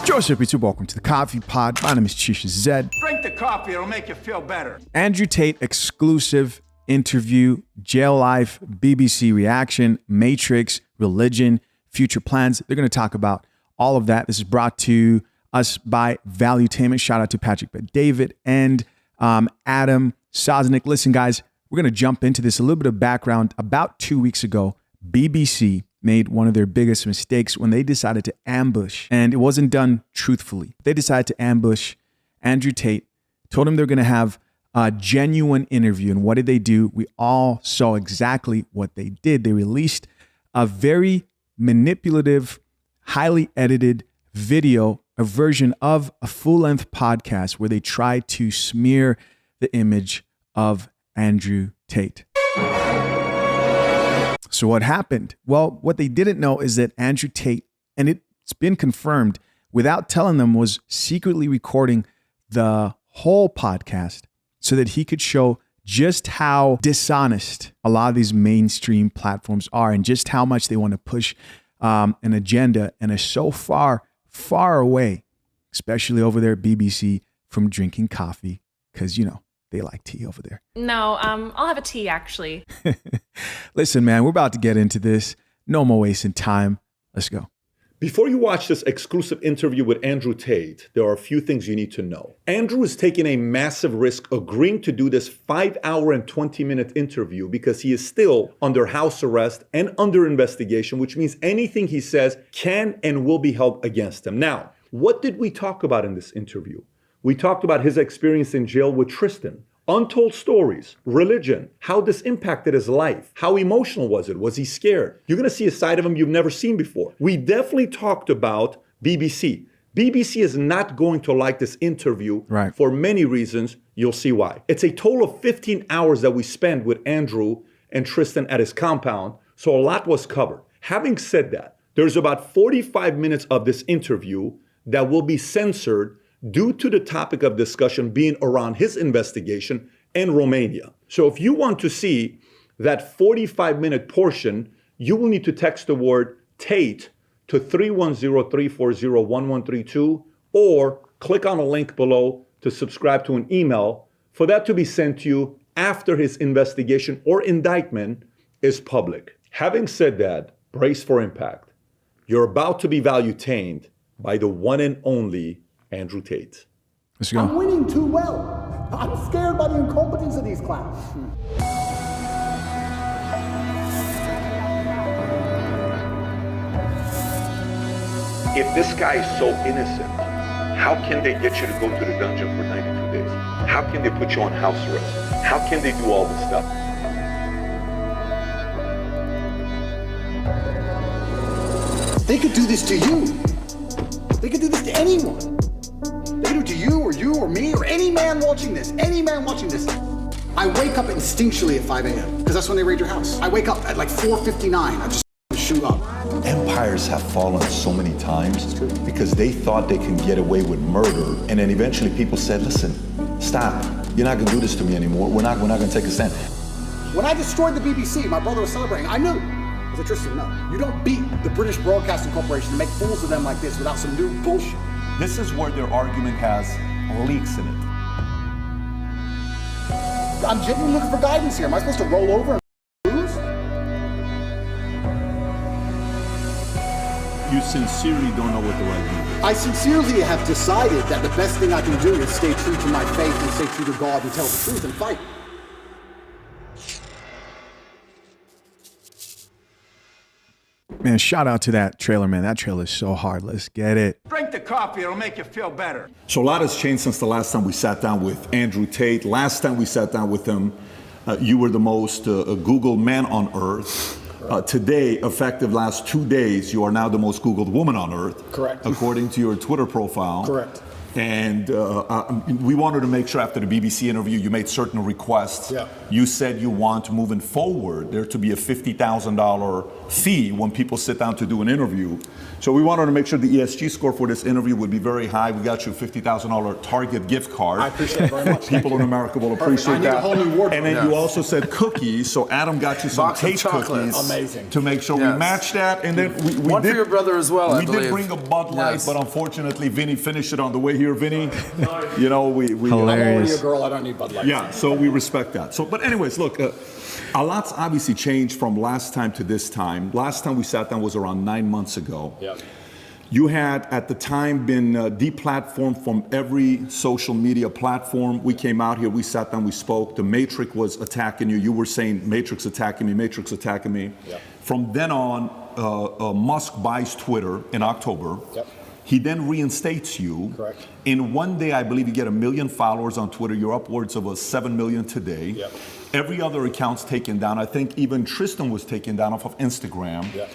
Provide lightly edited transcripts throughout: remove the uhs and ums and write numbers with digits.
Joseph, it's welcome to the Coffee Pod. My name is Chisha Zed. Drink the coffee, it'll make you feel better. Andrew Tate exclusive interview, jail life, BBC reaction, Matrix, religion, future plans. They're going to talk about all of that. This is brought to us by Valuetainment. Shout out to Patrick David and Adam Sosnick. Listen, guys, we're going to jump into this. A little bit of background. About 2 weeks ago, BBC made one of their biggest mistakes when they decided to ambush, and it wasn't done truthfully. They decided to ambush Andrew Tate, told him they're going to have a genuine interview. And what did they do? We all saw exactly what they did. They released a very manipulative, highly edited video, a version of a full-length podcast where they tried to smear the image of Andrew Tate. So what happened? Well, what they didn't know is that Andrew Tate, and it's been confirmed without telling them, was secretly recording the whole podcast so that he could show just how dishonest a lot of these mainstream platforms are and just how much they want to push an agenda and are so far away, especially over there at BBC, from drinking coffee because, you know, they like tea over there. No, I'll have a tea, actually. Listen, man, we're about to get into this. No more wasting time. Let's go. Before you watch this exclusive interview with Andrew Tate, there are a few things you need to know. Andrew is taking a massive risk agreeing to do this 5-hour and 20-minute interview because he is still under house arrest and under investigation, which means anything he says can and will be held against him. Now, what did we talk about in this interview? We talked about his experience in jail with Tristan, untold stories, religion, how this impacted his life, how emotional was it? Was he scared? You're going to see a side of him you've never seen before. We definitely talked about BBC. BBC is not going to like this interview for many reasons. You'll see why. It's a total of 15 hours that we spent with Andrew and Tristan at his compound, so a lot was covered. Having said that, there's about 45 minutes of this interview that will be censored due to the topic of discussion being around his investigation in Romania. So if you want to see that 45-minute portion, you will need to text the word Tate to 310-340-1132 or click on a link below to subscribe to an email for that to be sent to you after his investigation or indictment is public. Having said that, brace for impact. You're about to be valuetained by the one and only Andrew Tate. Let's go. I'm winning too well. I'm scared by the incompetence of these clowns. If this guy is so innocent, how can they get you to go to the dungeon for 92 days? How can they put you on house arrest? How can they do all this stuff? They could do this to you. They could do this to anyone. They could do it to you or me or any man watching this. Any man watching this. I wake up instinctually at 5 a.m. because that's when they raid your house. I wake up at like 4:59. I just shoot up. Empires have fallen so many times because they thought they can get away with murder, and then eventually people said, "Listen, stop. You're not gonna do this to me anymore. We're not gonna take a stand." When I destroyed the BBC, my brother was celebrating. I knew. I said, Tristan, no. You don't beat the British Broadcasting Corporation and make fools of them like this without some new bullshit. This is where their argument has leaks in it. I'm genuinely looking for guidance here. Am I supposed to roll over and lose? You sincerely don't know what the right thing is. I sincerely have decided that the best thing I can do is stay true to my faith and stay true to God and tell the truth and fight. Man, shout out to that trailer, man. That trailer is so hard. Let's get it. Drink the coffee, it'll make you feel better. So a lot has changed since the last time we sat down with Andrew Tate. Last time we sat down with him, you were the most Googled man on earth. Today, effective last 2 days, you are now the most Googled woman on earth. Correct. According to your Twitter profile. Correct. And we wanted to make sure after the BBC interview, you made certain requests. Yeah. You said you want moving forward there to be a $50,000 fee when people sit down to do an interview. So we wanted to make sure the ESG score for this interview would be very high. We got you a $50,000 Target gift card. I appreciate it very much. People in America will appreciate I need that. a whole new wardrobe. And then you also said cookies. So Adam got you some Box of Tate chocolates. cookies Amazing. to make sure we Yes. match that. And then we One did, for your brother as well, I We believe. did bring a Bud Light, Yes. but unfortunately, Vinny finished it on the way here. Vinny, you know, we I'm already Hilarious. a girl. I don't need Bud Light. yeah, so we respect that. So, but anyways, look, a lot's obviously changed from last time to this time. Last time we sat down was around 9 months ago. Yeah. You had at the time been deplatformed from every social media platform. We came out here, we sat down, we spoke. The Matrix was attacking you. You were saying Matrix attacking me, Matrix attacking me. Yep. From then on, Musk buys Twitter in October. Yep. He then reinstates you. Correct. In one day, I believe you get 1 million followers on Twitter. You're upwards of 7 million today. Yep. Every other account's taken down. I think even Tristan was taken down off of Instagram. Yep.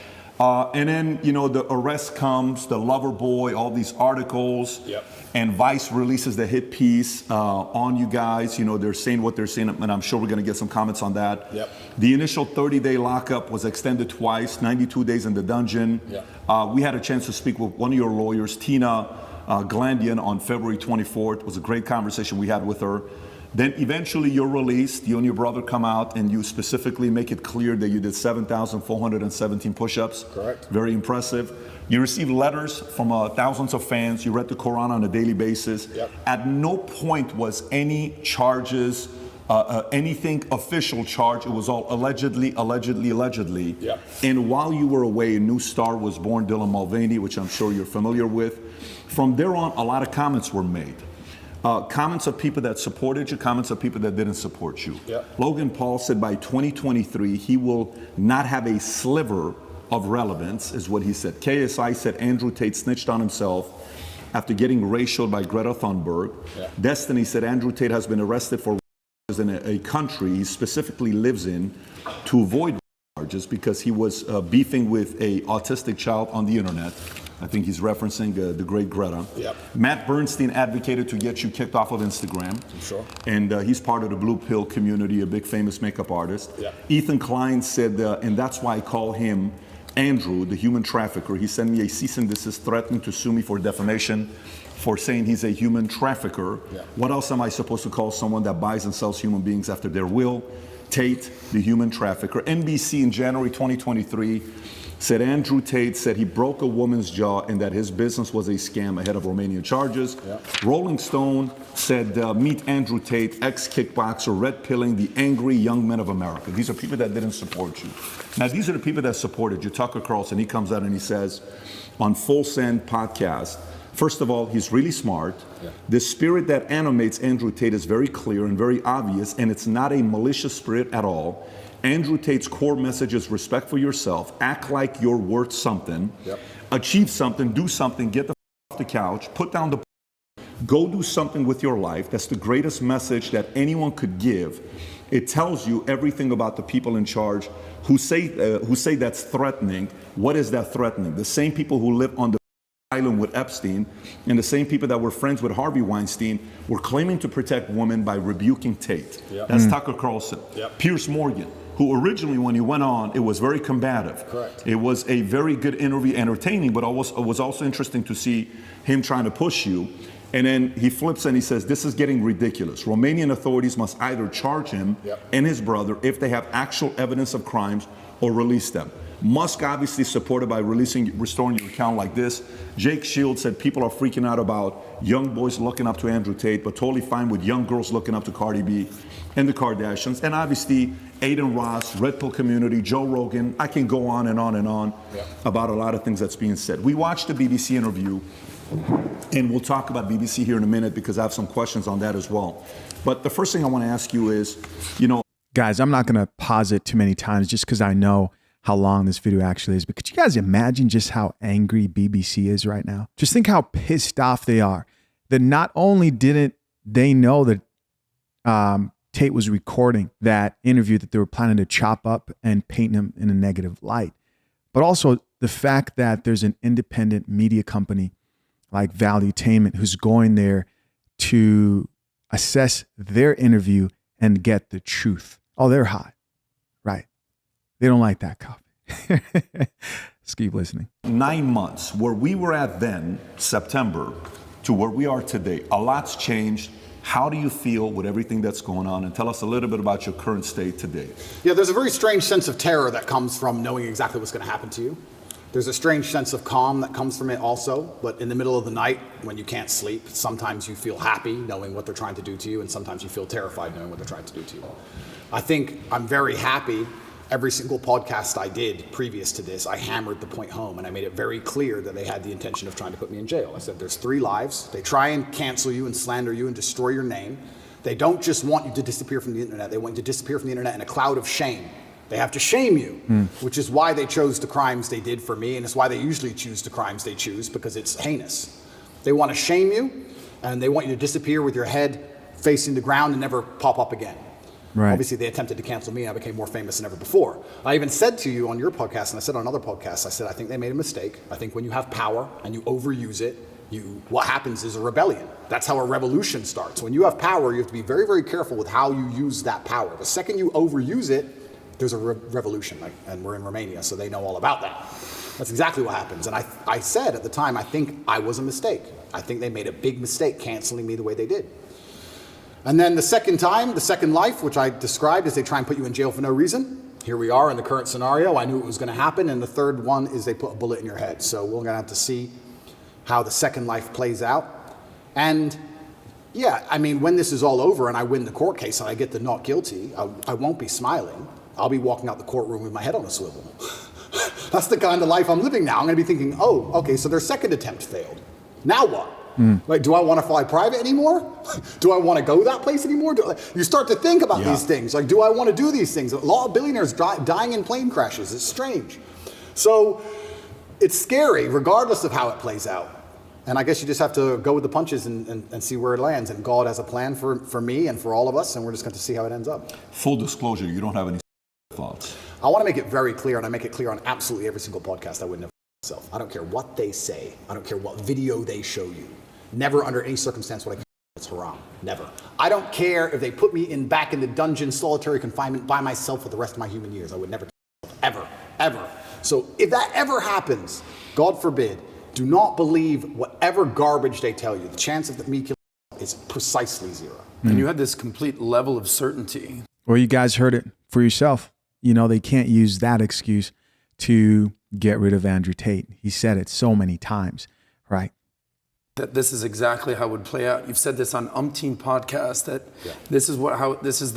And then, you know, the arrest comes, the lover boy, all these articles, Yep. and Vice releases the hit piece on you guys. You know, they're saying what they're saying, and I'm sure we're going to get some comments on that. Yep. The initial 30-day lockup was extended twice, 92 days in the dungeon. Yep. We had a chance to speak with one of your lawyers, Tina Glandian, on February 24th. It was a great conversation we had with her. Then eventually you're released, you and your brother come out and you specifically make it clear that you did 7,417 push-ups. Correct. Very impressive. You received letters from thousands of fans. You read the Quran on a daily basis. Yep. At no point was any charges, anything official charge. It was all allegedly. Yep. And while you were away, a new star was born, Dylan Mulvaney, which I'm sure you're familiar with. From there on, a lot of comments were made. Comments of people that supported you, comments of people that didn't support you. Yep. Logan Paul said by 2023, he will not have a sliver of relevance, is what he said. KSI said Andrew Tate snitched on himself after getting racialed by Greta Thunberg. Yeah. Destiny said Andrew Tate has been arrested for in a country he specifically lives in to avoid charges because he was beefing with a autistic child on the internet. I think he's referencing the great Greta. Yep. Matt Bernstein advocated to get you kicked off of Instagram. Sure. And he's part of the Blue Pill community, a big famous makeup artist. Yep. Ethan Klein said, and that's why I call him Andrew, the human trafficker. He sent me a cease and desist threatening to sue me for defamation for saying he's a human trafficker. Yeah. What else am I supposed to call someone that buys and sells human beings after their will? Tate, the human trafficker. NBC in January 2023 said Andrew Tate said he broke a woman's jaw and that his business was a scam ahead of Romanian charges. Yeah. Rolling Stone said, meet Andrew Tate, ex-kickboxer, red pilling the angry young men of America. These are people that didn't support you. Now, these are the people that supported you. Tucker Carlson, he comes out and he says on Full Send podcast, first of all, he's really smart. Yeah. The spirit that animates Andrew Tate is very clear and very obvious, and it's not a malicious spirit at all. Andrew Tate's core message is respect for yourself, act like you're worth something, Yep. achieve something, do something, get the off the couch, put down the go do something with your life. That's the greatest message that anyone could give. It tells you everything about the people in charge who say that's threatening. What is that threatening? The same people who live on the island with Epstein and the same people that were friends with Harvey Weinstein were claiming to protect women by rebuking Tate. Yep. That's Tucker Carlson. Yep. Pierce Morgan, who originally, when he went on, it was very combative. Correct. It was a very good interview, entertaining, but it was also interesting to see him trying to push you. And then he flips and he says, this is getting ridiculous. Romanian authorities must either charge him Yep. and his brother if they have actual evidence of crimes or release them. Musk obviously supported by restoring your account like this. Jake Shields said people are freaking out about young boys looking up to Andrew Tate, but totally fine with young girls looking up to Cardi B and the Kardashians. And obviously, Aiden Ross, Red Pill community, Joe Rogan. I can go on and on and on about a lot of things that's being said. We watched the BBC interview, and we'll talk about BBC here in a minute because I have some questions on that as well. But the first thing I want to ask you is, Guys, I'm not going to pause it too many times just because I know how long this video actually is. But could you guys imagine just how angry BBC is right now? Just think how pissed off they are. That not only didn't they know that Tate was recording that interview that they were planning to chop up and paint him in a negative light, but also the fact that there's an independent media company like Valuetainment who's going there to assess their interview and get the truth. Oh, they're hot, right? They don't like that coffee. Let's keep listening. 9 months, where we were at then, September, to where we are today, a lot's changed. How do you feel with everything that's going on? And tell us a little bit about your current state today. Yeah, there's a very strange sense of terror that comes from knowing exactly what's going to happen to you. There's a strange sense of calm that comes from it also, but in the middle of the night when you can't sleep, sometimes you feel happy knowing what they're trying to do to you, and sometimes you feel terrified knowing what they're trying to do to you. I think I'm very happy. Every single podcast I did previous to this, I hammered the point home and I made it very clear that they had the intention of trying to put me in jail. I said, there's 3 lives. They try and cancel you and slander you and destroy your name. They don't just want you to disappear from the internet. They want you to disappear from the internet in a cloud of shame. They have to shame you, which is why they chose the crimes they did for me, and it's why they usually choose the crimes they choose, because it's heinous. They want to shame you, and they want you to disappear with your head facing the ground and never pop up again. Right. Obviously, they attempted to cancel me, and I became more famous than ever before. I even said to you on your podcast, and I said on other podcasts, I said, I think they made a mistake. I think when you have power and you overuse it, what happens is a rebellion. That's how a revolution starts. When you have power, you have to be very, very careful with how you use that power. The second you overuse it, there's a revolution, and we're in Romania, so they know all about that. That's exactly what happens. And I said at the time, I think I was a mistake. I think they made a big mistake canceling me the way they did. And then the second time, the second life, which I described as they try and put you in jail for no reason. Here we are in the current scenario. I knew it was going to happen. And the third one is they put a bullet in your head. So we're going to have to see how the second life plays out. And yeah, I mean, when this is all over and I win the court case and I get the not guilty, I won't be smiling. I'll be walking out the courtroom with my head on a swivel. That's the kind of life I'm living now. I'm going to be thinking, oh, okay, so their second attempt failed. Now what? Like, do I want to fly private anymore? Do I want to go that place anymore? You start to think about these things. Like, do I want to do these things? A lot of billionaires dying in plane crashes. It's strange. So it's scary, regardless of how it plays out. And I guess you just have to go with the punches and see where it lands. And God has a plan for me and for all of us, and we're just going to see how it ends up. Full disclosure, you don't have any thoughts. I want to make it very clear, and I make it clear on absolutely every single podcast I would never myself. I don't care what they say. I don't care what video they show you. Never under any circumstance would I it's haram. Never. I don't care if they put me back in the dungeon, solitary confinement by myself for the rest of my human years. I would never, ever, ever. So if that ever happens, God forbid, do not believe whatever garbage they tell you. The chance of me killing is precisely 0. And you had this complete level of certainty. Well, you guys heard it for yourself. You know, they can't use that excuse to get rid of Andrew Tate. He said it so many times, right? That this is exactly how it would play out. You've said this on umpteen podcasts that this is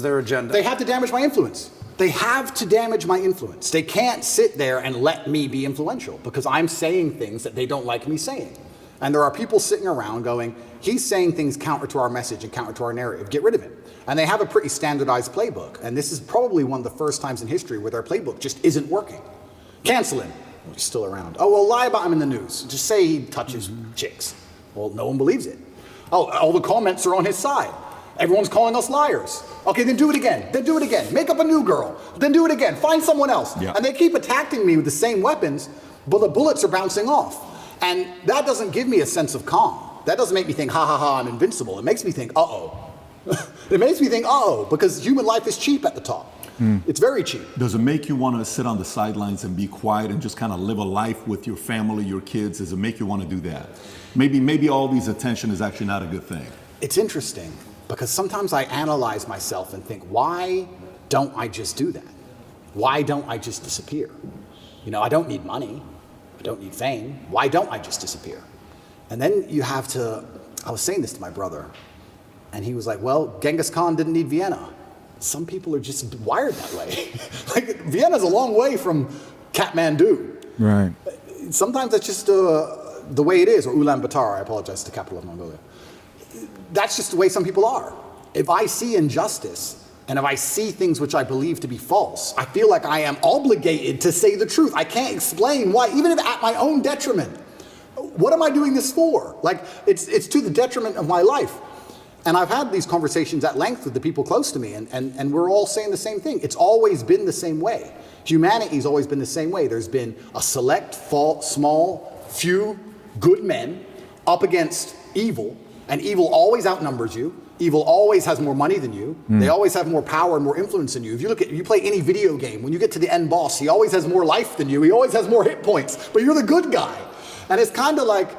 their agenda. They have to damage my influence. They have to damage my influence. They can't sit there and let me be influential because I'm saying things that they don't like me saying. And there are people sitting around going, he's saying things counter to our message and counter to our narrative. Get rid of him. And they have a pretty standardized playbook. And this is probably one of the first times in history where their playbook just isn't working. Cancel him. Well, he's still around. Oh, well, lie about him in the news. Just say he touches chicks. Well, no one believes it. Oh, all the comments are on his side. Everyone's calling us liars. Okay, then do it again. Then do it again. Make up a new girl. Then do it again. Find someone else. Yeah. And they keep attacking me with the same weapons, but the bullets are bouncing off. And that doesn't give me a sense of calm. That doesn't make me think, ha, ha, ha, I'm invincible. It makes me think, uh-oh. It makes me think, uh-oh, because human life is cheap at the top. It's very cheap. Does it make you want to sit on the sidelines and be quiet and just kind of live a life with your family, your kids? Does it make you want to do that? Maybe all these attention is actually not a good thing. It's interesting because sometimes I analyze myself and think, why don't I just do that? Why don't I just disappear? You know, I don't need money. I don't need fame. Why don't I just disappear? And then you have to, I was saying this to my brother, and he was like, well, Genghis Khan didn't need Vienna. Some people are just wired that way. Like, Vienna's a long way from Kathmandu. Right. Sometimes that's just the way it is, or Ulaanbaatar, I apologize, the capital of Mongolia. That's just the way some people are. If I see injustice, and if I see things which I believe to be false, I feel like I am obligated to say the truth. I can't explain why, even if at my own detriment. What am I doing this for? Like, it's to the detriment of my life. And I've had these conversations at length with the people close to me, and we're all saying the same thing. It's always been the same way. Humanity's always been the same way. There's been a select, small, few good men up against evil, and evil always outnumbers you. Evil always has more money than you. They always have more power and more influence than you. If you play any video game, when you get to the end boss, he always has more life than you. He always has more hit points, but you're the good guy. And it's kind of like,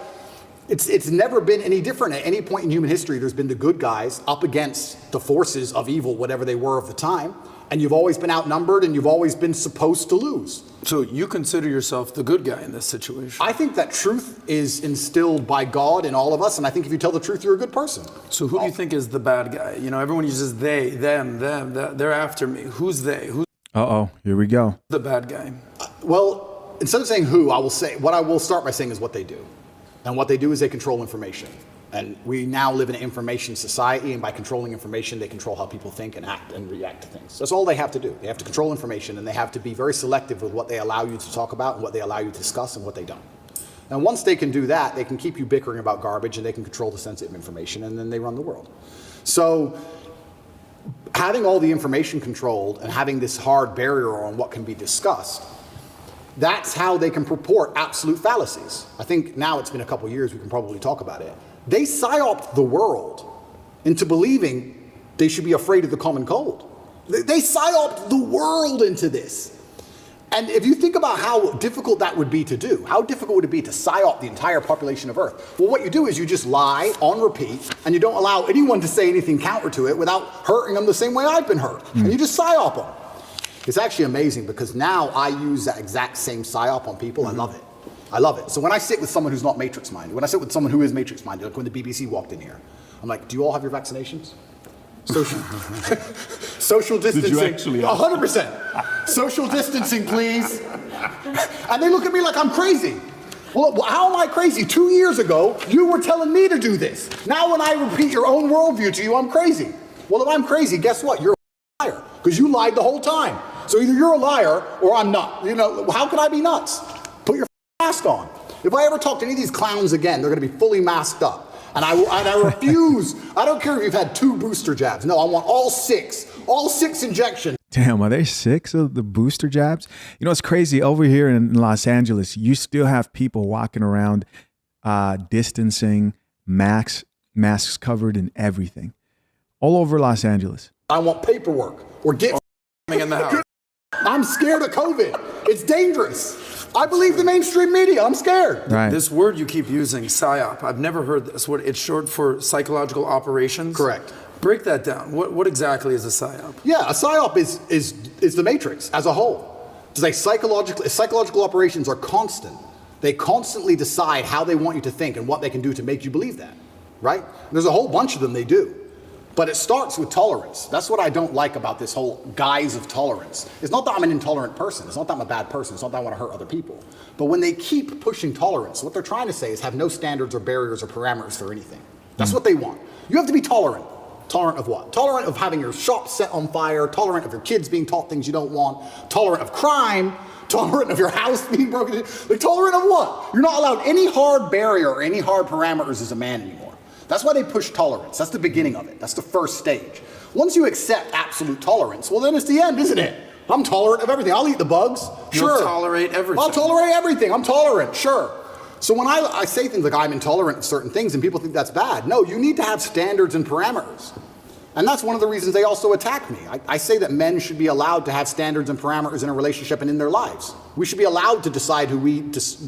it's never been any different. At any point in human history, there's been the good guys up against the forces of evil, whatever they were of the time. And you've always been outnumbered, and you've always been supposed to lose. So you consider yourself the good guy in this situation? I think that truth is instilled by God in all of us, and I think if you tell the truth, you're a good person. So who do you think is the bad guy? You know, everyone uses they, them, they're after me. Who's they? Who's Here we go. the bad guy? Well, instead of saying who, what I will start by saying is what they do. And what they do is they control information. And we now live in an information society, and by controlling information, they control how people think and act and react to things. That's all they have to do. They have to control information, and they have to be very selective with what they allow you to talk about and what they allow you to discuss and what they don't. And once they can do that, they can keep you bickering about garbage, and they can control the sensitive information, and then they run the world. So having all the information controlled and having this hard barrier on what can be discussed, that's how they can purport absolute fallacies. I think now it's been a couple years, we can probably talk about it. They psyoped the world into believing they should be afraid of the common cold. They psyoped the world into this. And if you think about how difficult that would be to do, how difficult would it be to psyop the entire population of Earth? Well, what you do is you just lie on repeat, and you don't allow anyone to say anything counter to it without hurting them the same way I've been hurt. And you just psyop them. It's actually amazing, because now I use that exact same psyop on people. I love it. I love it. So when I sit with someone who's not matrix-minded, when I sit with someone who is matrix-minded, like when the BBC walked in here, I'm like, do you all have your vaccinations? Social distancing. Did you actually? 100%. Social distancing, please. And they look at me like I'm crazy. Well, how am I crazy? 2 years ago, you were telling me to do this. Now when I repeat your own worldview to you, I'm crazy. Well, if I'm crazy, guess what? You're a liar, because you lied the whole time. So either you're a liar or I'm not. You know, how can I be nuts? Put your mask on. If I ever talk to any of these clowns again, they're going to be fully masked up. And I refuse. I don't care if you've had 2 booster jabs. No, I want all 6 injections. Damn, are there 6 of the booster jabs? You know, it's crazy. Over here in Los Angeles, you still have people walking around distancing, masks covered and everything. All over Los Angeles. I want paperwork or get in the house. I'm scared of COVID. It's dangerous. I believe the mainstream media. I'm scared. Right. This word you keep using, PSYOP, I've never heard this word. It's short for psychological operations? Correct. Break that down. What exactly is a PSYOP? Yeah, a PSYOP is the matrix as a whole. It's like psychological operations are constant. They constantly decide how they want you to think and what they can do to make you believe that, right? There's a whole bunch of them they do. But it starts with tolerance. That's what I don't like about this whole guise of tolerance. It's not that I'm an intolerant person. It's not that I'm a bad person. It's not that I want to hurt other people. But when they keep pushing tolerance, what they're trying to say is have no standards or barriers or parameters for anything. That's what they want. You have to be tolerant. Tolerant of what? Tolerant of having your shop set on fire, tolerant of your kids being taught things you don't want, tolerant of crime, tolerant of your house being broken into. Like, tolerant of what? You're not allowed any hard barrier or any hard parameters as a man anymore. That's why they push tolerance. That's the beginning of it. That's the first stage. Once you accept absolute tolerance, well, then it's the end, isn't it? I'm tolerant of everything. I'll eat the bugs. Sure. You'll tolerate everything. I'll tolerate everything. I'm tolerant. Sure. So when I say things like I'm intolerant of certain things and people think that's bad, no, you need to have standards and parameters. And that's one of the reasons they also attack me. I say that men should be allowed to have standards and parameters in a relationship and in their lives. We should be allowed to decide who we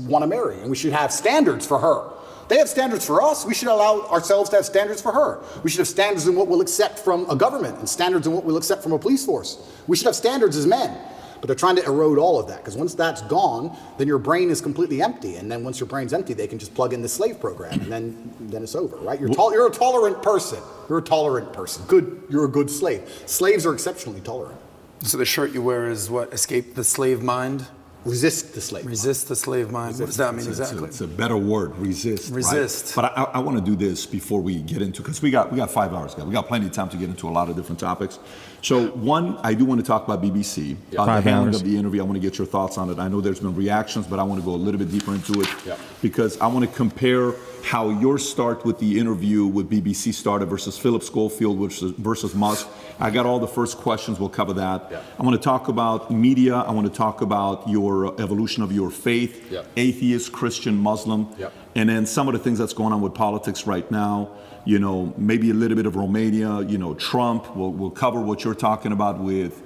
want to marry, and we should have standards for her. They have standards for us. We should allow ourselves to have standards for her. We should have standards in what we'll accept from a government and standards in what we'll accept from a police force. We should have standards as men. But they're trying to erode all of that, because once that's gone, then your brain is completely empty. And then once your brain's empty, they can just plug in the slave program, and then it's over, right? You're a tolerant person. You're a tolerant person. Good. You're a good slave. Slaves are exceptionally tolerant. So the shirt you wear is what? Escape the slave mind? Resist the slave mind. Resist the slave mind. What does that mean exactly? It's a better word, resist. Resist. Right? But I want to do this before we get into, because we got 5 hours, guys. We got plenty of time to get into a lot of different topics. So one, I do want to talk about BBC. The handling of the interview. I want to get your thoughts on it. I know there's been reactions, but I want to go a little bit deeper into it because I want to compare how your start with the interview with BBC started versus Philip Schofield versus Musk. I got all the first questions. We'll cover that. I want to talk about media. I want to talk about your your evolution of your faith, Yep. atheist, Christian, Muslim, Yep. and then some of the things that's going on with politics right now. You know, maybe a little bit of Romania. You know, Trump. We'll cover what you're talking about with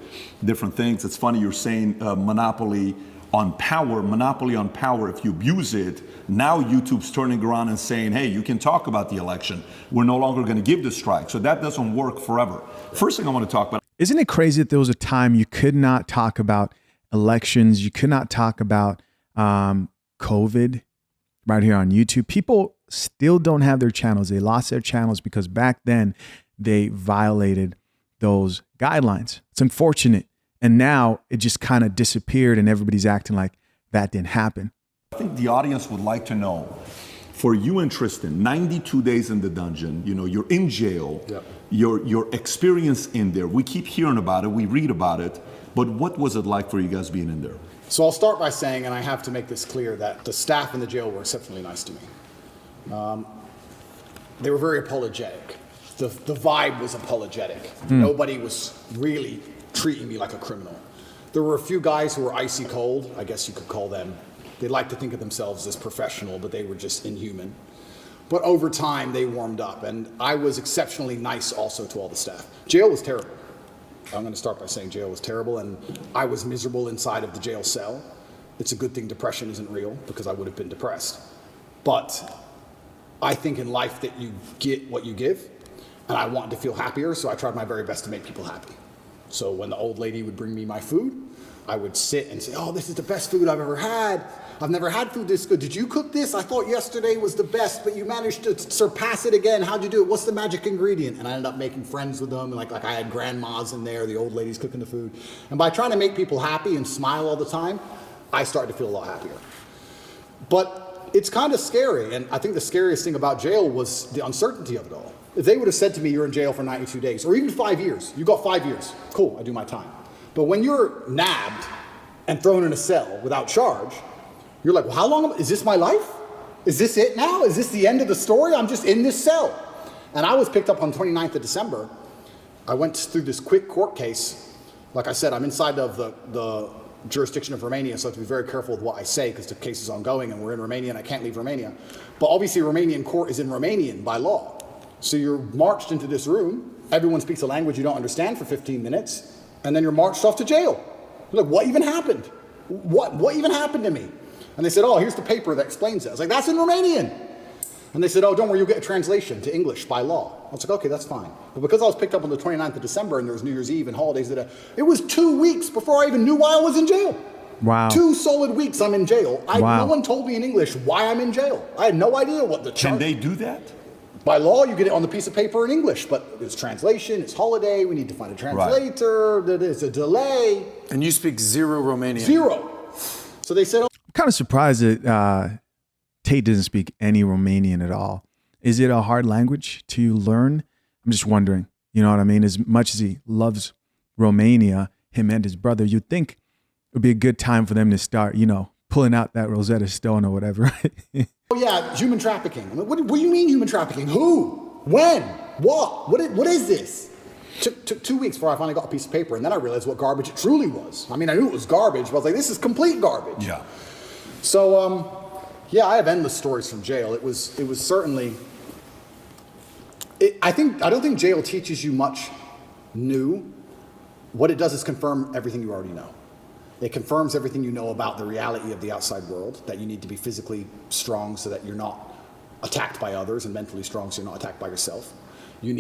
different things. It's funny you're saying monopoly on power. Monopoly on power. If you abuse it, now YouTube's turning around and saying, "Hey, you can talk about the election. We're no longer going to give the strike." So that doesn't work forever. First thing I want to talk about. Isn't it crazy that there was a time you could not talk about elections, you could not talk about COVID right here on YouTube? People still don't have their channels. They lost their channels because back then they violated those guidelines. It's unfortunate. And now it just kind of disappeared and everybody's acting like that didn't happen. I think the audience would like to know, for you and Tristan, 92 days in the dungeon, you know, you're in jail, Yep. your experience in there. We keep hearing about it, we read about it, but what was it like for you guys being in there? So I'll start by saying, and I have to make this clear, that the staff in the jail were exceptionally nice to me. They were very apologetic. The vibe was apologetic. Nobody was really treating me like a criminal. There were a few guys who were icy cold, I guess you could call them. They like to think of themselves as professional, but they were just inhuman. But over time, they warmed up, and I was exceptionally nice also to all the staff. Jail was terrible. I'm going to start by saying jail was terrible, and I was miserable inside of the jail cell. It's a good thing depression isn't real, because I would have been depressed. But I think in life that you get what you give, and I wanted to feel happier, so I tried my very best to make people happy. So when the old lady would bring me my food, I would sit and say, "Oh, this is the best food I've ever had. I've never had food this good. Did you cook this? I thought yesterday was the best, but you managed to surpass it again. How'd you do it? What's the magic ingredient?" And I ended up making friends with them. Like I had grandmas in there, the old ladies cooking the food. And by trying to make people happy and smile all the time, I started to feel a lot happier. But it's kind of scary. And I think the scariest thing about jail was the uncertainty of it all. If they would have said to me, "You're in jail for 92 days, or even 5 years, you got 5 years, cool, I do my time." But when you're nabbed and thrown in a cell without charge, you're like, "Well, how long, is this my life? Is this it now? Is this the end of the story? I'm just in this cell." And I was picked up on 29th of December. I went through this quick court case. Like I said, I'm inside of the jurisdiction of Romania, so I have to be very careful with what I say because the case is ongoing and we're in Romania and I can't leave Romania. But obviously Romanian court is in Romanian by law. So you're marched into this room, everyone speaks a language you don't understand for 15 minutes, and then you're marched off to jail. You're like, "What even happened? What even happened to me?" And they said, "Oh, here's the paper that explains it." I was like, "That's in Romanian." And they said, "Oh, don't worry, you'll get a translation to English by law." I was like, "Okay, that's fine." But because I was picked up on the 29th of December and there was New Year's Eve and holidays, it was 2 weeks before I even knew why I was in jail. Wow. 2 solid weeks I'm in jail. Wow. No one told me in English why I'm in jail. I had no idea what the Can charge. they do that? By law, you get it on the piece of paper in English, but it's translation, it's holiday, we need to find a translator, there's a delay. And you speak zero Romanian. 0. So they said, "Oh, I'm kind of surprised that Tate doesn't speak any Romanian at all. Is it a hard language to learn? I'm just wondering, you know what I mean? As much as he loves Romania, him and his brother, you'd think it would be a good time for them to start, you know, pulling out that Rosetta Stone or whatever. oh yeah, human trafficking." I'm like, what do you mean human trafficking? Who? When? What? What is this? Took 2 weeks before I finally got a piece of paper, and then I realized what garbage it truly was. I mean, I knew it was garbage, but I was like, this is complete garbage. Yeah. So, yeah, I have endless stories from jail. It was certainly, I don't think jail teaches you much new. What it does is confirm everything you already know. It confirms everything you know about the reality of the outside world, that you need to be physically strong so that you're not attacked by others, and mentally strong so you're not attacked by yourself. You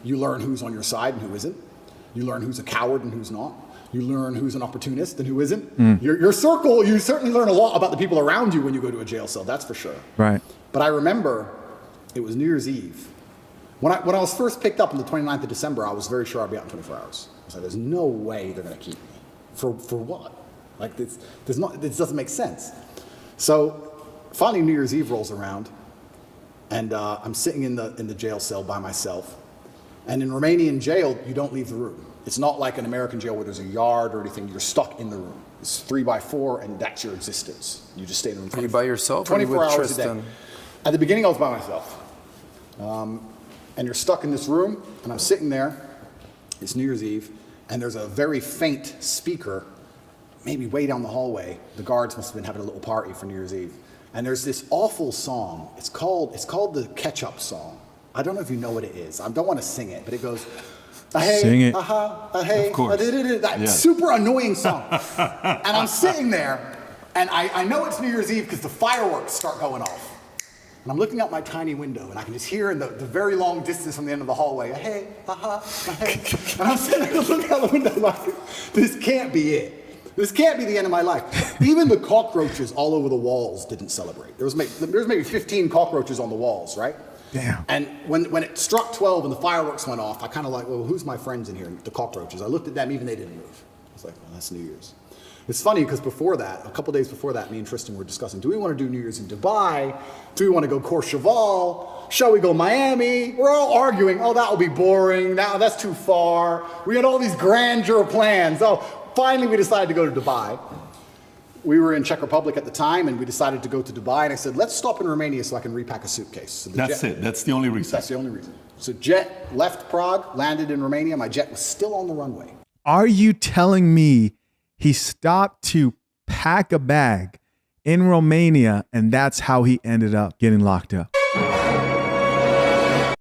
learn who's on your side and who isn't. You learn who's a coward and who's not. You learn who's an opportunist and who isn't. Your circle, you certainly learn a lot about the people around you when you go to a jail cell, that's for sure. Right. But I remember it was New Year's Eve. When I was first picked up on the 29th of December, I was very sure I'd be out in 24 hours. I was like, there's no way they're going to keep me. For what? Like, this doesn't make sense. So finally New Year's Eve rolls around, and I'm sitting in the jail cell by myself. And in Romanian jail, you don't leave the room. It's not like an American jail where there's a yard or anything. You're stuck in the room. It's 3x4, and that's your existence. You just stay in the room. Are you by yourself? 24 or are you with hours Tristan? a day. At the beginning, I was by myself. And you're stuck in this room, and I'm sitting there. It's New Year's Eve, and there's a very faint speaker maybe way down the hallway, the guards must have been having a little party for New Year's Eve. And there's this awful song. It's called the Ketchup Song. I don't know if you know what it is. I don't want to sing it, but it goes, hey, sing it. Hey, of course. That super annoying song. And I'm sitting there, and I know it's New Year's Eve because the fireworks start going off. And I'm looking out my tiny window, and I can just hear in the very long distance from the end of the hallway, hey, hey. And I'm sitting there looking out the window like, this can't be it. This can't be the end of my life. Even the cockroaches all over the walls didn't celebrate. There was maybe 15 cockroaches on the walls, right? Damn. And when it struck 12 and the fireworks went off, I kind of like, well, who's my friends in here? The cockroaches. I looked at them, even they didn't move. I was like, well, that's New Year's. It's funny because before that, a couple days before that, me and Tristan were discussing, do we want to do New Year's in Dubai? Do we want to go Courchevel? Shall we go Miami? We're all arguing, oh, that will be boring. That's too far. We had all these grandeur plans. Oh, finally we decided to go to Dubai. We were in Czech Republic at the time, and we decided to go to Dubai. And I said, let's stop in Romania so I can repack a suitcase. So That's it. That's the only reason. That's the only reason. So jet left Prague, landed in Romania. My jet was still on the runway. Are you telling me he stopped to pack a bag in Romania, and that's how he ended up getting locked up?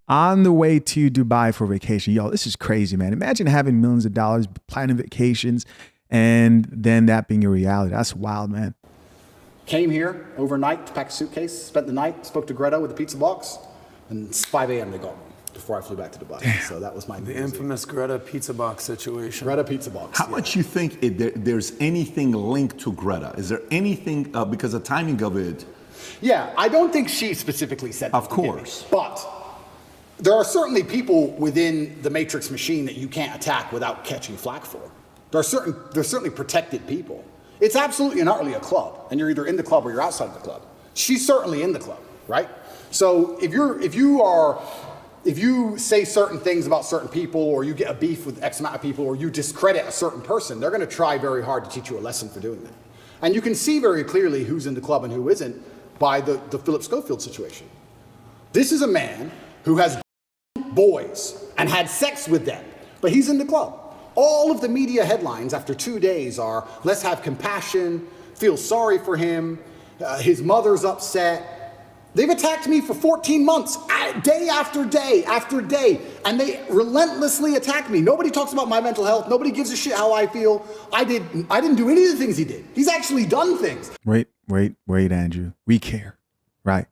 On the way to Dubai for vacation. Yo, this is crazy, man. Imagine having millions of dollars, planning vacations, and then that being a reality. That's wild, man. Came here overnight to pack a suitcase, spent the night, spoke to Greta with the pizza box, and it's 5 a.m. they got me before I flew back to Dubai. Damn. So that was my The infamous Greta pizza box situation. Greta pizza box. How much you think there's anything linked to Greta? Is there anything, because the timing of it? Yeah, I don't think she specifically said that. Of course. But there are certainly people within the Matrix machine that you can't attack without catching flack for. There's certainly protected people. It's absolutely and utterly a club, and you're either in the club or you're outside of the club. She's certainly in the club, right? So if you say certain things about certain people, or you get a beef with X amount of people, or you discredit a certain person, they're going to try very hard to teach you a lesson for doing that. And you can see very clearly who's in the club and who isn't by the Philip Schofield situation. This is a man who has boys and had sex with them, but he's in the club. All of the media headlines after 2 days are, let's have compassion, feel sorry for him, his mother's upset. They've attacked me for 14 months, day after day after day, and they relentlessly attack me. Nobody talks about my mental health. Nobody gives a shit how I feel. I didn't do any of the things he did. He's actually done things. Wait, Andrew. We care, right?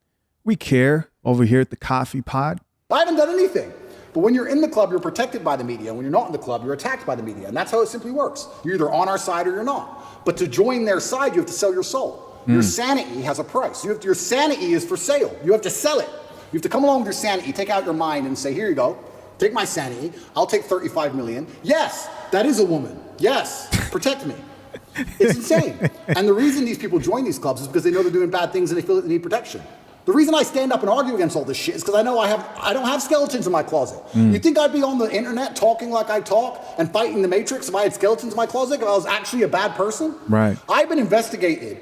We care over here at the Coffee Pod. I haven't done anything. But when you're in the club, you're protected by the media. When you're not in the club, you're attacked by the media. And that's how it simply works. You're either on our side or you're not. But to join their side, you have to sell your soul. Your sanity has a price. Your sanity is for sale. You have to sell it. You have to come along with your sanity, take out your mind and say, here you go. Take my sanity. I'll take 35 million. Yes, that is a woman. Yes, protect me. It's insane. And the reason these people join these clubs is because they know they're doing bad things and they feel that they need protection. The reason I stand up and argue against all this shit is because I know I don't have skeletons in my closet. You think I'd be on the internet talking like I talk and fighting the Matrix if I had skeletons in my closet, if I was actually a bad person? Right. I've been investigated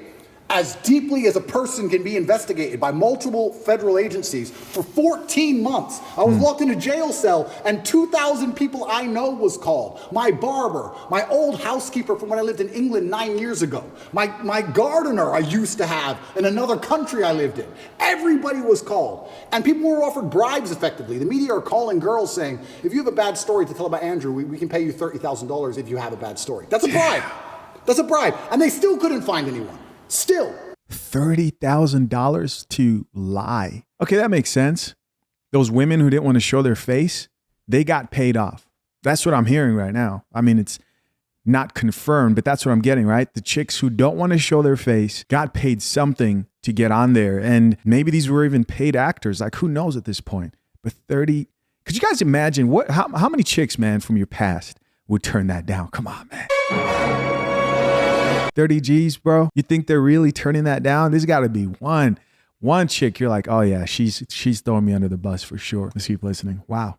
as deeply as a person can be investigated by multiple federal agencies for 14 months. I was locked in a jail cell, and 2,000 people I know was called. My barber, my old housekeeper from when I lived in England 9 years ago, my gardener I used to have in another country I lived in. Everybody was called. And people were offered bribes effectively. The media are calling girls saying, if you have a bad story to tell about Andrew, we can pay you $30,000 if you have a bad story. That's a bribe. That's a bribe. And they still couldn't find anyone. Still. $30,000 to lie. Okay, that makes sense. Those women who didn't want to show their face, they got paid off. That's what I'm hearing right now. I mean, it's not confirmed, but that's what I'm getting, right? The chicks who don't want to show their face got paid something to get on there. And maybe these were even paid actors. Like, who knows at this point? But 30, could you guys imagine how many chicks, man, from your past would turn that down? Come on, man. 30 G's, bro. You think they're really turning that down? There's got to be one chick you're like, oh yeah, she's throwing me under the bus for sure. Let's keep listening. Wow.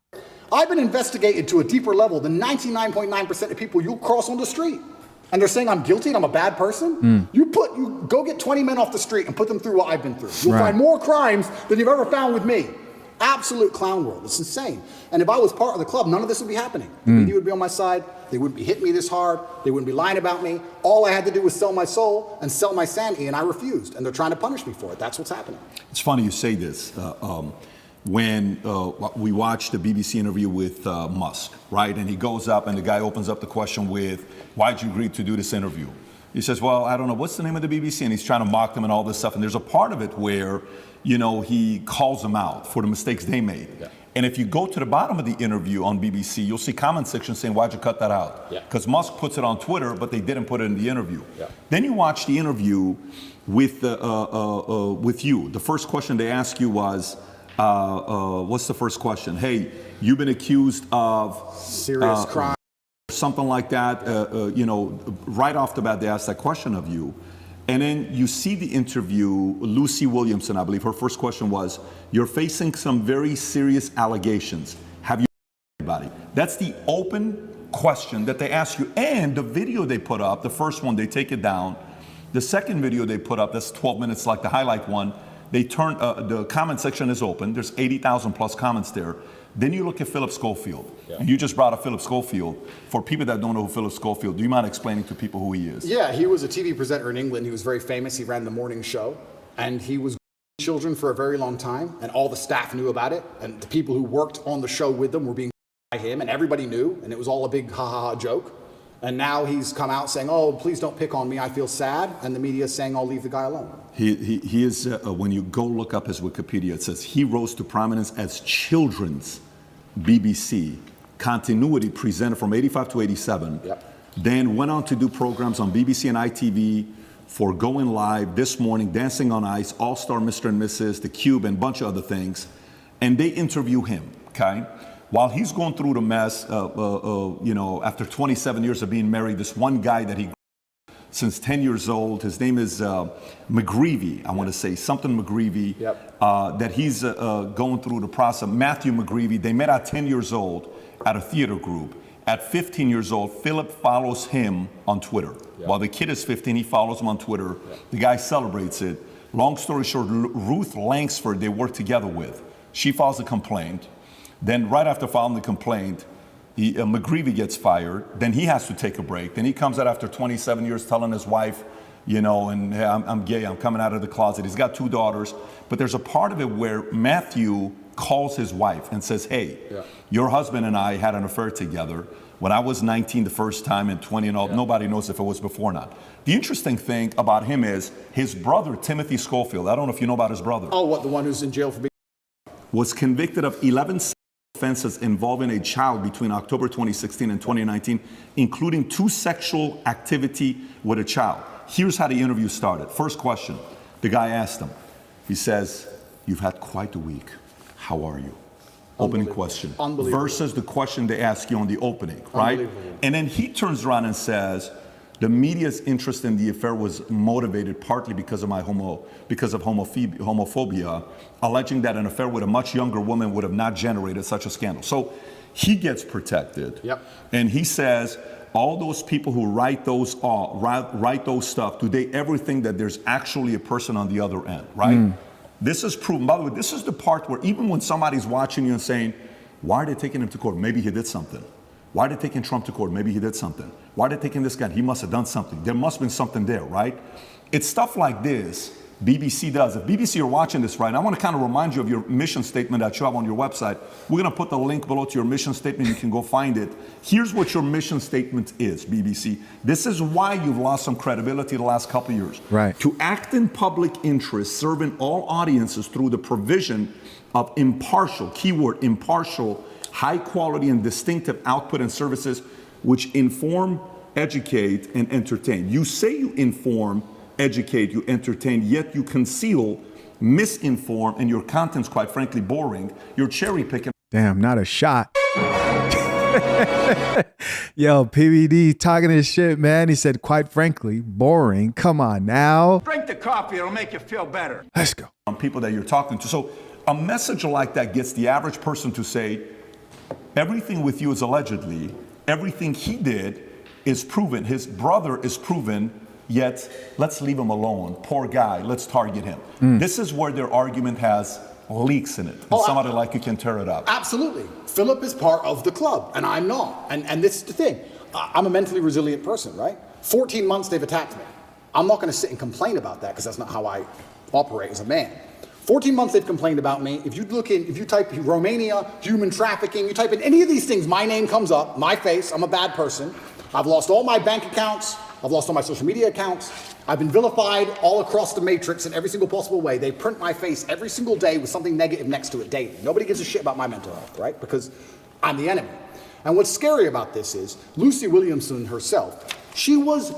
I've been investigated to a deeper level than 99.9% of people you'll cross on the street. And they're saying I'm guilty and I'm a bad person. You go get 20 men off the street and put them through what I've been through. You'll find more crimes than you've ever found with me. Absolute clown world. It's insane. And if I was part of the club, none of this would be happening. The media would be on my side. They wouldn't be hitting me this hard. They wouldn't be lying about me. All I had to do was sell my soul and sell my sanity, and I refused. And they're trying to punish me for it. That's what's happening. It's funny you say this. When we watched the BBC interview with Musk, right? And he goes up and the guy opens up the question with, why'd you agree to do this interview? He says, well, I don't know, what's the name of the BBC? And he's trying to mock them and all this stuff. And there's a part of it where, you know, he calls them out for the mistakes they made. Yeah. And if you go to the bottom of the interview on BBC, you'll see comment section saying, why'd you cut that out? Because Musk puts it on Twitter, but they didn't put it in the interview. Yeah. Then you watch the interview with you. The first question they ask you was, what's the first question? Hey, you've been accused of serious crime. Something like that, you know, right off the bat, they asked that question of you. And then you see the interview, Lucy Williamson, I believe, her first question was, you're facing some very serious allegations. Have you anybody? That's the open question that they ask you. And the video they put up, the first one, they take it down. The second video they put up, that's 12 minutes like the highlight one, they turn, the comment section is open. There's 80,000 plus comments there. Then you look at Philip Schofield, and you just brought up Philip Schofield. For people that don't know who Philip Schofield, do you mind explaining to people who he is? Yeah, he was a TV presenter in England. He was very famous. He ran the morning show, and he was children for a very long time, and all the staff knew about it, and the people who worked on the show with them were being by him, and everybody knew, and it was all a big ha-ha-ha joke. And now he's come out saying, oh, please don't pick on me, I feel sad, and the media is saying, I'll leave the guy alone. He is, when you go look up his Wikipedia, it says he rose to prominence as children's BBC continuity presenter from 85 to 87. Yep. Then went on to do programs on BBC and ITV for Going Live, This Morning, Dancing on Ice, All-Star Mr. and Mrs., The Cube, and a bunch of other things. And they interview him, okay? While he's going through the mess, you know, after 27 years of being married, this one guy that he since 10 years old, his name is McGreevy, I want to say, something McGreevy, that he's going through the process. Matthew McGreevy, they met at 10 years old at a theater group. At 15 years old, Philip follows him on Twitter. While the kid is 15, he follows him on Twitter. The guy celebrates it. Long story short, Ruth Langsford, they work together with. She files a complaint. Then right after filing the complaint, McGreevy gets fired. Then he has to take a break. Then he comes out after 27 years telling his wife, you know, and hey, I'm gay, I'm coming out of the closet. He's got 2 daughters. But there's a part of it where Matthew calls his wife and says, hey, your husband and I had an affair together when I was 19 the first time and 20 and all. Nobody knows if it was before or not. The interesting thing about him is his brother, Timothy Schofield, I don't know if you know about his brother. Oh, what, the one who's in jail for being... Was convicted of 11 offenses involving a child between October 2016 and 2019, including 2 sexual activity with a child. Here's how the interview started. First question, the guy asked him. He says, you've had quite a week. How are you? Opening question. Versus the question they ask you on the opening, right? And then he turns around and says, the media's interest in the affair was motivated partly because of homophobia, alleging that an affair with a much younger woman would have not generated such a scandal. So he gets protected. And he says, all those people who write those stuff, do they ever think that there's actually a person on the other end, right? This is proven. By the way, this is the part where even when somebody's watching you and saying, why are they taking him to court? Maybe he did something. Why are they taking Trump to court? Maybe he did something. Why are they taking this guy? He must have done something. There must have been something there, right? It's stuff like this BBC does. If BBC are watching this right now, I want to kind of remind you of your mission statement that you have on your website. We're going to put the link below to your mission statement. You can go find it. Here's what your mission statement is, BBC. This is why you've lost some credibility the last couple of years. Right. To act in public interest, serving all audiences through the provision of impartial, keyword impartial, high quality and distinctive output and services which inform, educate, and entertain. You say you inform, educate, you entertain, yet you conceal, misinform, and your content's quite frankly boring. You're cherry picking. Damn, not a shot. Yo, PBD talking his shit, man. He said, quite frankly, boring. Come on now. Drink the coffee, it'll make you feel better. Let's go. On people that you're talking to. So a message like that gets the average person to say, everything with you is allegedly, everything he did is proven. His brother is proven, yet let's leave him alone. Poor guy, let's target him. This is where their argument has leaks in it. And Oh, somebody like you can tear it up. Absolutely. Philip is part of the club, and I'm not. And this is the thing. I'm a mentally resilient person, right? 14 months they've attacked me. I'm not going to sit and complain about that because that's not how I operate as a man. 14 months they've complained about me. If you type Romania, human trafficking, you type in any of these things, my name comes up, my face, I'm a bad person. I've lost all my bank accounts. I've lost all my social media accounts. I've been vilified all across the matrix in every single possible way. They print my face every single day with something negative next to it daily. Nobody gives a shit about my mental health, right? Because I'm the enemy. And what's scary about this is Lucy Williamson herself, she was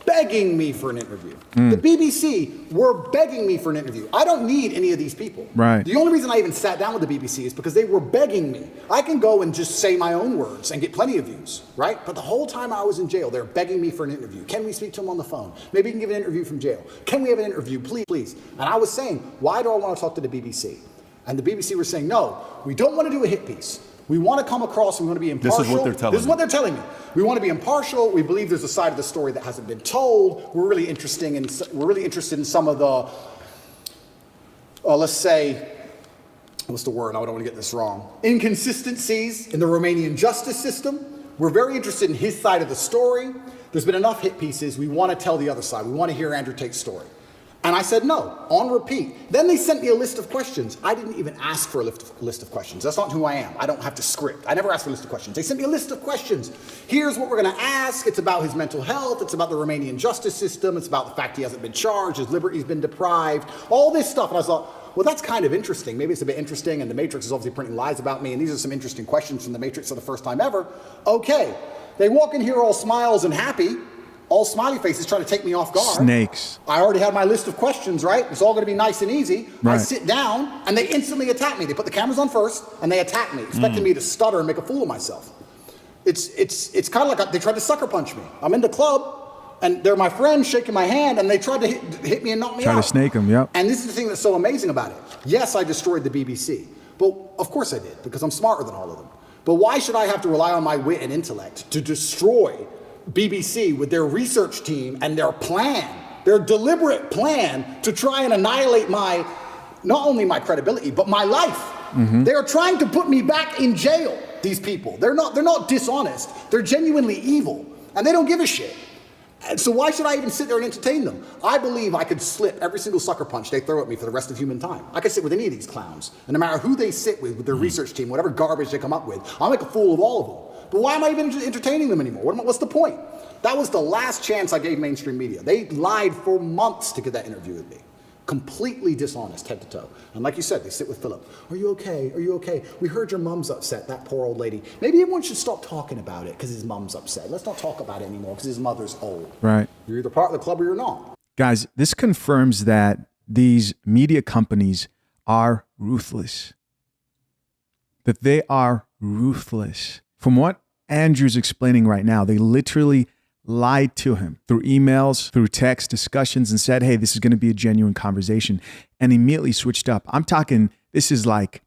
begging me for an interview. The BBC were begging me for an interview. I don't need any of these people. Right. The only reason I even sat down with the BBC is because they were begging me. I can go and just say my own words and get plenty of views, right? But the whole time I was in jail, they're begging me for an interview. Can we speak to him on the phone? Maybe you can give an interview from jail. Can we have an interview, please, please? And I was saying, why do I want to talk to the BBC? And the BBC were saying, no, we don't want to do a hit piece. We want to come across, we want to be impartial. This is what they're telling This is what they're telling me. We want to be impartial. We believe there's a side of the story that hasn't been told. We're really interested in some of the, let's say, what's the word? I don't want to get this wrong. Inconsistencies in the Romanian justice system. We're very interested in his side of the story. There's been enough hit pieces. We want to tell the other side. We want to hear Andrew Tate's story. And I said no, on repeat. Then they sent me a list of questions. I didn't even ask for a list of questions. That's not who I am. I don't have to script. I never ask for a list of questions. They sent me a list of questions. Here's what we're going to ask. It's about his mental health. It's about the Romanian justice system. It's about the fact he hasn't been charged. His liberty's been deprived. All this stuff. And I thought, well, that's kind of interesting. Maybe it's a bit interesting. And the Matrix is obviously printing lies about me. And these are some interesting questions from the Matrix for the first time ever. Okay. They walk in here all smiles and happy. All smiley faces trying to take me off guard. Snakes. I already had my list of questions, right? It's all going to be nice and easy. Right. I sit down, and they instantly attack me. They put the cameras on first, and they attack me, expecting me to stutter and make a fool of myself. It's kind of like they tried to sucker punch me. I'm in the club, and they're my friends shaking my hand, and they tried to hit me and knock me out. Try to snake them, yep. And this is the thing that's so amazing about it. Yes, I destroyed the BBC. But of course I did, because I'm smarter than all of them. But why should I have to rely on my wit and intellect to destroy BBC with their research team and their plan, their deliberate plan to try and annihilate not only my credibility, but my life. They are trying to put me back in jail, these people. They're not dishonest. They're genuinely evil, and they don't give a shit. And so why should I even sit there and entertain them? I believe I could slip every single sucker punch they throw at me for the rest of human time. I could sit with any of these clowns, and no matter who they sit with their research team, whatever garbage they come up with, I'll make a fool of all of them. But why am I even entertaining them anymore? What's the point? That was the last chance I gave mainstream media. They lied for months to get that interview with me. Completely dishonest, head to toe. And like you said, they sit with Philip. Are you okay? Are you okay? We heard your mom's upset, that poor old lady. Maybe everyone should stop talking about it because his mom's upset. Let's not talk about it anymore because his mother's old. Right. You're either part of the club or you're not. Guys, this confirms that these media companies are ruthless. That they are ruthless. From what Andrew's explaining right now, they literally lied to him through emails, through text discussions, and said, hey, this is going to be a genuine conversation, and immediately switched up. I'm talking, this is like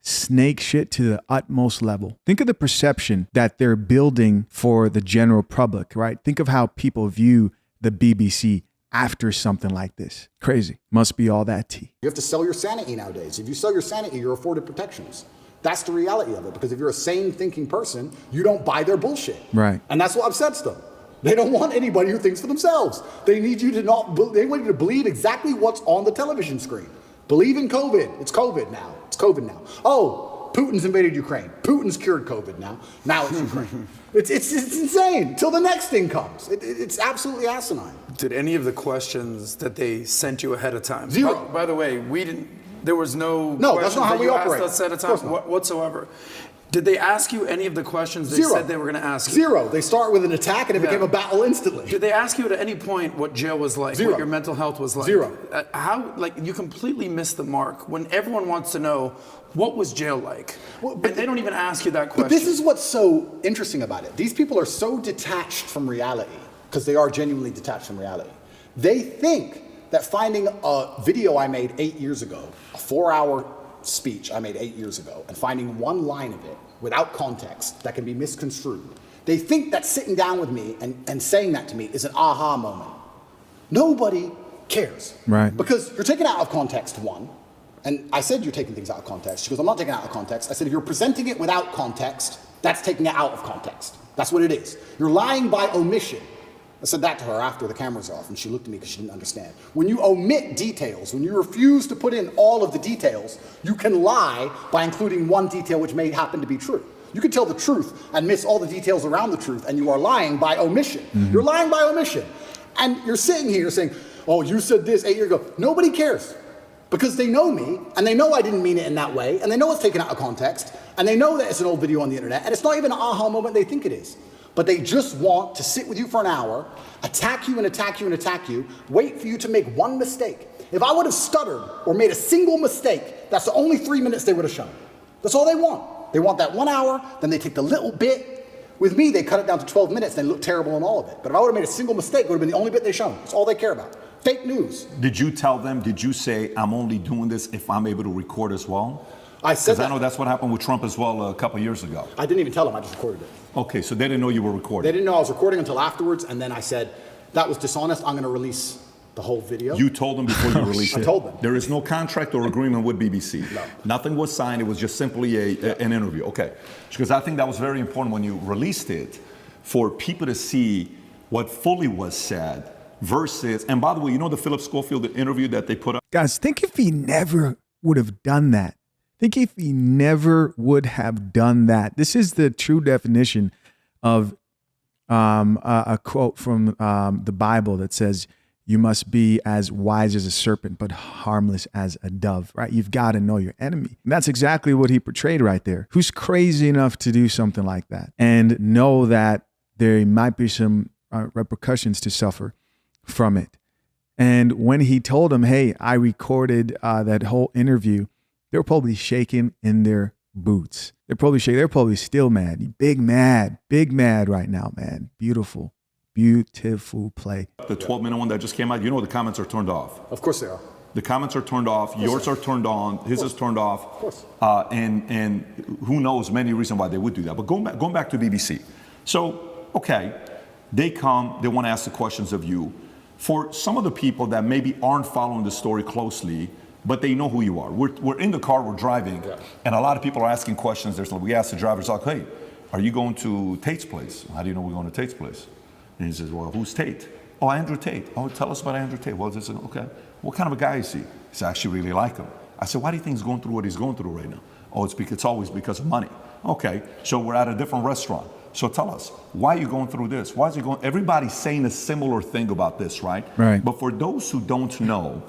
snake shit to the utmost level. Think of the perception that they're building for the general public, right? Think of how people view the BBC after something like this. Crazy. Must be all that tea. You have to sell your sanity nowadays. If you sell your sanity, you're afforded protections. That's the reality of it, because if you're a sane thinking person, you don't buy their bullshit. Right. And that's what upsets them. They don't want anybody who thinks for themselves. They need you to they want you to believe exactly what's on the television screen. Believe in COVID. It's COVID now. It's COVID now. Oh, Putin's invaded Ukraine. Putin's cured COVID now. Now it's Ukraine. It's insane. Till the next thing comes. It's absolutely asinine. Did any of the questions that they sent you ahead of time? Zero. By the way, we didn't. There was no. No, that's not how we operate. Asked us ahead of time whatsoever. Did they ask you any of the questions they said they were going to ask you? Zero. They start with an attack and it became a battle instantly. Did they ask you at any point what jail was like? Zero. What your mental health was like? Zero. How, you completely missed the mark when everyone wants to know what was jail like. And they don't even ask you that question. But this is what's so interesting about it. These people are so detached from reality, because they are genuinely detached from reality. They think that finding a video I made 8 years ago, a 4-hour speech I made 8 years ago, and finding one line of it without context that can be misconstrued, they think that sitting down with me and saying that to me is an aha moment. Nobody cares. Right. Because you're taken out of context, one, And I said, you're taking things out of context. She goes, I'm not taking it out of context. I said, if you're presenting it without context, that's taking it out of context. That's what it is. You're lying by omission. I said that to her after the camera's off, and she looked at me because she didn't understand. When you omit details, when you refuse to put in all of the details, you can lie by including one detail which may happen to be true. You can tell the truth and miss all the details around the truth, and you are lying by omission. You're lying by omission. And you're sitting here saying, oh, you said this 8 years ago. Nobody cares, because they know me, and they know I didn't mean it in that way, and they know it's taken out of context, and they know that it's an old video on the internet, and it's not even an aha moment they think it is. But they just want to sit with you for an hour, attack you and attack you and attack you, wait for you to make one mistake. If I would have stuttered or made a single mistake, that's the only 3 minutes they would have shown. That's all they want. They want that 1 hour, then they take the little bit. With me, they cut it down to 12 minutes, they look terrible in all of it. But if I would have made a single mistake, it would have been the only bit they shown. That's all they care about. Fake news. Did you tell them, did you say, I'm only doing this if I'm able to record as well? I said that. Because I know that's what happened with Trump as well a couple years ago. I didn't even tell them, I just recorded it. Okay, so they didn't know you were recording. They didn't know I was recording until afterwards, and then I said, that was dishonest, I'm gonna release the whole video. You told them before you released it? I told them. There is no contract or agreement with BBC? No. Nothing was signed, it was just simply an interview, okay. Because I think that was very important when you released it, for people to see what fully was said versus, and by the way, you know the Philip Schofield interview that they put up? Guys, think if he never would have done that. Think if he never would have done that. This is the true definition of a quote from the Bible that says, you must be as wise as a serpent, but harmless as a dove, right? You've got to know your enemy. And that's exactly what he portrayed right there. Who's crazy enough to do something like that and know that there might be some repercussions to suffer from it. And when he told him, hey, I recorded that whole interview, they were probably shaking in their boots. They're probably shaking. They're probably still mad. Big mad right now, man. Beautiful play. The 12-minute one that just came out, you know the comments are turned off. Of course they are. The comments are turned off. Yours are turned on. His is turned off. Of course. And who knows many reasons why they would do that. But going back to BBC. So, okay, they come, they want to ask the questions of you. For some of the people that maybe aren't following the story closely, but they know who you are. We're in the car, we're driving, and a lot of people are asking questions. We ask the drivers, like, hey, are you going to Tate's place? How do you know we're going to Tate's place? And he says, well, who's Tate? Oh, Andrew Tate. Oh, tell us about Andrew Tate. Well, this is, okay. What kind of a guy is he? He said, I actually really like him. I said, why do you think he's going through what he's going through right now? Oh, it's always because of money. Okay, so we're at a different restaurant. So tell us, why are you going through this? Why is he going? Everybody's saying a similar thing about this, right? Right. But for those who don't know,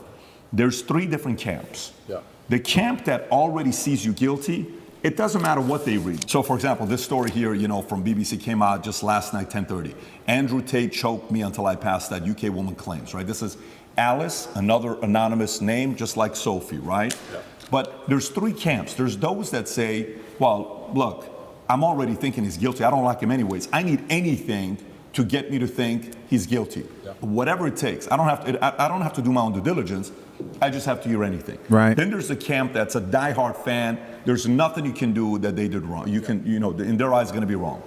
there's 3 different camps. Yeah. The camp that already sees you guilty, it doesn't matter what they read. So for example, this story here, from BBC came out just last night, 10:30. Andrew Tate choked me until I passed, that UK woman claims, right? This is Alice, another anonymous name, just like Sophie, right? Yeah. But there's 3 camps. There's those that say, well, look, I'm already thinking he's guilty. I don't like him anyways. I need anything to get me to think he's guilty. Yeah. Whatever it takes. I don't have to do my own due diligence. I just have to hear anything. Right. Then there's a camp that's a diehard fan. There's nothing you can do that they did wrong. You can, in their eyes, it's going to be wrong.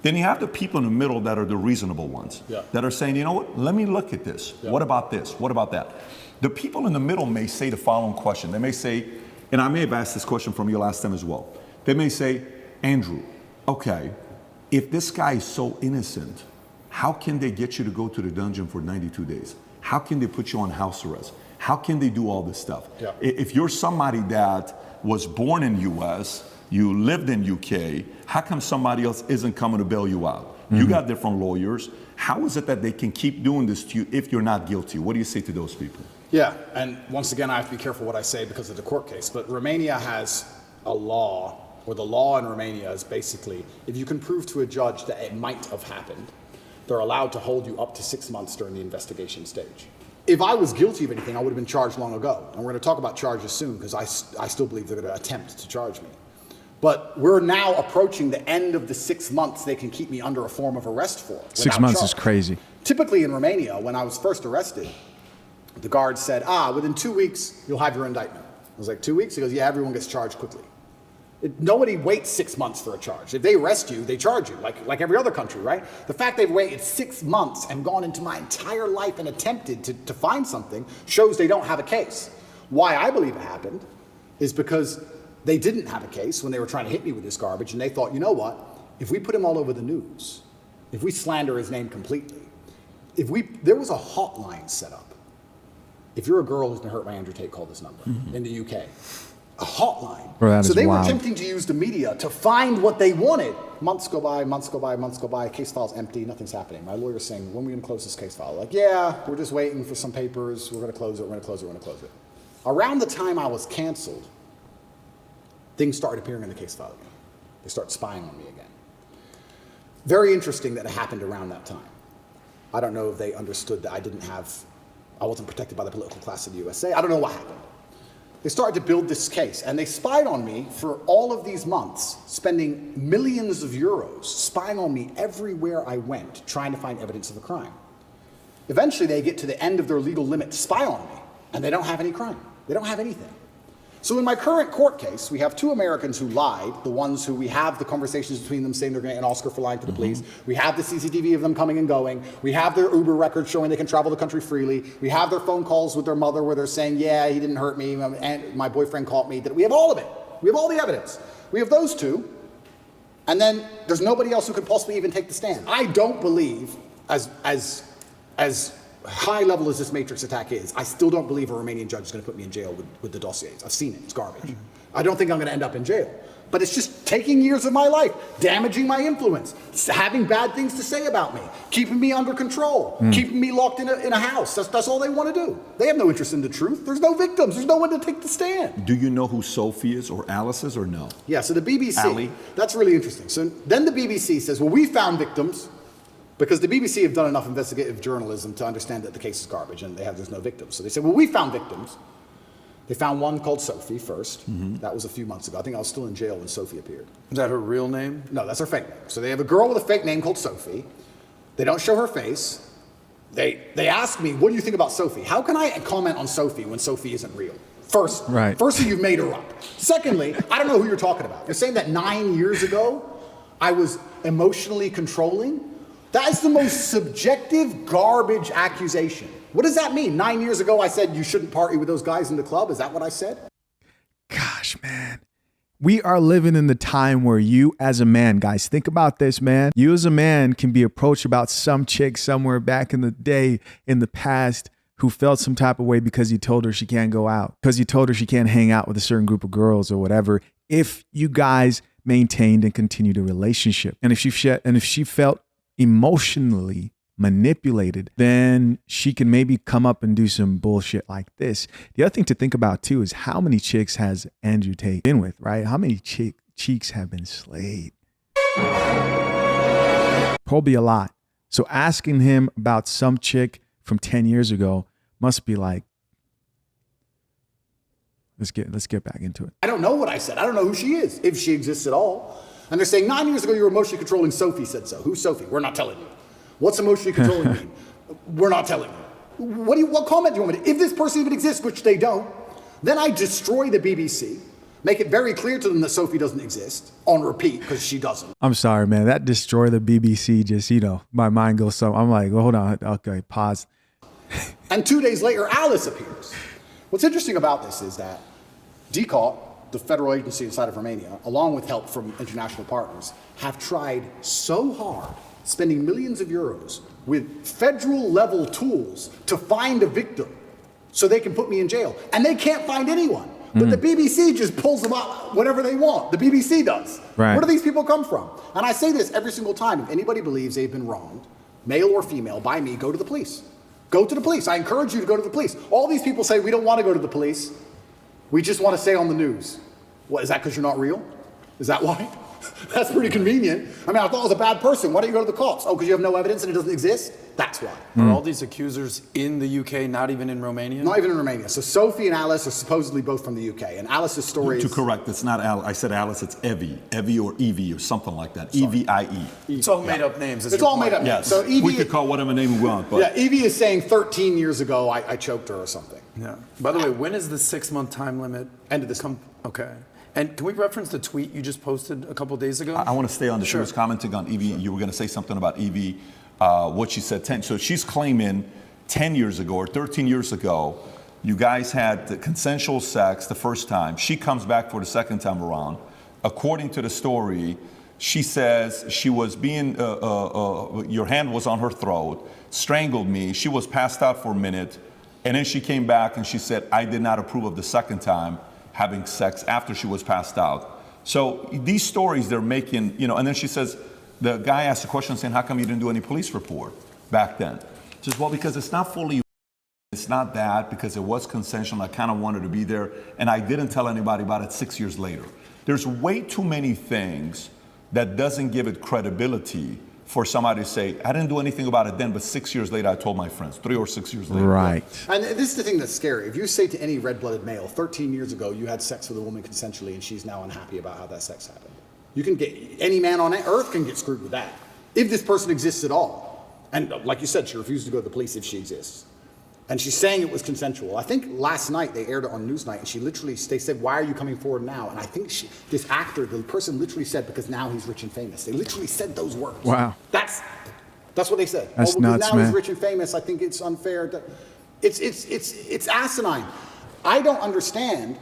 Then you have the people in the middle that are the reasonable ones, that are saying, you know what, let me look at this. Yeah. What about this? What about that? The people in the middle may say the following question. They may say, and I may have asked this question from you last time as well. They may say, Andrew, okay, if this guy is so innocent, how can they get you to go to the dungeon for 92 days? How can they put you on house arrest? How can they do all this stuff? Yeah. If you're somebody that was born in US, you lived in UK, how come somebody else isn't coming to bail you out? Mm-hmm. You got different lawyers. How is it that they can keep doing this to you if you're not guilty? What do you say to those people? Yeah, and once again, I have to be careful what I say because of the court case, but Romania has a law, or the law in Romania is basically, if you can prove to a judge that it might have happened, they're allowed to hold you up to 6 months during the investigation stage. If I was guilty of anything, I would have been charged long ago. And we're going to talk about charges soon because I still believe they're going to attempt to charge me. But we're now approaching the end of the 6 months they can keep me under a form of arrest for. 6 months is crazy. Typically in Romania, when I was first arrested, the guard said, within 2 weeks, you'll have your indictment. I was like, 2 weeks? He goes, yeah, everyone gets charged quickly. Nobody waits 6 months for a charge. If they arrest you, they charge you, like every other country, right? The fact they've waited 6 months and gone into my entire life and attempted to find something shows they don't have a case. Why I believe it happened is because they didn't have a case when they were trying to hit me with this garbage, and they thought, you know what? If we put him all over the news, if we slander his name completely, there was a hotline set up. If you're a girl who's been hurt by Andrew Tate, call this number in the UK. A hotline. Bro, so they were attempting to use the media to find what they wanted. Months go by, case file's empty, nothing's happening. My lawyer's saying, when are we gonna close this case file? Like, yeah, we're just waiting for some papers, we're gonna close it. Around the time I was canceled, things started appearing in the case file again. They started spying on me again. Very interesting that it happened around that time. I don't know if they understood that I wasn't protected by the political class of the USA. I don't know what happened. They started to build this case, and they spied on me for all of these months, spending millions of euros, spying on me everywhere I went, trying to find evidence of a crime. Eventually, they get to the end of their legal limit to spy on me, and they don't have any crime. They don't have anything. So in my current court case, we have two Americans who lied, the ones who we have the conversations between them saying they're going to get an Oscar for lying to the police. We have the CCTV of them coming and going. We have their Uber records showing they can travel the country freely. We have their phone calls with their mother where they're saying, yeah, he didn't hurt me, and my boyfriend caught me. We have all of it. We have all the evidence. We have those two, and then there's nobody else who could possibly even take the stand. I don't believe, as high level as this Matrix attack is, I still don't believe a Romanian judge is going to put me in jail with the dossiers. I've seen it. It's garbage. I don't think I'm going to end up in jail. But it's just taking years of my life, damaging my influence, having bad things to say about me, keeping me under control, keeping me locked in a house. That's all they want to do. They have no interest in the truth. There's no victims. There's no one to take the stand. Do you know who Sophie is or Alice is or no? Yeah, so the BBC, Ali? That's really interesting. So then the BBC says, well, we found victims, because the BBC have done enough investigative journalism to understand that the case is garbage and there's no victims. So they said, well, we found victims. They found one called Sophie first. That was a few months ago. I think I was still in jail when Sophie appeared. Is that her real name? No, that's her fake name. So they have a girl with a fake name called Sophie. They don't show her face. They ask me, what do you think about Sophie? How can I comment on Sophie when Sophie isn't real? Firstly, you've made her up. Secondly, I don't know who you're talking about. You're saying that 9 years ago, I was emotionally controlling? That is the most subjective garbage accusation. What does that mean? 9 years ago, I said you shouldn't party with those guys in the club. Is that what I said? Gosh, man. We are living in the time where you as a man, guys, think about this, man. You as a man can be approached about some chick somewhere back in the day, in the past, who felt some type of way because you told her she can't go out, because you told her she can't hang out with a certain group of girls or whatever, if you guys maintained and continued a relationship. And if she felt emotionally manipulated, then she can maybe come up and do some bullshit like this. The other thing to think about too is how many chicks has Andrew Tate been with, right? How many cheeks have been slayed? Probably a lot. So asking him about some chick from 10 years ago must be like, let's get back into it. I don't know what I said. I don't know who she is, if she exists at all. And they're saying 9 years ago you were emotionally controlling. Sophie said so. Who's Sophie? We're not telling you. What's emotionally controlling mean? We're not telling you. What comment do you want me to? If this person even exists, which they don't, then I destroy the BBC, make it very clear to them that Sophie doesn't exist on repeat because she doesn't. I'm sorry, man. That destroy the BBC just, my mind goes so. I'm like, well, hold on. Okay, pause. And 2 days later, Alice appears. What's interesting about this is that DCAUT, the federal agency inside of Romania, along with help from international partners, have tried so hard, spending millions of euros with federal level tools to find a victim so they can put me in jail. And they can't find anyone. But the BBC just pulls them out whenever they want. The BBC does. Right. Where do these people come from? And I say this every single time. If anybody believes they've been wronged, male or female, by me, go to the police. Go to the police. I encourage you to go to the police. All these people say, we don't want to go to the police. We just want to stay on the news. What, is that because you're not real? Is that why? That's pretty convenient. I mean, I thought I was a bad person. Why don't you go to the cops? Oh, because you have no evidence and it doesn't exist? That's why. Are all these accusers in the UK, not even in Romania? Not even in Romania. So Sophie and Alice are supposedly both from the UK. And Alice's story To correct, it's not Alice. I said Alice, it's Evie. Evie or Evie or something like that. Evie. It's all made up names. It's all made up names. Yes. So Evie, we could call whatever name we want. But yeah, Evie is saying 13 years ago I choked her or something. Yeah. By the way, when is the 6-month time limit? End of this month. Okay. And can we reference the tweet you just posted a couple days ago? I want to stay on the. She was commenting on Evie. You were going to say something about Evie, what she said 10. So she's claiming 10 years ago or 13 years ago You guys had the consensual sex the first time. She comes back for the second time around. According to the story, she says she was being, your hand was on her throat, strangled me. She was passed out for a minute. And then she came back and she said, I did not approve of the second time having sex after she was passed out. So these stories they're making, and then she says, the guy asked a question saying, how come you didn't do any police report back then? She says, well, because it's not fully, it's not that, because it was consensual. I kind of wanted to be there. And I didn't tell anybody about it 6 years later. There's way too many things that doesn't give it credibility for somebody to say, I didn't do anything about it then, but 6 years later, I told my friends, 3 or 6 years later. Right. And this is the thing that's scary. If you say to any red-blooded male, 13 years ago, you had sex with a woman consensually and she's now unhappy about how that sex happened. You can get, any man on earth can get screwed with that. If this person exists at all. And like you said, she refused to go to the police if she exists. And she's saying it was consensual. I think last night they aired it on Newsnight, and they said, why are you coming forward now? And I think this actor, the person literally said, because now he's rich and famous. They literally said those words. Wow. That's what they said. That's nuts, now man. he's rich and famous. I think it's unfair. It's asinine. I don't understand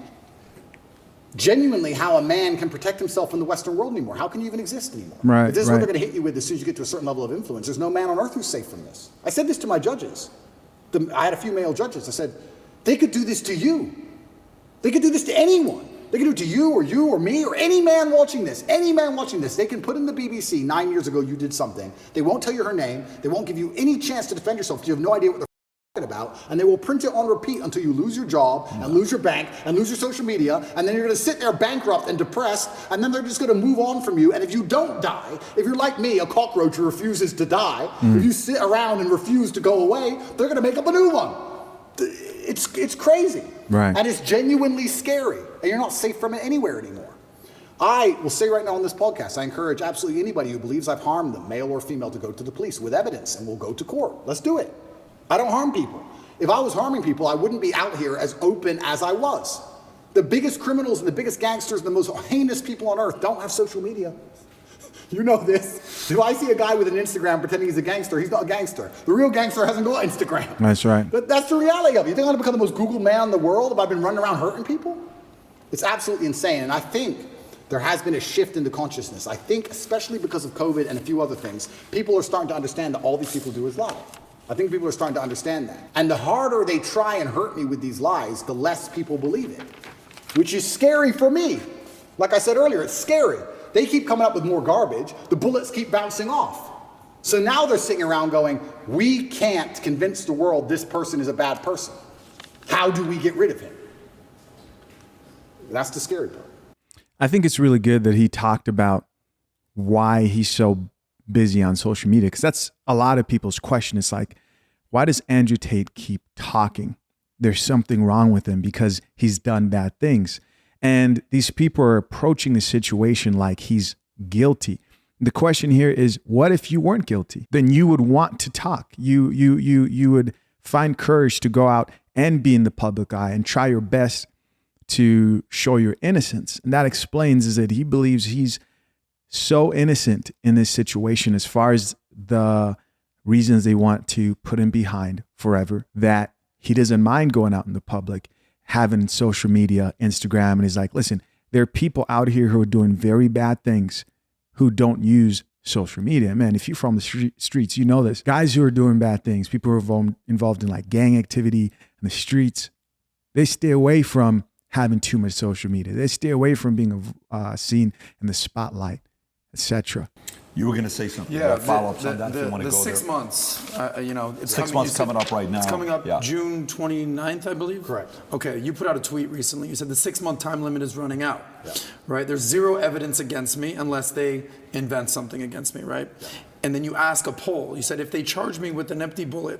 genuinely how a man can protect himself in the Western world anymore. How can you even exist anymore? Right, If this is what right. they're going to hit you with as soon as you get to a certain level of influence, there's no man on earth who's safe from this. I said this to my judges. I had a few male judges. I said, they could do this to you. They could do this to anyone. They could do it to you or me or any man watching this. Any man watching this. They can put in the BBC, 9 years ago you did something. They won't tell you her name. They won't give you any chance to defend yourself because you have no idea what they're talking about. And they will print it on repeat until you lose your job and lose your bank and lose your social media. And then you're going to sit there bankrupt and depressed. And then they're just going to move on from you. And if you don't die, if you're like me, a cockroach who refuses to die, if you sit around and refuse to go away, they're going to make up a new one. It's crazy. Right. And it's genuinely scary. And you're not safe from it anywhere anymore. I will say right now on this podcast, I encourage absolutely anybody who believes I've harmed them, male or female, to go to the police with evidence, and we'll go to court. Let's do it. I don't harm people. If I was harming people, I wouldn't be out here as open as I was. The biggest criminals and the biggest gangsters and the most heinous people on earth don't have social media. You know this. If I see a guy with an Instagram pretending he's a gangster, he's not a gangster. The real gangster hasn't got Instagram. That's right. But that's the reality of it. You think I'm going to become the most Googled man in the world if I've been running around hurting people? It's absolutely insane. And I think there has been a shift in the consciousness. I think, especially because of COVID and a few other things, people are starting to understand that all these people do is lie. I think people are starting to understand that. And the harder they try and hurt me with these lies, the less people believe it, which is scary for me. Like I said earlier, it's scary. They keep coming up with more garbage. The bullets keep bouncing off. So now they're sitting around going, we can't convince the world this person is a bad person. How do we get rid of him? That's the scary part. I think it's really good that he talked about why he's so busy on social media, because that's a lot of people's question. It's like, why does Andrew Tate keep talking? There's something wrong with him because he's done bad things. And these people are approaching the situation like he's guilty. The question here is, what if you weren't guilty? Then you would want to talk. You would find courage to go out and be in the public eye and try your best to show your innocence. And that explains is that he believes he's so innocent in this situation as far as the reasons they want to put him behind forever, that he doesn't mind going out in the public, having social media, Instagram. And he's like, listen, there are people out here who are doing very bad things who don't use social media. Man, if you're from the streets, you know this. Guys who are doing bad things, people who are involved in like gang activity in the streets, they stay away from having too much social media. They stay away from being seen in the spotlight, etc. You were going to say something. Yeah, Follow-ups on that if you want to go 6 there. months, it's 6 months coming up right now. It's coming up Yeah. June 29th, I believe. Correct. Okay, you put out a tweet recently. You said the 6-month time limit is running out, right? There's zero evidence against me unless they invent something against me, right? Yeah. And then you ask a poll. You said, if they charge me with an empty bullet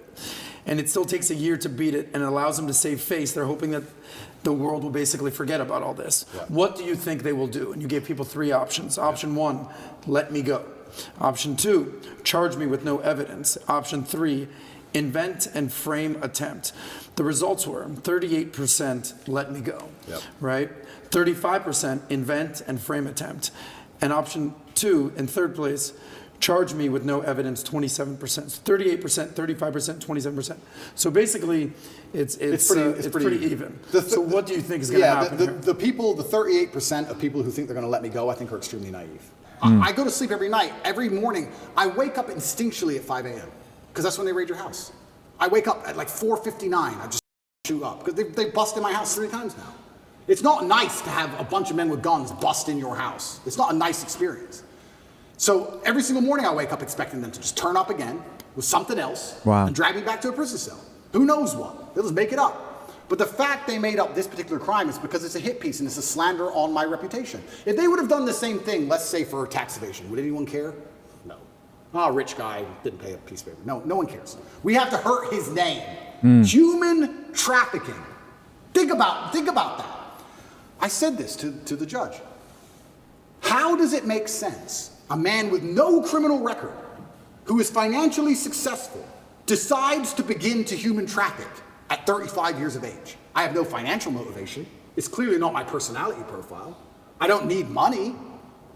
and it still takes a year to beat it and it allows them to save face, they're hoping that the world will basically forget about all this. Yeah. What do you think they will do? And you gave people 3 options. Option 1, let me go. Option 2, charge me with no evidence. Option 3, invent and frame attempt. The results were 38% let me go, right? 35% invent and frame attempt. And option 2, in third place, charge me with no evidence 27%, 38%, 35%, 27%. So basically, it's pretty even. So what do you think is going to happen here? The 38% of people who think they're going to let me go, I think are extremely naive. I go to sleep every night. Every morning, I wake up instinctually at 5 a.m. because that's when they raid your house. I wake up at like 4:59. I just shoot up because they busted my house 3 times now. It's not nice to have a bunch of men with guns bust in your house. It's not a nice experience. So every single morning I wake up expecting them to just turn up again with something else and drag me back to a prison cell. Who knows what? They'll just make it up. But the fact they made up this particular crime is because it's a hit piece and it's a slander on my reputation. If they would have done the same thing, let's say for tax evasion, would anyone care? No. Oh, rich guy didn't pay a piece of paper. No one cares. We have to hurt his name. Human trafficking. Think about that. I said this to the judge. How does it make sense? A man with no criminal record, who is financially successful, decides to begin to human traffic at 35 years of age. I have no financial motivation. It's clearly not my personality profile. I don't need money.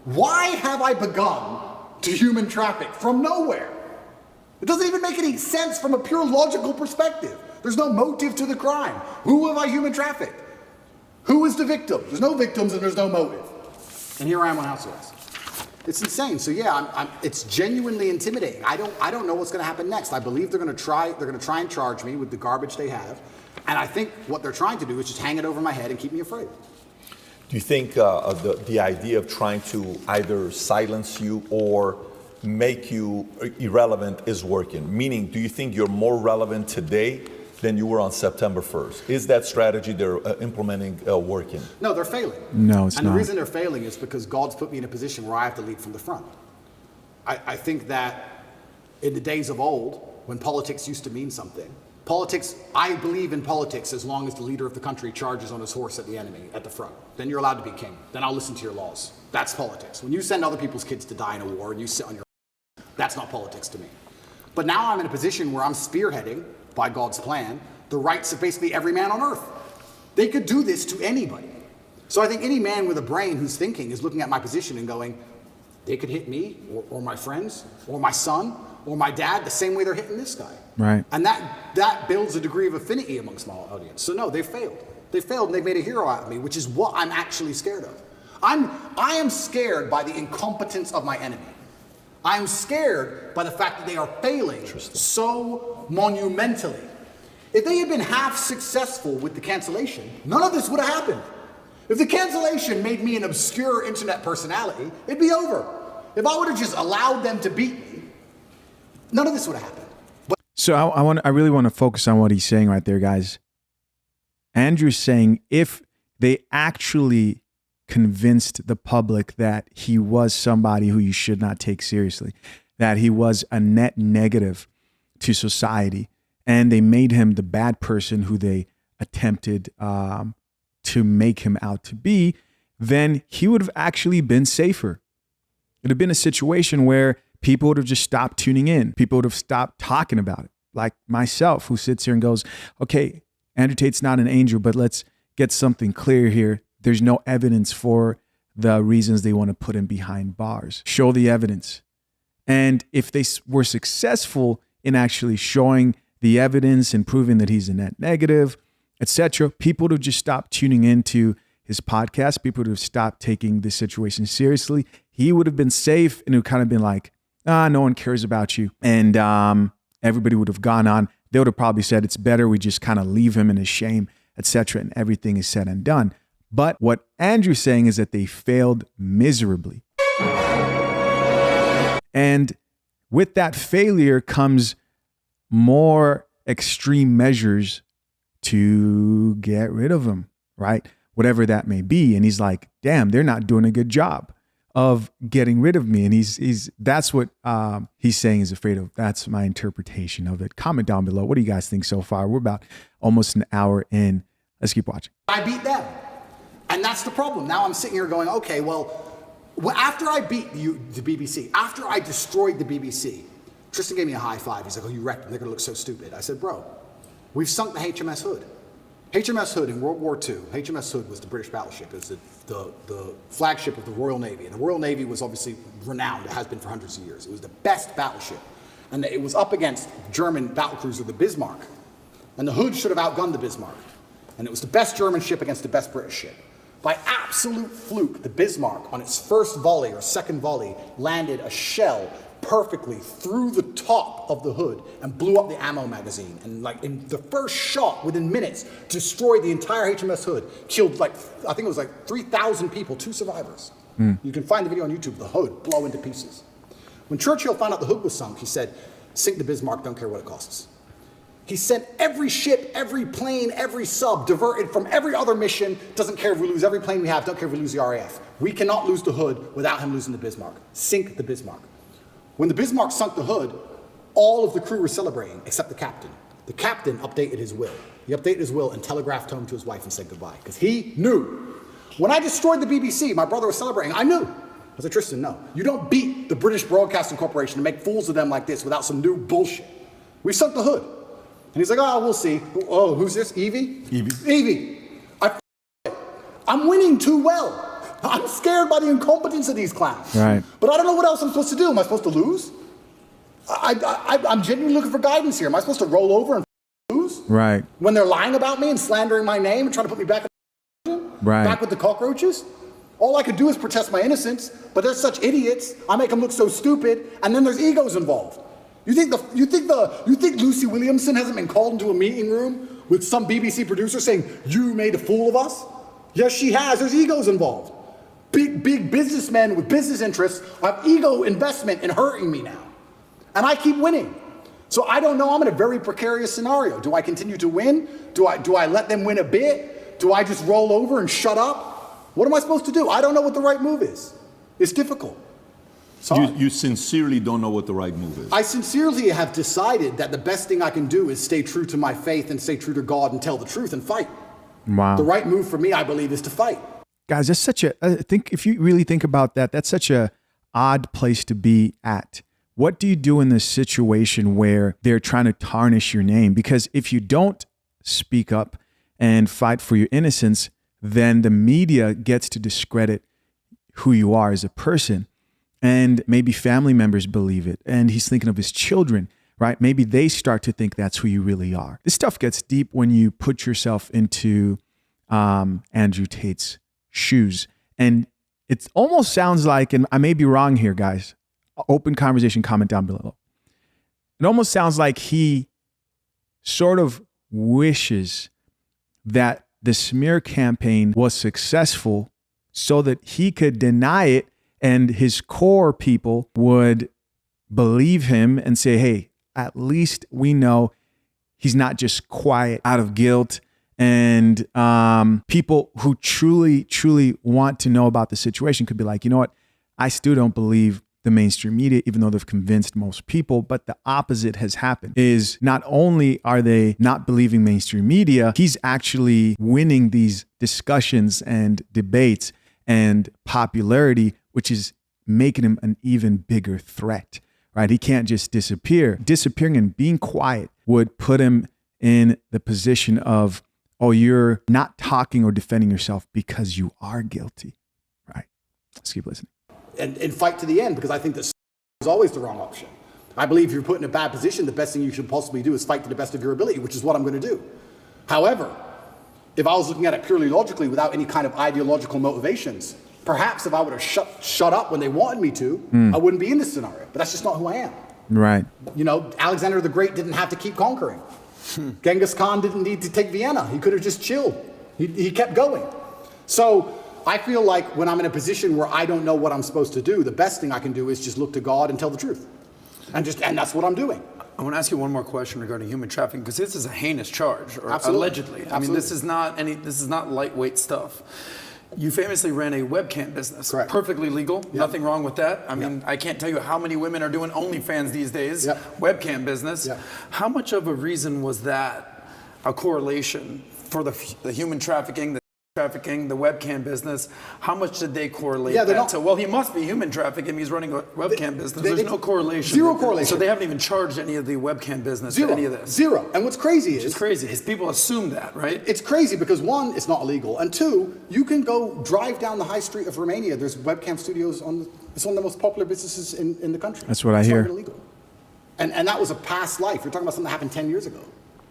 Why have I begun to human traffic from nowhere? It doesn't even make any sense from a pure logical perspective. There's no motive to the crime. Who have I human trafficked? Who is the victim? There's no victims and there's no motive. And here I am on house arrest. It's insane. So yeah, it's genuinely intimidating. I don't know what's going to happen next. I believe they're going to try and charge me with the garbage they have, and I think what they're trying to do is just hang it over my head and keep me afraid. Do you think the idea of trying to either silence you or make you irrelevant is working? Meaning, do you think you're more relevant today than you were on September 1st? Is that strategy they're implementing working? No, they're failing. No, it's not. And the reason they're failing is because God's put me in a position where I have to lead from the front. I think that in the days of old, when politics used to mean something, I believe in politics as long as the leader of the country charges on his horse at the enemy at the front. Then you're allowed to be king. Then I'll listen to your laws. That's politics. When you send other people's kids to die in a war and you sit on your that's not politics to me. But now I'm in a position where I'm spearheading, by God's plan, the rights of basically every man on earth. They could do this to anybody. So I think any man with a brain who's thinking is looking at my position and going, they could hit me or my friends or my son or my dad the same way they're hitting this guy. Right. And that builds a degree of affinity amongst my audience. So no, they failed. They failed and they've made a hero out of me, which is what I'm actually scared of. I am scared by the incompetence of my enemy. I'm scared by the fact that they are failing so monumentally. If they had been half successful with the cancellation, none of this would have happened. If the cancellation made me an obscure internet personality, it'd be over. If I would have just allowed them to beat me, none of this would have happened. But So I really want to focus on what he's saying right there, guys. Andrew's saying if they actually convinced the public that he was somebody who you should not take seriously, that he was a net negative to society, and they made him the bad person who they attempted to make him out to be, then he would have actually been safer. It would have been a situation where people would have just stopped tuning in. People would have stopped talking about it. Like myself, who sits here and goes, okay, Andrew Tate's not an angel, but let's get something clear here. There's no evidence for the reasons they want to put him behind bars. Show the evidence. And if they were successful in actually showing the evidence and proving that he's a net negative, etc., people would have just stopped tuning into his podcast. People would have stopped taking this situation seriously. He would have been safe, and it would kind of been like, no one cares about you. And everybody would have gone on. They would have probably said, it's better we just kind of leave him in his shame, etc., and everything is said and done. But what Andrew's saying is that they failed miserably. And with that failure comes more extreme measures to get rid of him, right? Whatever that may be. And he's like, damn, they're not doing a good job of getting rid of me. And that's what he's saying he's afraid of. That's my interpretation of it. Comment down below. What do you guys think so far? We're about almost an hour in. Let's keep watching. I beat them. And that's the problem. Now I'm sitting here going, okay, well, after I beat the BBC, after I destroyed the BBC, Tristan gave me a high five. He's like, oh, you wrecked them. They're going to look so stupid. I said, bro, we've sunk the HMS Hood. HMS Hood in World War II, HMS Hood was the British battleship. It was the flagship of the Royal Navy. And the Royal Navy was obviously renowned. It has been for hundreds of years. It was the best battleship. And it was up against German battlecruiser, the Bismarck. And the Hood should have outgunned the Bismarck. And it was the best German ship against the best British ship. By absolute fluke, the Bismarck, on its first volley or second volley, landed a shell perfectly through the top of the Hood and blew up the ammo magazine. And like in the first shot, within minutes, destroyed the entire HMS Hood. Killed like, I think it was like 3,000 people, 2 survivors. You can find the video on YouTube, the Hood blow into pieces. When Churchill found out the Hood was sunk, he said, sink the Bismarck, don't care what it costs. He sent every ship, every plane, every sub diverted from every other mission. Doesn't care if we lose every plane we have, don't care if we lose the RAF. We cannot lose the Hood without him losing the Bismarck. Sink the Bismarck. When the Bismarck sunk the Hood, all of the crew were celebrating, except the captain. The captain updated his will. He updated his will and telegraphed home to his wife and said goodbye, because he knew. When I destroyed the BBC, my brother was celebrating, I knew. I said, Tristan, no. You don't beat the British Broadcasting Corporation and make fools of them like this without some new bullshit. We sunk the Hood. And he's like, oh, we'll see. Oh, who's this? Evie? Evie. I'm winning too well. I'm scared by the incompetence of these clowns. Right. But I don't know what else I'm supposed to do. Am I supposed to lose? I'm genuinely looking for guidance here. Am I supposed to roll over and lose? Right. When they're lying about me and slandering my name and trying to put me back back with the cockroaches? All I could do is protest my innocence, but they're such idiots. I make them look so stupid, and then there's egos involved. You think Lucy Williamson hasn't been called into a meeting room with some BBC producer saying, you made a fool of us? Yes, she has. There's egos involved. Big businessmen with business interests have ego investment in hurting me now. And I keep winning. So I don't know, I'm in a very precarious scenario. Do I continue to win? Do I let them win a bit? Do I just roll over and shut up? What am I supposed to do? I don't know what the right move is. It's difficult. You sincerely don't know what the right move is. I sincerely have decided that the best thing I can do is stay true to my faith and stay true to God and tell the truth and fight. Wow. The right move for me, I believe, is to fight. Guys, that's such a, I think if you really think about that, that's such a odd place to be at. What do you do in this situation where they're trying to tarnish your name? Because if you don't speak up and fight for your innocence, then the media gets to discredit who you are as a person. And maybe family members believe it. And he's thinking of his children, right? Maybe they start to think that's who you really are. This stuff gets deep when you put yourself into Andrew Tate's shoes. And it almost sounds like, and I may be wrong here, guys, open conversation, comment down below. It almost sounds like he sort of wishes that the smear campaign was successful so that he could deny it and his core people would believe him and say, hey, at least we know he's not just quiet out of guilt. And people who truly, truly want to know about the situation could be like, you know what? I still don't believe the mainstream media, even though they've convinced most people. But the opposite has happened, is not only are they not believing mainstream media, he's actually winning these discussions and debates and popularity, which is making him an even bigger threat, right? He can't just disappear. Disappearing and being quiet would put him in the position of, oh, you're not talking or defending yourself because you are guilty, right? Let's keep listening. And fight to the end, because I think that is always the wrong option. I believe if you're put in a bad position, the best thing you should possibly do is fight to the best of your ability, which is what I'm going to do. However, if I was looking at it purely logically without any kind of ideological motivations, perhaps if I would have shut up when they wanted me to, I wouldn't be in this scenario. But that's just not who I am. Right. You know, Alexander the Great didn't have to keep conquering. Genghis Khan didn't need to take Vienna. He could have just chilled. He kept going. So I feel like when I'm in a position where I don't know what I'm supposed to do, the best thing I can do is just look to God and tell the truth. And that's what I'm doing. I want to ask you one more question regarding human trafficking, because this is a heinous charge, or Absolutely. allegedly. Absolutely. I mean, this is not lightweight stuff. You famously ran a webcam business. Correct. Perfectly legal. Yep. Nothing wrong with that. I mean, Yep. I can't tell you how many women are doing OnlyFans these days. Yep. Webcam business. Yep. How much of a reason was that a correlation for the human trafficking, the trafficking, the webcam business, how much did they correlate Yeah, they're that not- to? Well, he must be human trafficking. He's running a webcam business. There's no correlation. Zero correlation. So they haven't even charged any of the webcam business for any of this. Zero. And what's crazy is... It's crazy. His people assume that, right? It's crazy because one, it's not illegal. And two, you can go drive down the high street of Romania. There's webcam studios it's one of the most popular businesses in the country. That's what I It's hear. not illegal. And that was a past life. You're talking about something that happened 10 years ago.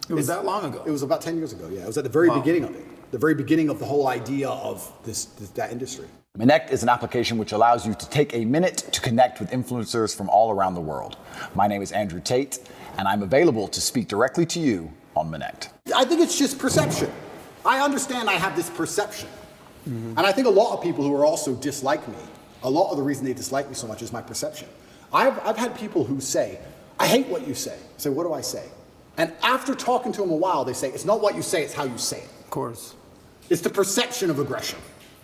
It was that long ago. It was about 10 years ago, yeah. It was at the very beginning of it. The very beginning of the whole idea of that industry. Connect is an application which allows you to take a minute to connect with influencers from all around the world. My name is Andrew Tate, and I'm available to speak directly to you on Connect. I think it's just perception. I understand I have this perception. And I think a lot of people who are also dislike me, a lot of the reason they dislike me so much is my perception. I've had people who say, I hate what you say. I say, what do I say? And after talking to them a while, they say, it's not what you say, it's how you say it. Of course. It's the perception of aggression.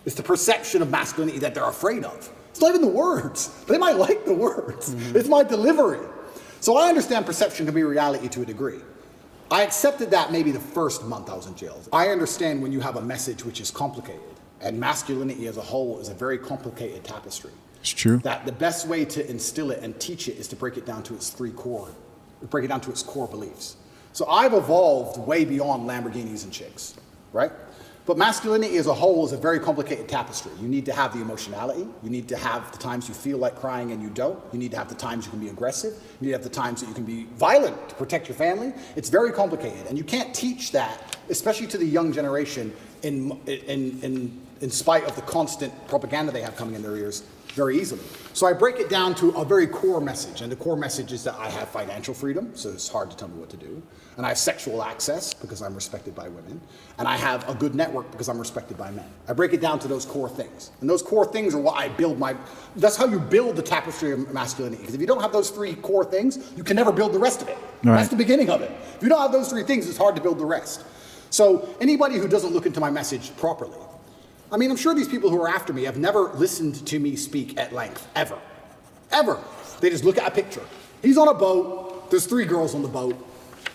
It's the perception of masculinity that they're afraid of. It's not even the words. They might like the words. It's my delivery. So I understand perception can be reality to a degree. I accepted that maybe the first month I was in jail. I understand when you have a message which is complicated, and masculinity as a whole is a very complicated tapestry. It's true. That the best way to instill it and teach it is to break it down to its core beliefs. So I've evolved way beyond Lamborghinis and chicks, right? But masculinity as a whole is a very complicated tapestry. You need to have the emotionality. You need to have the times you feel like crying and you don't. You need to have the times you can be aggressive. You need to have the times that you can be violent to protect your family. It's very complicated. And you can't teach that, especially to the young generation, in spite of the constant propaganda they have coming in their ears, very easily. So I break it down to a very core message. And the core message is that I have financial freedom, so it's hard to tell me what to do. And I have sexual access because I'm respected by women. And I have a good network because I'm respected by men. I break it down to those core things. And those core things are what I build that's how you build the tapestry of masculinity. Because if you don't have those three core things, you can never build the rest of it. Right. That's the beginning of it. If you don't have those three things, it's hard to build the rest. So anybody who doesn't look into my message properly, I mean, I'm sure these people who are after me have never listened to me speak at length, ever. Ever. They just look at a picture. He's on a boat. There's 3 girls on the boat.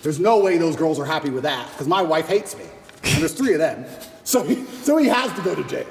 There's no way those girls are happy with that because my wife hates me. And there's 3 of them. So he has to go to jail.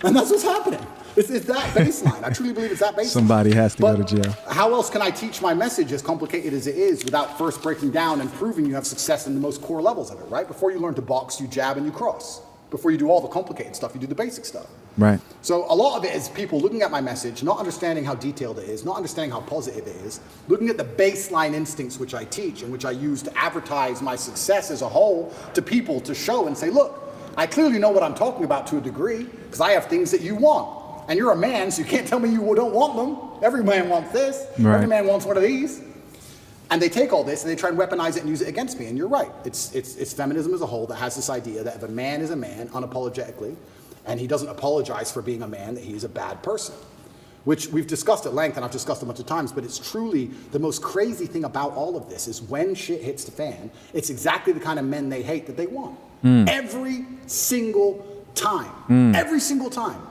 And that's what's happening. It's that baseline. I truly believe it's that baseline. Somebody has to go to jail. How else can I teach my message, as complicated as it is, without first breaking down and proving you have success in the most core levels of it, right? Before you learn to box, you jab and you cross. Before you do all the complicated stuff, you do the basic stuff. Right. So a lot of it is people looking at my message, not understanding how detailed it is, not understanding how positive it is, looking at the baseline instincts which I teach and which I use to advertise my success as a whole to people to show and say, look, I clearly know what I'm talking about to a degree because I have things that you want. And you're a man, so you can't tell me you don't want them. Every man wants this. Right. Every man wants one of these. And they take all this and they try and weaponize it and use it against me. And you're right. It's feminism as a whole that has this idea that if a man is a man, unapologetically, and he doesn't apologize for being a man, that he's a bad person. Which we've discussed at length, and I've discussed a bunch of times, but it's truly the most crazy thing about all of this is when shit hits the fan, it's exactly the kind of men they hate that they want. Every single time. Every single time.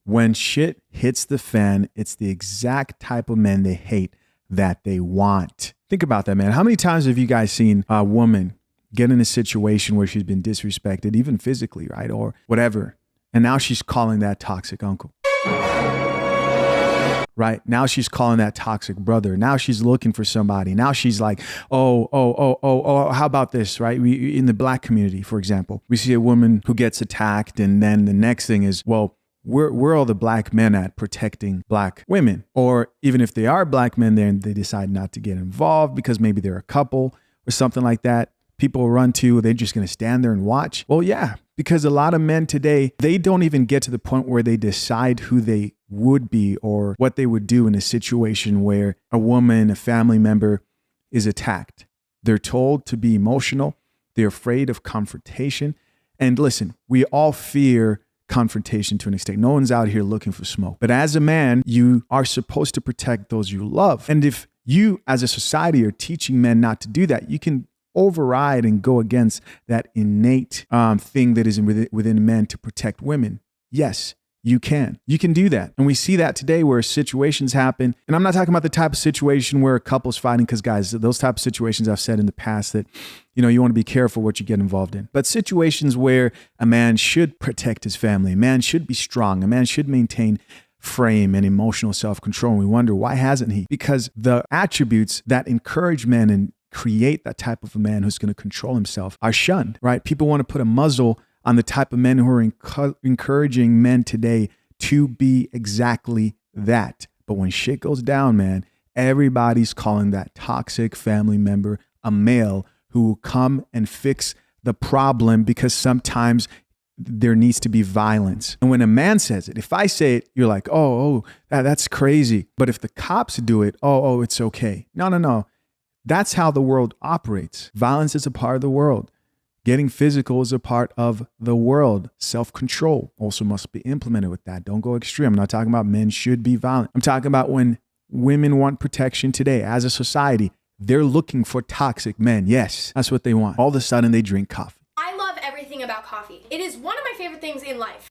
When shit hits the fan, it's the exact type of men they hate that they want. Think about that, man. How many times have you guys seen a woman get in a situation where she's been disrespected, even physically, right? Or whatever. And now she's calling that toxic uncle. Right? Now she's calling that toxic brother. Now she's looking for somebody. Now she's like, oh, how about this, right? In the black community, for example, we see a woman who gets attacked. And then the next thing is, well, where are all the black men at protecting black women? Or even if they are black men, then they decide not to get involved because maybe they're a couple or something like that. People run to, they're just going to stand there and watch. Well, yeah, because a lot of men today, they don't even get to the point where they decide who they would be or what they would do in a situation where a woman, a family member is attacked. They're told to be emotional. They're afraid of confrontation. And listen, we all fear confrontation to an extent. No one's out here looking for smoke. But as a man, you are supposed to protect those you love. And if you as a society are teaching men not to do that, you can override and go against that innate thing that is within men to protect women. Yes, you can. You can do that. And we see that today where situations happen. And I'm not talking about the type of situation where a couple's fighting, because guys, those type of situations I've said in the past that, you want to be careful what you get involved in. But situations where a man should protect his family, a man should be strong, a man should maintain frame and emotional self-control. And we wonder, why hasn't he? Because the attributes that encourage men and create that type of a man who's going to control himself are shunned, right? People want to put a muzzle on the type of men who are encouraging men today to be exactly that. But when shit goes down, man, everybody's calling that toxic family member a male who will come and fix the problem, because sometimes there needs to be violence. And when a man says it, if I say it, you're like, oh, that's crazy. But if the cops do it, oh, it's okay. No. That's how the world operates. Violence is a part of the world. Getting physical is a part of the world. Self-control also must be implemented with that. Don't go extreme. I'm not talking about men should be violent. I'm talking about when women want protection today as a society, they're looking for toxic men. Yes, that's what they want. All of a sudden they drink coffee. I love everything about coffee. It is one of my favorite things in life.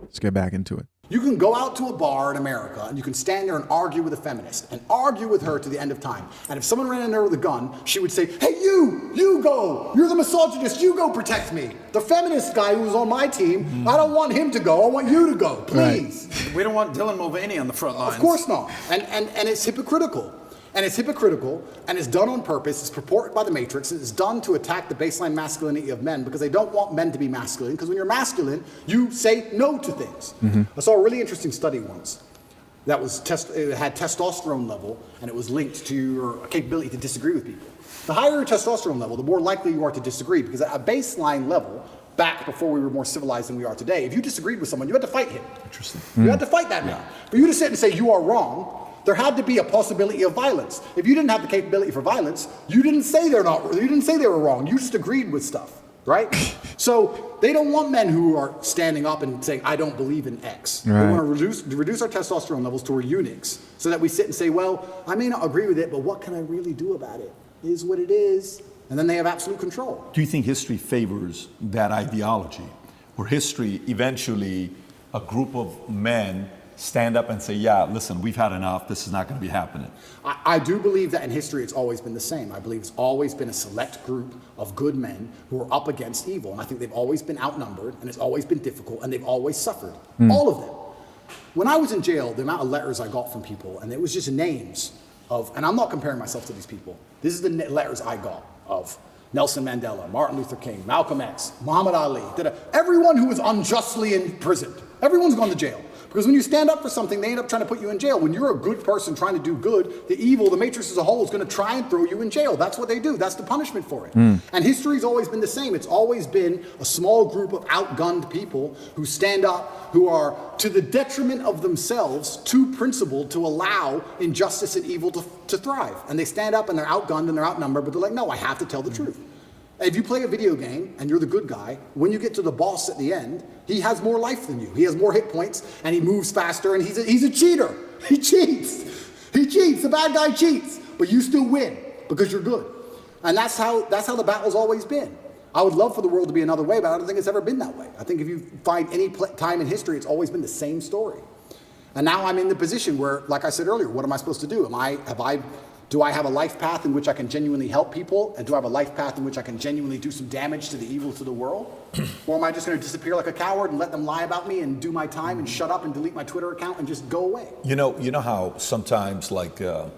Let's get back into it. You can go out to a bar in America and you can stand there and argue with a feminist and argue with her to the end of time. And if someone ran in there with a gun, she would say, hey, you go. You're the misogynist. You go protect me. The feminist guy who's on my team, I don't want him to go. I want you to go, please. Right. We don't want Dylan Mulvaney on the front lines. Of course not. And it's hypocritical. And it's hypocritical, and it's done on purpose. It's purported by the Matrix. It's done to attack the baseline masculinity of men, because they don't want men to be masculine. Because when you're masculine, you say no to things. I saw a really interesting study once that was it had testosterone level, and it was linked to your capability to disagree with people. The higher your testosterone level, the more likely you are to disagree, because at a baseline level, back before we were more civilized than we are today, if you disagreed with someone, you had to fight him. Interesting. You had to fight that man. For you to sit and say you are wrong, there had to be a possibility of violence. If you didn't have the capability for violence, you didn't say you didn't say they were wrong. You just agreed with stuff, right? So they don't want men who are standing up and saying, I don't believe in X. Right. They want to reduce our testosterone levels to our eunuchs, so that we sit and say, well, I may not agree with it, but what can I really do about it? It is what it is. And then they have absolute control. Do you think history favors that ideology? Where history, eventually, a group of men stand up and say, yeah, listen, we've had enough. This is not going to be happening. I do believe that in history it's always been the same. I believe it's always been a select group of good men who are up against evil. And I think they've always been outnumbered, and it's always been difficult, and they've always suffered. All of them. When I was in jail, the amount of letters I got from people, and it was just names of, and I'm not comparing myself to these people. This is the letters I got of Nelson Mandela, Martin Luther King, Malcolm X, Muhammad Ali, everyone who was unjustly imprisoned. Everyone's gone to jail. Because when you stand up for something, they end up trying to put you in jail. When you're a good person trying to do good, the evil, the Matrix as a whole, is going to try and throw you in jail. That's what they do. That's the punishment for it. And history's always been the same. It's always been a small group of outgunned people who stand up, who are, to the detriment of themselves, too principled to allow injustice and evil to thrive. And they stand up and they're outgunned and they're outnumbered, but they're like, no, I have to tell the truth. If you play a video game and you're the good guy, when you get to the boss at the end, he has more life than you. He has more hit points and he moves faster, and he's a cheater. He cheats. The bad guy cheats, but you still win because you're good. And that's how the battle's always been. I would love for the world to be another way, but I don't think it's ever been that way. I think if you find any time in history, it's always been the same story. And now I'm in the position where, like I said earlier, what am I supposed to do? Do I have a life path in which I can genuinely help people? And do I have a life path in which I can genuinely do some damage to the evil to the world? Or am I just going to disappear like a coward and let them lie about me and do my time and shut up and delete my Twitter account and just go away? You know how sometimes, like, I've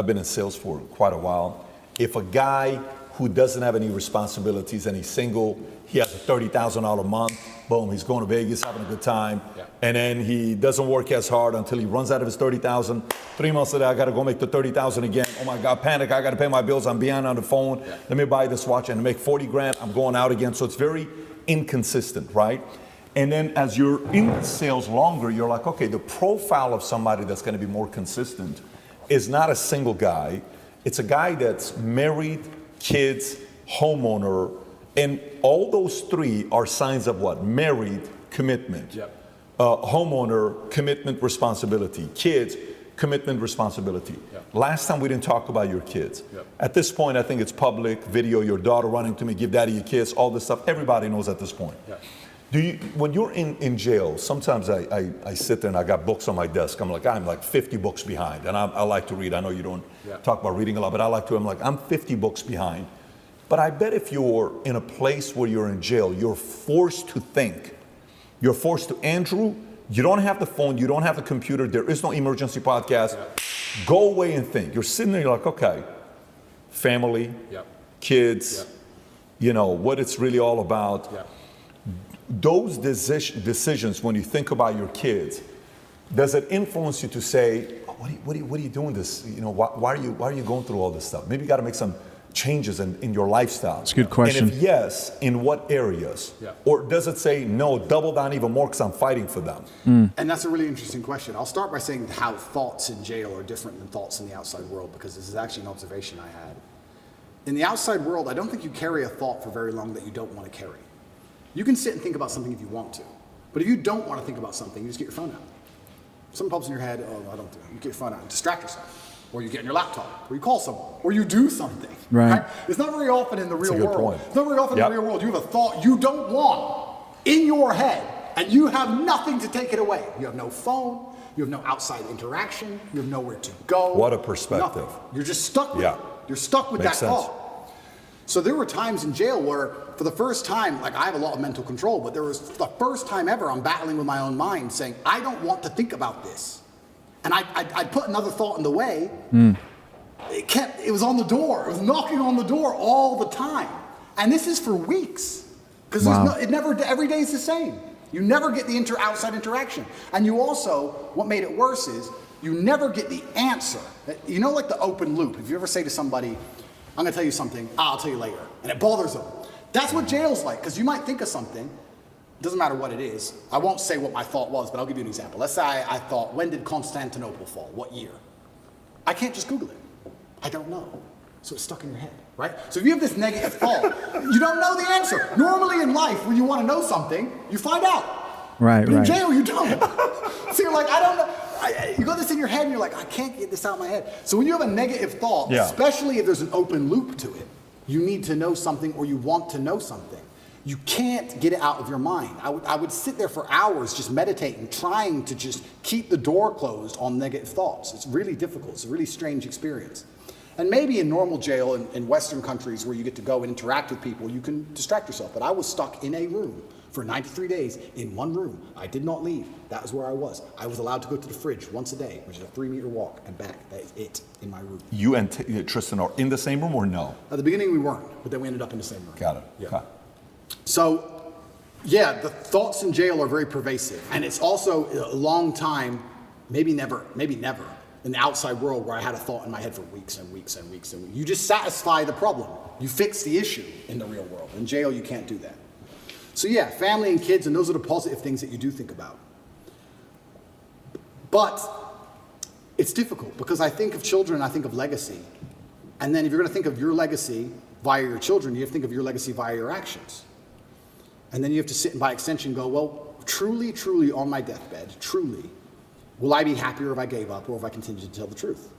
been in sales for quite a while. If a guy who doesn't have any responsibilities and he's single, he has a $30,000 a month, boom, he's going to Vegas, having a good time. Yeah. And then he doesn't work as hard until he runs out of his $30,000. 3 months later, I got to go make the $30,000 again. Oh my God, panic, I got to pay my bills. I'm behind on the phone. Yeah. Let me buy this watch and make 40 grand. I'm going out again. So it's very inconsistent, right? And then as you're in sales longer, you're like, okay, the profile of somebody that's going to be more consistent is not a single guy. It's a guy that's married, kids, homeowner, and all those three are signs of what? Married, commitment. Yep. Homeowner, commitment, responsibility. Kids, commitment, responsibility. Yep. Last time we didn't talk about your kids. Yep. At this point, I think it's public, video, your daughter running to me, give daddy a kiss, all this stuff. Everybody knows at this point. Yep. When you're in jail, sometimes I sit there and I got books on my desk. I'm like 50 books behind, and I like to read. I know you don't talk about reading a lot, but I like to. I'm 50 books behind. But I bet if you're in a place where you're in jail, you're forced to think. You're forced to, Andrew, you don't have the phone, you don't have the computer, there is no emergency podcast. Go away and think. You're sitting there, you're like, okay, family, kids, you know, what it's really all about. Those decisions, when you think about your kids, does it influence you to say, oh, what are you doing this? You know, why are you going through all this stuff? Maybe you got to make some changes in your lifestyle. That's a good question. And if yes, in what areas? Or does it say, no, double down even more because I'm fighting for them? And that's a really interesting question. I'll start by saying how thoughts in jail are different than thoughts in the outside world, because this is actually an observation I had. In the outside world, I don't think you carry a thought for very long that you don't want to carry. You can sit and think about something if you want to, but if you don't want to think about something, you just get your phone out. Something pops in your head, oh, I don't do it. You get your phone out and distract yourself. Or you get on your laptop, or you call someone, or you do something. Right. It's not very often in the real world. Point. It's not very often in the real world you have a thought you don't want in your head, and you have nothing to take it away. You have no phone, you have no outside interaction, you have nowhere to go. What a perspective. Nothing. You're just stuck with it. You're stuck with Makes that sense. thought. So there were times in jail where, for the first time, like I have a lot of mental control, but there was the first time ever I'm battling with my own mind saying, I don't want to think about this. And I'd put another thought in the way. It was on the door. It was knocking on the door all the time. And this is for weeks. Because every day is the same. You never get the outside interaction. And you also, what made it worse is, you never get the answer. You know, like the open loop. If you ever say to somebody, I'm gonna tell you something, I'll tell you later. And it bothers them. That's what jail's like, because you might think of something, doesn't matter what it is. I won't say what my thought was, but I'll give you an example. Let's say I thought, when did Constantinople fall? What year? I can't just Google it. I don't know. So it's stuck in your head, right? So if you have this negative thought, you don't know the answer. Normally in life, when you want to know something, you find out. Right, but in jail, you don't. So you're like, I don't know. You got this in your head, and you're like, I can't get this out of my head. So when you have a negative thought, especially if there's an open loop to it, you need to know something or you want to know something. You can't get it out of your mind. I would sit there for hours just meditating, trying to just keep the door closed on negative thoughts. It's really difficult. It's a really strange experience. And maybe in normal jail in Western countries where you get to go and interact with people, you can distract yourself. But I was stuck in a room for 93 days in one room. I did not leave. That was where I was. I was allowed to go to the fridge once a day, which is a 3-meter walk and back. That is it in my room. You and Tristan are in the same room or no? At the beginning we weren't, but then we ended up in the same room. Got it. Yeah. Okay. So, yeah, the thoughts in jail are very pervasive. And it's also a long time, maybe never, in the outside world where I had a thought in my head for weeks and weeks and weeks and weeks. You just satisfy the problem. You fix the issue in the real world. In jail, you can't do that. So yeah, family and kids, and those are the positive things that you do think about. But it's difficult because I think of children, I think of legacy. And then if you're going to think of your legacy via your children, you have to think of your legacy via your actions. And then you have to sit and by extension go, well, truly, truly on my deathbed, truly, will I be happier if I gave up or if I continue to tell the truth?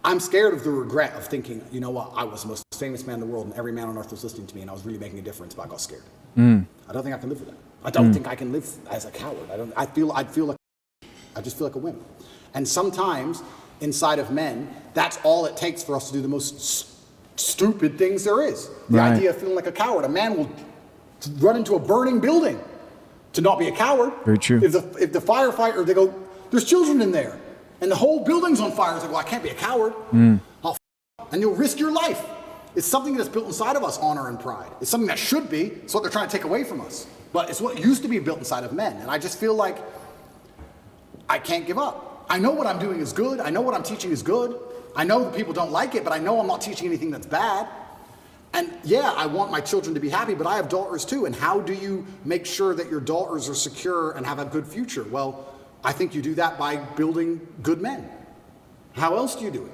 I'm scared of the regret of thinking, you know what, I was the most famous man in the world and every man on earth was listening to me and I was really making a difference, but I got scared. I don't think I can live with that. I don't think I can live as a coward. I just feel like a wimp. And sometimes inside of men, that's all it takes for us to do the most stupid things there is. The idea of feeling like a coward. A man will run into a burning building to not be a coward. Very true. If the firefighter, they go, there's children in there, and the whole building's on fire. It's like, well, I can't be a coward. And you'll risk your life. It's something that's built inside of us, honor and pride. It's something that should be. It's what they're trying to take away from us. But it's what used to be built inside of men. And I just feel like I can't give up. I know what I'm doing is good. I know what I'm teaching is good. I know that people don't like it, but I know I'm not teaching anything that's bad. And yeah, I want my children to be happy, but I have daughters too. And how do you make sure that your daughters are secure and have a good future? Well, I think you do that by building good men. How else do you do it?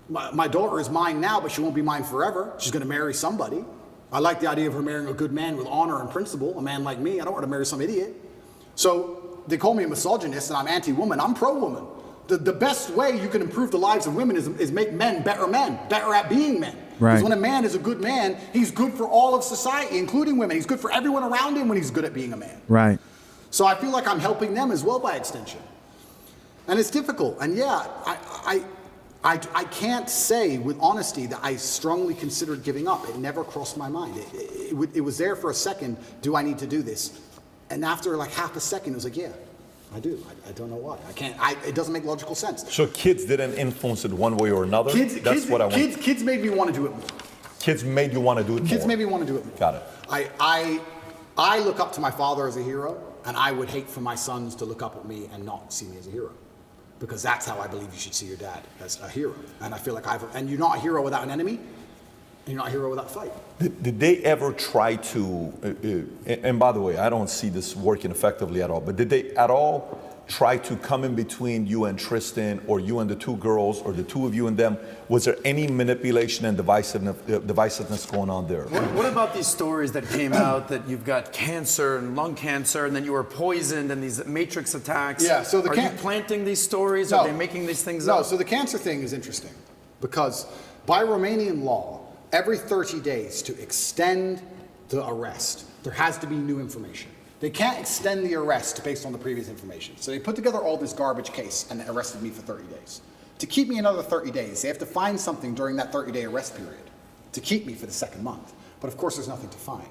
My daughter is mine now, but she won't be mine forever. She's going to marry somebody. I like the idea of her marrying a good man with honor and principle, a man like me. I don't want to marry some idiot. So they call me a misogynist and I'm anti-woman. I'm pro-woman. The best way you can improve the lives of women is make men better at being men. Right. Because when a man is a good man, he's good for all of society, including women. He's good for everyone around him when he's good at being a man. Right. So I feel like I'm helping them as well by extension. And it's difficult. And yeah, I can't say with honesty that I strongly considered giving up. It never crossed my mind. It was there for a second. Do I need to do this? And after like half a second, it was like, yeah, I do. I don't know why. I can't. It doesn't make logical sense. So kids didn't influence it one way or another? That's what I want. Kids made me want to do it more. Kids made you want to do it more? Kids made me want to do it more. Got it. I look up to my father as a hero, and I would hate for my sons to look up at me and not see me as a hero. Because that's how I believe you should see your dad, as a hero. And I feel like and you're not a hero without an enemy, and you're not a hero without a fight. Did they ever try to, and by the way, I don't see this working effectively at all, but did they at all try to come in between you and Tristan, or you and the two girls, or the two of you and them? Was there any manipulation and divisiveness going on there? What about these stories that came out that you've got cancer and lung cancer, and then you were poisoned, and these matrix attacks? Yeah, so are you planting these stories? No. Are they making these things up? No, so the cancer thing is interesting, because by Romanian law, every 30 days to extend the arrest, there has to be new information. They can't extend the arrest based on the previous information. So they put together all this garbage case and arrested me for 30 days. To keep me another 30 days, they have to find something during that 30-day arrest period to keep me for the second month. But of course, there's nothing to find.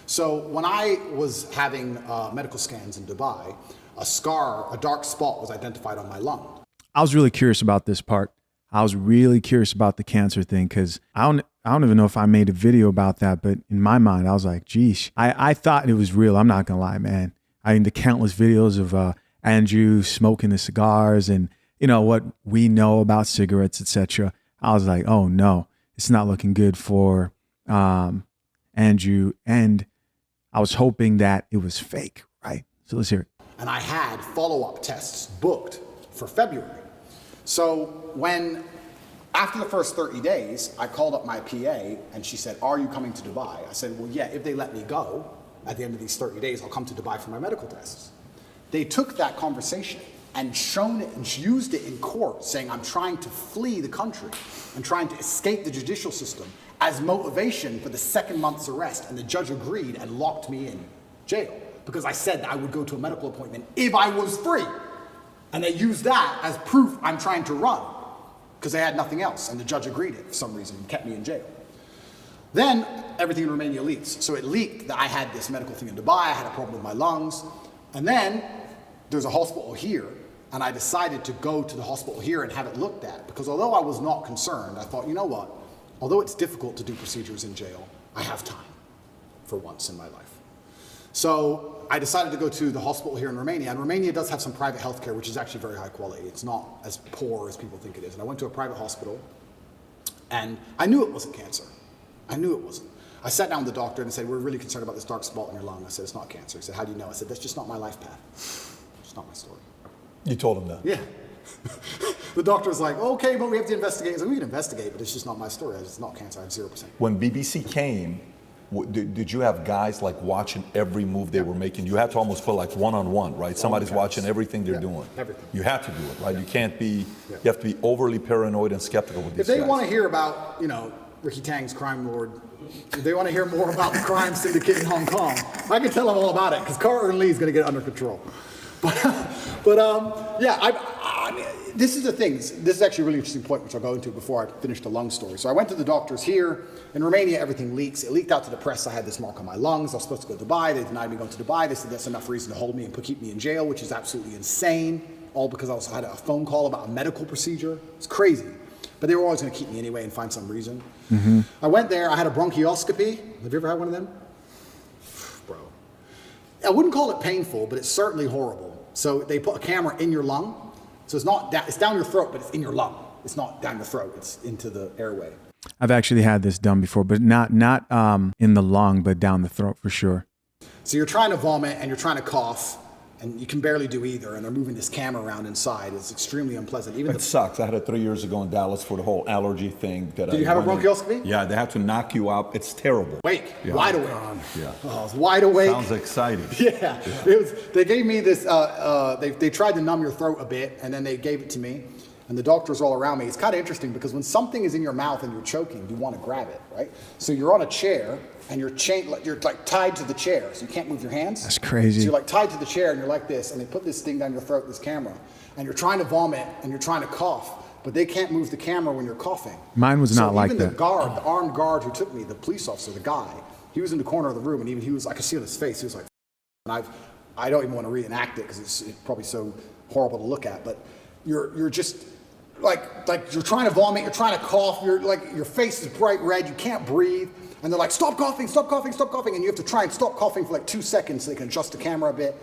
So when I was having medical scans in Dubai, a dark spot was identified on my lung. I was really curious about this part. I was really curious about the cancer thing, because I don't even know if I made a video about that, but in my mind, I was like, geesh, I thought it was real. I'm not going to lie, man. I mean, the countless videos of Andrew smoking the cigars and, you know, what we know about cigarettes, etc. I was like, oh no, it's not looking good for Andrew. And I was hoping that it was fake, right? So let's hear it. And I had follow-up tests booked for February. So after the first 30 days, I called up my PA and she said, are you coming to Dubai? I said, well, yeah, if they let me go at the end of these 30 days, I'll come to Dubai for my medical tests. They took that conversation and shown it and used it in court, saying I'm trying to flee the country and trying to escape the judicial system as motivation for the second month's arrest. And the judge agreed and locked me in jail because I said that I would go to a medical appointment if I was free. And they used that as proof I'm trying to run, because they had nothing else, and the judge agreed it for some reason and kept me in jail. Then everything in Romania leaks. So it leaked that I had this medical thing in Dubai, I had a problem with my lungs, and then there's a hospital here, and I decided to go to the hospital here and have it looked at, because although I was not concerned, I thought, you know what, although it's difficult to do procedures in jail, I have time for once in my life. So I decided to go to the hospital here in Romania, and Romania does have some private healthcare, which is actually very high quality. It's not as poor as people think it is. And I went to a private hospital, and I knew it wasn't cancer. I knew it wasn't. I sat down with the doctor and said, we're really concerned about this dark spot in your lung. I said, it's not cancer. He said, how do you know? I said, that's just not my life path. It's not my story. You told him that? Yeah. The doctor was like, okay, but we have to investigate. I said, we can investigate, but it's just not my story. It's not cancer. I have 0%. When BBC came, did you have guys like watching every move they were making? You had to almost put like one-on-one, right? Somebody's watching everything they're doing. Everything. You have to do it, right? You can't be, you have to be overly paranoid and skeptical with these guys. If they want to hear about, you know, Ricky Tang's crime lord, if they want to hear more about the crime syndicate in Hong Kong, I can tell them all about it, because Carter and Lee is going to get it under control. Yeah, I mean, this is the thing. This is actually a really interesting point, which I'll go into before I finish the lung story. So I went to the doctors here. In Romania, everything leaks. It leaked out to the press. I had this mark on my lungs. I was supposed to go to Dubai. They denied me going to Dubai. They said that's enough reason to hold me and keep me in jail, which is absolutely insane, all because I also had a phone call about a medical procedure. It's crazy. But they were always going to keep me anyway and find some reason. Mm-hmm. I went there. I had a bronchioscopy. Have you ever had one of them? Bro. I wouldn't call it painful, but it's certainly horrible. So they put a camera in your lung. So it's down your throat, but it's in your lung. It's not down your throat. It's into the airway. I've actually had this done before, but not in the lung, but down the throat for sure. So you're trying to vomit and you're trying to cough, and you can barely do either, and they're moving this camera around inside. It's extremely unpleasant. It sucks. I had it 3 years ago in Dallas for the whole allergy thing. Did you have a bronchioscopy? Yeah, they have to knock you out. It's terrible. Wide awake. Yeah. Oh, I was wide awake. Sounds exciting. Yeah. They gave me this, they tried to numb your throat a bit, and then they gave it to me. and the doctors are all around me. It's kind of interesting because when something is in your mouth and you're choking, you want to grab it, right? So you're on a chair and you're like tied to the chair, so you can't move your hands. That's crazy. So you're like tied to the chair and you're like this, and they put this thing down your throat, this camera, and you're trying to vomit and you're trying to cough, but they can't move the camera when you're coughing. Mine was not like that. Even the guard, the armed guard who took me, the police officer, the guy, he was in the corner of the room, and even he was, I could see on his face, he was like, and I don't even want to reenact it because it's probably so horrible to look at, but you're just like you're trying to vomit, you're trying to cough, you're like, your face is bright red, you can't breathe, and they're like, stop coughing, stop coughing, stop coughing, and you have to try and stop coughing for like 2 seconds so they can adjust the camera a bit.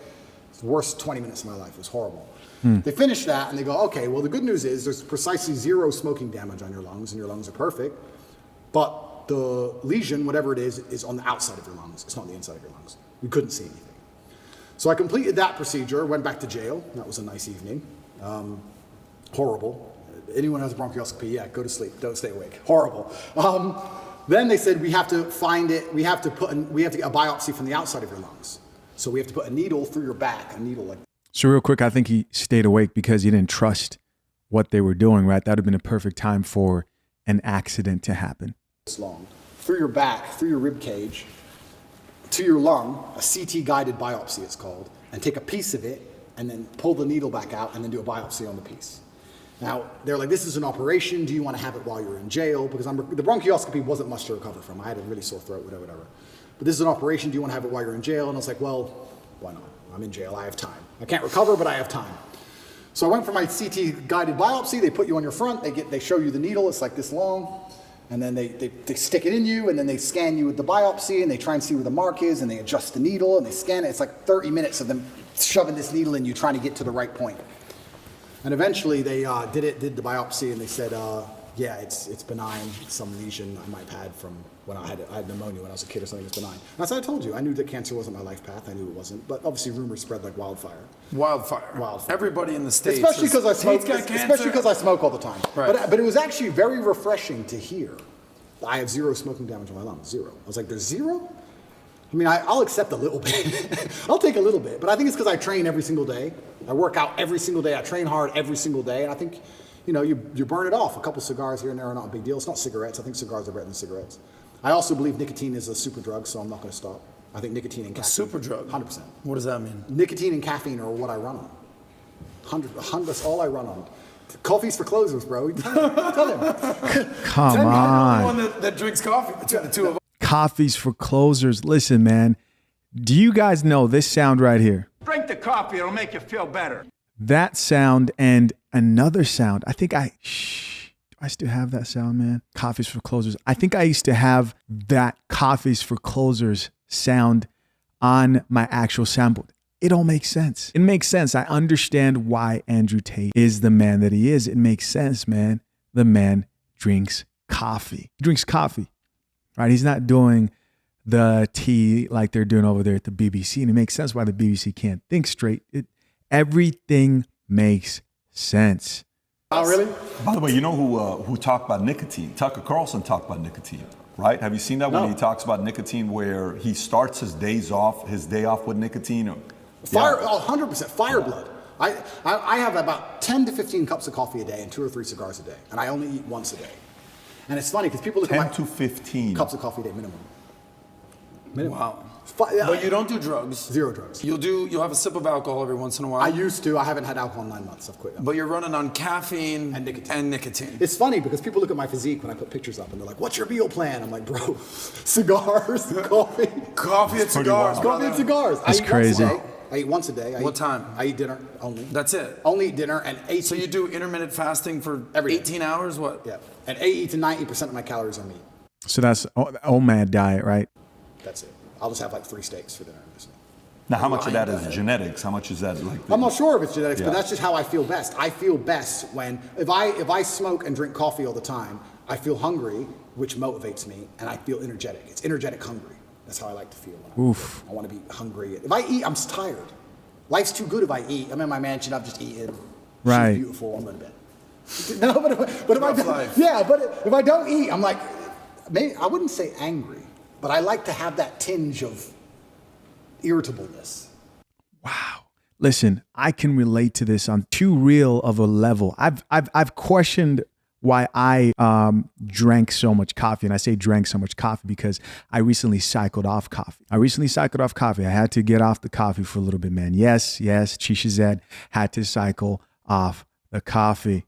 It's the worst 20 minutes of my life. It was horrible. They finish that and they go, okay, well the good news is there's precisely 0 smoking damage on your lungs, and your lungs are perfect, but the lesion, whatever it is on the outside of your lungs. It's not on the inside of your lungs. We couldn't see anything. So I completed that procedure, went back to jail. That was a nice evening. Horrible. Anyone who has a bronchioscopy, yeah, go to sleep. Don't stay awake. Horrible. Then they said we have to find it. We have to get a biopsy from the outside of your lungs. So we have to put a needle through your back, a needle like. So real quick, I think he stayed awake because he didn't trust what they were doing, right? That would have been a perfect time for an accident to happen. This long, through your back, through your rib cage, to your lung, a CT guided biopsy it's called, and take a piece of it and then pull the needle back out and then do a biopsy on the piece. Now, they're like, this is an operation. Do you want to have it while you're in jail? Because the bronchioscopy wasn't much to recover from. I had a really sore throat, whatever. But this is an operation. Do you want to have it while you're in jail? And I was like, well, why not? I'm in jail. I have time. I can't recover, but I have time. So I went for my CT guided biopsy. They put you on your front. They show you the needle. It's like this long. And then they stick it in you, and then they scan you with the biopsy, and they try and see where the mark is, and they adjust the needle, and they scan it. It's like 30 minutes of them shoving this needle in you, trying to get to the right point. And eventually they did the biopsy, and they said, yeah, it's benign. It's some lesion I might have had from when I had pneumonia when I was a kid or something. It's benign. And as I told you, I knew that cancer wasn't my life path. I knew it wasn't. But obviously rumors spread like wildfire. Wildfire. Everybody in the States. Especially because I smoke all the time. Right. But it was actually very refreshing to hear I have 0 smoking damage on my lungs. 0. I was like, there's 0? I mean, I'll accept a little bit. I'll take a little bit. But I think it's because I train every single day. I work out every single day. I train hard every single day. And I think, you burn it off. A couple cigars here and there are not a big deal. It's not cigarettes. I think cigars are better than cigarettes. I also believe nicotine is a super drug, so I'm not going to stop. I think nicotine and caffeine. A super drug? 100%. What does that mean? Nicotine and caffeine are what I run on. 100, that's all I run on. Coffee's for closers, bro. Tell him. Come on. I'm the one that drinks coffee between the two of us. Coffee's for closers. Listen, man. Do you guys know this sound right here? Drink the coffee, it'll make you feel better. That sound and another sound. I think do I still have that sound, man? Coffee's for closers. I think I used to have that Coffee's for closers sound on my actual soundboard. It all makes sense. It makes sense. I understand why Andrew Tate is the man that he is. It makes sense, man. The man drinks coffee. He drinks coffee, right? He's not doing the tea like they're doing over there at the BBC. And it makes sense why the BBC can't think straight. Everything makes sense. Oh, really? By the way, you know who talked about nicotine? Tucker Carlson talked about nicotine, right? Have you seen that when he talks about nicotine, where he starts his day off with nicotine? Fire, 100%. Fire blood. I have about 10 to 15 cups of coffee a day and 2 or 3 cigars a day, and I only eat once a day. And it's funny because people look at 10 to 15 cups of coffee a day minimum. Wow. But you don't do drugs. 0 drugs. You'll have a sip of alcohol every once in a while. I used to. I haven't had alcohol in 9 months. I've quit. But you're running on caffeine and nicotine. It's It's funny because people look at my physique when I put pictures up and they're like, what's your meal plan? I'm like, bro, cigars, coffee. Coffee and cigars. Coffee and cigars. That's crazy. I eat once a day. What time? I eat dinner only. That's it? Only eat dinner and 18. So you do intermittent fasting for 18 hours? What? Yeah. And 80 to 90% of my calories are meat. So that's OMAD diet, right? That's it. I'll just have like 3 steaks for dinner. Now, how much of that is genetics? How much is that like? I'm not sure if it's genetics, but that's just how I feel best. I feel best when, if I smoke and drink coffee all the time, I feel hungry, which motivates me, and I feel energetic. It's energetic hungry. That's how I like to feel. Oof. I want to be hungry. If I eat, I'm tired. Life's too good if I eat. I'm in my mansion, I've just eaten. Right. She's beautiful, I'm going to bed. No, but if I don't, yeah, but if I don't eat, I'm like, maybe I wouldn't say angry, but I like to have that tinge of irritableness. Wow. listen, I can relate to this on too real of a level. I've questioned why I drank so much coffee. And I say drank so much coffee because I recently cycled off coffee. I had to get off the coffee for a little bit, man. Yes, Chisha Zed had to cycle off the coffee.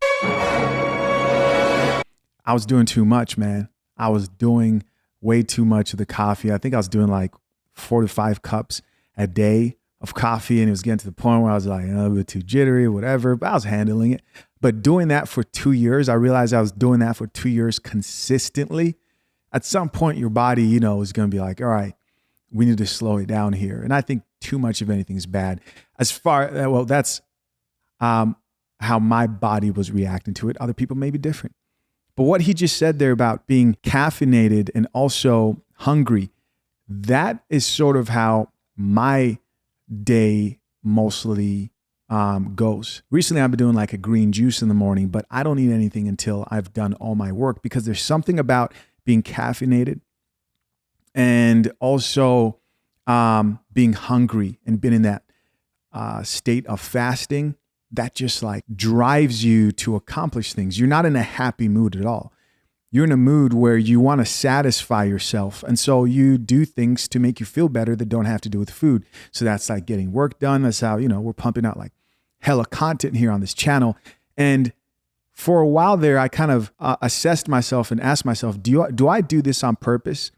I was doing too much, man. I was doing way too much of the coffee. I think I was doing like 4 to 5 cups a day of coffee, and it was getting to the point where I was like, a little bit too jittery, whatever, but I was handling it. But doing that for 2 years, I realized I was doing that for 2 years consistently. At some point, your body, is going to be like, all right, we need to slow it down here. And I think too much of anything is bad. That's how my body was reacting to it. Other people may be different. But what he just said there about being caffeinated and also hungry, that is sort of how my day mostly goes. Recently, I've been doing like a green juice in the morning, but I don't eat anything until I've done all my work, because there's something about being caffeinated and also being hungry and being in that state of fasting that just like drives you to accomplish things. You're not in a happy mood at all. You're in a mood where you want to satisfy yourself. And so you do things to make you feel better that don't have to do with food. So that's like getting work done. That's how, we're pumping out like hella content here on this channel. And for a while there, I kind of assessed myself and asked myself, do I do this on purpose?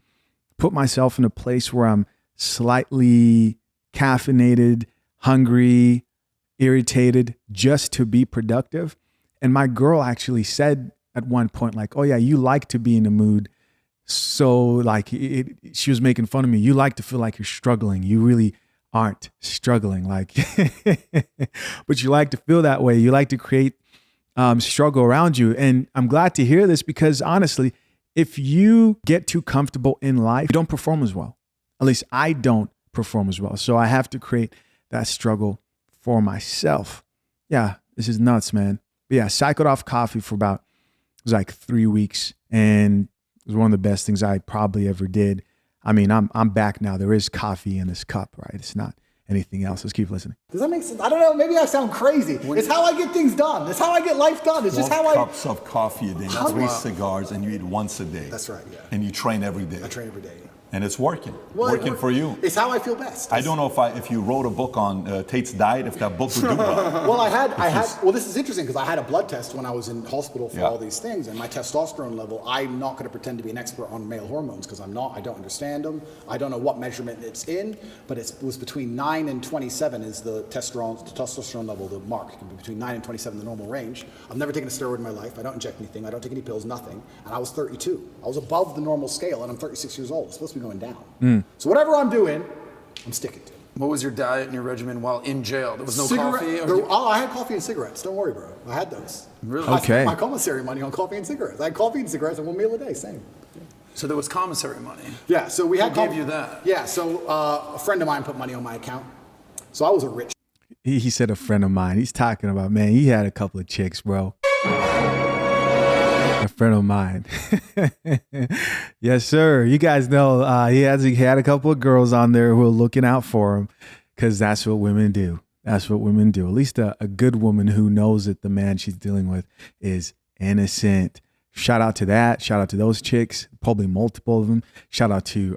Put myself in a place where I'm slightly caffeinated, hungry, irritated, just to be productive? And my girl actually said at one point, like, oh yeah, you like to be in the mood. So like she was making fun of me. You like to feel like you're struggling. You really aren't struggling, like, but you like to feel that way. You like to create struggle around you. And I'm glad to hear this, because honestly, if you get too comfortable in life, you don't perform as well. At least I don't perform as well. So I have to create that struggle for myself. Yeah, this is nuts, man. But yeah, I cycled off coffee for it was like 3 weeks, and it was one of the best things I probably ever did. I mean, I'm back now. There is coffee in this cup, right? It's not anything else. Let's keep listening. Does that make sense? I don't know. Maybe I sound crazy. It's how I get things done. It's how I get life done. It's just how 12 cups of coffee a day, 3 cigars, and you eat once a day. That's right, yeah. And you train every day. I train every day, yeah. And it's working. Working for you. It's how I feel best. I don't know if you wrote a book on Tate's diet, if that book would do well. Well, this is interesting, because I had a blood test when I was in hospital for all these things, and my testosterone level, I'm not going to pretend to be an expert on male hormones, because I'm not. I don't understand them. I don't know what measurement it's in, but it was between 9 and 27 is the testosterone level, the mark. It can be between 9 and 27, the normal range. I've never taken a steroid in my life. I don't inject anything. I don't take any pills, nothing. And I was 32. I was above the normal scale, and I'm 36 years old. It's supposed to be going down. So whatever I'm doing, I'm sticking to it. What was your diet and your regimen while in jail? There was no coffee? I had coffee and cigarettes. Don't worry, bro. I had those. Really? I spent my commissary money on coffee and cigarettes. I had coffee and cigarettes and 1 meal a day, same. So there was commissary money? Yeah, so we had... Who gave you that? Yeah, so a friend of mine put money on my account. So I was a rich... He said a friend of mine. He's talking about, man, he had a couple of chicks, bro. A friend of mine. Yes, sir. You guys know he had a couple of girls on there who are looking out for him, because that's what women do. That's what women do. At least a good woman who knows that the man she's dealing with is innocent. Shout out to that. Shout out to those chicks, probably multiple of them. Shout out to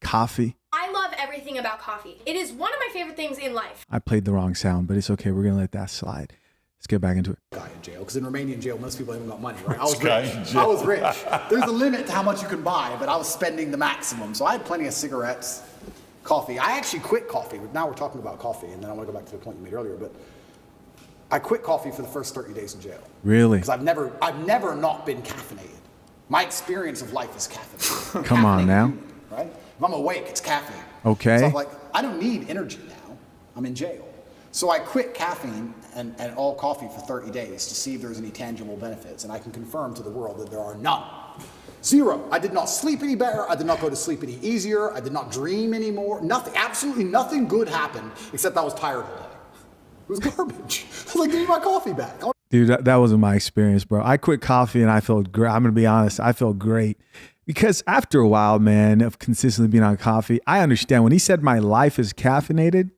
coffee. I love everything about coffee. It is one of my favorite things in life. I played the wrong sound, but it's okay. We're going to let that slide. Let's get back into it. Guy in jail, because in Romanian jail, most people haven't got money, right? I was rich. There's a limit to how much you can buy, but I was spending the maximum. So I had plenty of cigarettes, coffee. I actually quit coffee. Now we're talking about coffee, and then I want to go back to the point you made earlier, but I quit coffee for the first 30 days in jail. Really? Because I've never not been caffeinated. My experience of life is caffeinated. Come on now. Right? If I'm awake, it's caffeine. Okay. So I'm like, I don't need energy now. I'm in jail. So I quit caffeine and all coffee for 30 days to see if there's any tangible benefits. And I can confirm to the world that there are none. Zero. I did not sleep any better. I did not go to sleep any easier. I did not dream anymore. Nothing, absolutely nothing good happened, except I was tired all day. It was garbage. I was like, give me my coffee back. Dude, that wasn't my experience, bro. I quit coffee and I felt great. I'm going to be honest. I felt great. Because after a while, man, of consistently being on coffee, I understand. When he said my life is caffeinated,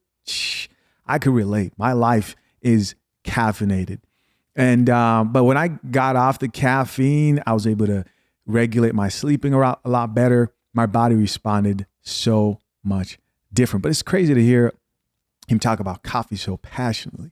I could relate. My life is caffeinated. And but when I got off the caffeine, I was able to regulate my sleeping a lot better. My body responded so much different. But it's crazy to hear him talk about coffee so passionately.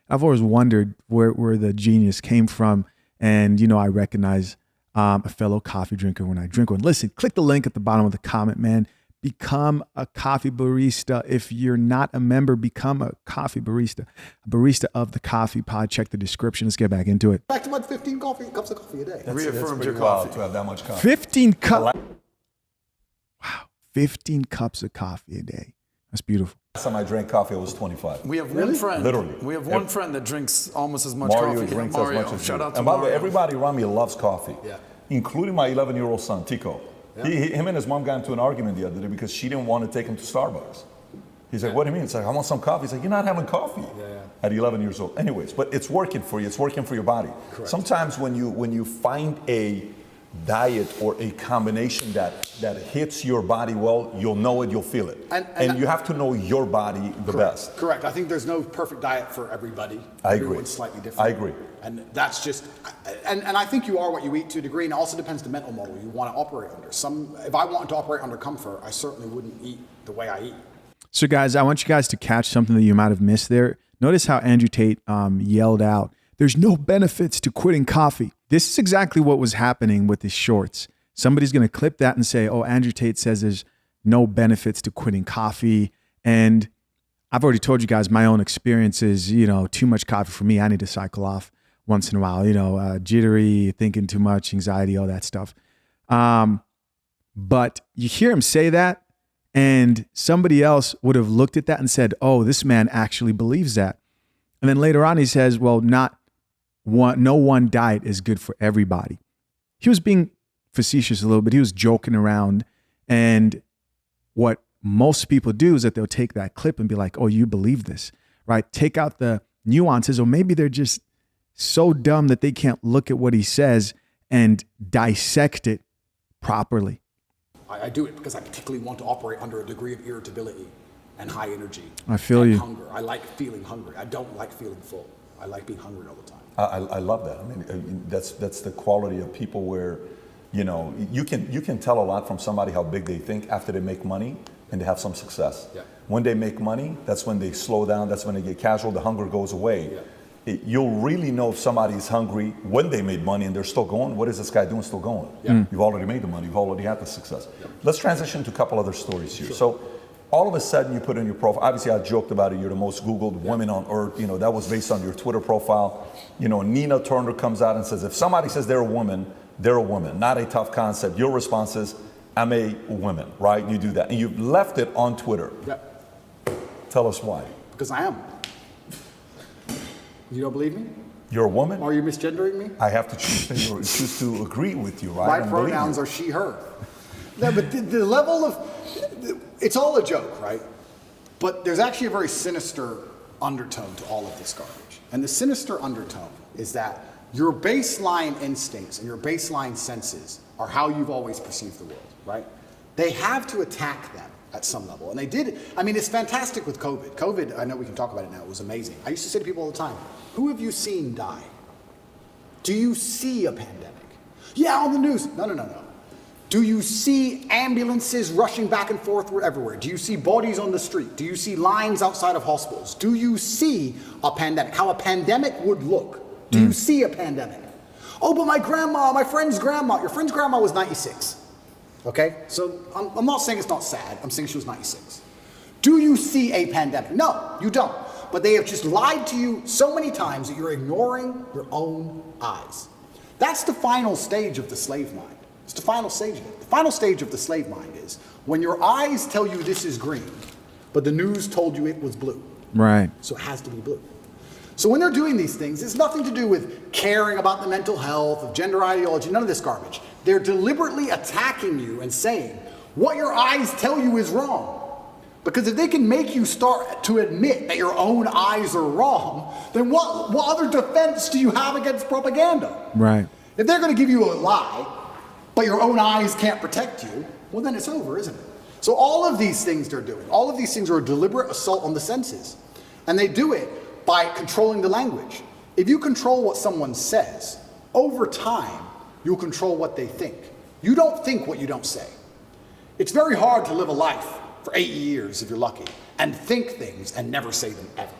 I've always wondered where the genius came from. And, you know, I recognize a fellow coffee drinker when I drink one. Listen, click the link at the bottom of the comment, man. Become a coffee barista. If you're not a member, become a coffee barista. A barista of the Coffee Pod. Check the description. Let's get back into it. Back to my 15 cups of coffee a day. Reaffirmed your Wild coffee. to have that much coffee. 15 cups. Wow. 15 cups of coffee a day. That's beautiful. Last time I drank coffee, I was 25. We have one friend. Literally. We have one friend that drinks almost as much Mario coffee. drinks Mario. as much as Shout you. out to And by the way, Mario. everybody around me loves coffee, Yeah. including my 11-year-old son, Tico. Him and his mom got into an argument the other day because she didn't want to take him to Starbucks. He's like, what do you mean? It's like, I want some coffee. He's like, you're not having coffee at 11 years old. Anyways, but it's working for you. It's working for your body. Correct. Sometimes when you find a diet or a combination that hits your body well, you'll know it, you'll feel it. And you have to know your body the best. Correct. I think there's no perfect diet for everybody. I agree. Everyone's slightly different. I agree. And that's just, and I think you are what you eat to a degree, and it also depends the mental model you want to operate under. If I wanted to operate under comfort, I certainly wouldn't eat the way I eat. So guys, I want you guys to catch something that you might have missed there. Notice how Andrew Tate yelled out, there's no benefits to quitting coffee. This is exactly what was happening with his shorts. Somebody's going to clip that and say, oh, Andrew Tate says there's no benefits to quitting coffee. And I've already told you guys my own experiences, you know, too much coffee for me. I need to cycle off once in a while, you know, jittery, thinking too much, anxiety, all that stuff. But you hear him say that, and somebody else would have looked at that and said, oh, this man actually believes that. And then later on, he says, well, no one diet is good for everybody. He was being facetious a little bit. He was joking around. And what most people do is that they'll take that clip and be like, oh, you believe this, right? Take out the nuances, or maybe they're just so dumb that they can't look at what he says and dissect it properly. I do it because I particularly want to operate under a degree of irritability and high energy. I feel you. Hunger. I like feeling hungry. I don't like feeling full. I like being hungry all the time. I love that. I mean, that's the quality of people where, you know, you can tell a lot from somebody how big they think after they make money and they have some success. Yeah. When they make money, that's when they slow down. That's when they get casual. The hunger goes away. Yeah. You'll really know if somebody's hungry when they made money and they're still going. What is this guy doing still going? Yeah. You've already made the money. You've already had the success. Yeah. Let's transition to a couple other stories here. Sure. So all of a sudden you put in your profile, obviously I joked about it, you're the most Googled women on earth. You know, that was based on your Twitter profile. You know, Nina Turner comes out and says, if somebody says they're a woman, not a tough concept. Your response is, I'm a woman, right? You do that. And you've left it on Twitter. Yeah. Tell us why. Because I am. You don't believe me? You're a woman? Are you misgendering me? I have to choose to agree with you, right? My pronouns are she, her. No, but the level of, it's all a joke, right? But there's actually a very sinister undertone to all of this garbage. And the sinister undertone is that your baseline instincts and your baseline senses are how you've always perceived the world, right? They have to attack them at some level. And they did. I mean, it's fantastic with COVID. COVID, I know we can talk about it now, it was amazing. I used to say to people all the time, who have you seen die? Do you see a pandemic? Yeah, on the news. No. Do you see ambulances rushing back and forth everywhere? Do you see bodies on the street? Do you see lines outside of hospitals? Do you see a pandemic? How a pandemic would look? Do you see a pandemic? Oh, but my friend's grandma, your friend's grandma was 96. Okay, so I'm not saying it's not sad. I'm saying she was 96. Do you see a pandemic? No, you don't. But they have just lied to you so many times that you're ignoring your own eyes. That's the final stage of the slave mind. It's the final stage of it. The final stage of the slave mind is when your eyes tell you this is green, but the news told you it was blue. Right. So it has to be blue. So when they're doing these things, it's nothing to do with caring about the mental health, of gender ideology, none of this garbage. They're deliberately attacking you and saying, what your eyes tell you is wrong. Because if they can make you start to admit that your own eyes are wrong, then what other defense do you have against propaganda? Right. If they're going to give you a lie, but your own eyes can't protect you, well then it's over, isn't it? So all of these things they're doing, all of these things are a deliberate assault on the senses. And they do it by controlling the language. If you control what someone says, over time, you'll control what they think. You don't think what you don't say. It's very hard to live a life for 8 years, if you're lucky, and think things and never say them ever.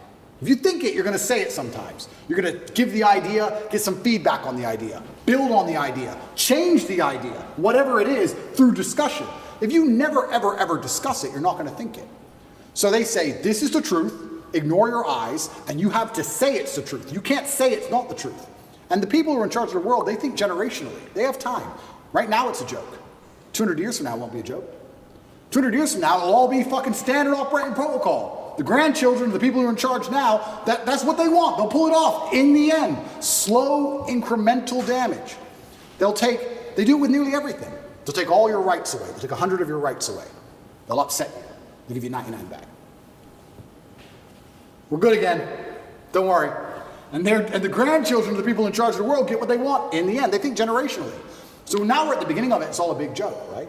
If you think it, you're going to say it sometimes. You're going to give the idea, get some feedback on the idea, build on the idea, change the idea, whatever it is, through discussion. If you never, ever, ever discuss it, you're not going to think it. So they say, this is the truth, ignore your eyes, and you have to say it's the truth. You can't say it's not the truth. And the people who are in charge of the world, they think generationally. They have time. Right now, it's a joke. 200 years from now, it won't be a joke. 200 years from now, it'll all be fucking standard operating protocol. The grandchildren, the people who are in charge now, that's what they want. They'll pull it off in the end. Slow, incremental damage. They do it with nearly everything. They'll take all your rights away. They'll take 100 of your rights away. They'll upset you. They'll give you 99 back. We're good again. Don't worry. And the grandchildren of the people in charge of the world get what they want in the end. They think generationally. So now we're at the beginning of it. It's all a big joke, right?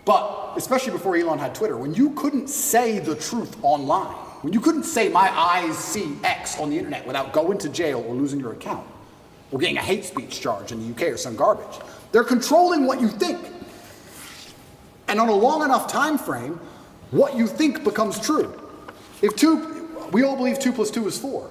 But especially before Elon had Twitter, when you couldn't say the truth online, when you couldn't say my eyes see X on the internet without going to jail or losing your account, or getting a hate speech charge in the UK or some garbage, they're controlling what you think. And on a long enough time frame, what you think becomes true. We all believe 2 + 2 is 4.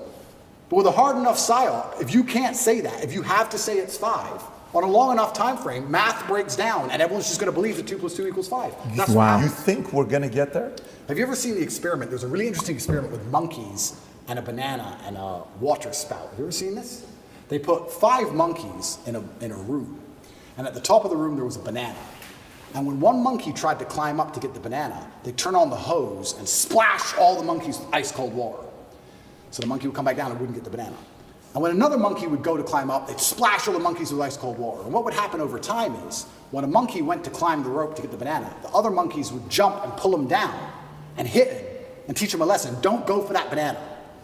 But with a hard enough psyop, if you can't say that, if you have to say it's 5, on a long enough time frame, math breaks down and everyone's just going to believe that 2 + 2 = 5. That's wow. You think we're going to get there? Have you ever seen the experiment? There's a really interesting experiment with monkeys and a banana and a water spout. Have you ever seen this? They put 5 monkeys in a room. And at the top of the room, there was a banana. And when one monkey tried to climb up to get the banana, they turn on the hose and splash all the monkeys with ice cold water. So the monkey would come back down and wouldn't get the banana. And when another monkey would go to climb up, they'd splash all the monkeys with ice cold water. And what would happen over time is, when a monkey went to climb the rope to get the banana, the other monkeys would jump and pull him down and hit him and teach him a lesson. Don't go for that banana.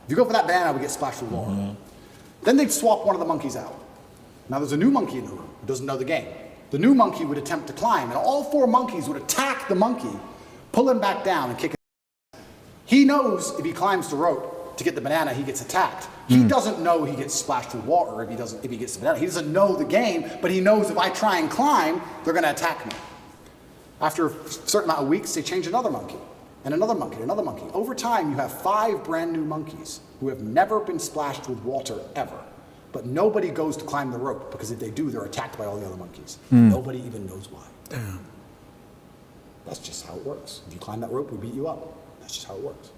If you go for that banana, we get splashed with water. Mm-hmm. Then they'd swap one of the monkeys out. Now there's a new monkey in the room who doesn't know the game. The new monkey would attempt to climb, and all 4 monkeys would attack the monkey, pull him back down and kick him. He knows if he climbs the rope to get the banana, he gets attacked. He doesn't know he gets splashed with water if he gets the banana. He doesn't know the game, but he knows if I try and climb, they're going to attack me. After a certain amount of weeks, they change another monkey, and another monkey, and another monkey. Over time, you have 5 brand new monkeys who have never been splashed with water ever. But nobody goes to climb the rope, because if they do, they're attacked by all the other monkeys. Nobody even knows why. Damn. That's just how it works. If you climb that rope, we beat you up. That's just how it works.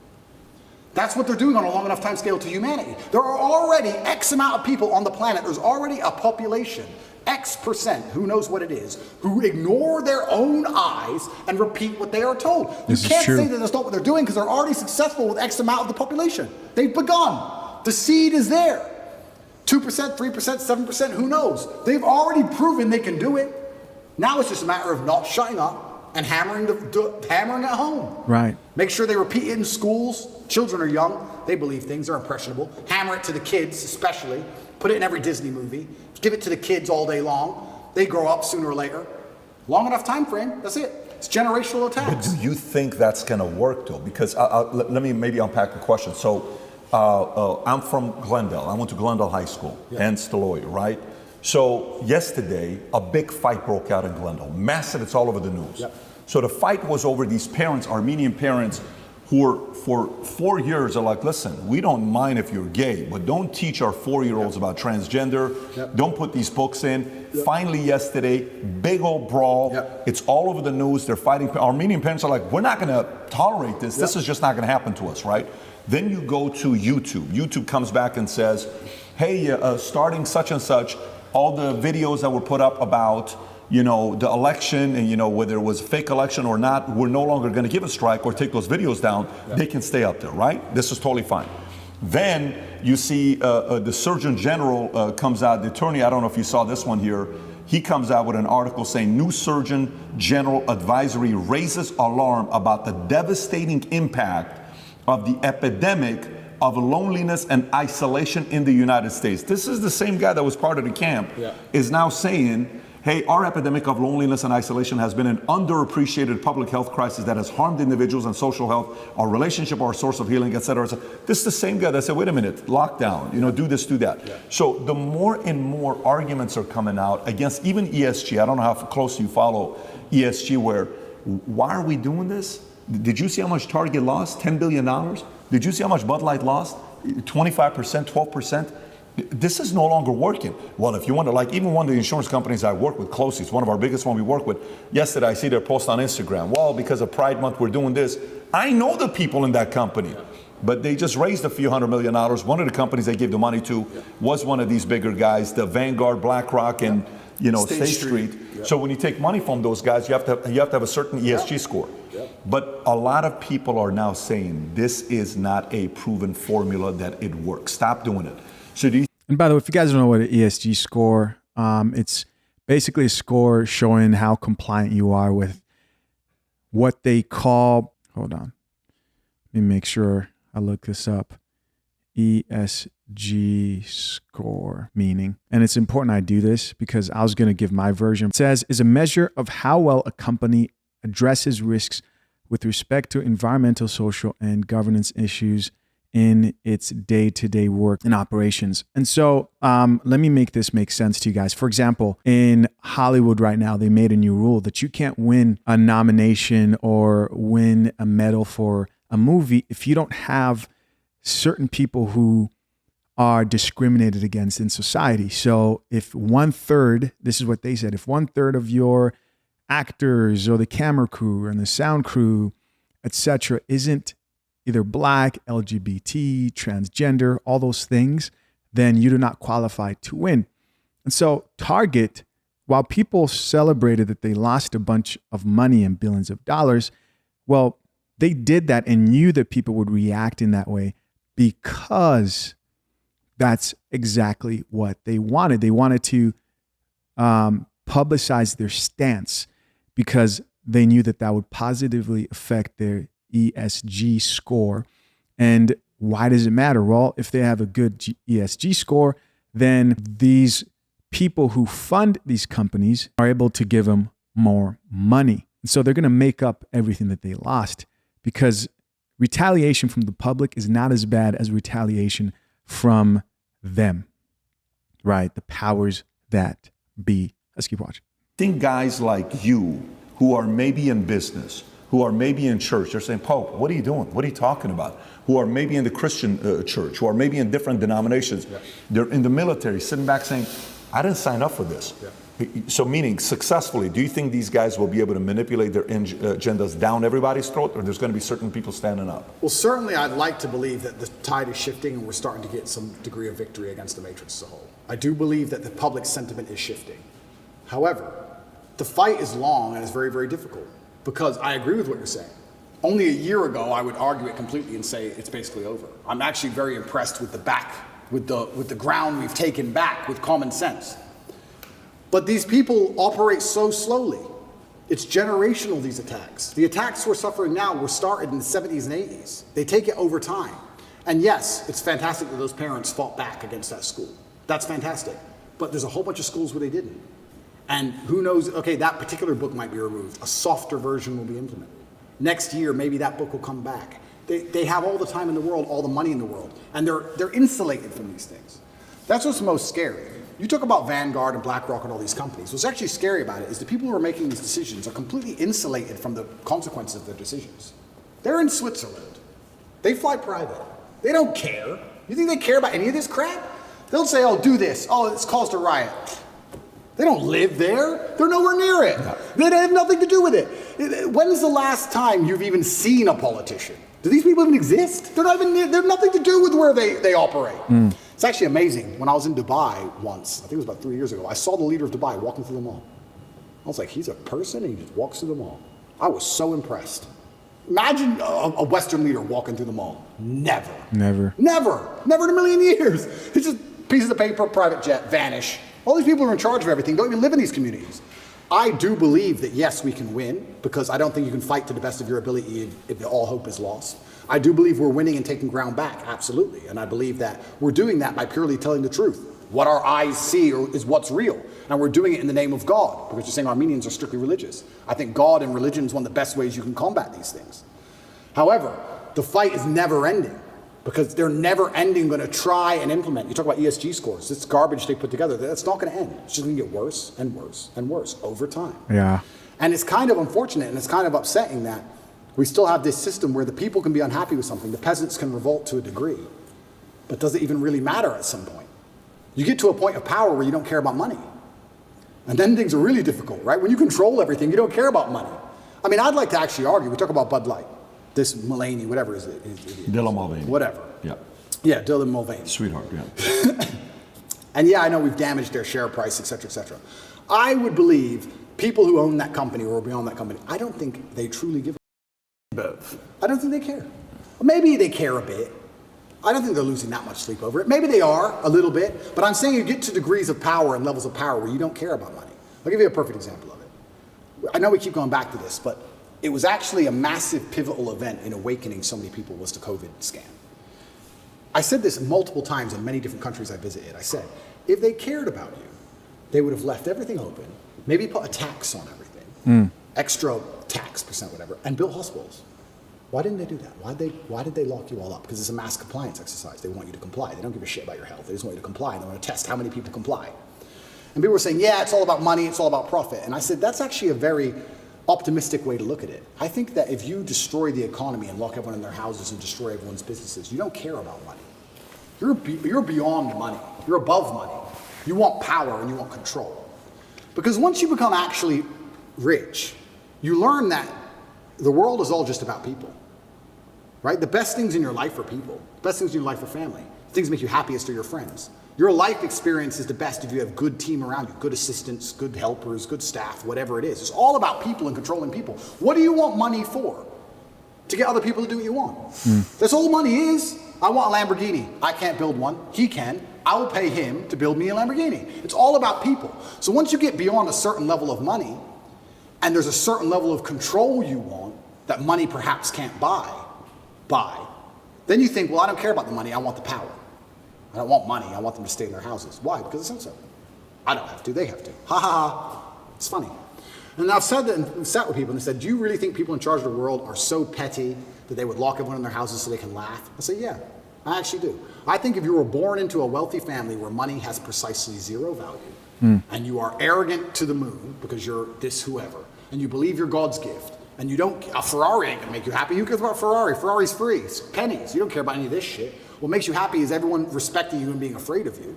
That's what they're doing on a long enough time scale to humanity. There are already X amount of people on the planet. There's already a population, X%, who knows what it is, who ignore their own eyes and repeat what they are told. You can't say that that's not what they're doing, because they're already successful with X amount of the population. They've begun. The seed is there. 2%, 3%, 7%, who knows? They've already proven they can do it. Now it's just a matter of not shutting up and hammering at home. Right. Make sure they repeat it in schools. Children are young. They believe things. They're impressionable. Hammer it to the kids, especially. Put it in every Disney movie. Give it to the kids all day long. They grow up sooner or later. Long enough time frame, that's it. It's generational attacks. But do you think that's going to work, though? Because let me maybe unpack the question. So I'm from Glendale. I went to Glendale High School and Staloy, right? So yesterday, a big fight broke out in Glendale. Massive, it's all over the news. Yep. So the fight was over these parents, Armenian parents, who were for 4 years are like, listen, we don't mind if you're gay, but don't teach our 4-year-olds about transgender. Don't put these books in. Finally yesterday, big old brawl. It's all over the news. They're fighting. Armenian parents are like, we're not going to tolerate this. This is just not going to happen to us, right? Then you go to YouTube. YouTube comes back and says, hey, starting such and such, all the videos that were put up about, you know, the election and, you know, whether it was a fake election or not, we're no longer going to give a strike or take those videos down. They can stay up there, right? This is totally fine. Then you see the Surgeon General comes out, the attorney, I don't know if you saw this one here, he comes out with an article saying new Surgeon General advisory raises alarm about the devastating impact of the epidemic of loneliness and isolation in the United States. This is the same guy that was part of the camp, is now saying, hey, our epidemic of loneliness and isolation has been an underappreciated public health crisis that has harmed individuals and social health, our relationship, our source of healing, et cetera, et cetera. This is the same guy that said, wait a minute, lockdown, do this, do that. Yeah. So the more and more arguments are coming out against even ESG. I don't know how close you follow ESG, where why are we doing this? Did you see how much Target lost? $10 billion? Did you see how much Bud Light lost? 25%, 12%? This is no longer working. Well, if you want to, like even one of the insurance companies I work with closely, it's one of our biggest one we work with. Yesterday, I see their post on Instagram. Well, because of Pride Month, we're doing this. I know the people in that company, but they just raised a few $100 million. One of the companies they gave the money to was one of these bigger guys, the Vanguard, BlackRock, and State Street. So when you take money from those guys, you have to have a certain ESG score. But a lot of people are now saying this is not a proven formula that it works. Stop doing it. So and by the way, if you guys don't know what an ESG score, it's basically a score showing how compliant you are with what they call, hold on, let me make sure I look this up, ESG score meaning. And it's important I do this because I was going to give my version. It says, is a measure of how well a company addresses risks with respect to environmental, social, and governance issues in its day-to-day work and operations. And so let me make this make sense to you guys. For example, in Hollywood right now, they made a new rule that you can't win a nomination or win a medal for a movie if you don't have certain people who are discriminated against in society. So if 1/3, this is what they said, if 1/3 of your actors or the camera crew and the sound crew, etc., isn't either Black, LGBT, transgender, all those things, then you do not qualify to win. And so Target, while people celebrated that they lost a bunch of money and billions of dollars, well, they did that and knew that people would react in that way because that's exactly what they wanted. They wanted to publicize their stance because they knew that that would positively affect their ESG score. And why does it matter? Well, if they have a good ESG score, then these people who fund these companies are able to give them more money. And so they're going to make up everything that they lost because retaliation from the public is not as bad as retaliation from them, right? The powers that be. Let's keep watching. I think guys like you who are maybe in business, who are maybe in church, they're saying, Pope, what are you doing? What are you talking about? Who are maybe in the Christian church, who are maybe in different denominations. Yeah. They're in the military, sitting back saying, I didn't sign up for this. Yeah. So meaning successfully, do you think these guys will be able to manipulate their agendas down everybody's throat, or there's going to be certain people standing up? Well, certainly I'd like to believe that the tide is shifting and we're starting to get some degree of victory against the matrix as a whole. I do believe that the public sentiment is shifting. However, the fight is long and it's very, very difficult. Because I agree with what you're saying. Only a year ago, I would argue it completely and say it's basically over. I'm actually very impressed with the ground we've taken back with common sense. But these people operate so slowly. It's generational, these attacks. The attacks we're suffering now were started in the 70s and 80s. They take it over time. And yes, it's fantastic that those parents fought back against that school. That's fantastic. But there's a whole bunch of schools where they didn't. And who knows, okay, that particular book might be removed. A softer version will be implemented. Next year, maybe that book will come back. They have all the time in the world, all the money in the world, and they're insulated from these things. That's what's most scary. You talk about Vanguard and BlackRock and all these companies. What's actually scary about it is the people who are making these decisions are completely insulated from the consequences of their decisions. They're in Switzerland. They fly private. They don't care. You think they care about any of this crap? They'll say, oh, do this. Oh, it's caused a riot. They don't live there. They're nowhere near it. They have nothing to do with it. When is the last time you've even seen a politician? Do these people even exist? They're not even. They have nothing to do with where they operate. It's actually amazing. When I was in Dubai once, I think it was about 3 years ago, I saw the leader of Dubai walking through the mall. I was like, he's a person and he just walks through the mall. I was so impressed. Imagine a Western leader walking through the mall. Never in a million years. It's just pieces of paper, private jet, vanish. All these people who are in charge of everything don't even live in these communities. I do believe that, yes, we can win, because I don't think you can fight to the best of your ability if all hope is lost. I do believe we're winning and taking ground back, absolutely. And I believe that we're doing that by purely telling the truth. What our eyes see is what's real. And we're doing it in the name of God, because you're saying Armenians are strictly religious. I think God and religion is one of the best ways you can combat these things. However, the fight is never ending, because they're never ending going to try and implement. You talk about ESG scores, it's garbage they put together. That's not going to end. It's just going to get worse and worse and worse over time. Yeah. And it's kind of unfortunate and it's kind of upsetting that we still have this system where the people can be unhappy with something, the peasants can revolt to a degree, but does it even really matter at some point? You get to a point of power where you don't care about money. And then things are really difficult, right? When you control everything, you don't care about money. I mean, I'd like to actually argue, we talk about Bud Light, this Mulaney, whatever is it? Dylan Mulvaney. Whatever. Yeah. Yeah, Dylan Mulvaney. Sweetheart, yeah. And yeah, I know we've damaged their share price, et cetera, et cetera. I would believe people who own that company or are beyond that company, I don't think they truly give a both. I don't think they care. Maybe they care a bit. I don't think they're losing that much sleep over it. Maybe they are, a little bit, but I'm saying you get to degrees of power and levels of power where you don't care about money. I'll give you a perfect example of it. I know we keep going back to this, but it was actually a massive pivotal event in awakening so many people was the COVID scam. I said this multiple times in many different countries I visited. I said, if they cared about you, they would have left everything open, maybe put a tax on everything, extra tax percent, whatever, and built hospitals. Why didn't they do that? Why did they lock you all up? Because it's a mass compliance exercise. They want you to comply. They don't give a shit about your health. They just want you to comply. They want to test how many people comply. And people were saying, yeah, it's all about money. It's all about profit. And I said, that's actually a very optimistic way to look at it. I think that if you destroy the economy and lock everyone in their houses and destroy everyone's businesses, you don't care about money. You're beyond money. You're above money. You want power and you want control. Because once you become actually rich, you learn that the world is all just about people, right? The best things in your life are people. The best things in your life are family. The things that make you happiest are your friends. Your life experience is the best if you have good team around you, good assistants, good helpers, good staff, whatever it is. It's all about people and controlling people. What do you want money for? To get other people to do what you want. That's all money is. I want a Lamborghini. I can't build one. He can. I will pay him to build me a Lamborghini. It's all about people. So once you get beyond a certain level of money, and there's a certain level of control you want that money perhaps can't buy, then you think, well, I don't care about the money, I want the power. I don't want money, I want them to stay in their houses. Why? Because it says so. I don't have to, they have to. Ha ha ha. It's funny. And I've said that and sat with people and they said, do you really think people in charge of the world are so petty that they would lock everyone in their houses so they can laugh? I say, yeah, I actually do. I think if you were born into a wealthy family where money has precisely zero value, and you are arrogant to the moon because you're this whoever, and you believe you're God's gift, and you don't, a Ferrari ain't gonna make you happy. Who cares about Ferrari? Ferrari's free, it's pennies. You don't care about any of this shit. What makes you happy is everyone respecting you and being afraid of you.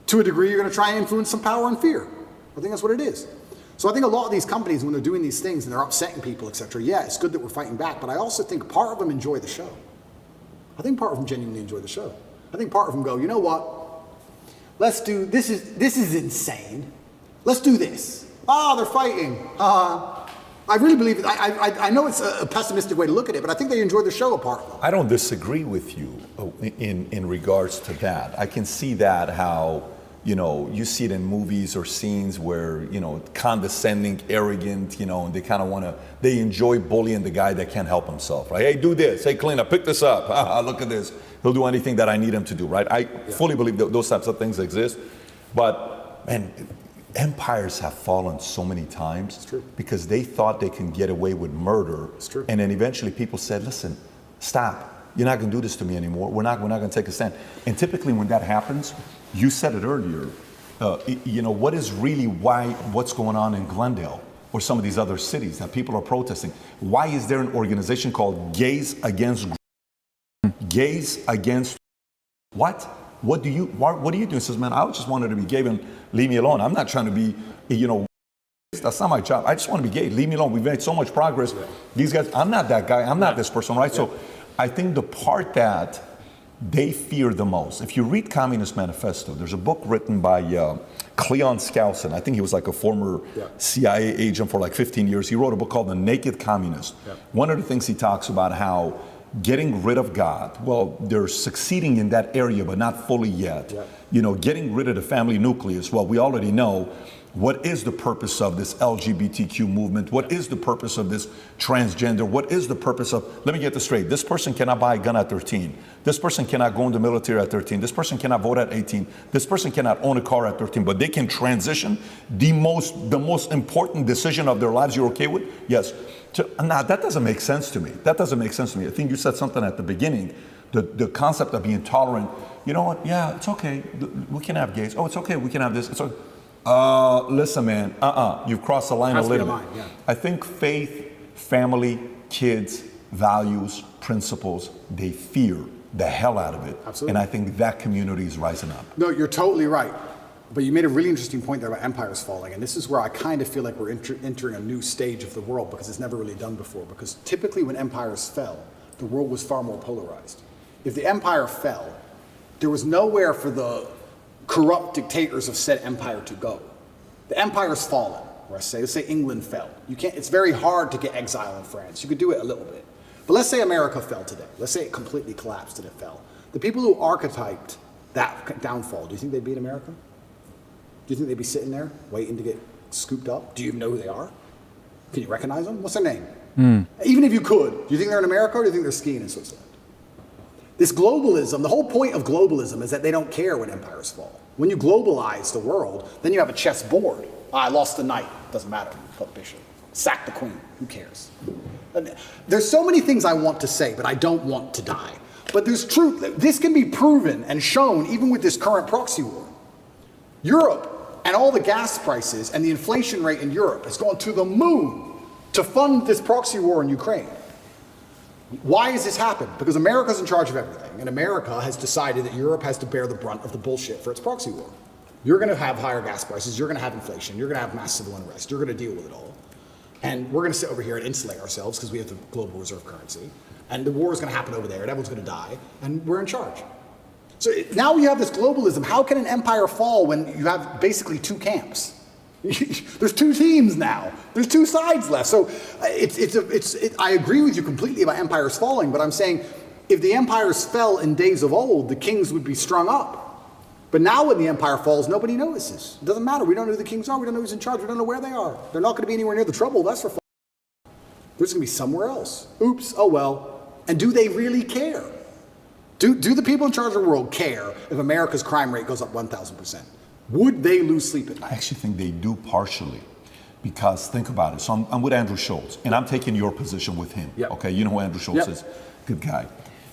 To a degree, you're gonna try and influence some power and fear. I think that's what it is. So I think a lot of these companies, when they're doing these things and they're upsetting people, etc., yeah, it's good that we're fighting back, but I also think part of them enjoy the show. I think part of them genuinely enjoy the show. I think part of them go, you know what? Let's do, this is insane. Let's do this. Ah, they're fighting. I really believe it. I know it's a pessimistic way to look at it, but I think they enjoy the show apart. I don't disagree with you in regards to that. I can see that how, you know, you see it in movies or scenes where, you know, condescending, arrogant, you know, and they kind of they enjoy bullying the guy that can't help himself, right? Hey, do this. Hey, clean up, pick this up. Look at this. He'll do anything that I need him to do, right? I fully believe that those types of things exist. But, man, empires have fallen so many times because they thought they can get away with murder. And then eventually people said, listen, stop. You're not going to do this to me anymore. We're not going to take a stand. And typically when that happens, you said it earlier, you know, what is really what's going on in Glendale or some of these other cities that people are protesting? Why is there an organization called Gays Against what? What do you do? He says, man, I just wanted to be gay and leave me alone. I'm not trying to be, you know, that's not my job. I just want to be gay. Leave me alone. We've made so much progress. These guys, I'm not that guy. I'm not this person, right? So I think the part that they fear the most, if you read Communist Manifesto, there's a book written by Cleon Skousen. I think he was like a former CIA agent for like 15 years. He wrote a book called The Naked Communist. One of the things he talks about how getting rid of God, well, they're succeeding in that area, but not fully yet. You know, getting rid of the family nucleus, well, we already know What is the purpose of this LGBTQ movement? What is the purpose of this transgender? What is the purpose of, let me get this straight. This person cannot buy a gun at 13. This person cannot go in the military at 13. This person cannot vote at 18. This person cannot own a car at 13, but they can transition the most important decision of their lives. You're okay with? Yes. Now, that doesn't make sense to me. That doesn't make sense to me. I think you said something at the beginning, the concept of being tolerant. You know what? Yeah, it's okay. We can have gays. Oh, it's okay. We can have this. It's okay. Listen, man, you've crossed the line a little bit. Yeah. I think faith, family, kids, values, principles, they fear the hell out of it. Absolutely. And I think that community is rising up. No, you're totally right. But you made a really interesting point there about empires falling. And this is where I kind of feel like we're entering a new stage of the world because it's never really done before. Because typically when empires fell, the world was far more polarized. If the empire fell, there was nowhere for the corrupt dictators of said empire to go. The empire's fallen, or let's say England fell. You can't, it's very hard to get exile in France. You could do it a little bit. But let's say America fell today. Let's say it completely collapsed and it fell. The people who archetyped that downfall, do you think they'd be in America? Do you think they'd be sitting there waiting to get scooped up? Do you even know who they are? Can you recognize them? What's their name? Even if you could, do you think they're in America or do you think they're skiing in Switzerland? This globalism, the whole point of globalism is that they don't care when empires fall. When you globalize the world, then you have a chessboard. I lost the knight, doesn't matter, put the bishop. Sack the queen, who cares? And there's so many things I want to say, but I don't want to die. But there's truth, this can be proven and shown even with this current proxy war. Europe and all the gas prices and the inflation rate in Europe has gone to the moon to fund this proxy war in Ukraine. Why has this happened? Because America's in charge of everything, and America has decided that Europe has to bear the brunt of the bullshit for its proxy war. You're going to have higher gas prices, you're going to have inflation, you're going to have mass civil unrest, you're going to deal with it all. And we're going to sit over here and insulate ourselves because we have the global reserve currency, and the war is going to happen over there, and everyone's going to die, and we're in charge. So now we have this globalism. How can an empire fall when you have basically two camps? There's two teams now. There's two sides left. So I agree with you completely about empires falling, but I'm saying if the empires fell in days of old, the kings would be strung up. But now when the empire falls, nobody notices. It doesn't matter. We don't know who the kings are. We don't know who's in charge. We don't know where they are. They're not going to be anywhere near the trouble. That's for fun. They're just going to be somewhere else. Oops. Oh, well. And do they really care? Do the people in charge of the world care if America's crime rate goes up 1,000%? Would they lose sleep at night? I actually think they do partially. Because think about it. So I'm with Andrew Schultz, and I'm taking your position with him. Yep. Okay, you know who Andrew Schultz Yep. is. Good guy.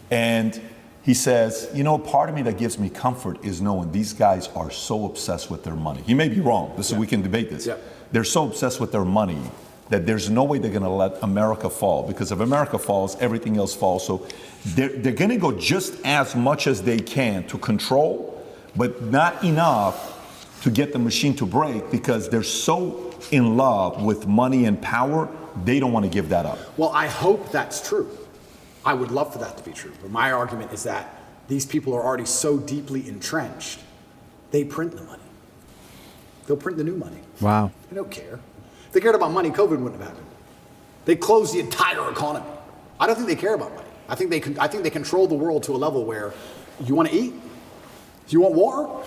And he says, you know, part of me that gives me comfort is knowing these guys are so obsessed with their money. He may be wrong. This is, we can debate this. Yep. They're so obsessed with their money that there's no way they're going to let America fall. Because if America falls, everything else falls. So they're going to go just as much as they can to control, but not enough to get the machine to break because they're so in love with money and power, they don't want to give that up. Well, I hope that's true. I would love for that to be true. But my argument is that these people are already so deeply entrenched, they print the money. They'll print the new money. Wow. They don't care. If they cared about money, COVID wouldn't have happened. They closed the entire economy. I don't think they care about money. I think they control the world to a level where you want to eat? Do you want water?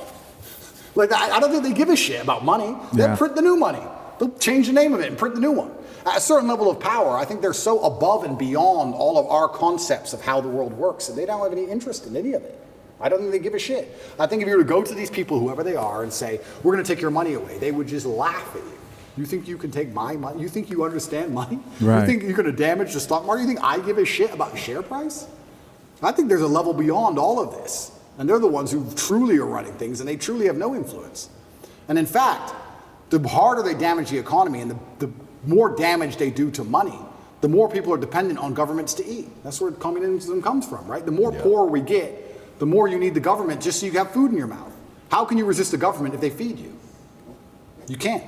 Like, I don't think they give a shit about money. They'll print the new money. They'll change the name of it and print the new one. At a certain level of power, I think they're so above and beyond all of our concepts of how the world works that they don't have any interest in any of it. I don't think they give a shit. I think if you were to go to these people, whoever they are, and say, we're going to take your money away, they would just laugh at you. You think you can take my money? You think you understand money? Right. You think you're going to damage the stock market? You think I give a shit about share price? I think there's a level beyond all of this. And they're the ones who truly are running things, and they truly have no influence. And in fact, the harder they damage the economy and the more damage they do to money, the more people are dependent on governments to eat. That's where communism comes from, right? The more poor we get, the more you need the government just so you have food in your mouth. How can you resist the government if they feed you? You can't.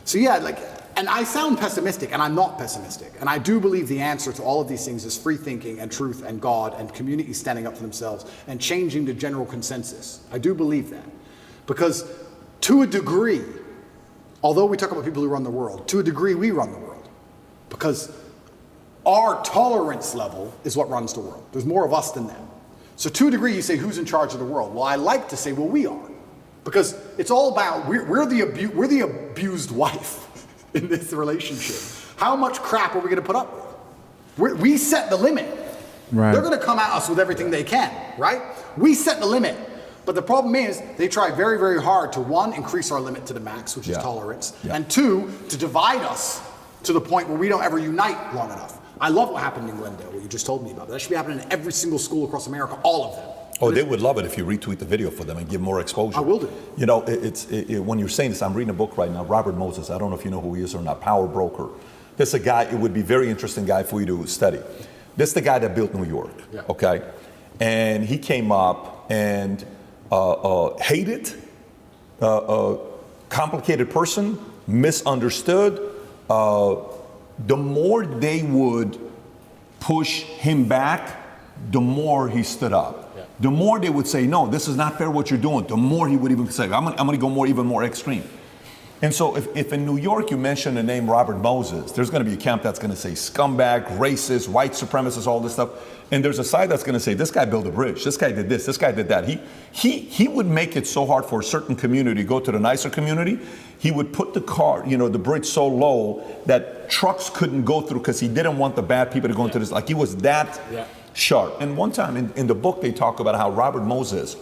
So yeah, and I sound pessimistic, and I'm not pessimistic. And I do believe the answer to all of these things is free thinking and truth and God and communities standing up for themselves and changing the general consensus. I do believe that. Because to a degree, although we talk about people who run the world, to a degree we run the world. Because our tolerance level is what runs the world. There's more of us than them. So to a degree you say, who's in charge of the world? Well, I like to say, well, we are. Because it's all about, we're the abused wife in this relationship. How much crap are we going to put up with? We set the limit. Right. They're going to come at us with everything they can, right? We set the limit. But the problem is, they try very, very hard to, one, increase our limit to the max, which is tolerance, and two, to divide us to the point where we don't ever unite long enough. I love what happened in Glendale, what you just told me about. That should be happening in every single school across America, all of them. Oh, they would love it if you retweet the video for them and give more exposure. I will do. You know, when you're saying this, I'm reading a book right now, Robert Moses. I don't know if you know who he is or not, Power Broker. This is a guy, it would be a very interesting guy for you to study. This is the guy that built New York, okay? And he came up and hated, complicated person, misunderstood. The more they would push him back, the more he stood up. The more they would say, no, this is not fair what you're doing, the more he would even say, I'm gonna go even more extreme. And so if in New York you mention the name Robert Moses, there's gonna be a camp that's gonna say scumbag, racist, white supremacist, all this stuff. And there's a side that's gonna say, this guy built a bridge, this guy did this guy did that. He would make it so hard for a certain community to go to the nicer community. He would put the the bridge so low that trucks couldn't go through because he didn't want the bad people to go into this. Like he was that sharp. And one time in the book, they talk about how Robert Moses,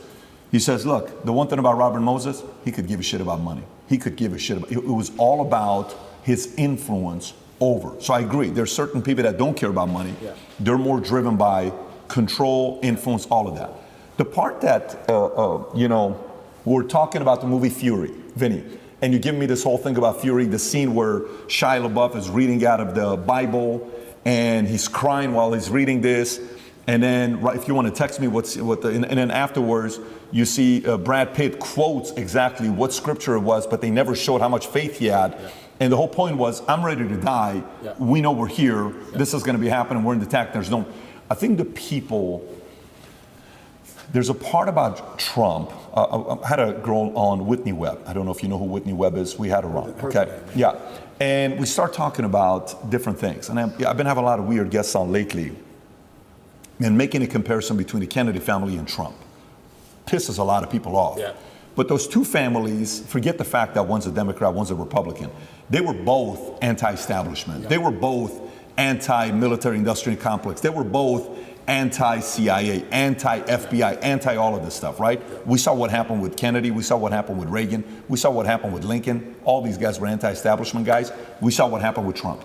he says, look, the one thing about Robert Moses, he could give a shit about money. He could give a shit about, it was all about his influence over. So I agree, there's certain people that don't care about money. They're more driven by control, influence, all of that. The part that, we're talking about the movie Fury, Vinny, and you give me this whole thing about Fury, the scene where Shia LaBeouf is reading out of the Bible and he's crying while he's reading this. And then, if you want to text me and then afterwards, you see Brad Pitt quotes exactly what scripture it was, but they never showed how much faith he had. And the whole point was, I'm ready to die. We know we're here. This is going to be happening. We're in the attack. I think the people, there's a part about Trump. I had a girl on, Whitney Webb. I don't know if you know who Whitney Webb is. We had her on. Okay. Yeah. And we start talking about different things. And I've been having a lot of weird guests on lately. And making a comparison between the Kennedy family and Trump pisses a lot of people off. But those two families, forget the fact that one's a Democrat, one's a Republican. They were both anti-establishment. They were both anti-military industrial complex. They were both anti-CIA, anti-FBI, anti all of this stuff, right? We saw what happened with Kennedy. We saw what happened with Reagan. We saw what happened with Lincoln. All these guys were anti-establishment guys. We saw what happened with Trump.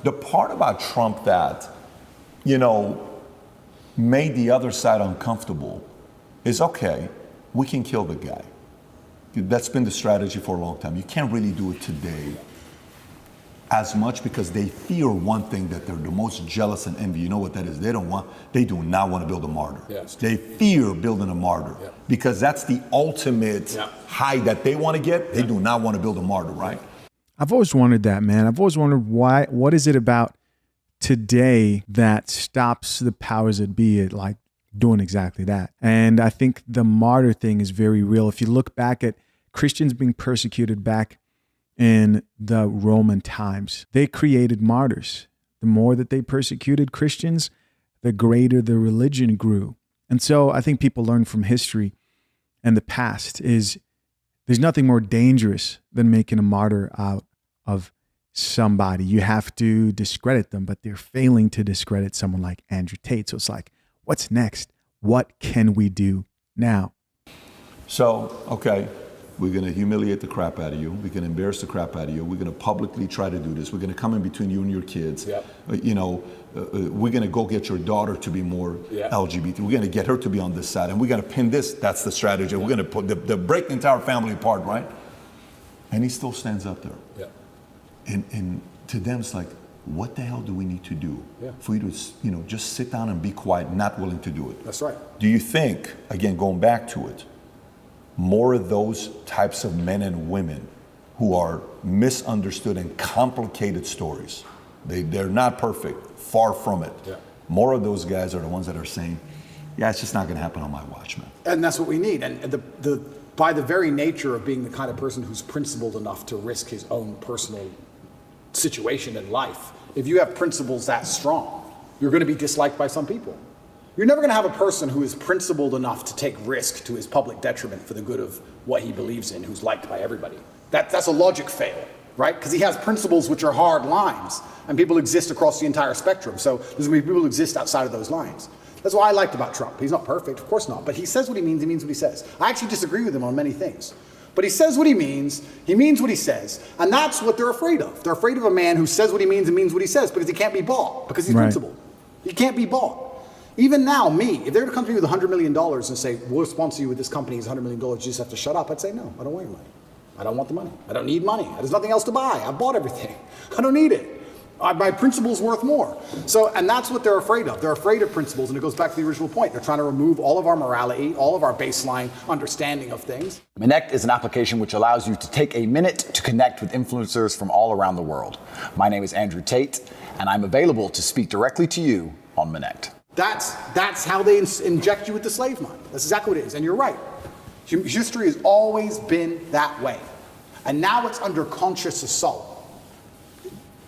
The part about Trump that, made the other side uncomfortable is, okay, we can kill the guy. That's been the strategy for a long time. You can't really do it today as much because they fear one thing that they're the most jealous and envy. You know what that is? They do not want to build a martyr. They fear building a martyr because that's the ultimate high that they want to get. They do not want to build a martyr, right? I've always wondered that, man. I've always wondered what is it about today that stops the powers that be at like doing exactly that. And I think the martyr thing is very real. If you look back at Christians being persecuted back in the Roman times, they created martyrs. The more that they persecuted Christians, the greater the religion grew. And so I think people learn from history and the past is there's nothing more dangerous than making a martyr out of somebody. You have to discredit them, but they're failing to discredit someone like Andrew Tate. So it's like, what's next? What can we do now? So, okay, we're going to humiliate the crap out of you. We're going to embarrass the crap out of you. We're going to publicly try to do this. We're going to come in between you and your kids. We're going to go get your daughter to be more LGBT. We're going to get her to be on this side. And we're going to pin this. That's the strategy. We're going to put break the entire family apart, right? And he still stands up there. And to them, it's like, what the hell do we need to do for you to, just sit down and be quiet, not willing to do it? That's right. Do you think, again, going back to it, more of those types of men and women who are misunderstood and complicated stories, they're not perfect, far from it. More of those guys are the ones that are saying, it's just not going to happen on my watch, man. And that's what we need. And by the very nature of being the kind of person who's principled enough to risk his own personal situation in life, if you have principles that strong, you're going to be disliked by some people. You're never going to have a person who is principled enough to take risk to his public detriment for the good of what he believes in, who's liked by everybody. That's a logic fail, right? Because he has principles which are hard lines, and people exist across the entire spectrum. So there's going to be people who exist outside of those lines. That's what I liked about Trump. He's not perfect, of course not, but he says what he means what he says. I actually disagree with him on many things. But he says what he means what he says, and that's what they're afraid of. They're afraid of a man who says what he means and means what he says because he can't be bought, because he's principled. He can't be bought. Even now, if they were to come to me with $100 million and say, we'll sponsor you with this company, it's $100 million, you just have to shut up, I'd say, no, I don't want your money. I don't want the money. I don't need money. There's nothing else to buy. I bought everything. I don't need it. My principle's worth more. And that's what they're afraid of. They're afraid of principles, and it goes back to the original point. They're trying to remove all of our morality, all of our baseline understanding of things. Connect is an application which allows you to take a minute to connect with influencers from all around the world. My name is Andrew Tate, and I'm available to speak directly to you on Connect. That's how they inject you with the slave mind. That's exactly what it is. And you're right. History has always been that way. And now it's under conscious assault.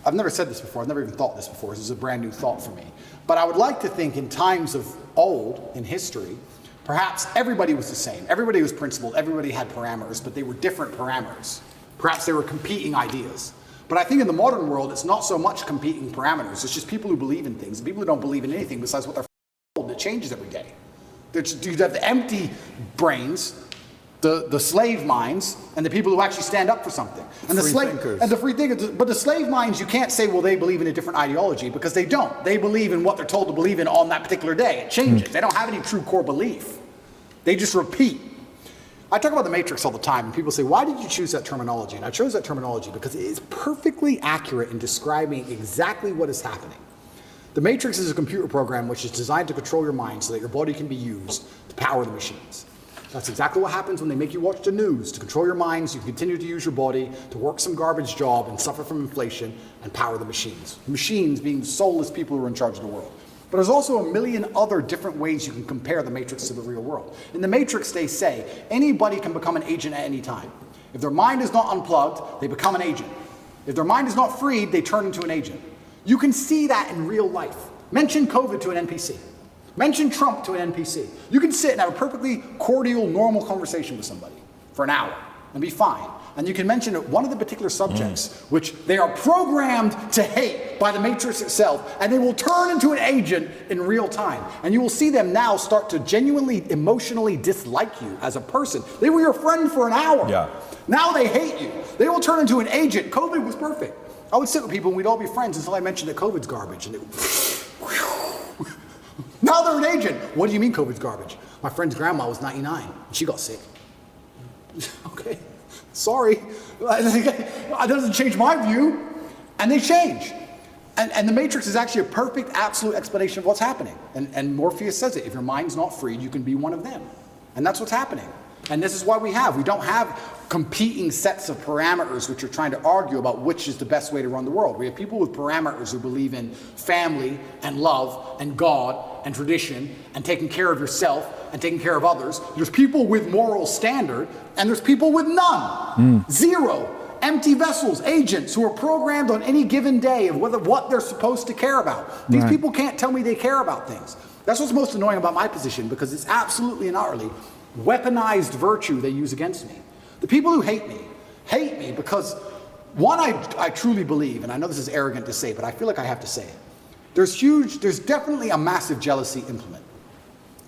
I've never said this before. I've never even thought this before. This is a brand new thought for me. But I would like to think in times of old, in history, perhaps everybody was the same. Everybody was principled. Everybody had parameters, but they were different parameters. Perhaps they were competing ideas. But I think in the modern world, it's not so much competing parameters. It's just people who believe in things and people who don't believe in anything besides what they're told that changes every day. You have the empty brains, the slave minds, and the people who actually stand up for something. And the free thinkers. But the slave minds, you can't say, well, they believe in a different ideology, because they don't. They believe in what they're told to believe in on that particular day. It changes. They don't have any true core belief. They just repeat. I talk about the Matrix all the time, and people say, why did you choose that terminology? And I chose that terminology because it is perfectly accurate in describing exactly what is happening. The Matrix is a computer program which is designed to control your mind so that your body can be used to power the machines. That's exactly what happens when they make you watch the news. To control your minds, you continue to use your body to work some garbage job and suffer from inflation and power the machines. The machines being soulless people who are in charge of the world. But there's also a million other different ways you can compare the Matrix to the real world. In the Matrix, they say anybody can become an agent at any time. If their mind is not unplugged, they become an agent. If their mind is not freed, they turn into an agent. You can see that in real life. Mention COVID to an NPC. Mention Trump to an NPC. You can sit and have a perfectly cordial, normal conversation with somebody for an hour and be fine. And you can mention one of the particular subjects which they are programmed to hate by the Matrix itself, and they will turn into an agent in real time. And you will see them now start to genuinely, emotionally dislike you as a person. They were your friend for an hour. Yeah. Now they hate you. They will turn into an agent. COVID was perfect. I would sit with people and we'd all be friends until I mentioned that COVID's garbage. And now they're an agent. What do you mean COVID's garbage? My friend's grandma was 99 and she got sick. Okay. Sorry, that doesn't change my view. And they change. And the Matrix is actually a perfect, absolute explanation of what's happening. And Morpheus says it, if your mind's not freed, you can be one of them. And that's what's happening. And this is why we don't have competing sets of parameters which are trying to argue about which is the best way to run the world. We have people with parameters who believe in family and love and God and tradition and taking care of yourself and taking care of others. There's people with moral standard and there's people with none. Zero. Empty vessels, agents who are programmed on any given day of what they're supposed to care about. These people can't tell me they care about things. That's what's most annoying about my position, because it's absolutely and utterly weaponized virtue they use against me. The people who hate me because, one, I truly believe, and I know this is arrogant to say, but I feel like I have to say it. There's definitely a massive jealousy implement.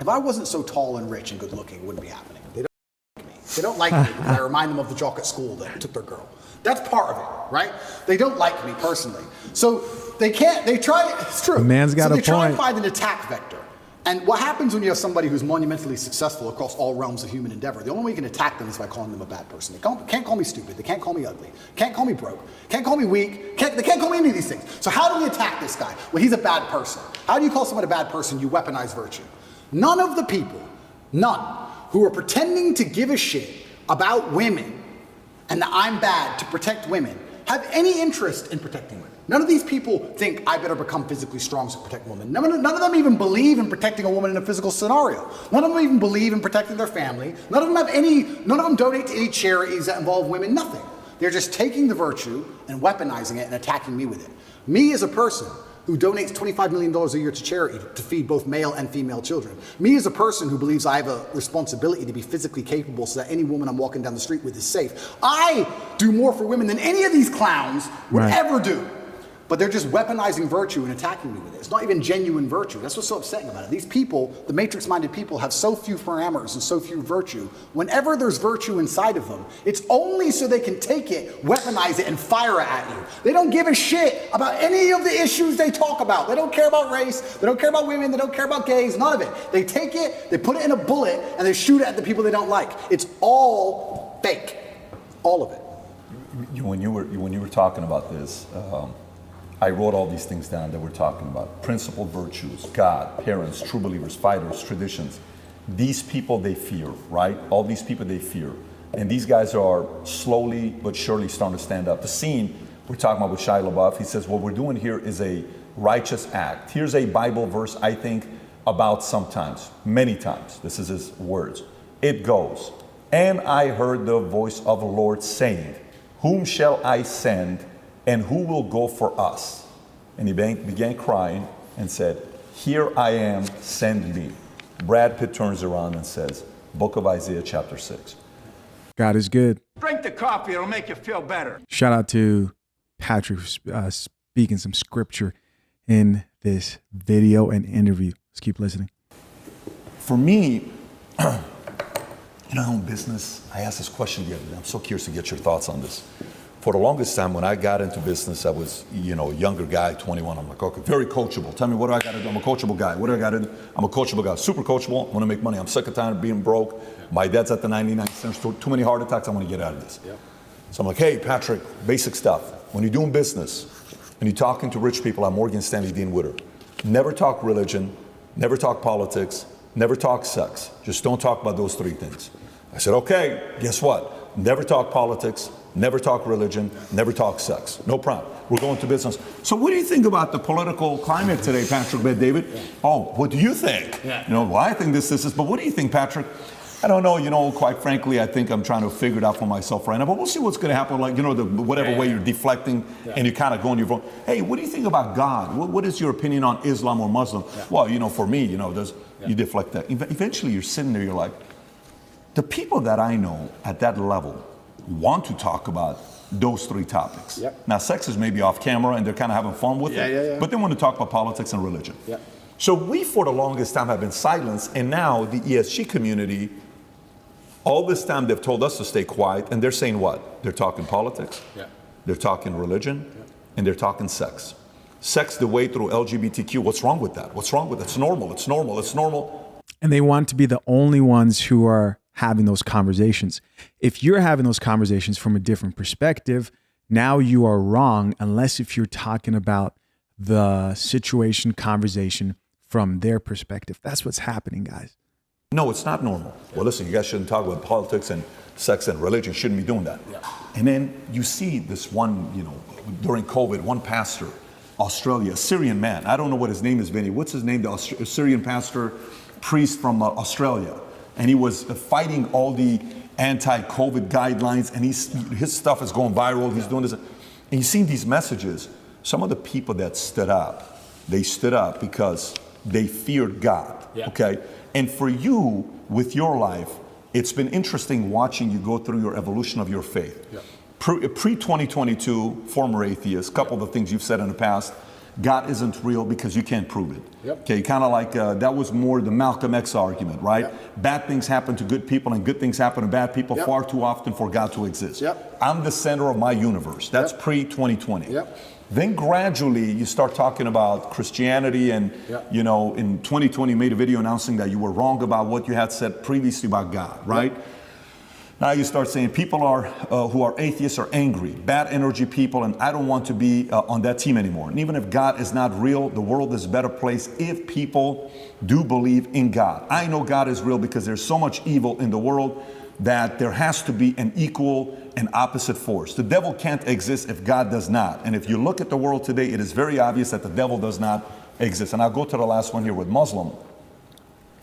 If I wasn't so tall and rich and good looking, it wouldn't be happening. They don't like me because I remind them of the jock at school that took their girl. That's part of it, right? They don't like me personally. So it's true. The man's got a point. So they try and find an attack vector. And what happens when you have somebody who's monumentally successful across all realms of human endeavor? The only way you can attack them is by calling them a bad person. They can't call me stupid. They can't call me ugly. Can't call me broke. Can't call me weak. They can't call me any of these things. So how do we attack this guy? Well, he's a bad person. How do you call someone a bad person? You weaponize virtue. None of the people, who are pretending to give a shit about women and that I'm bad to protect women have any interest in protecting women. None of these people think I better become physically strong to protect women. None of them even believe in protecting a woman in a physical scenario. None of them even believe in protecting their family. None of them donate to any charities that involve women, nothing. They're just taking the virtue and weaponizing it and attacking me with it. Me as a person, who donates $25 million a year to charity to feed both male and female children. Me as a person who believes I have a responsibility to be physically capable so that any woman I'm walking down the street with is safe. I do more for women than any of these clowns would ever do. But they're just weaponizing virtue and attacking me with it. It's not even genuine virtue. That's what's so upsetting about it. These people, the matrix-minded people, have so few parameters and so few virtue. Whenever there's virtue inside of them, it's only so they can take it, weaponize it, and fire it at you. They don't give a shit about any of the issues they talk about. They don't care about race. They don't care about women. They don't care about gays. None of it. They take it, they put it in a bullet, and they shoot it at the people they don't like. It's all fake. All of it. When you were talking about this, I wrote all these things down that we're talking about. Principled virtues, God, parents, true believers, fighters, traditions. These people they fear, right? All these people they fear. And these guys are slowly but surely starting to stand up. The scene we're talking about with Shia LaBeouf, he says, what we're doing here is a righteous act. Here's a Bible verse I think about sometimes, many times. This is his words. It goes, and I heard the voice of the Lord saying, whom shall I send? And who will go for us? And he began crying and said, here I am, send me. Brad Pitt turns around and says, Book of Isaiah chapter 6. God is good. Drink the coffee, it'll make you feel better. Shout out to Patrick for speaking some scripture in this video and interview. Let's keep listening. For me, in own business, I asked this question the other day. I'm so curious to get your thoughts on this. For the longest time, when I got into business, I was, a younger guy, 21. I'm like, okay, very coachable. Tell me, what do I got to do? I'm a coachable guy. What do I got to do? I'm a coachable guy. Super coachable. I want to make money. I'm sick and tired of being broke. My dad's at the 99 cents. Too many heart attacks. I want to get out of this. So I'm like, hey, Patrick, basic stuff. When you're doing business and you're talking to rich people, I'm Morgan Stanley Dean Witter. Never talk religion. Never talk politics. Never talk sex. Just don't talk about those three things. I said, okay, guess what? Never talk politics. Never talk religion, never talk sex. No problem. We're going to business. So what do you think about the political climate today, Patrick, David? Oh, what do you think? Well, I think this is, but what do you think, Patrick? I don't know, quite frankly, I think I'm trying to figure it out for myself right now, but we'll see what's going to happen, like, whatever way you're deflecting and you kind of go on your phone. Hey, what do you think about God? What is your opinion on Islam or Muslim? Well, for me, you deflect that. Eventually you're sitting there, you're like, the people that I know at that level want to talk about those three topics. Now, sex is maybe off camera and they're kind of having fun with it, but they want to talk about politics and religion. So we, for the longest time, have been silenced, and now the ESG community, all this time they've told us to stay quiet, and they're saying what? They're talking politics, they're talking religion, and they're talking sex. Sex the way through LGBTQ. What's wrong with that? What's wrong with it? It's normal. It's normal. It's normal. And they want to be the only ones who are having those conversations. If you're having those conversations from a different perspective, now you are wrong, unless if you're talking about the situation, conversation from their perspective. That's what's happening, guys. No, it's not normal. Well, listen, you guys shouldn't talk about politics and sex and religion. Shouldn't be doing that. And then you see this one, during COVID, one pastor, Australia, a Syrian man. I don't know what his name is, Vinny. What's his name? The Syrian pastor, priest from Australia. And he was fighting all the anti-COVID guidelines, and his stuff is going viral. He's doing this. And you've seen these messages. Some of the people that stood up, they stood up because they feared God, okay? And for you, with your life, it's been interesting watching you go through your evolution of your faith. Pre-2022, former atheist, couple of the things you've said in the past, God isn't real because you can't prove it. Okay, kind of like that was more the Malcolm X argument, right? Bad things happen to good people and good things happen to bad people far too often for God to exist. I'm the center of my universe. That's pre-2020. Then gradually you start talking about Christianity and, in 2020 you made a video announcing that you were wrong about what you had said previously about God, right? Now you start saying people who are atheists are angry, bad energy people, and I don't want to be on that team anymore. And even if God is not real, the world is a better place if people do believe in God. I know God is real because there's so much evil in the world that there has to be an equal and opposite force. The devil can't exist if God does not. And if you look at the world today, it is very obvious that the devil does not exist. And I'll go to the last one here with Muslim.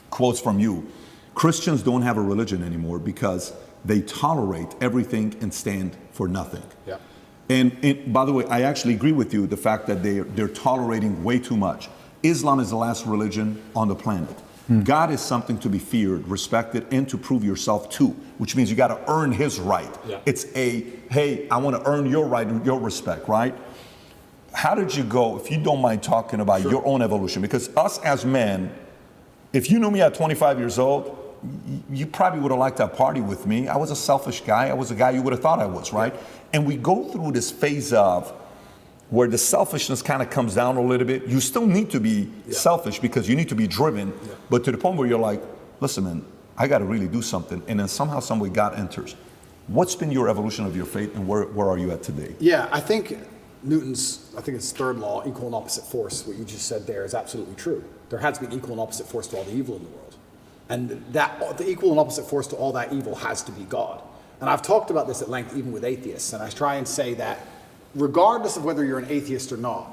Quotes from you. Christians don't have a religion anymore because they tolerate everything and stand for nothing. And by the way, I actually agree with you, the fact that they're tolerating way too much. Islam is the last religion on the planet. God is something to be feared, respected, and to prove yourself to, which means you got to earn his right. Yeah. It's hey, I want to earn your right and your respect, right? How did you go, if you don't mind talking about your own evolution? Because us as men, if you knew me at 25 years old, you probably would have liked that party with me. I was a selfish guy. I was a guy you would have thought I was, right? And we go through this phase of where the selfishness kind of comes down a little bit. You still need to be selfish because you need to be driven, but to the point where you're like, listen, man, I got to really do something. And then somehow, some way, God enters. What's been your evolution of your faith, and where are you at today? Yeah, I think Newton's, I think it's third law, equal and opposite force, what you just said there is absolutely true. There has to be an equal and opposite force to all the evil in the world. And that the equal and opposite force to all that evil has to be God. And I've talked about this at length even with atheists, and I try and say that regardless of whether you're an atheist or not,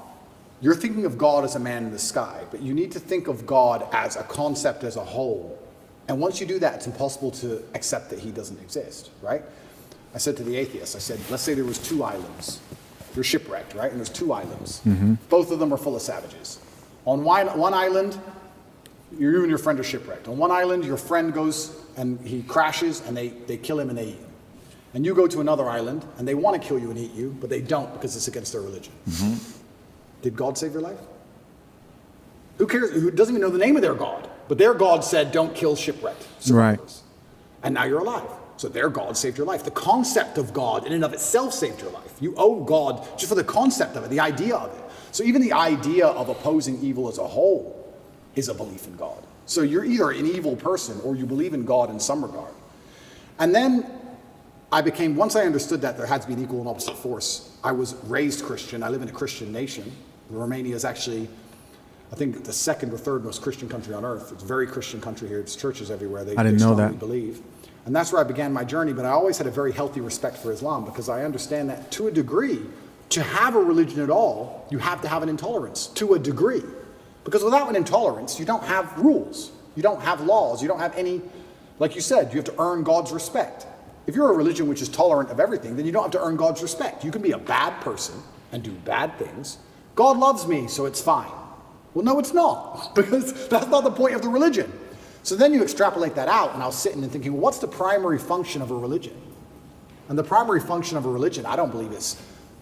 you're thinking of God as a man in the sky, but you need to think of God as a concept as a whole. And once you do that, it's impossible to accept that he doesn't exist, right? I said to the atheists, I said, let's say there was 2 islands. You're shipwrecked, right? And there's 2 islands. Both of them are full of savages. On one island, you and your friend are shipwrecked. On one island, your friend goes and he crashes and they kill him and they eat him. And you go to another island and they want to kill you and eat you, but they don't because it's against their religion. Did God save your life? Who cares? Who doesn't even know the name of their God? But their God said, don't kill shipwrecked survivors. Right. And now you're alive. So their God saved your life. The concept of God in and of itself saved your life. You owe God just for the concept of it, the idea of it. So even the idea of opposing evil as a whole is a belief in God. So you're either an evil person or you believe in God in some regard. And then once I understood that there had to be an equal and opposite force, I was raised Christian. I live in a Christian nation. Romania is actually, I think, the second or third most Christian country on earth. It's a very Christian country here. It's churches everywhere. I didn't know that. Believe. And that's where I began my journey, but I always had a very healthy respect for Islam because I understand that to a degree, to have a religion at all, you have to have an intolerance, to a degree. Because without an intolerance, you don't have rules. You don't have laws. You don't have any, like you said, you have to earn God's respect. If you're a religion which is tolerant of everything, then you don't have to earn God's respect. You can be a bad person and do bad things. God loves me, so it's fine. Well, no, it's not, because that's not the point of the religion. So then you extrapolate that out, and I was sitting and thinking, well, what's the primary function of a religion? And the primary function of a religion, I don't believe is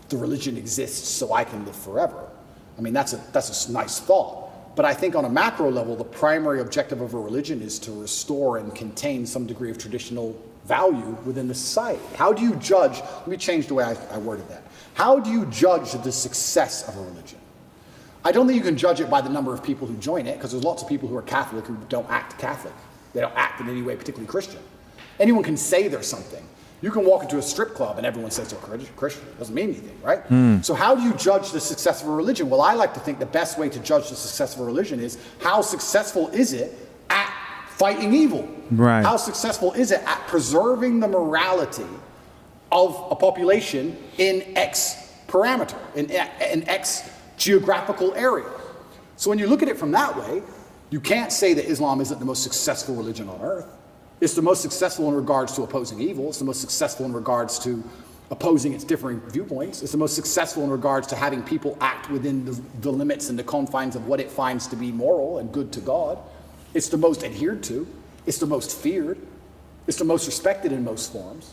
the religion exists so I can live forever. I mean, that's a nice thought. But I think on a macro level, the primary objective of a religion is to restore and contain some degree of traditional value within the society. How do you judge, let me change the way I worded that. How do you judge the success of a religion? I don't think you can judge it by the number of people who join it, because there's lots of people who are Catholic who don't act Catholic. They don't act in any way particularly Christian. Anyone can say they're something. You can walk into a strip club and everyone says they're Christian. It doesn't mean anything, right? So how do you judge the success of a religion? Well, I like to think the best way to judge the success of a religion is how successful is it at fighting evil? Right. How successful is it at preserving the morality of a population in X parameter, in X geographical area? So when you look at it from that way, you can't say that Islam isn't the most successful religion on earth. It's the most successful in regards to opposing evil. It's the most successful in regards to opposing its differing viewpoints. It's the most successful in regards to having people act within the limits and the confines of what it finds to be moral and good to God. It's the most adhered to. It's the most feared. It's the most respected in most forms.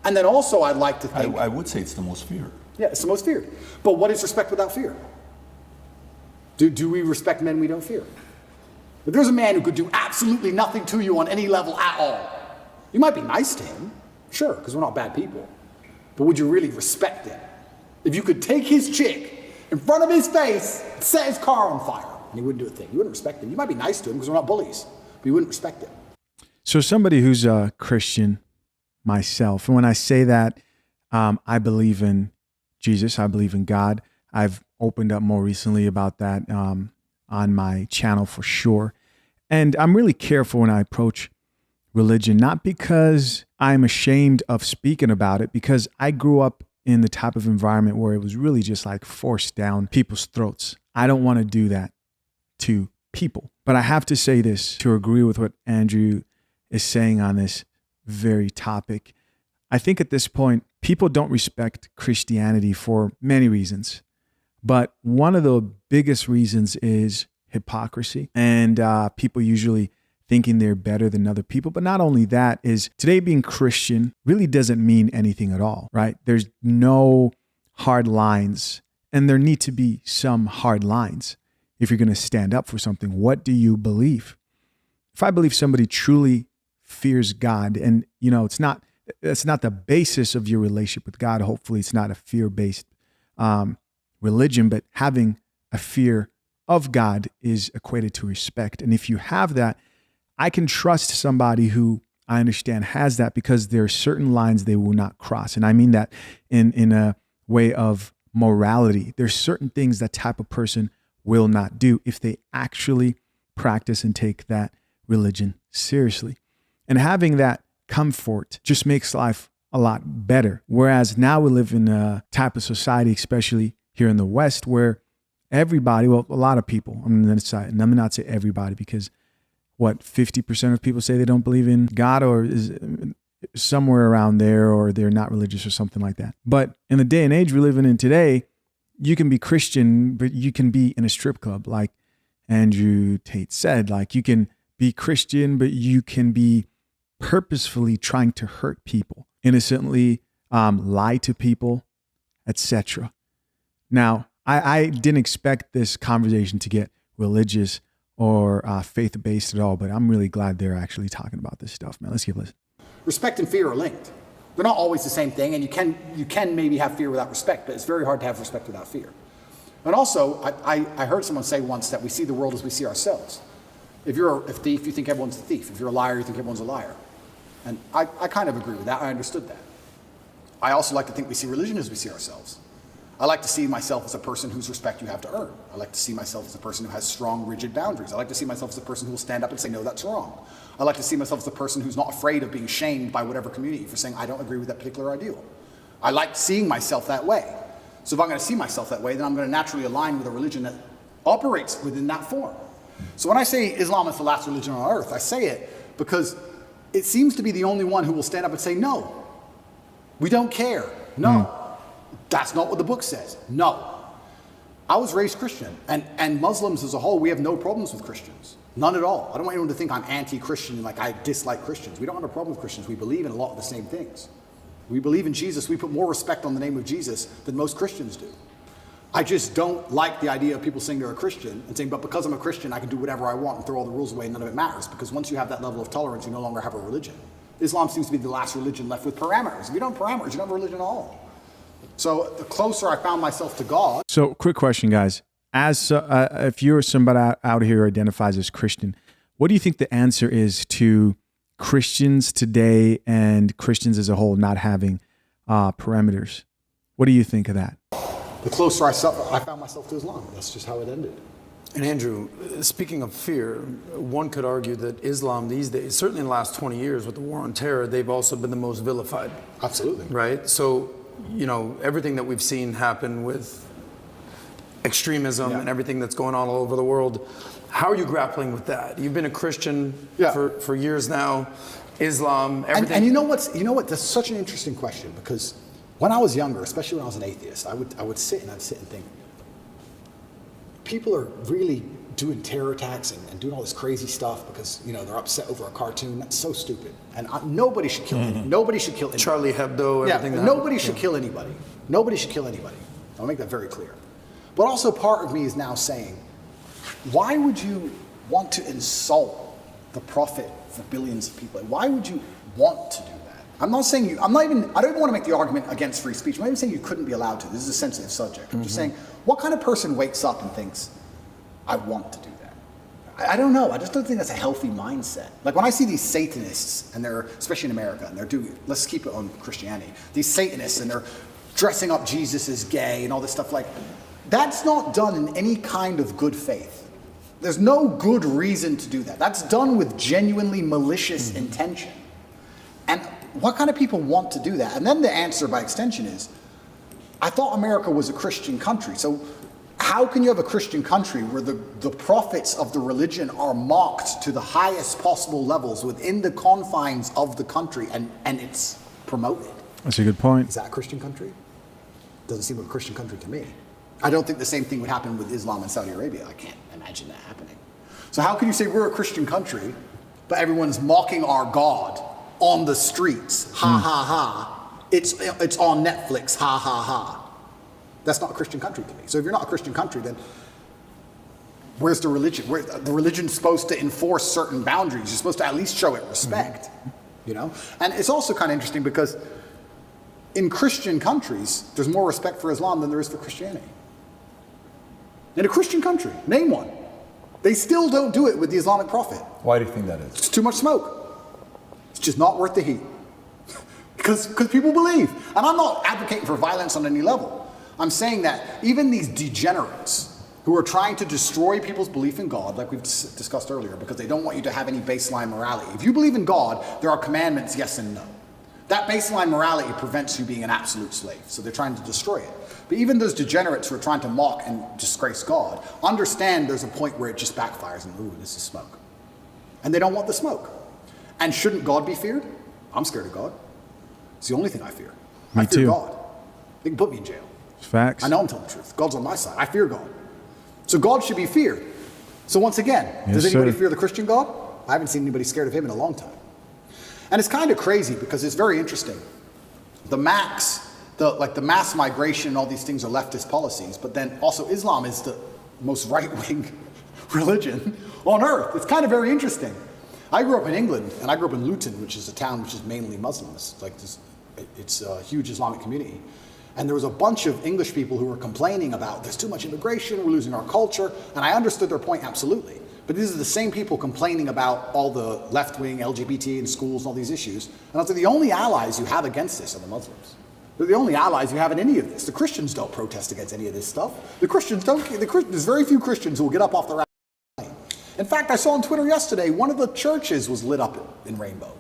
And then also I'd like to think... I would say it's the most feared. Yeah, it's the most feared. But what is respect without fear? Do we respect men we don't fear? If there's a man who could do absolutely nothing to you on any level at all, you might be nice to him, sure, because we're not bad people. But would you really respect him? If you could take his chick in front of his face, set his car on fire, and he wouldn't do a thing, you wouldn't respect him. You might be nice to him because we're not bullies, but you wouldn't respect him. So somebody who's a Christian myself, and when I say that, I believe in Jesus, I believe in God. I've opened up more recently about that on my channel for sure. And I'm really careful when I approach religion, not because I'm ashamed of speaking about it, because I grew up in the type of environment where it was really just like forced down people's throats. I don't want to do that to people. But I have to say this to agree with what Andrew is saying on this very topic. I think at this point, people don't respect Christianity for many reasons, but one of the biggest reasons is hypocrisy, and people usually thinking they're better than other people. But not only that, is today being Christian really doesn't mean anything at all, right? There's no hard lines, and there need to be some hard lines if you're going to stand up for something. What do you believe? If I believe somebody truly fears God, and that's not the basis of your relationship with God. Hopefully it's not a fear-based religion, but having a fear of God is equated to respect. And if you have that, I can trust somebody who I understand has that, because there are certain lines they will not cross. And I mean that in a way of morality. There's certain things that type of person will not do if they actually practice and take that religion seriously. And having that comfort just makes life a lot better. Whereas now we live in a type of society, especially here in the West, where everybody, well, a lot of people, I'm going to not say everybody, because 50% of people say they don't believe in God, or is somewhere around there, or they're not religious or something like that. But in the day and age we're living in today, you can be Christian, but you can be in a strip club, like Andrew Tate said. Like, you can be Christian, but you can be purposefully trying to hurt people, innocently, lie to people, etc. Now, I didn't expect this conversation to get religious or faith-based at all, but I'm really glad they're actually talking about this stuff, man. Let's give a listen. Respect and fear are linked. They're not always the same thing, and you can maybe have fear without respect, but it's very hard to have respect without fear. And also, I heard someone say once that we see the world as we see ourselves. If you're a thief, you think everyone's a thief. If you're a liar, you think everyone's a liar. And I kind of agree with that. I understood that. I also like to think we see religion as we see ourselves. I like to see myself as a person whose respect you have to earn. I like to see myself as a person who has strong, rigid boundaries. I like to see myself as a person who will stand up and say, no, that's wrong. I like to see myself as a person who's not afraid of being shamed by whatever community for saying, I don't agree with that particular ideal. I like seeing myself that way. So if I'm going to see myself that way, then I'm going to naturally align with a religion that operates within that form. So when I say Islam is the last religion on earth, I say it because it seems to be the only one who will stand up and say, no, we don't care. No, that's not what the book says. No. I was raised Christian, and Muslims as a whole, we have no problems with Christians. None at all. I don't want anyone to think I'm anti-Christian and like I dislike Christians. We don't have a problem with Christians. We believe in a lot of the same things. We believe in Jesus. We put more respect on the name of Jesus than most Christians do. I just don't like the idea of people saying they're a Christian and saying, but because I'm a Christian, I can do whatever I want and throw all the rules away and none of it matters. Because once you have that level of tolerance, you no longer have a religion. Islam seems to be the last religion left with parameters. If you don't have parameters, you don't have a religion at all. So the closer I found myself to God. So quick question, guys. As if you're somebody out here who identifies as Christian, what do you think the answer is to Christians today and Christians as a whole not having parameters? What do you think of that? The closer I found myself to Islam. That's just how it ended. And Andrew, speaking of fear, one could argue that Islam these days, certainly in the last 20 years with the war on terror, they've also been the most vilified. Absolutely. Right? So, everything that we've seen happen with extremism and everything that's going on all over the world, how are you grappling with that? You've been a Christian for years now. Islam, everything. And you know what? That's such an interesting question, because when I was younger, especially when I was an atheist, I would sit and think, people are really doing terror attacks and doing all this crazy stuff because they're upset over a cartoon. That's so stupid. And nobody should kill anybody. Nobody should kill anybody. Charlie Hebdo, everything. Yeah, nobody should kill anybody. Nobody should kill anybody. I'll make that very clear. But also part of me is now saying, why would you want to insult the prophet for billions of people? Why would you want to do that? I don't even want to make the argument against free speech. I'm not even saying you couldn't be allowed to. This is a sensitive subject. I'm just saying, what kind of person wakes up and thinks, I want to do that? I don't know. I just don't think that's a healthy mindset. Like when I see these Satanists, and they're, especially in America, and they're doing, let's keep it on Christianity, these Satanists, and they're dressing up Jesus as gay and all this stuff, like, that's not done in any kind of good faith. There's no good reason to do that. That's done with genuinely malicious intention. And what kind of people want to do that? And then the answer by extension is, I thought America was a Christian country. So how can you have a Christian country where the prophets of the religion are mocked to the highest possible levels within the confines of the country and it's promoted? That's a good point. Is that a Christian country? Doesn't seem like a Christian country to me. I don't think the same thing would happen with Islam in Saudi Arabia. I can't imagine that happening. So how can you say we're a Christian country, but everyone's mocking our God on the streets? Ha ha ha. It's on Netflix. Ha ha ha. That's not a Christian country to me. So if you're not a Christian country, then where's the religion? The religion's supposed to enforce certain boundaries. You're supposed to at least show it respect, you know? And it's also kind of interesting because in Christian countries, there's more respect for Islam than there is for Christianity. In a Christian country, name one. They still don't do it with the Islamic Prophet. Why do you think that is? It's too much smoke. It's just not worth the heat. Because people believe. And I'm not advocating for violence on any level. I'm saying that even these degenerates who are trying to destroy people's belief in God, like we've discussed earlier, because they don't want you to have any baseline morality. If you believe in God, there are commandments, yes and no. That baseline morality prevents you being an absolute slave. So they're trying to destroy it. But even those degenerates who are trying to mock and disgrace God, understand there's a point where it just backfires and, ooh, this is smoke. And they don't want the smoke. And shouldn't God be feared? I'm scared of God. It's the only thing I fear. Me I fear too. God. They can put me in jail. Facts. I know I'm telling the truth. God's on my side. I fear God. So God should be feared. So once again, does anybody fear the Christian God? I haven't seen anybody scared of him in a long time. And it's kind of crazy because it's very interesting. The mass migration and all these things are leftist policies, but then also Islam is the most right-wing religion on earth. It's kind of very interesting. I grew up in England, and I grew up in Luton, which is a town which is mainly Muslims. It's a huge Islamic community. And there was a bunch of English people who were complaining about there's too much immigration, we're losing our culture, and I understood their point absolutely. But these are the same people complaining about all the left-wing LGBT in schools and all these issues. And I was like, the only allies you have against this are the Muslims. They're the only allies you have in any of this. The Christians don't protest against any of this stuff. There's very few Christians who will get up off the rail. In fact, I saw on Twitter yesterday, one of the churches was lit up in rainbow.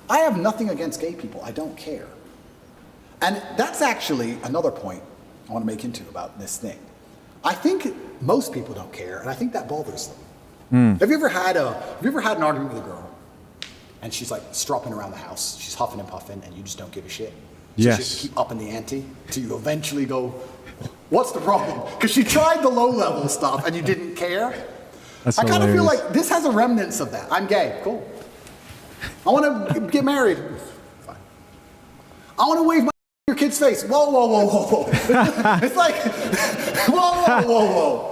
I have nothing against gay people. I don't care. And that's actually another point I want to make into about this thing. I think most people don't care, and I think that bothers them. Have you ever had an argument with a girl, and she's like stropping around the house, she's huffing and puffing, and you just don't give a shit? So Yes. you just keep upping the ante till you eventually go, what's the problem? Because she tried the low-level stuff, and you didn't care. That's I kind of feel hilarious. like this has a remnants of that. I'm gay, cool. I want to get married, fine. I want to wave my in your kid's face. Whoa, whoa, whoa, whoa, whoa. It's like, whoa, whoa, whoa, whoa.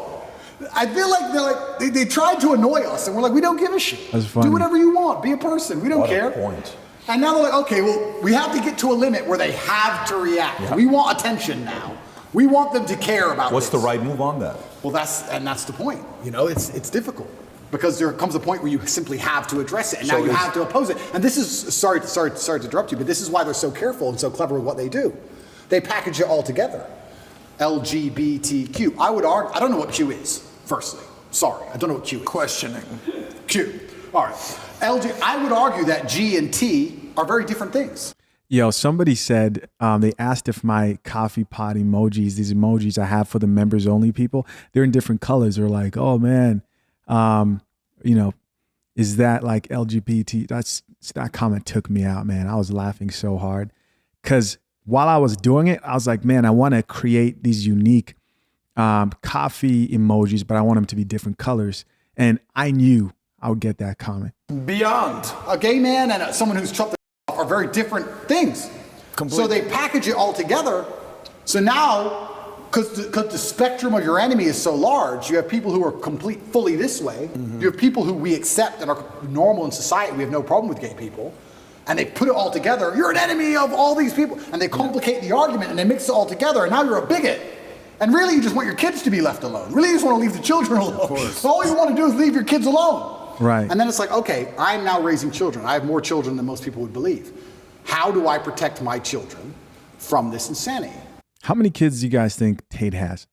I feel like they tried to annoy us, and we're like, we don't give a shit. That's funny. Do whatever you want. Be a person. We don't What a care. point. And now they're like, okay, well, we have to get to a limit where they have to react. Yeah. We want attention now. We want them to care about What's the this. right move on that? Well, that's the point. You know, it's difficult because there comes a point where you simply have to address it, and So now you is- have to oppose it. And this is sorry to interrupt you, but this is why they're so careful and so clever with what they do. They package it all together. LGBTQ. I would argue. I don't know what Q is. Firstly, sorry, I don't know what Q is. Questioning. Q. All right. I would argue that G and T are very different things. Yo, somebody said, they asked if my coffee pot emojis, these emojis I have for the members only people, they're in different colors. They're like, oh man, is that like LGBT? That comment took me out, man. I was laughing so hard because while I was doing it, I was like, man, I want to create these unique coffee emojis, but I want them to be different colors. And I knew I would get that comment. Beyond. A gay man and someone who's chopped their off are very different things. Completely. So they package it all together. So now, because the spectrum of your enemy is so large, you have people who are fully this way. You have people who we accept and are normal in society. We have no problem with gay people. And they put it all together. You're an enemy of all these people. And they complicate the argument and they mix it all together. And now you're a bigot. And really, you just want your kids to be left alone. Really, you just want to leave the children alone. So all you want to do is leave your kids alone. Right. And then it's like, okay, I'm now raising children. I have more children than most people would believe. How do I protect my children from this insanity? How many kids do you guys think Tate has?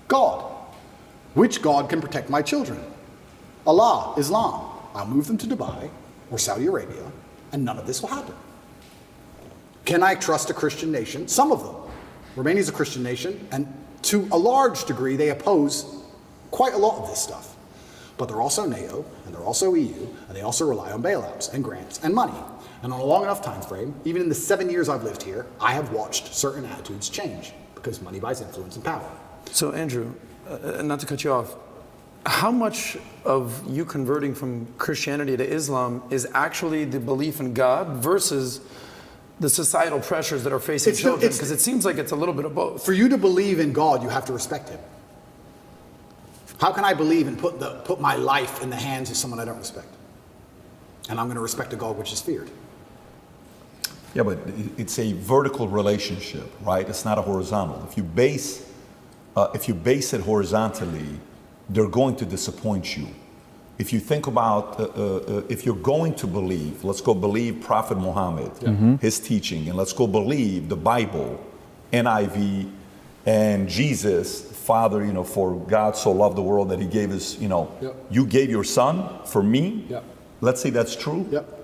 God. Which God can protect my children? Allah, Islam. I'll move them to Dubai or Saudi Arabia, and none of this will happen. Can I trust a Christian nation? Some of them. Romania is a Christian nation, and to a large degree, they oppose quite a lot of this stuff. but they're also NATO, and they're also EU, and they also rely on bailouts and grants and money. And on a long enough time frame, even in the 7 years I've lived here, I have watched certain attitudes change because money buys influence and power. So Andrew, not to cut you off, how much of you converting from Christianity to Islam is actually the belief in God versus the societal pressures that are facing children? Because it seems like it's a little bit of both. For you to believe in God, you have to respect him. How can I believe and put my life in the hands of someone I don't respect? And I'm going to respect a God which is feared. Yeah, but it's a vertical relationship, right? It's not a horizontal. If you base it horizontally, they're going to disappoint you. If you think about, if you're going to believe, let's go believe Prophet Muhammad, his teaching, and let's go believe the Bible, NIV, and Jesus, Father, for God so loved the world that he gave his, you gave your son for me. Let's say that's true,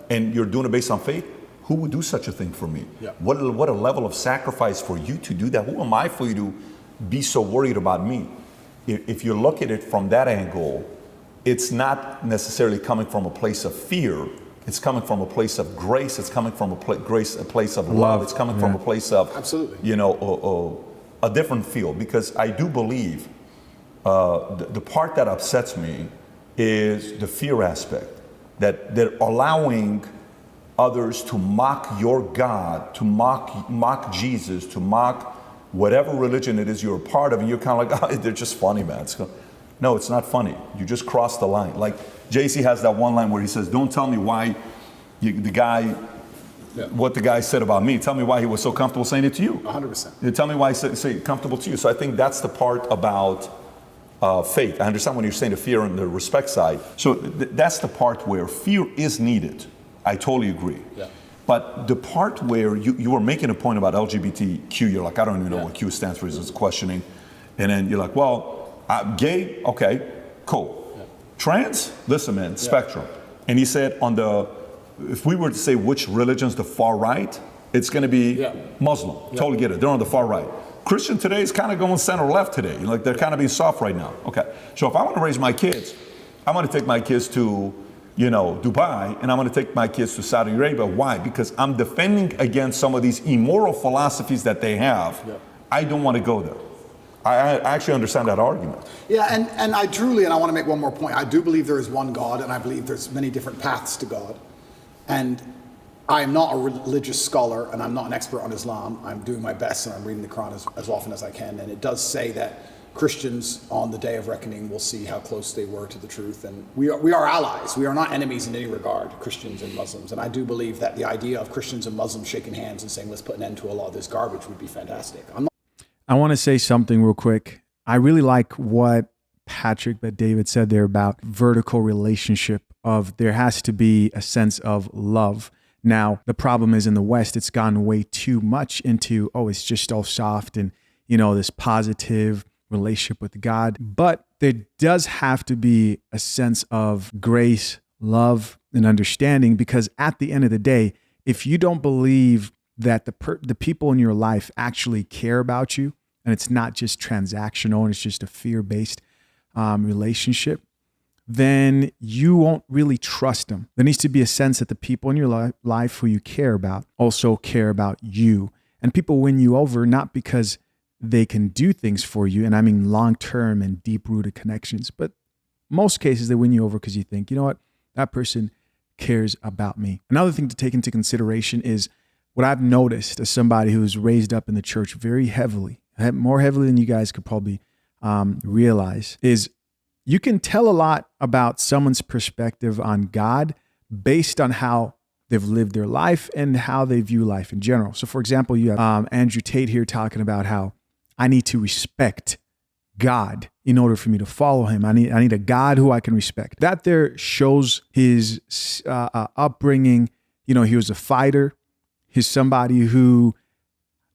and you're doing it based on faith. Who would do such a thing for me? What a level of sacrifice for you to do that. Who am I for you to be so worried about me? If you look at it from that angle, it's not necessarily coming from a place of fear. It's coming from a place of grace. It's coming from a place of love. It's coming from a place of, a different feel. Because I do believe the part that upsets me is the fear aspect, that they're allowing others to mock your God, to mock Jesus, to mock whatever religion it is you're a part of, and you're kind of like, oh, they're just funny, man. No, it's not funny. You just crossed the line. Like JC has that one line where he says, don't tell me why what the guy said about me. Tell me why he was so comfortable saying it to you. 100%. Tell me why he said comfortable to you. So I think that's the part about faith. I understand when you're saying the fear and the respect side. So that's the part where fear is needed. I totally agree. But the part where you were making a point about LGBTQ, you're like, I don't even know what Q stands for, it's questioning. And then you're like, well, gay, okay, cool. Trans, listen, man, spectrum. And he said if we were to say which religion's the far right, it's going to be Muslim. Totally get it. They're on the far right. Christian today is kind of going center left today. Like they're kind of being soft right now. Okay. So if I want to raise my kids, I want to take my kids to Dubai, and I'm going to take my kids to Saudi Arabia. Why? Because I'm defending against some of these immoral philosophies that they have. I don't want to go there. I actually understand that argument. Yeah, and I want to make one more point. I do believe there is one God, and I believe there's many different paths to God. And I am not a religious scholar, and I'm not an expert on Islam. I'm doing my best, and I'm reading the Quran as often as I can. And it does say that Christians on the day of reckoning will see how close they were to the truth. And we are allies. We are not enemies in any regard, Christians and Muslims. And I do believe that the idea of Christians and Muslims shaking hands and saying, let's put an end to a lot of this garbage would be fantastic. I want to say something real quick. I really like what David said there about vertical relationship of there has to be a sense of love. Now, the problem is in the West, it's gone way too much into, it's just all soft and, this positive relationship with God. But there does have to be a sense of grace, love, and understanding, because at the end of the day, if you don't believe that the people in your life actually care about you, and it's not just transactional and it's just a fear-based relationship, then you won't really trust them. There needs to be a sense that the people in your life who you care about also care about you. And people win you over not because they can do things for you, and I mean long-term and deep-rooted connections, but most cases they win you over because you think, you know what, that person cares about me. Another thing to take into consideration is what I've noticed as somebody who was raised up in the church very heavily, more heavily than you guys could probably realize, is you can tell a lot about someone's perspective on God based on how they've lived their life and how they view life in general. So for example, you have Andrew Tate here talking about how I need to respect God in order for me to follow him. I need a God who I can respect. That there shows his upbringing. He was a fighter. He's somebody who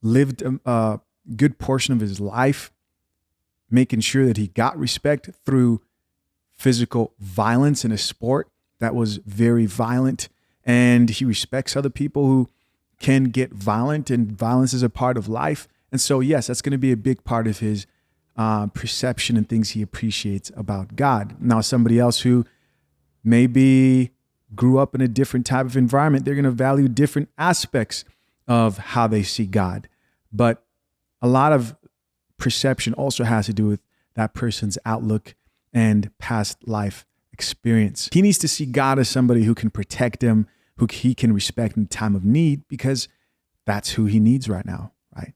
lived a good portion of his life making sure that he got respect through physical violence in a sport that was very violent. And he respects other people who can get violent, and violence is a part of life. And so, yes, that's going to be a big part of his perception and things he appreciates about God. Now, somebody else who maybe grew up in a different type of environment, they're going to value different aspects of how they see God. But a lot of perception also has to do with that person's outlook and past life experience. He needs to see God as somebody who can protect him, who he can respect in time of need, because that's who he needs right now, right?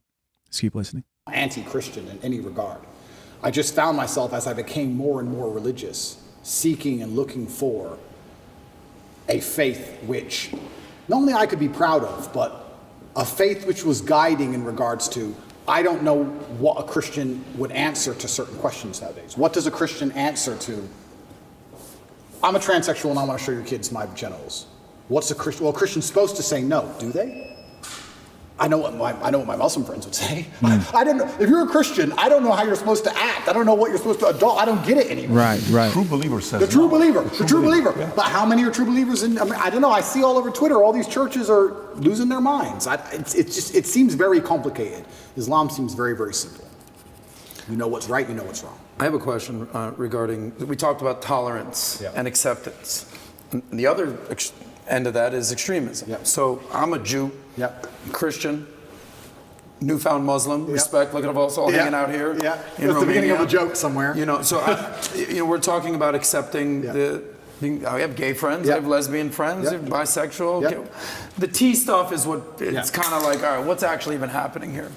Let's keep listening. Anti-Christian in any regard. I just found myself, as I became more and more religious, seeking and looking for a faith which not only I could be proud of, but a faith which was guiding in regards to, I don't know what a Christian would answer to certain questions nowadays. What does a Christian answer to, I'm a transsexual and I want to show your kids my genitals? What's a Christian? Well, a Christian's supposed to say no, do they? I know what my Muslim friends would say. I don't know. If you're a Christian, I don't know how you're supposed to act. I don't know what you're supposed to adult. I don't get it anymore. Right. True believer says the true no. believer. The true believer. Yeah. But how many are true believers? I don't know. I see all over Twitter, all these churches are losing their minds. It seems very complicated. Islam seems very, very simple. You know what's right. You know what's wrong. I have a question regarding, we talked about tolerance and acceptance. And the other end of that is extremism. Yep. So I'm a Jew, Christian, newfound Muslim, respect, look at us all hanging out here. Yeah, in that's the beginning of Romania. a joke somewhere. You know, so we're talking about accepting I have gay friends, I have lesbian friends, I have bisexual. Yep. The T stuff is what, it's kind of like, all right, what's actually even happening here?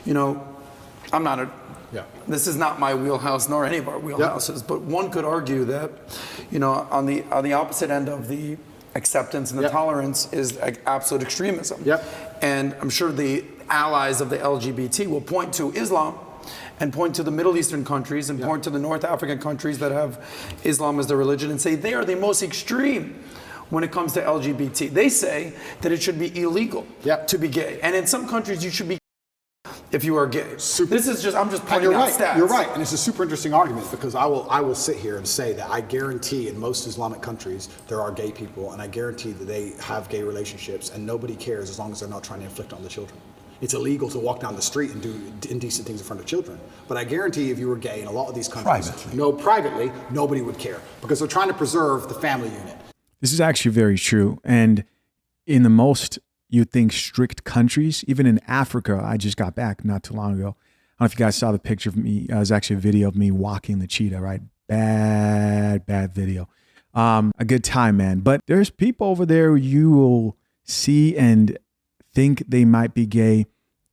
You know, I'm not a, this is not my wheelhouse nor any of our wheelhouses, but one could argue that, you know, on the opposite end of the acceptance and the tolerance is absolute extremism. And I'm sure the allies of the LGBT will point to Islam and point to the Middle Eastern countries and point to the North African countries that have Islam as their religion and say they are the most extreme when it comes to LGBT. They say that it should be illegal to be gay. And in some countries you should be if you are gay. This is just, I'm just pointing out stats. You're right, and it's a super interesting argument because I will sit here and say that I guarantee in most Islamic countries there are gay people, and I guarantee that they have gay relationships, and nobody cares as long as they're not trying to inflict on the children. It's illegal to walk down the street and do indecent things in front of children. But I guarantee if you were gay in a lot of these countries, privately, nobody would care because they're trying to preserve the family unit. This is actually very true. And in the most, you'd think, strict countries, even in Africa, I just got back not too long ago. I don't know if you guys saw the picture of me. It was actually a video of me walking the cheetah, right? Bad video. A good time, man. But there's people over there you will see and think they might be gay,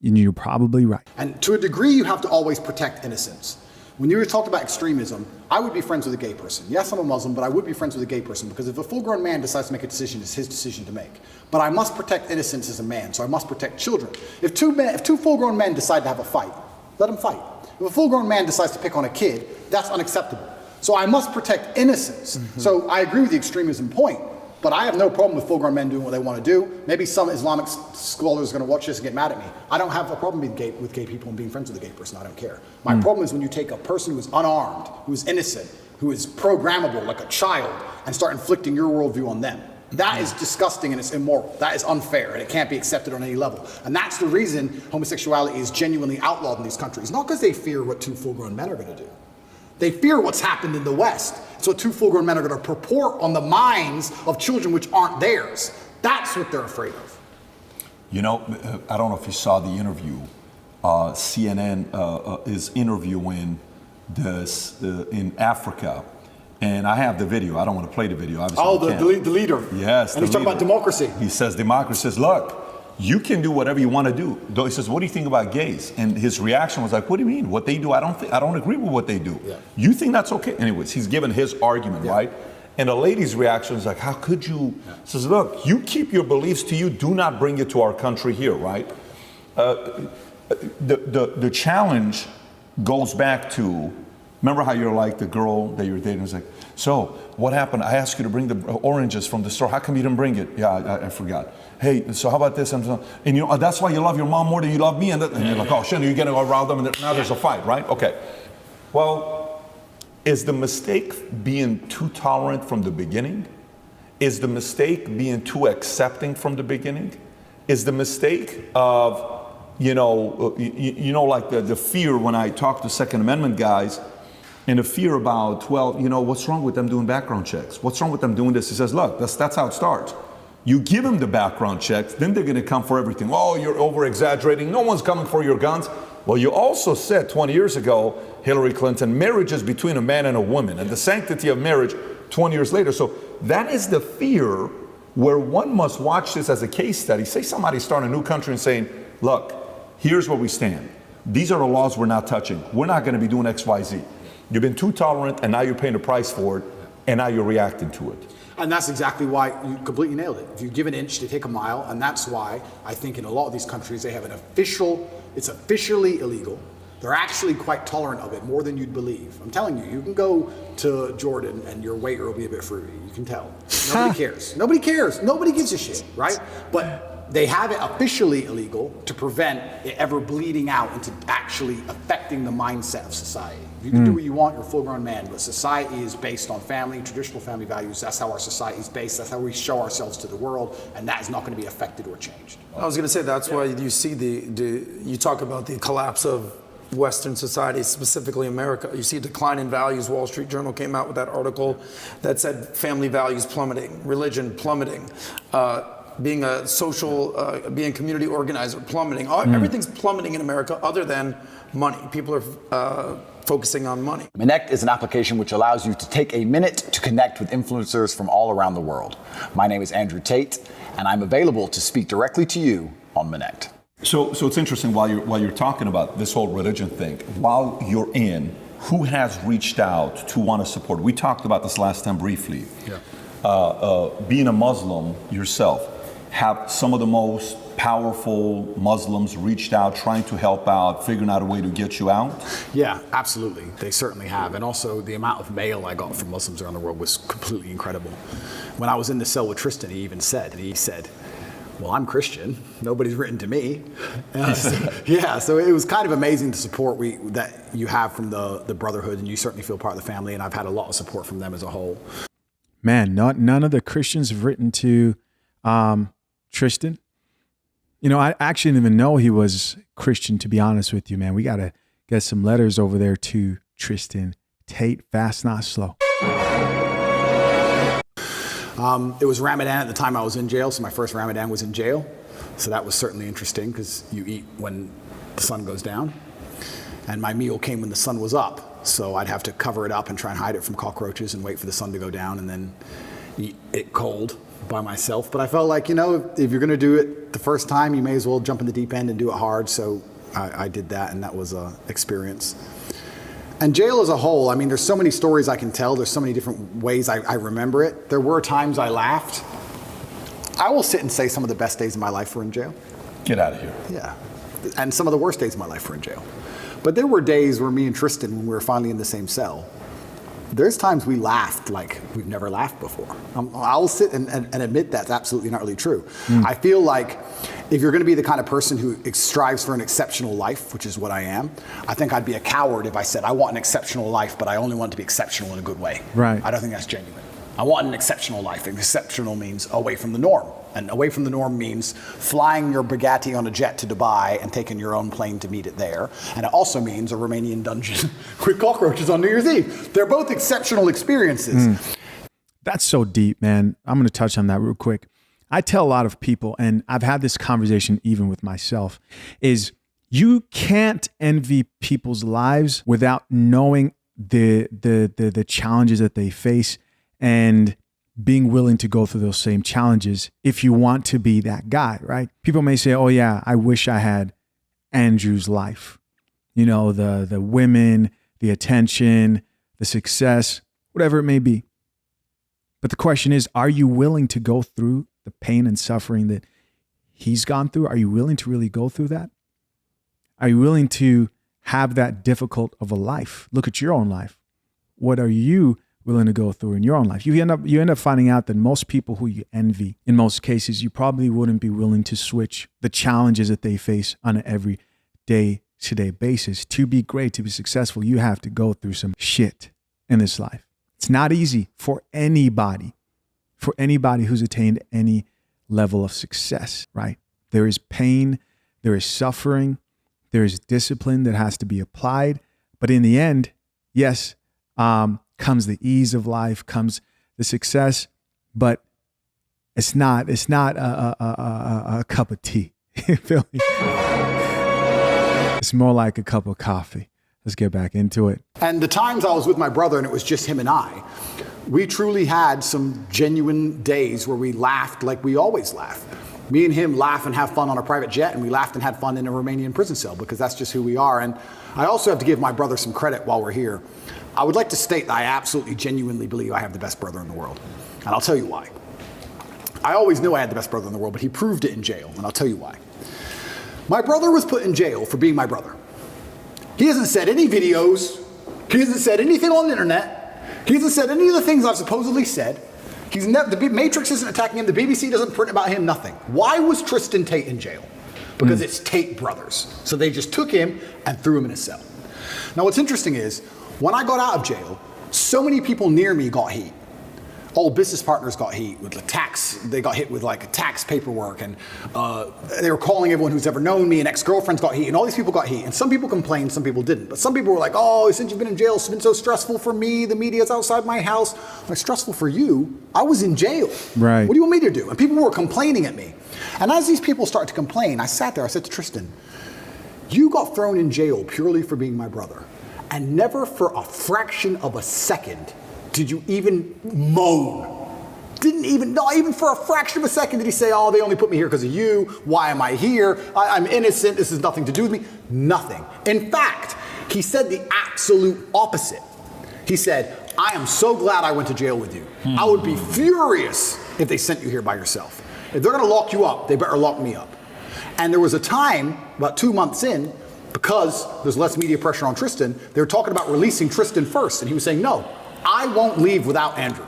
and you're probably right. And to a degree, you have to always protect innocence. When you were talking about extremism, I would be friends with a gay person. Yes, I'm a Muslim, but I would be friends with a gay person because if a full-grown man decides to make a decision, it's his decision to make. But I must protect innocence as a man, so I must protect children. If two full-grown men decide to have a fight, let them fight. If a full-grown man decides to pick on a kid, that's unacceptable. So I must protect innocence. So I agree with the extremism point, but I have no problem with full-grown men doing what they want to do. Maybe some Islamic scholars are going to watch this and get mad at me. I don't have a problem with gay people and being friends with a gay person. I don't care. My problem is when you take a person who is unarmed, who is innocent, who is programmable like a child, and start inflicting your worldview on them. That is disgusting and it's immoral. That is unfair and it can't be accepted on any level. And that's the reason homosexuality is genuinely outlawed in these countries. Not because they fear what two full-grown men are going to do. They fear what's happened in the West. So two full-grown men are going to purport on the minds of children which aren't theirs. That's what they're afraid of. You know, I don't know if you saw the interview. CNN is interviewing this in Africa. And I have the video. I don't want to play the video. Obviously, the leader. Yes. And he's talking about democracy. He says democracy says, look, you can do whatever you want to do. He says, what do you think about gays? And his reaction was like, what do you mean? What they do, I don't agree with what they do. Yeah. You think that's okay? Anyways, he's given his argument, right? And the lady's reaction is like, how could you? Says, look, you keep your beliefs to you. Do not bring it to our country here, right? The challenge goes back to, remember how you're like the girl that you're dating was like, so what happened? I asked you to bring the oranges from the store. How come you didn't bring it? Yeah, I forgot. Hey, so how about this? And you know, that's why you love your mom more than you love me. And you're like, oh, shit, you're getting around them. And now there's a fight, right? Okay. Well, is the mistake being too tolerant from the beginning? Is the mistake being too accepting from the beginning? Is the mistake of like the fear when I talk to Second Amendment guys, and the fear about, what's wrong with them doing background checks? What's wrong with them doing this? He says, look, that's how it starts. You give them the background checks, then they're going to come for everything. Oh, you're over-exaggerating. No one's coming for your guns. Well, you also said 20 years ago, Hillary Clinton, marriage is between a man and a woman, and the sanctity of marriage 20 years later. So that is the fear where one must watch this as a case study. Say somebody starting a new country and saying, look, here's where we stand. These are the laws we're not touching. We're not going to be doing X, Y, Z. You've been too tolerant, and now you're paying the price for it, and now you're reacting to it. And that's exactly why you completely nailed it. If you give an inch, they take a mile, and that's why I think in a lot of these countries they have it's officially illegal. They're actually quite tolerant of it, more than you'd believe. I'm telling you, you can go to Jordan and your waiter will be a bit fruity. You can tell. Nobody cares. Nobody cares. Nobody gives a shit, right? But they have it officially illegal to prevent it ever bleeding out into actually affecting the mindset of society. You can do what you want, you're a full-grown man, but society is based on family, traditional family values. That's how our society is based. That's how we show ourselves to the world, and that is not going to be affected or changed. I was going to say that's why you see you talk about the collapse of Western society, specifically America. You see a decline in values. Wall Street Journal came out with that article that said family values plummeting, religion plummeting, being a social, being a community organizer plummeting. Everything's plummeting in America other than money. People are focusing on money. Connect is an application which allows you to take a minute to connect with influencers from all around the world. My name is Andrew Tate, and I'm available to speak directly to you on Connect. So it's interesting while you're talking about this whole religion thing, while you're in, who has reached out to want to support? We talked about this last time briefly. Yeah. Being a Muslim yourself, have some of the most powerful Muslims reached out, trying to help out, figuring out a way to get you out? Yeah, absolutely. They certainly have. And also the amount of mail I got from Muslims around the world was completely incredible. When I was in the cell with Tristan, he said, well, I'm Christian. Nobody's written to me. So it was kind of amazing the support that you have from the Brotherhood, and you certainly feel part of the family, and I've had a lot of support from them as a whole. Man, none of the Christians have written to Tristan. I actually didn't even know he was Christian, to be honest with you, man. We got to get some letters over there to Tristan Tate, fast, not slow. It was Ramadan at the time I was in jail, so my first Ramadan was in jail. So that was certainly interesting because you eat when the sun goes down. And my meal came when the sun was up. So I'd have to cover it up and try and hide it from cockroaches and wait for the sun to go down and then eat it cold by myself. But I felt like, if you're going to do it the first time, you may as well jump in the deep end and do it hard. So I did that, and that was an experience. And jail as a whole, there's so many stories I can tell. There's so many different ways I remember it. There were times I laughed. I will sit and say some of the best days of my life were in jail. Get out of here. Yeah. And some of the worst days of my life were in jail. But there were days where me and Tristan, when we were finally in the same cell, there's times we laughed like we've never laughed before. I'll sit and admit that's absolutely not really true. I feel like if you're going to be the kind of person who strives for an exceptional life, which is what I am, I think I'd be a coward if I said I want an exceptional life, but I only want it to be exceptional in a good way. Right. I don't think that's genuine. I want an exceptional life. And exceptional means away from the norm. And away from the norm means flying your Bugatti on a jet to Dubai and taking your own plane to meet it there. And it also means a Romanian dungeon with cockroaches on New Year's Eve. They're both exceptional experiences. That's so deep, man. I'm going to touch on that real quick. I tell a lot of people, and I've had this conversation even with myself, is you can't envy people's lives without knowing the challenges that they face and being willing to go through those same challenges if you want to be that guy, right? People may say, oh yeah, I wish I had Andrew's life. The women, the attention, the success, whatever it may be. But the question is, are you willing to go through the pain and suffering that he's gone through? Are you willing to really go through that? Are you willing to have that difficult of a life? Look at your own life. What are you willing to go through in your own life? You end up finding out that most people who you envy, in most cases, you probably wouldn't be willing to switch the challenges that they face on an every day-to-day basis. To be great, to be successful, you have to go through some shit in this life. It's not easy for anybody who's attained any level of success, right? There is pain, there is suffering, there is discipline that has to be applied. But in the end, yes, comes the ease of life, comes the success, but it's not a cup of tea. You feel me? It's more like a cup of coffee. Let's get back into it. And the times I was with my brother and it was just him and I, we truly had some genuine days where we laughed like we always laugh. Me and him laugh and have fun on a private jet, and we laughed and had fun in a Romanian prison cell because that's just who we are. And I also have to give my brother some credit while we're here. I would like to state that I absolutely genuinely believe I have the best brother in the world. And I'll tell you why. I always knew I had the best brother in the world, but he proved it in jail, and I'll tell you why. My brother was put in jail for being my brother. He hasn't said any videos. He hasn't said anything on the internet. He hasn't said any of the things I've supposedly said. The Matrix isn't attacking him. The BBC doesn't print about him, nothing. Why was Tristan Tate in jail? Because it's Tate brothers. So they just took him and threw him in a cell. Now what's interesting is, when I got out of jail, so many people near me got heat. Old business partners got heat with the tax. They got hit with like tax paperwork, and they were calling everyone who's ever known me, and ex-girlfriends got heat, and all these people got heat. And some people complained, some people didn't. But some people were like, oh, since you've been in jail, it's been so stressful for me. The media's outside my house. I'm like, stressful for you? I was in jail. Right. What do you want me to do? And people were complaining at me. And as these people started to complain, I sat there, I said to Tristan, you got thrown in jail purely for being my brother. And never for a fraction of a second did you even moan. Not even for a fraction of a second did he say, oh, they only put me here because of you. Why am I here? I'm innocent. This has nothing to do with me. Nothing. In fact, he said the absolute opposite. He said, I am so glad I went to jail with you. I would be furious if they sent you here by yourself. If they're going to lock you up, they better lock me up. And there was a time, about 2 months in, because there's less media pressure on Tristan, they were talking about releasing Tristan first. And he was saying, no, I won't leave without Andrew.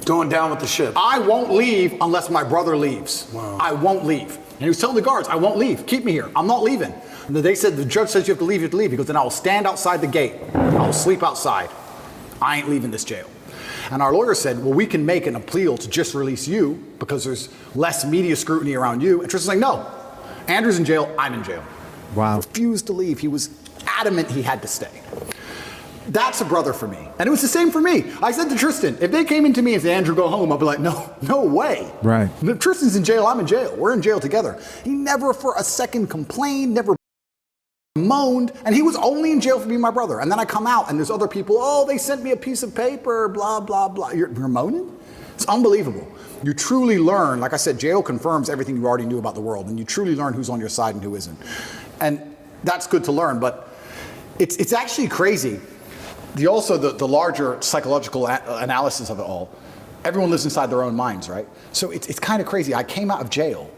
Going down with the ship. I won't leave unless my brother leaves. Wow. I won't leave. And he was telling the guards, I won't leave. Keep me here. I'm not leaving. And they said, the judge says you have to leave, you have to leave. He goes, then I will stand outside the gate. I will sleep outside. I ain't leaving this jail. And our lawyer said, well, we can make an appeal to just release you because there's less media scrutiny around you. And Tristan's like, no, Andrew's in jail, I'm in jail. Wow. Refused to leave. He was adamant he had to stay. That's a brother for me. And it was the same for me. I said to Tristan, if they came into me and said, Andrew, go home, I'd be like, no way. Right. If Tristan's in jail, I'm in jail. We're in jail together. He never for a second complained, never moaned, and he was only in jail for being my brother. And then I come out and there's other people, oh, they sent me a piece of paper, blah, blah, blah. You're moaning? It's unbelievable. You truly learn, like I said, jail confirms everything you already knew about the world, and you truly learn who's on your side and who isn't. And that's good to learn, but it's actually crazy. The larger psychological analysis of it all, everyone lives inside their own minds, right? So it's kind of crazy. I came out of jail,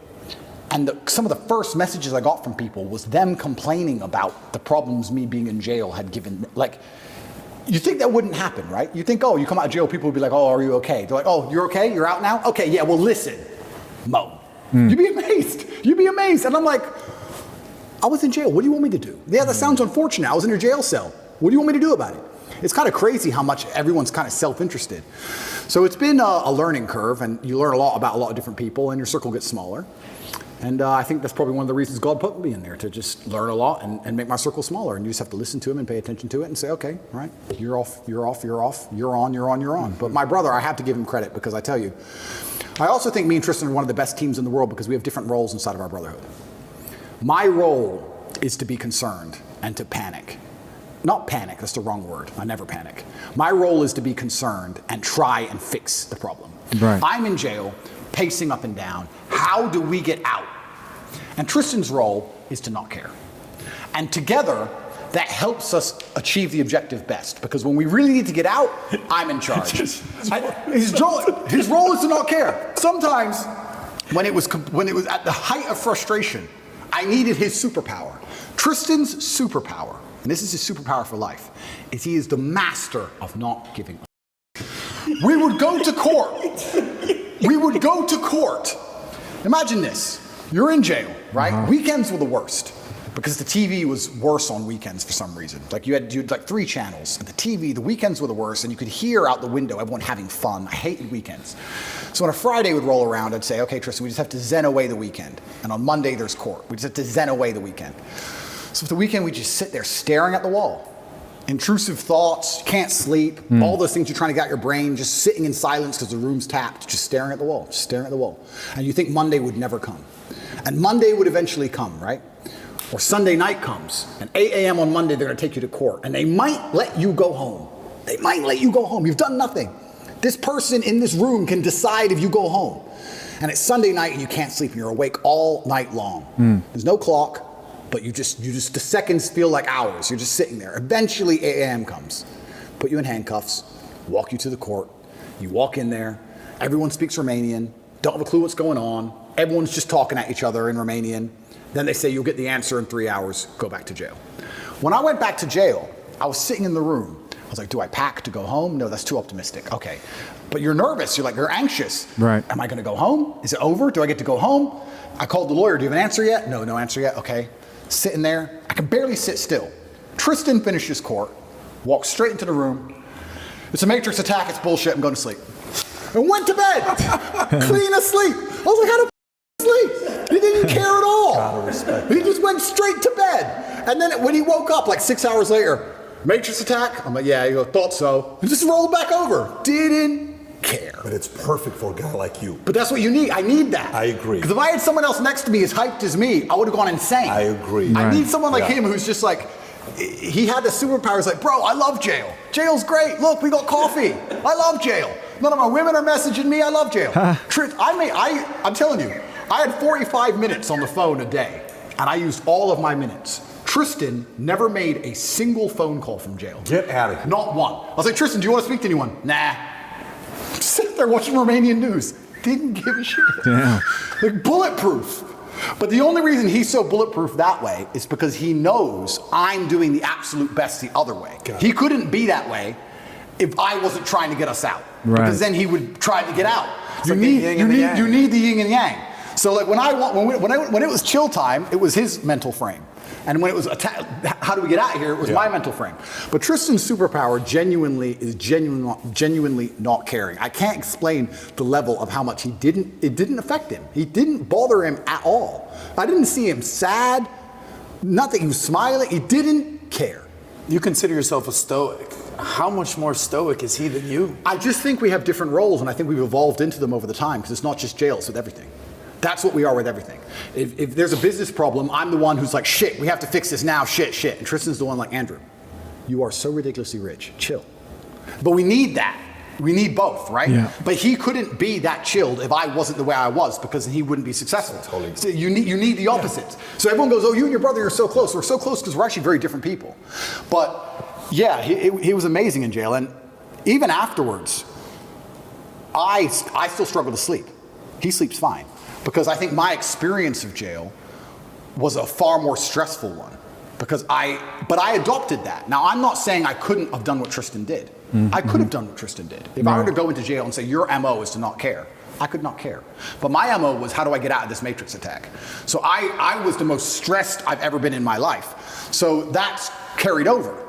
and some of the first messages I got from people was them complaining about the problems me being in jail had given. Like, you think that wouldn't happen, right? You think, oh, you come out of jail, people would be like, oh, are you okay? They're like, oh, you're okay? You're out now? Okay, yeah, well, listen, Mo. You'd be amazed. You'd be amazed. And I'm like, I was in jail. What do you want me to do? Yeah, that sounds unfortunate. I was in a jail cell. What do you want me to do about it? It's kind of crazy how much everyone's kind of self-interested. So it's been a learning curve, and you learn a lot about a lot of different people, and your circle gets smaller. And I think that's probably one of the reasons God put me in there, to just learn a lot and make my circle smaller. And you just have to listen to him and pay attention to it and say, okay, all right, you're off, you're off, you're off, you're on, you're on, you're on. But my brother, I have to give him credit, because I tell you, I also think me and Tristan are one of the best teams in the world because we have different roles inside of our brotherhood. My role is to be concerned and to panic. Not panic, that's the wrong word. I never panic. My role is to be concerned and try and fix the problem. Right. I'm in jail, pacing up and down. How do we get out? And Tristan's role is to not care. And together, that helps us achieve the objective best, because when we really need to get out, I'm in charge. His role is to not care. Sometimes, when it was at the height of frustration, I needed his superpower. Tristan's superpower, and this is his superpower for life, is he is the master of not giving up. We would go to court. We would go to court. Imagine this. You're in jail, right? Weekends were the worst, because the TV was worse on weekends for some reason. Like you had like 3 channels, and the weekends were the worst, and you could hear out the window everyone having fun. I hated weekends. So when a Friday would roll around, I'd say, okay, Tristan, we just have to zen away the weekend. And on Monday, there's court. We just have to zen away the weekend. So for the weekend, we just sit there staring at the wall. Intrusive thoughts, can't sleep, all those things you're trying to get out your brain, just sitting in silence because the room's tapped, just staring at the wall, just staring at the wall. And you think Monday would never come. And Monday would eventually come, right? Or Sunday night comes, and 8 a.m. on Monday, they're gonna take you to court, and they might let you go home. They might let you go home. You've done nothing. This person in this room can decide if you go home. And it's Sunday night and you can't sleep and you're awake all night long. There's no clock, but you just, the seconds feel like hours. You're just sitting there. Eventually 8 a.m. comes, put you in handcuffs, walk you to the court. You walk in there, everyone speaks Romanian, don't have a clue what's going on. Everyone's just talking at each other in Romanian. Then they say you'll get the answer in 3 hours, go back to jail. When I went back to jail, I was sitting in the room. I was like, do I pack to go home? No, that's too optimistic. Okay. But you're nervous. You're anxious. Right. Am I going to go home? Is it over? Do I get to go home? I called the lawyer. Do you have an answer yet? No, no answer yet. Okay. Sitting there. I can barely sit still. Tristan finishes court, walks straight into the room. It's a matrix attack. It's bullshit. I'm going to sleep. And went to bed. Clean asleep. I was like, how the sleep? He didn't care at all. Gotta respect. He just went straight to bed. And then when he woke up like 6 hours later, matrix attack? I'm like, yeah, you go, thought so. And just rolled back over. Didn't care. But it's perfect for a guy like you. But that's what you need. I need that. I agree. Because if I had someone else next to me as hyped as me, I would have gone insane. I agree. I need someone like him who's just like, he had the superpowers like, bro, I love jail. Jail's great. Look, we got coffee. I love jail. None of my women are messaging me. I love jail. I'm telling you, I had 45 minutes on the phone a day, and I used all of my minutes. Tristan never made a single phone call from jail. Get out of here. Not one. I was like, Tristan, do you want to speak to anyone? Nah. Sit there watching Romanian news. Didn't give a shit. Damn. Like bulletproof. But the only reason he's so bulletproof that way is because he knows I'm doing the absolute best the other way. He couldn't be that way if I wasn't trying to get us out. Right. Because then he would try to get out. You like need the yin and the yang. you need the yin and yang. So like when it was chill time, it was his mental frame. And when it was how do we get out of here, it was my mental frame. But Tristan's superpower is genuinely not caring. I can't explain the level of how much it didn't affect him. He didn't bother him at all. I didn't see him sad, nothing. He was smiling. He didn't care. You consider yourself a stoic. How much more stoic is he than you? I just think we have different roles, and I think we've evolved into them over the time, because it's not just jail, it's with everything. That's what we are with everything. If there's a business problem, I'm the one who's like, shit, we have to fix this now, shit. And Tristan's the one like, Andrew, you are so ridiculously rich, chill. But we need that. We need both, right? Yeah. But he couldn't be that chilled if I wasn't the way I was, because he wouldn't be successful. Totally. So you need the opposites. Yeah. So everyone goes, oh, you and your brother are so close. We're so close because we're actually very different people. But yeah, he was amazing in jail. And even afterwards, I still struggle to sleep. He sleeps fine. Because I think my experience of jail was a far more stressful one. But I adopted that. Now, I'm not saying I couldn't have done what Tristan did. I could have done what Tristan did. If I were to go into jail and say, your MO is to not care, I could not care. But my MO was, how do I get out of this matrix attack? So I was the most stressed I've ever been in my life. So that's carried over.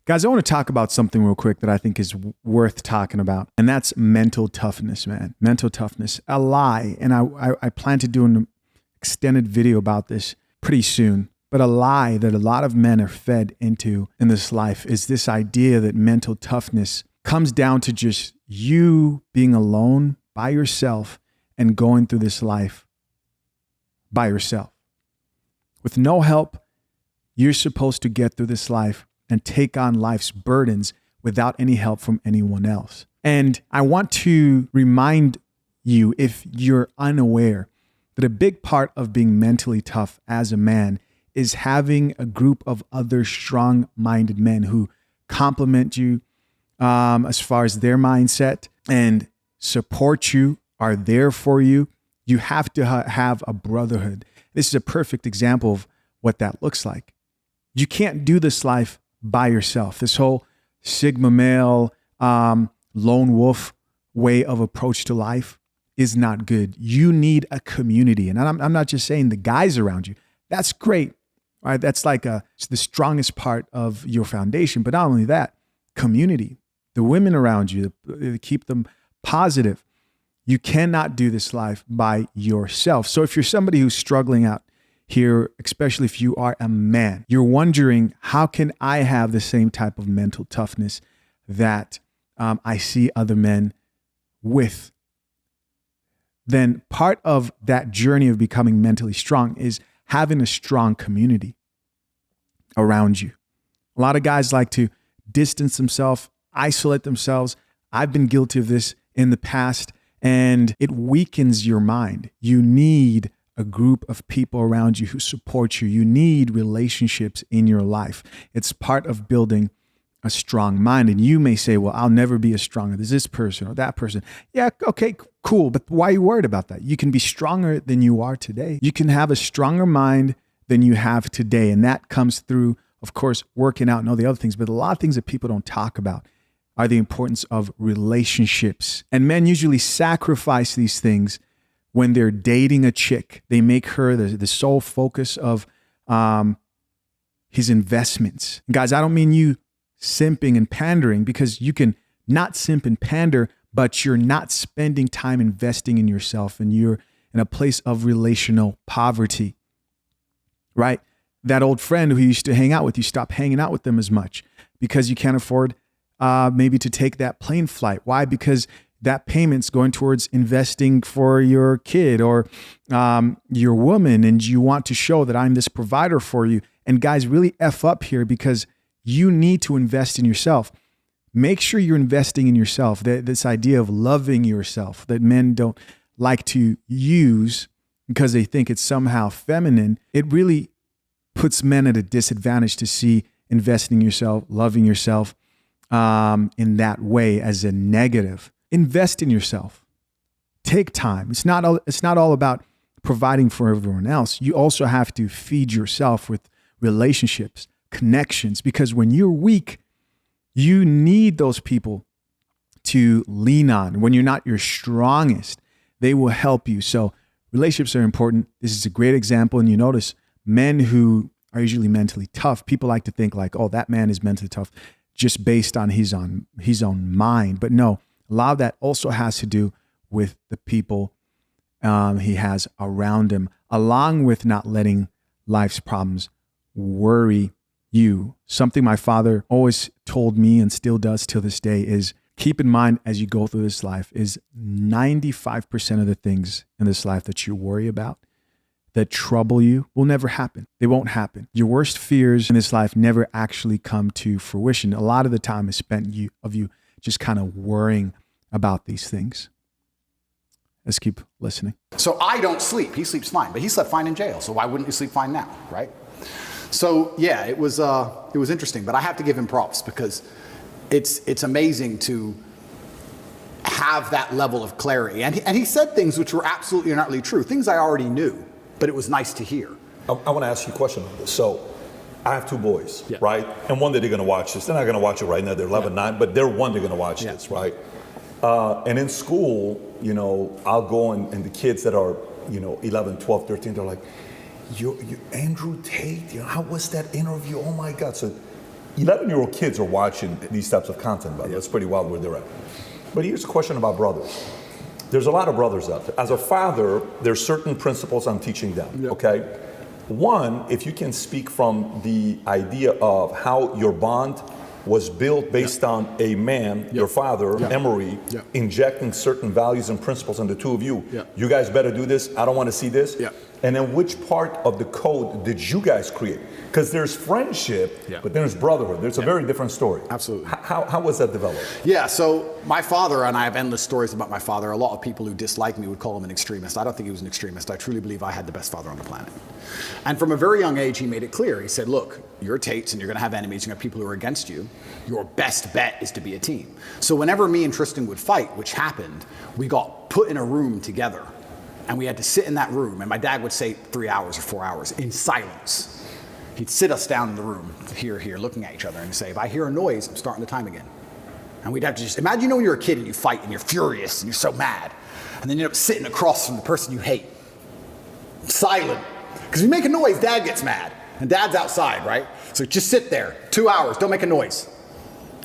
Guys, I want to talk about something real quick that I think is worth talking about, and that's mental toughness, man. Mental toughness. A lie, and I plan to do an extended video about this pretty soon, but a lie that a lot of men are fed into in this life is this idea that mental toughness comes down to just you being alone by yourself and going through this life by yourself. With no help, you're supposed to get through this life and take on life's burdens without any help from anyone else. And I want to remind you, if you're unaware, that a big part of being mentally tough as a man is having a group of other strong-minded men who complement you as far as their mindset and support you, are there for you. You have to have a brotherhood. This is a perfect example of what that looks like. You can't do this life by yourself. This whole Sigma male, lone wolf way of approach to life is not good. You need a community. And I'm not just saying the guys around you. That's great. All right. That's like it's the strongest part of your foundation. But not only that, community, the women around you, keep them positive. You cannot do this life by yourself. So if you're somebody who's struggling out here, especially if you are a man, you're wondering, how can I have the same type of mental toughness that I see other men with? Then part of that journey of becoming mentally strong is having a strong community around you. A lot of guys like to distance themselves, isolate themselves. I've been guilty of this in the past, and it weakens your mind. You need a group of people around you who support you. You need relationships in your life. It's part of building a strong mind. And you may say, well, I'll never be as strong as this person or that person. Yeah, okay, cool. But why are you worried about that? You can be stronger than you are today. You can have a stronger mind than you have today. And that comes through, of course, working out and all the other things. But a lot of things that people don't talk about are the importance of relationships. And men usually sacrifice these things when they're dating a chick. They make her the sole focus of his investments. And guys, I don't mean you simping and pandering, because you can not simp and pander, but you're not spending time investing in yourself, and you're in a place of relational poverty, right? That old friend who you used to hang out with, you stop hanging out with them as much because you can't afford maybe to take that plane flight. Why? Because that payment's going towards investing for your kid or your woman, and you want to show that I'm this provider for you. And guys, really F up here, because you need to invest in yourself. Make sure you're investing in yourself. This idea of loving yourself that men don't like to use because they think it's somehow feminine, it really puts men at a disadvantage to see investing in yourself, loving yourself in that way as a negative. Invest in yourself. Take time. It's not all about providing for everyone else. You also have to feed yourself with relationships, connections, because when you're weak, you need those people to lean on. When you're not your strongest, they will help you. So relationships are important. This is a great example. And you notice men who are usually mentally tough, people like to think like, oh, that man is mentally tough just based on his own mind. But no, a lot of that also has to do with the people he has around him, along with not letting life's problems worry you. Something my father always told me and still does till this day is keep in mind as you go through this life is 95% of the things in this life that you worry about, that trouble you, will never happen. They won't happen. Your worst fears in this life never actually come to fruition. A lot of the time is spent you just kind of worrying about these things. Let's keep listening. So I don't sleep. He sleeps fine, but he slept fine in jail. So why wouldn't you sleep fine now, right? So yeah, it was interesting, but I have to give him props because it's amazing to have that level of clarity. And he said things which were absolutely and utterly true, things I already knew, but it was nice to hear. I want to ask you a question on this. So I have two boys, right? And one day they're going to watch this. They're not going to watch it right now. They're 11, 9, but they're going to watch this, right? And in school, I'll go and the kids that are, 11, 12, 13, they're like, you Andrew Tate, how was that interview? Oh my God. So 11-year-old kids are watching these types of content, by the way. That's pretty wild where they're at. But here's a question about brothers. There's a lot of brothers out there. As a father, there's certain principles I'm teaching them, okay? One, if you can speak from the idea of how your bond was built based on a man, your father, Emery, injecting certain values and principles in the two of you. You guys better do this. I don't want to see this. And then which part of the code did you guys create? Because there's friendship, but there's brotherhood. There's a very different story. Absolutely. How was that developed? Yeah, so my father, and I have endless stories about my father. A lot of people who dislike me would call him an extremist. I don't think he was an extremist. I truly believe I had the best father on the planet. And from a very young age, he made it clear. He said, look, you're Tates and you're going to have enemies. You're going to have people who are against you. Your best bet is to be a team. So whenever me and Tristan would fight, which happened, we got put in a room together. And we had to sit in that room, and my dad would say 3 hours or 4 hours in silence. He'd sit us down in the room, here, looking at each other, and say, if I hear a noise, I'm starting the time again. And we'd have to just, imagine when you're a kid and you fight and you're furious and you're so mad, and then you end up sitting across from the person you hate. Silent. Because if you make a noise, Dad gets mad. And Dad's outside, right? So just sit there, 2 hours, don't make a noise.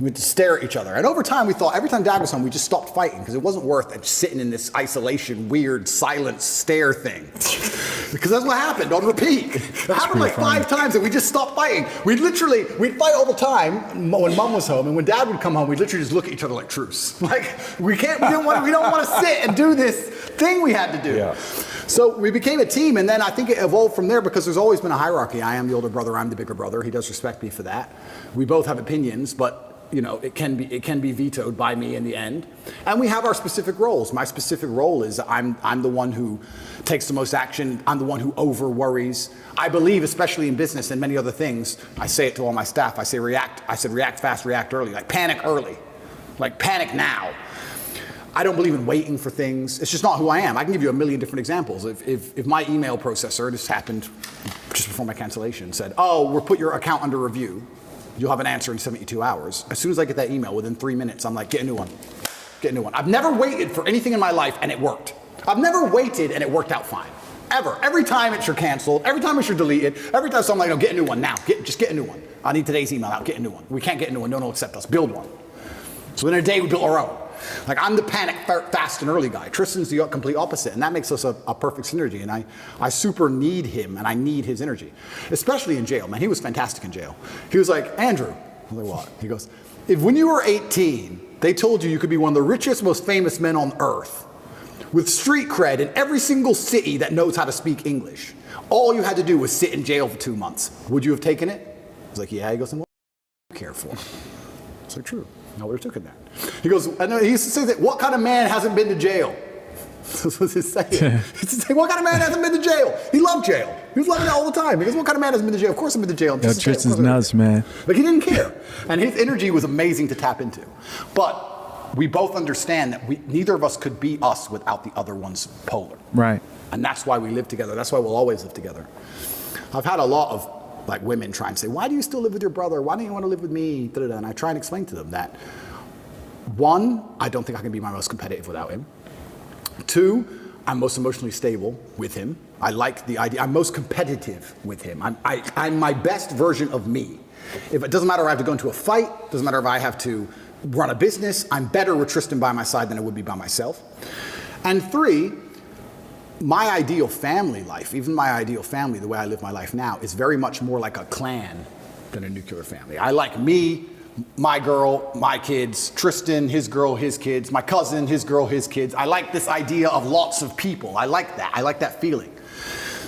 We'd stare at each other. And over time, we thought every time Dad was home, we just stopped fighting because it wasn't worth it sitting in this isolation, weird, silent stare thing. Because that's what happened on repeat. It happened like 5 times and we just stopped fighting. We'd fight all the time when Mom was home. And when Dad would come home, we'd literally just look at each other like truce. Like, we don't want to sit and do this thing we had to do. Yeah. So we became a team, and then I think it evolved from there because there's always been a hierarchy. I am the older brother, I'm the bigger brother. He does respect me for that. We both have opinions, but it can be vetoed by me in the end. And we have our specific roles. My specific role is I'm the one who takes the most action. I'm the one who over worries. I believe, especially in business and many other things, I say it to all my staff. I said react fast, react early. Like panic early. Like panic now. I don't believe in waiting for things. It's just not who I am. I can give you a million different examples. If my email processor, this happened just before my cancellation, said, oh, we'll put your account under review. You'll have an answer in 72 hours. As soon as I get that email, within 3 minutes, I'm like, get a new one. Get a new one. I've never waited for anything in my life and it worked. I've never waited and it worked out fine. Ever. Every time it's your canceled, every time it's your deleted, every time so I'm like, no, get a new one now. Just get a new one. I need today's email out, get a new one. We can't get a new one, no one will accept us. Build one. So within a day, we built our own. Like I'm the panic fast and early guy. Tristan's the complete opposite, and that makes us a perfect synergy. And I super need him, and I need his energy, especially in jail. Man, he was fantastic in jail. He was like, Andrew, I'm like, what? He goes, if when you were 18, they told you could be one of the richest, most famous men on earth, with street cred in every single city that knows how to speak English, all you had to do was sit in jail for 2 months. Would you have taken it? I was like, yeah. He goes, and what do you care for? It's like, true. I would have taken that. He goes, I know, he used to say that, what kind of man hasn't been to jail? That's what he's saying. He used to say, what kind of man hasn't been to jail? He loved jail. He was loving it all the time. He goes, what kind of man hasn't been to jail? Of course I've been to jail. Yo, Tristan's nuts, man. Like he didn't care. And his energy was amazing to tap into. But we both understand that neither of us could be us without the other one's polar. Right. And that's why we live together. That's why we'll always live together. I've had a lot of like women try and say, why do you still live with your brother? Why don't you want to live with me? Da-da-da. And I try and explain to them that, 1, I don't think I can be my most competitive without him. 2, I'm most emotionally stable with him. I like the idea. I'm most competitive with him. I'm my best version of me. If it doesn't matter if I have to go into a fight, doesn't matter if I have to run a business, I'm better with Tristan by my side than I would be by myself. And 3, my ideal family life, even my ideal family, the way I live my life now, is very much more like a clan than a nuclear family. I like me, my girl, my kids, Tristan, his girl, his kids, my cousin, his girl, his kids. I like this idea of lots of people. I like that. I like that feeling.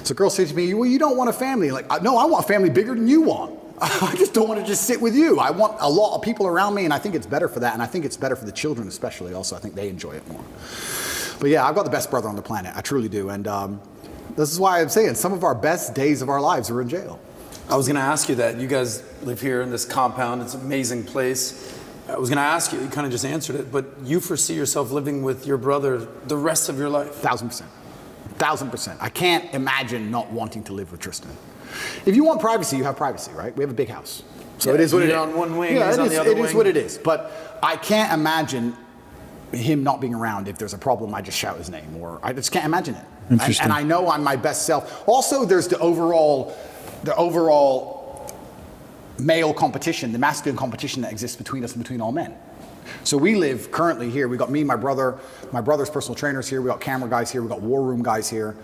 So girls say to me, well, you don't want a family. Like, no, I want a family bigger than you want. I just don't want to just sit with you. I want a lot of people around me, and I think it's better for that, and I think it's better for the children especially also. I think they enjoy it more. But yeah, I've got the best brother on the planet. I truly do. And this is why I'm saying some of our best days of our lives were in jail. I was going to ask you that. You guys live here in this compound. It's an amazing place. I was going to ask you, you kind of just answered it, but you foresee yourself living with your brother the rest of your life? 1,000%. 1,000%. I can't imagine not wanting to live with Tristan. If you want privacy, you have privacy, right? We have a big house. So it is what it is. You're on one wing, yeah, he's on the other wing. It is what it is. But I can't imagine him not being around. If there's a problem, I just shout his name, or I just can't imagine it. And I know I'm my best self. Also, there's the overall male competition, the masculine competition that exists between us and between all men. So we live currently here. We got me, my brother's personal trainers here. We got camera guys here. We got war room guys here.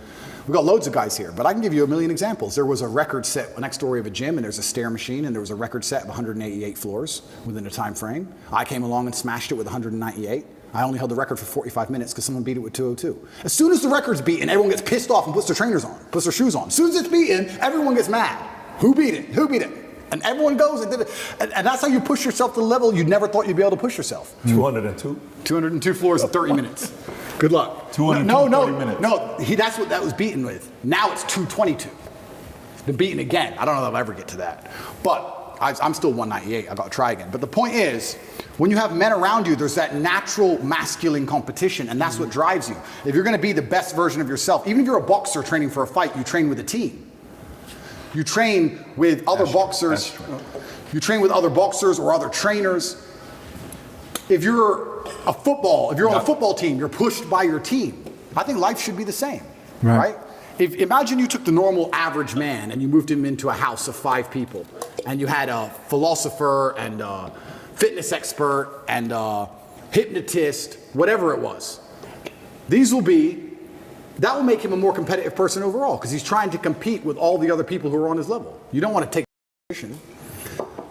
We got loads of guys here. But I can give you a million examples. There was a record set next door of a gym, and there's a stair machine, and there was a record set of 188 floors within a time frame. I came along and smashed it with 198. I only held the record for 45 minutes because someone beat it with 202. As soon as the record's beaten, everyone gets pissed off and puts their trainers on, puts their shoes on. As soon as it's beaten, everyone gets mad. Who beat it? Who beat it? And everyone goes and did it. And that's how you push yourself to the level you never thought you'd be able to push yourself. 202? 202 floors in 30 minutes. Good luck. 230 minutes. No, that's what that was beaten with. Now it's 222. It's been beaten again. I don't know if I'll ever get to that. But I'm still 198. I've got to try again. But the point is, when you have men around you, there's that natural masculine competition, and that's what drives you. If you're going to be the best version of yourself, even if you're a boxer training for a fight, you train with a team. You train with other boxers. You train with other boxers or other trainers. If you're on a football team, you're pushed by your team. I think life should be the same, right? Imagine you took the normal average man and you moved him into a house of 5 people, and you had a philosopher and fitness expert and hypnotist, whatever it was. That will make him a more competitive person overall because he's trying to compete with all the other people who are on his level. You don't want to take competition.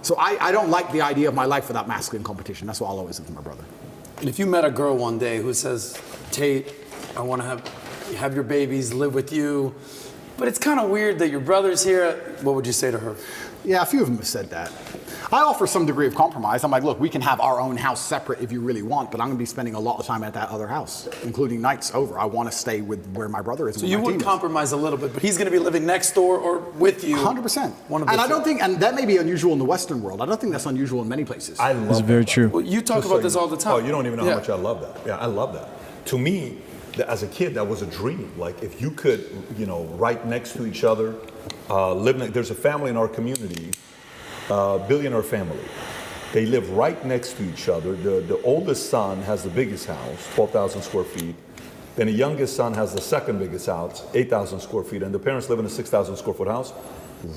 So I don't like the idea of my life without masculine competition. That's why I'll always live with my brother. And if you met a girl one day who says, Tate, I want to have your babies, live with you, but it's kind of weird that your brother's here, what would you say to her? Yeah, a few of them have said that. I offer some degree of compromise. I'm like, look, we can have our own house separate if you really want, but I'm going to be spending a lot of time at that other house, including nights over. I want to stay with where my brother is. So you would compromise a little bit, but he's going to be living next door or with you. 100%. And I don't think, and that may be unusual in the Western world. I don't think that's unusual in many places. I love That's very true. Well, you talk about this all the time. Oh, you don't even know how much I love that. Yeah, I love that. To me, as a kid, that was a dream. Like if you could, right next to each other, there's a family in our community, billionaire family. They live right next to each other. The oldest son has the biggest house, 12,000 square feet. Then the youngest son has the second biggest house, 8,000 square feet. And the parents live in a 6,000 square foot house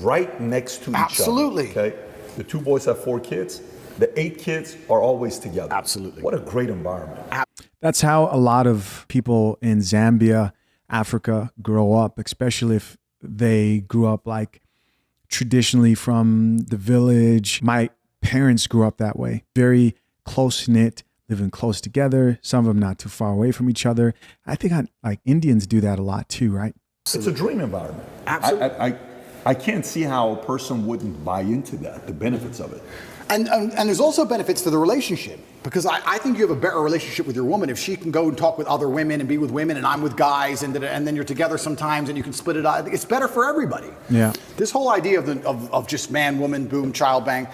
right next to each other. Absolutely. Okay. The 2 boys have 4 kids. The 8 kids are always together. Absolutely. What a great environment. That's how a lot of people in Zambia, Africa grow up, especially if they grew up like traditionally from the village. My parents grew up that way, very close-knit, living close together, some of them not too far away from each other. I think like Indians do that a lot too, right? It's a dream environment. Absolutely. I can't see how a person wouldn't buy into that, the benefits of it. And there's also benefits to the relationship because I think you have a better relationship with your woman if she can go and talk with other women and be with women and I'm with guys and then you're together sometimes and you can split it out. It's better for everybody. Yeah. This whole idea of just man, woman, boom, child, bang,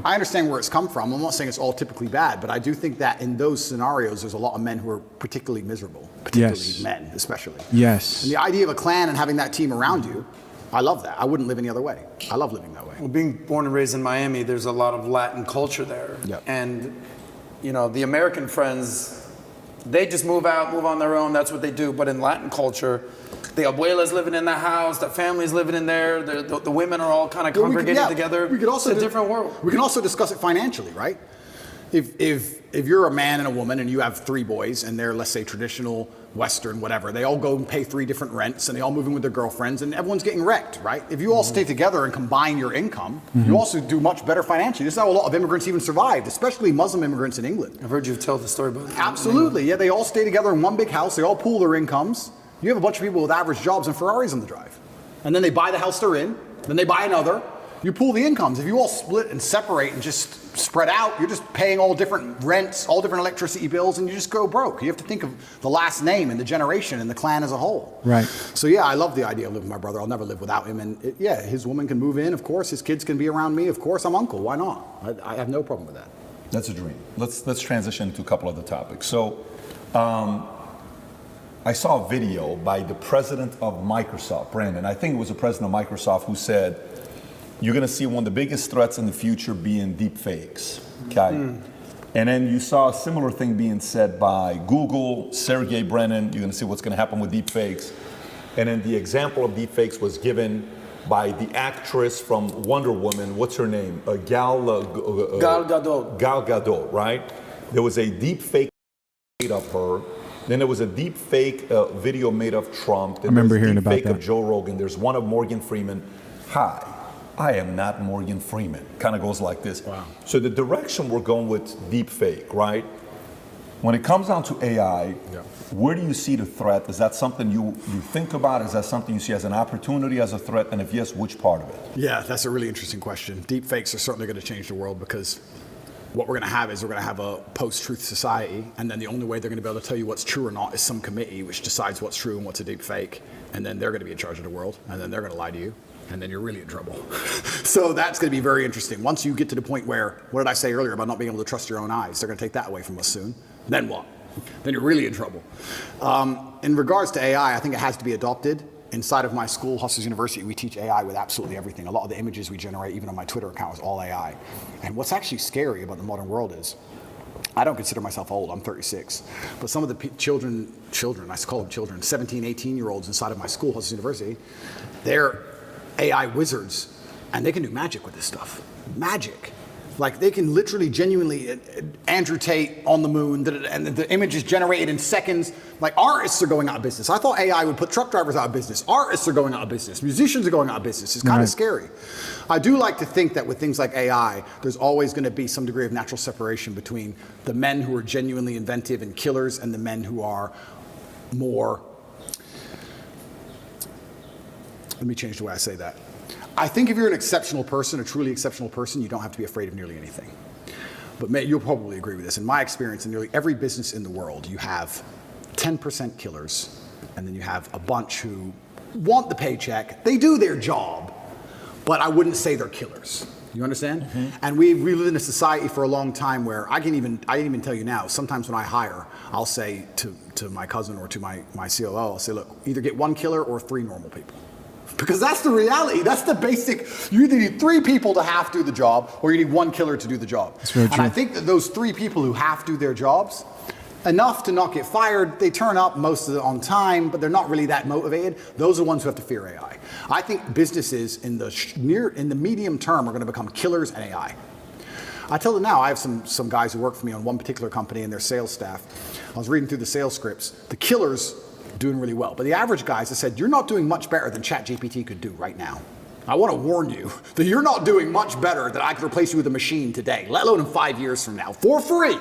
I understand where it's come from. I'm not saying it's all typically bad, but I do think that in those scenarios, there's a lot of men who are particularly miserable, particularly men especially. Yes. And the idea of a clan and having that team around you, I love that. I wouldn't live any other way. I love living that way. Well, being born and raised in Miami, there's a lot of Latin culture there. Yep. And, the American friends, they just move out, move on their own. That's what they do. But in Latin culture, the abuela's living in the house, the family's living in there, the women are all kind of congregated together. It's a different world. We can also discuss it financially, right? If you're a man and a woman and you have 3 boys and they're, let's say, traditional, Western, whatever, they all go and pay 3 different rents and they all move in with their girlfriends and everyone's getting wrecked, right? If you all stay together and combine your income, you also do much better financially. This is how a lot of immigrants even survived, especially Muslim immigrants in England. I've heard you tell the story about that. Absolutely, yeah, they all stay together in one big house, they all pool their incomes. You have a bunch of people with average jobs and Ferraris on the drive. And then they buy the house they're in, then they buy another. You pool the incomes. If you all split and separate and just spread out, you're just paying all different rents, all different electricity bills, and you just go broke. You have to think of the last name and the generation and the clan as a whole. Right. So yeah, I love the idea of living with my brother. I'll never live without him. And his woman can move in, of course. His kids can be around me, of course. I'm uncle. Why not? I have no problem with that. That's a dream. Let's transition to a couple other topics. So, I saw a video by the president of Microsoft, Brandon. I think it was the president of Microsoft who said, you're going to see one of the biggest threats in the future being deep fakes, okay? And then you saw a similar thing being said by Google, Sergey Brin. You're going to see what's going to happen with deep fakes. And then the example of deep fakes was given by the actress from Wonder Woman. What's her name? Gal Gadot. Gal Gadot, right? There was a deep fake made of her. Then there was a deep fake video made of Trump. Then I remember hearing about that. Deep fake of Joe Rogan. There's one of Morgan Freeman. Hi, I am not Morgan Freeman. Kind of goes like this. Wow. So the direction we're going with deep fake, right? When it comes down to AI, where do you see the threat? Is that something you think about? Is that something you see as an opportunity, as a threat? And if yes, which part of it? Yeah, that's a really interesting question. Deep fakes are certainly going to change the world because what we're going to have is we're going to have a post-truth society, and then the only way they're going to be able to tell you what's true or not is some committee which decides what's true and what's a deep fake, and then they're going to be in charge of the world, and then they're going to lie to you, and then you're really in trouble. So that's going to be very interesting. Once you get to the point where, what did I say earlier about not being able to trust your own eyes? They're going to take that away from us soon. Then what? Then you're really in trouble. In regards to AI, I think it has to be adopted. Inside of my school, Hustlers University, we teach AI with absolutely everything. A lot of the images we generate, even on my Twitter account, is all AI. And what's actually scary about the modern world is, I don't consider myself old, I'm 36, but some of the children, I call them children, 17, 18-year-olds inside of my school, Hustlers University, they're AI wizards, and they can do magic with this stuff. Magic. Like they can literally, genuinely, Andrew Tate on the moon, and the image is generated in seconds. Like artists are going out of business. I thought AI would put truck drivers out of business. Artists are going out of business. Musicians are going out of business. It's kind of scary. I do like to think that with things like AI, there's always going to be some degree of natural separation between the men who are genuinely inventive and killers and the men who are more, let me change the way I say that. I think if you're an exceptional person, a truly exceptional person, you don't have to be afraid of nearly anything. But you'll probably agree with this. In my experience, in nearly every business in the world, you have 10% killers, and then you have a bunch who want the paycheck. They do their job, but I wouldn't say they're killers. You understand? Mm-hmm. And we live in a society for a long time where I can even tell you now, sometimes when I hire, I'll say to my cousin or to my COO, I'll say, look, either get 1 killer or 3 normal people. Because that's the reality. That's the basic. You either need 3 people to half do the job, or you need 1 killer to do the job. That's very true. And I think that those 3 people who half do their jobs, enough to not get fired, they turn up most of it on time, but they're not really that motivated. Those are the ones who have to fear AI. I think businesses in the medium term are going to become killers and AI. I tell them now, I have some guys who work for me on one particular company and their sales staff. I was reading through the sales scripts. The killers doing really well. But the average guys have said, you're not doing much better than ChatGPT could do right now. I want to warn you that you're not doing much better that I could replace you with a machine today, let alone in 5 years from now, for free.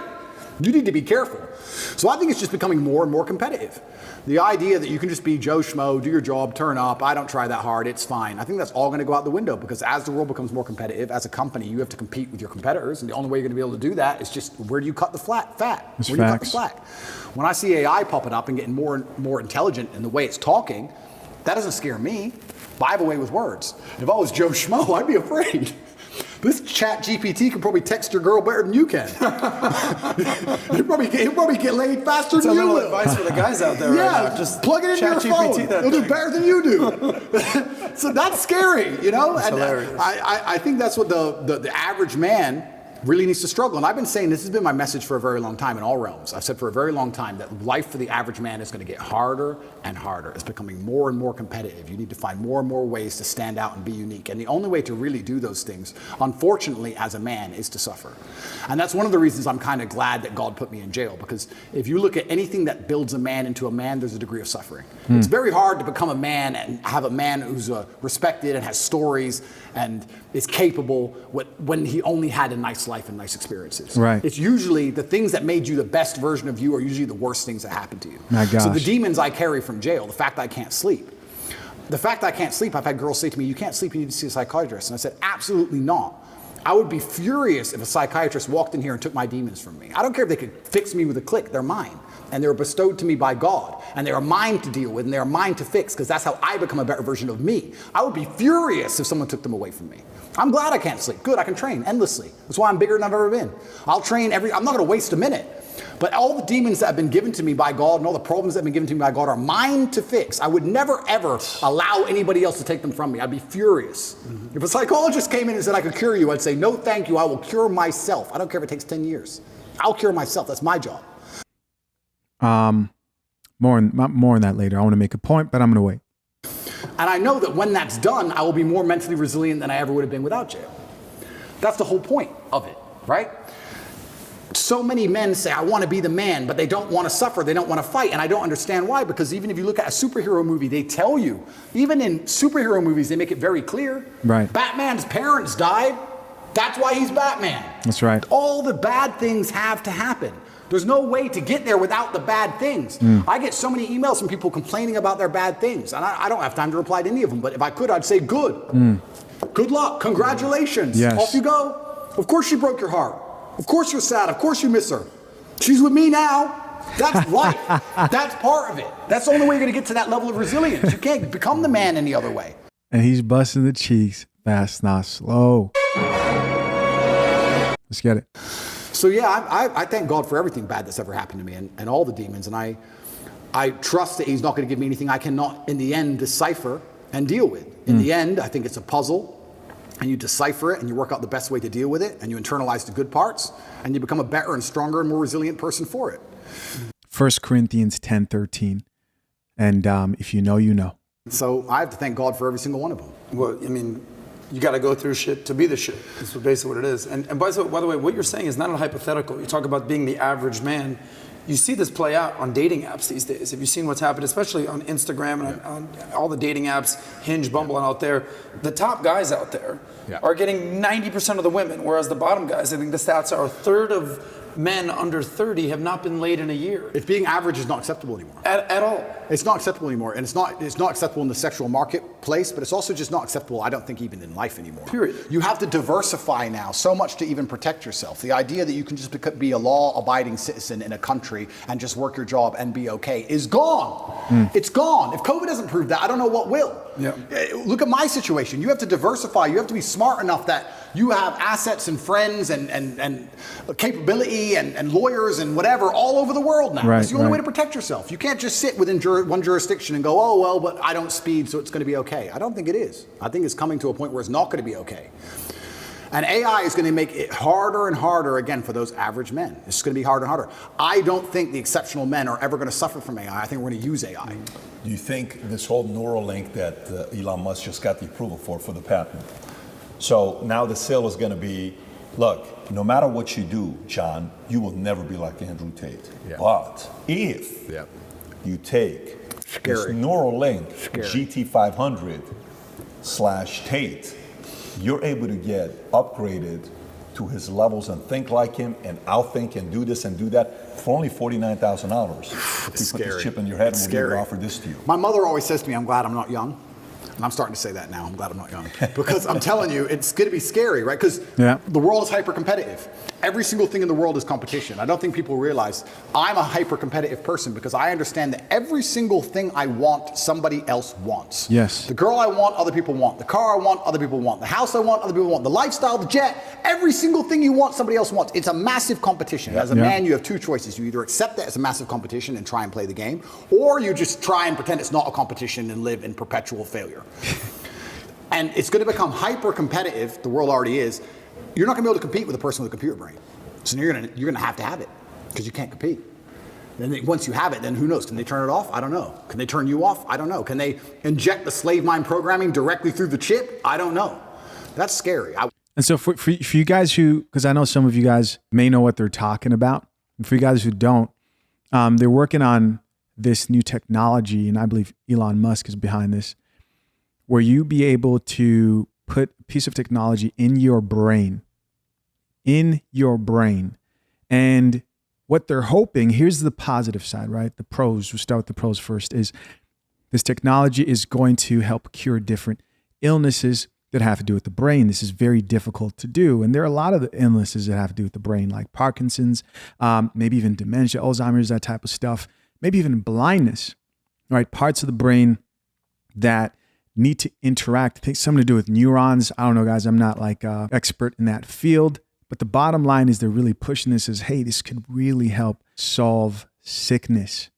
You need to be careful. So I think it's just becoming more and more competitive. The idea that you can just be Joe Schmo, do your job, turn up, I don't try that hard, it's fine. I think that's all going to go out the window because as the world becomes more competitive, as a company, you have to compete with your competitors. And the only way you're going to be able to do that is just where do you cut the fat? That's where do you cut facts. the slack? When I see AI popping up and getting more and more intelligent in the way it's talking, that doesn't scare me. But I have a way with words. If I was Joe Schmo, I'd be afraid. This chat GPT can probably text your girl better than you can. He'll probably get laid faster than you will. That's a little advice for the guys out there right now. Just plug it into your phone. He'll do better than you do. So that's scary, you know? That's hilarious. I think that's what the average man really needs to struggle. And I've been saying this has been my message for a very long time in all realms. I've said for a very long time that life for the average man is going to get harder and harder. It's becoming more and more competitive. You need to find more and more ways to stand out and be unique. And the only way to really do those things, unfortunately, as a man, is to suffer. And that's one of the reasons I'm kind of glad that God put me in jail. Because if you look at anything that builds a man into a man, there's a degree of suffering. It's very hard to become a man and have a man who's respected and has stories and is capable when he only had a nice life and nice experiences. Right. It's usually the things that made you the best version of you are usually the worst things that happen to you. My gosh. So the demons I carry from jail, the fact that I can't sleep. The fact that I can't sleep, I've had girls say to me, you can't sleep, you need to see a psychiatrist. And I said, absolutely not. I would be furious if a psychiatrist walked in here and took my demons from me. I don't care if they could fix me with a click, they're mine. And they were bestowed to me by God. And they are mine to deal with, and they are mine to fix, because that's how I become a better version of me. I would be furious if someone took them away from me. I'm glad I can't sleep. Good, I can train endlessly. That's why I'm bigger than I've ever been. I'll train I'm not gonna waste a minute. But all the demons that have been given to me by God and all the problems that have been given to me by God are mine to fix. I would never, ever allow anybody else to take them from me. I'd be furious. Mm-hmm. If a psychologist came in and said I could cure you, I'd say, no, thank you, I will cure myself. I don't care if it takes 10 years. I'll cure myself, that's my job. More on that later. I want to make a point, but I'm going to wait. And I know that when that's done, I will be more mentally resilient than I ever would have been without jail. That's the whole point of it, right? So many men say, I want to be the man, but they don't want to suffer, they don't want to fight, and I don't understand why, because even if you look at a superhero movie, they tell you, even in superhero movies, they make it very clear. Right. Batman's parents died, that's why he's Batman. That's right. All the bad things have to happen. There's no way to get there without the bad things. I get so many emails from people complaining about their bad things, and I don't have time to reply to any of them, but if I could, I'd say good. Good luck, congratulations, Yes. Off you go. Of course she broke your heart. Of course you're sad, of course you miss her. She's with me now. That's life. That's part of it. That's the only way you're gonna get to that level of resilience. You can't become the man any other way. And he's busting the cheeks fast, not slow. Let's get it. So yeah, I thank God for everything bad that's ever happened to me and all the demons. And I trust that he's not going to give me anything I cannot, in the end, decipher and deal with. In the end, I think it's a puzzle, and you decipher it and you work out the best way to deal with it, and you internalize the good parts, and you become a better and stronger and more resilient person for it. 1 Corinthians 10:13. And if you know, you know. So I have to thank God for every single one of them. Well, I mean, You got to go through shit to be the shit. That's basically what it is. And by the way, what you're saying is not a hypothetical. You talk about being the average man. You see this play out on dating apps these days. Have you seen what's happened, especially on Instagram and on all the dating apps, Hinge, Bumble, and out there? The top guys out there are getting 90% of the women, whereas the bottom guys, I think the stats are a third of men under 30 have not been laid in a year. If being average is not acceptable anymore. At all. It's not acceptable anymore. And it's not acceptable in the sexual marketplace, but it's also just not acceptable, I don't think, even in life anymore. Period. You have to diversify now so much to even protect yourself. The idea that you can just be a law-abiding citizen in a country and just work your job and be okay is gone. It's gone. If COVID doesn't prove that, I don't know what will. Yeah. Look at my situation. You have to diversify. You have to be smart enough that you have assets and friends and capability and lawyers and whatever all over the world now. Right, It's the only way to protect yourself. You can't just sit within one jurisdiction and go, oh, well, but I don't speed, so it's going to be okay. I don't think it is. I think it's coming to a point where it's not going to be okay. And AI is going to make it harder and harder, again, for those average men. It's going to be harder and harder. I don't think the exceptional men are ever going to suffer from AI. I think we're going to use AI. Do you think this whole Neuralink that Elon Musk just got the approval for the patent? So now the sale is going to be, look, no matter what you do, John, you will never be like Andrew Tate. Yeah. But if you take this Neuralink GT500/Tate, you're able to get upgraded to his levels and think like him and outthink and do this and do that for only $49,000. If you put this chip in your head and we'll be able to offer this to you. My mother always says to me, I'm glad I'm not young. And I'm starting to say that now. I'm glad I'm not young. Because I'm telling you, it's going to be scary, right? Because the world is hyper-competitive. Every single thing in the world is competition. I don't think people realize I'm a hyper-competitive person because I understand that every single thing I want, somebody else wants. Yes. The girl I want, other people want. The car I want, other people want. The house I want, other people want. The lifestyle, the jet, every single thing you want, somebody else wants. It's a massive competition. As a man, you have two choices. You either accept that as a massive competition and try and play the game, or you just try and pretend it's not a competition and live in perpetual failure. And it's going to become hyper-competitive. The world already is. You're not going to be able to compete with a person with a computer brain. So you're going to have it because you can't compete. Then once you have it, then who knows? Can they turn it off? I don't know. Can they turn you off? I don't know. Can they inject the slave mind programming directly through the chip? I don't know. That's scary. And so for you guys who, because I know some of you guys may know what they're talking about. And for you guys who don't, they're working on this new technology, and I believe Elon Musk is behind this, where you be able to put a piece of technology in your brain. And what they're hoping, here's the positive side, right? The pros, we'll start with the pros first, is this technology is going to help cure different illnesses that have to do with the brain. This is very difficult to do. And there are a lot of the illnesses that have to do with the brain, like Parkinson's, maybe even dementia, Alzheimer's, that type of stuff, maybe even blindness, right? Parts of the brain that need to interact. It takes something to do with neurons. I don't know, guys. I'm not like an expert in that field. But the bottom line is they're really pushing this as, hey, this could really help solve sickness.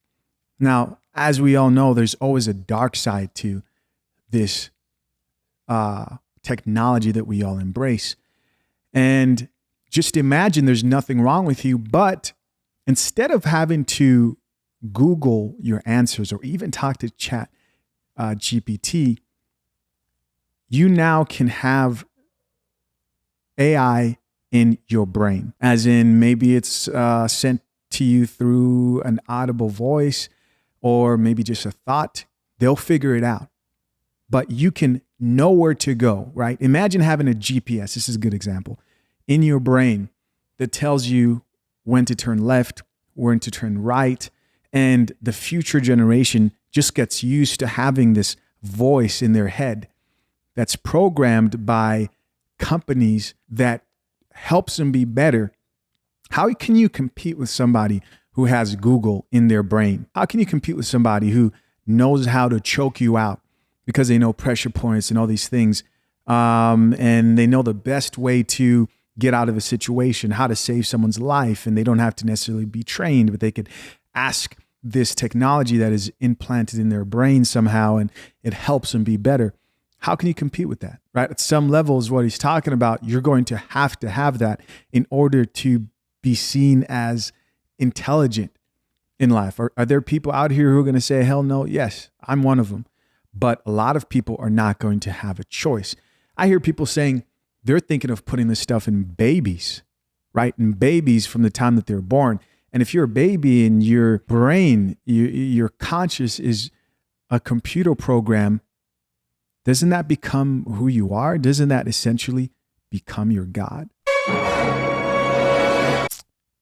Now, as we all know, there's always a dark side to this technology that we all embrace. And just imagine there's nothing wrong with you, but instead of having to Google your answers or even talk to Chat GPT, you now can have AI in your brain, as in maybe it's sent to you through an audible voice or maybe just a thought. They'll figure it out, but you can know where to go, right? Imagine having a GPS. This is a good example in your brain that tells you when to turn left, when to turn right. And the future generation just gets used to having this voice in their head that's programmed by companies that helps them be better. How can you compete with somebody who has Google in their brain? How can you compete with somebody who knows how to choke you out because they know pressure points and all these things, and they know the best way to get out of a situation, how to save someone's life, and they don't have to necessarily be trained, but they could ask this technology that is implanted in their brain somehow, and it helps them be better. How can you compete with that, right? At some levels, what he's talking about, you're going to have that in order to be seen as intelligent in life. Are there people out here who are going to say, hell no? Yes, I'm one of them. But a lot of people are not going to have a choice. I hear people saying they're thinking of putting this stuff in babies, right? In babies from the time that they're born. And if you're a baby and your brain, your conscious is a computer program, doesn't that become who you are? Doesn't that essentially become your God?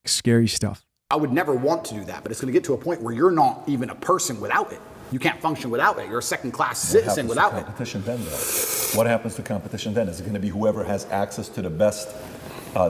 Scary stuff. I would never want to do that, but it's going to get to a point where you're not even a person without it. You can't function without it. You're a second-class citizen without it. Competition then, though? What happens to competition then? Is it going to be whoever has access to the best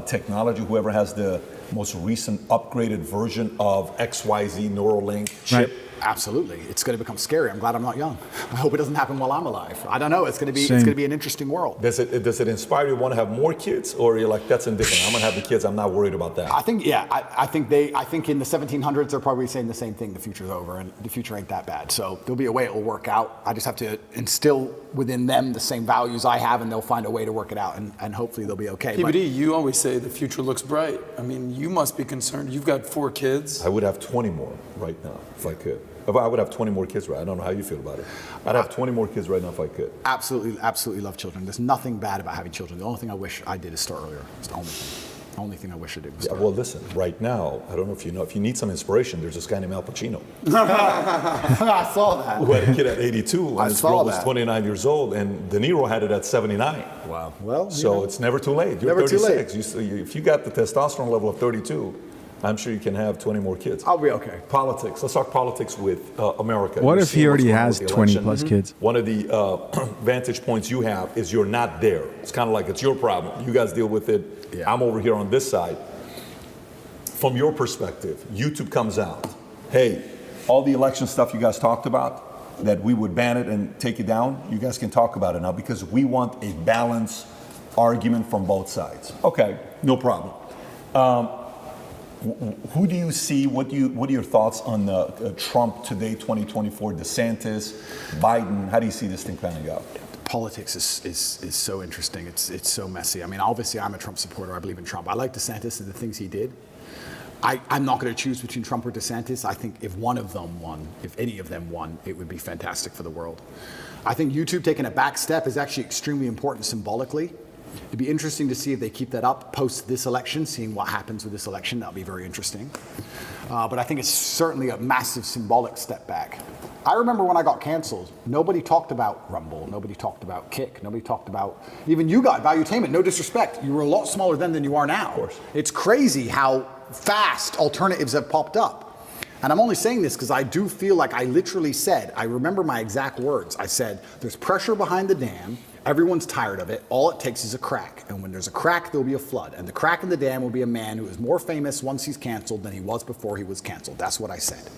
technology, whoever has the most recent upgraded version of XYZ Neuralink chip? Right. Absolutely. It's going to become scary. I'm glad I'm not young. I hope it doesn't happen while I'm alive. I don't know. It's going to be an interesting world. Does it inspire you to want to have more kids, or you're like, that's indifferent? I'm going to have the kids. I'm not worried about that. I think, yeah. I think in the 1700s they're probably saying the same thing. The future's over, and the future ain't that bad. So there'll be a way it will work out. I just have to instill within them the same values I have, and they'll find a way to work it out, and hopefully they'll be okay. PBD, you always say the future looks bright. I mean, you must be concerned. You've got 4 kids. I would have 20 more right now if I could. I would have 20 more kids right. I don't know how you feel about it. I'd have 20 more kids right now if I could. Absolutely love children. There's nothing bad about having children. The only thing I wish I did is start earlier. It's the only thing. The only thing I wish I did was start well, listen, right now, I don't know if you know, if you need some inspiration, there's this guy named Al Pacino. I saw that. Who had a kid at 82, and his girl was 29 years old, and De Niro had it at 79. Wow. Well, so it's never too late. You're never 36. Too late. If you got the testosterone level of 32, I'm sure you can have 20 more kids. I'll be okay. Politics. Let's talk politics with America. What if he already has 20 plus kids? One of the vantage points you have is you're not there. It's kind of like it's your problem. You guys deal with it. Yeah. I'm over here on this side. From your perspective, YouTube comes out. Hey, all the election stuff you guys talked about, that we would ban it and take it down, you guys can talk about it now because we want a balanced argument from both sides. Okay, no problem. Who do you see? What are your thoughts on Trump today, 2024, DeSantis, Biden? How do you see this thing panning out? Politics is so interesting. It's so messy. I mean, obviously, I'm a Trump supporter. I believe in Trump. I like DeSantis and the things he did. I'm not going to choose between Trump or DeSantis. I think if one of them won, if any of them won, it would be fantastic for the world. I think YouTube taking a back step is actually extremely important symbolically. It'd be interesting to see if they keep that up post this election, seeing what happens with this election. That'll be very interesting. But I think it's certainly a massive symbolic step back. I remember when I got canceled, nobody talked about Rumble, nobody talked about Kick, nobody talked about, even you got Valuetainment, no disrespect. You were a lot smaller then than you are now. Of course. It's crazy how fast alternatives have popped up. And I'm only saying this because I do feel like I literally said, I remember my exact words. I said, there's pressure behind the dam. Everyone's tired of it. All it takes is a crack. And when there's a crack, there'll be a flood. And the crack in the dam will be a man who is more famous once he's canceled than he was before he was canceled. That's what I said.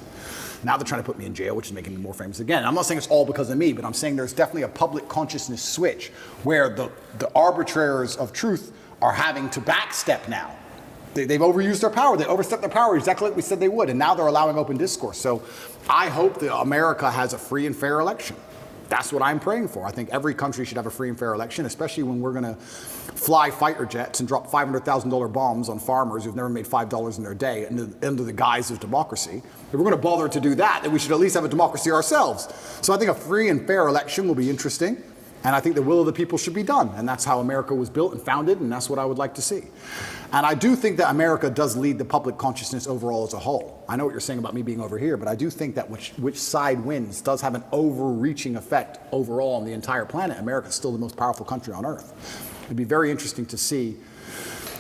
Now they're trying to put me in jail, which is making me more famous again. I'm not saying it's all because of me, but I'm saying there's definitely a public consciousness switch where the arbitrators of truth are having to backstep now. They've overused their power. They overstepped their power exactly like we said they would. And now they're allowing open discourse. So I hope that America has a free and fair election. That's what I'm praying for. I think every country should have a free and fair election, especially when we're going to fly fighter jets and drop $500,000 bombs on farmers who've never made $5 in their day under the guise of democracy. If we're going to bother to do that, then we should at least have a democracy ourselves. So I think a free and fair election will be interesting. And I think the will of the people should be done. And that's how America was built and founded, and that's what I would like to see. And I do think that America does lead the public consciousness overall as a whole. I know what you're saying about me being over here, but I do think that which side wins does have an overreaching effect overall on the entire planet. America is still the most powerful country on earth. It'd be very interesting to see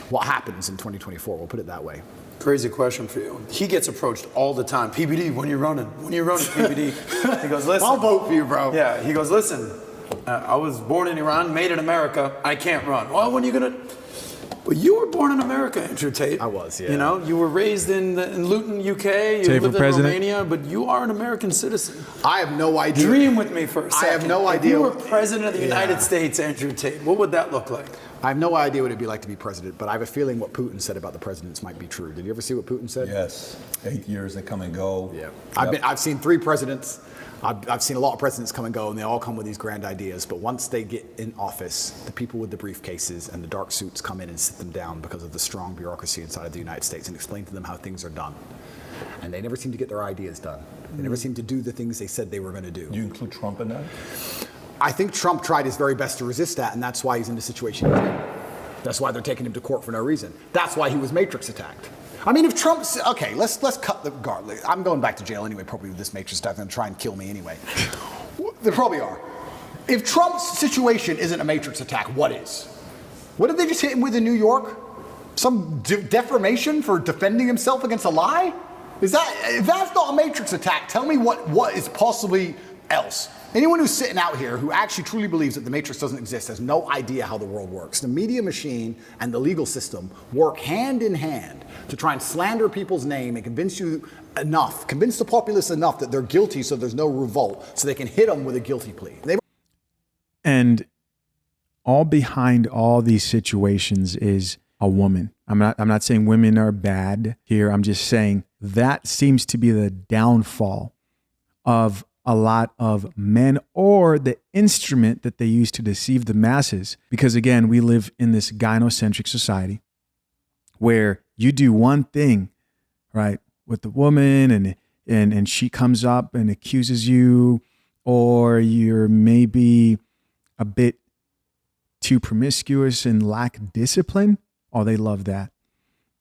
what happens in 2024. We'll put it that way. Crazy question for you. He gets approached all the time. PBD, when you're running, PBD. He goes, listen. I'll vote for you, bro. Yeah, he goes, listen. I was born in Iran, made in America. I can't run. Well, when are you gonna? Well, you were born in America, Andrew Tate. I was, yeah. You know, you were raised in Luton, UK. You lived in Romania, but you are an American citizen. I have no idea. Dream with me for a second. I have no idea. If you were president of the United States, Andrew Tate, what would that look like? I have no idea what it'd be like to be president, but I have a feeling what Putin said about the presidents might be true. Did you ever see what Putin said? Yes. 8 years, they come and go. Yeah. I've seen 3 presidents. I've seen a lot of presidents come and go, and they all come with these grand ideas. But once they get in office, the people with the briefcases and the dark suits come in and sit them down because of the strong bureaucracy inside of the United States and explain to them how things are done. And they never seem to get their ideas done. They never seem to do the things they said they were going to do. Do you include Trump in that? I think Trump tried his very best to resist that, and that's why he's in the situation he's in. That's why they're taking him to court for no reason. That's why he was Matrix attacked. I mean, if Trump, okay, let's cut the guard. I'm going back to jail anyway, probably with this Matrix stuff. They're going to try and kill me anyway. They probably are. If Trump's situation isn't a Matrix attack, what is? What did they just hit him with in New York? Some defamation for defending himself against a lie? If that's not a Matrix attack, tell me what is possibly else. Anyone who's sitting out here who actually truly believes that the Matrix doesn't exist has no idea how the world works. The media machine and the legal system work hand in hand to try and slander people's name and convince the populace enough that they're guilty so there's no revolt, so they can hit them with a guilty plea. And all behind all these situations is a woman. I'm not saying women are bad here. I'm just saying that seems to be the downfall of a lot of men, or the instrument that they use to deceive the masses. Because again, we live in this gynocentric society where you do one thing, right, with the woman and she comes up and accuses you, or you're maybe a bit too promiscuous and lack discipline. Oh, they love that,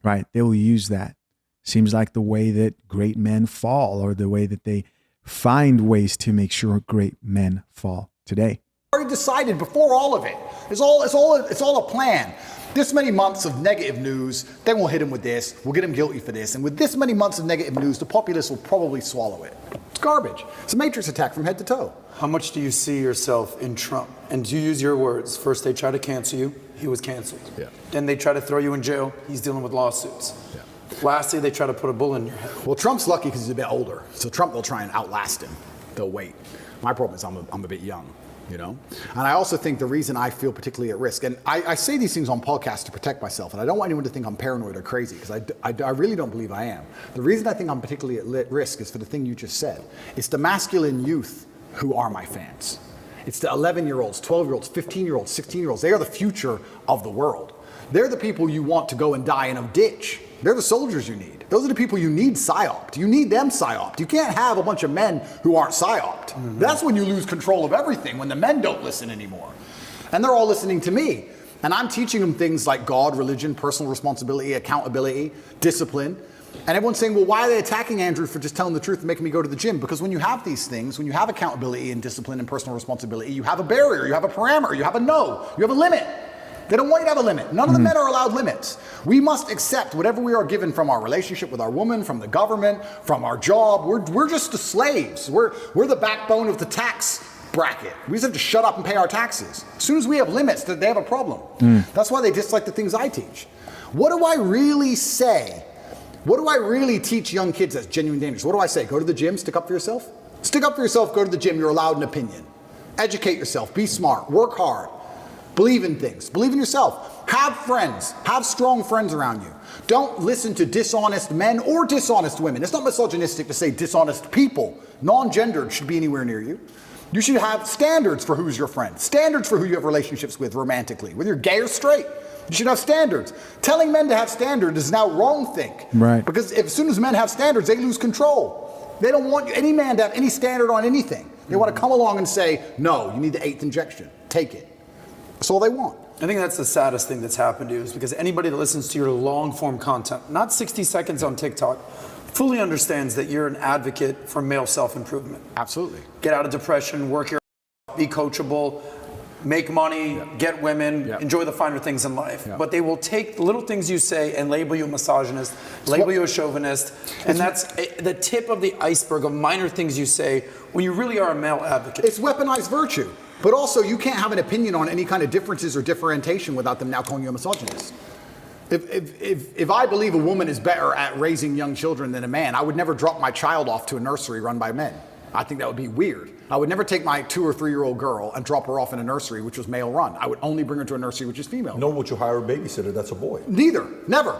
right? They will use that. Seems like the way that great men fall, or the way that they find ways to make sure great men fall today. Already decided before all of it. It's all a plan. This many months of negative news, then we'll hit him with this. We'll get him guilty for this. And with this many months of negative news, the populace will probably swallow it. It's garbage. It's a Matrix attack from head to toe. How much do you see yourself in Trump? And to use your words, first they try to cancel you, he was canceled. Yeah. Then they try to throw you in jail, he's dealing with lawsuits. Yeah. Lastly, they try to put a bullet in your head. Well, Trump's lucky because he's a bit older. So Trump, they'll try and outlast him. They'll wait. My problem is I'm a bit young, you know? And I also think the reason I feel particularly at risk, and I say these things on podcasts to protect myself, and I don't want anyone to think I'm paranoid or crazy, because I really don't believe I am. The reason I think I'm particularly at risk is for the thing you just said. It's the masculine youth who are my fans. It's the 11-year-olds, 12-year-olds, 15-year-olds, 16-year-olds. They are the future of the world. They're the people you want to go and die in a ditch. They're the soldiers you need. Those are the people you need psyoped. You need them psyoped. You can't have a bunch of men who aren't psyoped. Mm-hmm. That's when you lose control of everything, when the men don't listen anymore. And they're all listening to me. And I'm teaching them things like God, religion, personal responsibility, accountability, discipline. And everyone's saying, well, why are they attacking Andrew for just telling the truth and making me go to the gym? Because when you have these things, when you have accountability and discipline and personal responsibility, you have a barrier, you have a parameter, you have a no, you have a limit. They don't want you to have a limit. None of the men are allowed limits. We must accept whatever we are given from our relationship with our woman, from the government, from our job. We're just the slaves. We're the backbone of the tax bracket. We just have to shut up and pay our taxes. As soon as we have limits, they have a problem. That's why they dislike the things I teach. What do I really say? What do I really teach young kids that's genuine dangerous? What do I say? Go to the gym, stick up for yourself? Stick up for yourself, go to the gym, you're allowed an opinion. Educate yourself, be smart, work hard. Believe in things. Believe in yourself. Have friends. Have strong friends around you. Don't listen to dishonest men or dishonest women. It's not misogynistic to say dishonest people. Non-gendered should be anywhere near you. You should have standards for who's your friend. Standards for who you have relationships with romantically. Whether you're gay or straight. You should have standards. Telling men to have standards is now wrong think. Right. Because as soon as men have standards, they lose control. They don't want any man to have any standard on anything. They want to come along and say, no, you need the 8th injection. Take it. That's all they want. I think that's the saddest thing that's happened to you, is because anybody that listens to your long form content, not 60 seconds on TikTok, fully understands that you're an advocate for male self-improvement. Absolutely. Get out of depression, work your be coachable, make money, get women, enjoy the finer things in life. But they will take the little things you say and label you a misogynist, label you a chauvinist, and that's the tip of the iceberg of minor things you say when you really are a male advocate. It's weaponized virtue. But also, you can't have an opinion on any kind of differences or differentiation without them now calling you a misogynist. If I believe a woman is better at raising young children than a man, I would never drop my child off to a nursery run by men. I think that would be weird. I would never take my 2 or 3-year-old girl and drop her off in a nursery which was male run. I would only bring her to a nursery which is female. Nor would you hire a babysitter that's a boy. Neither. Never.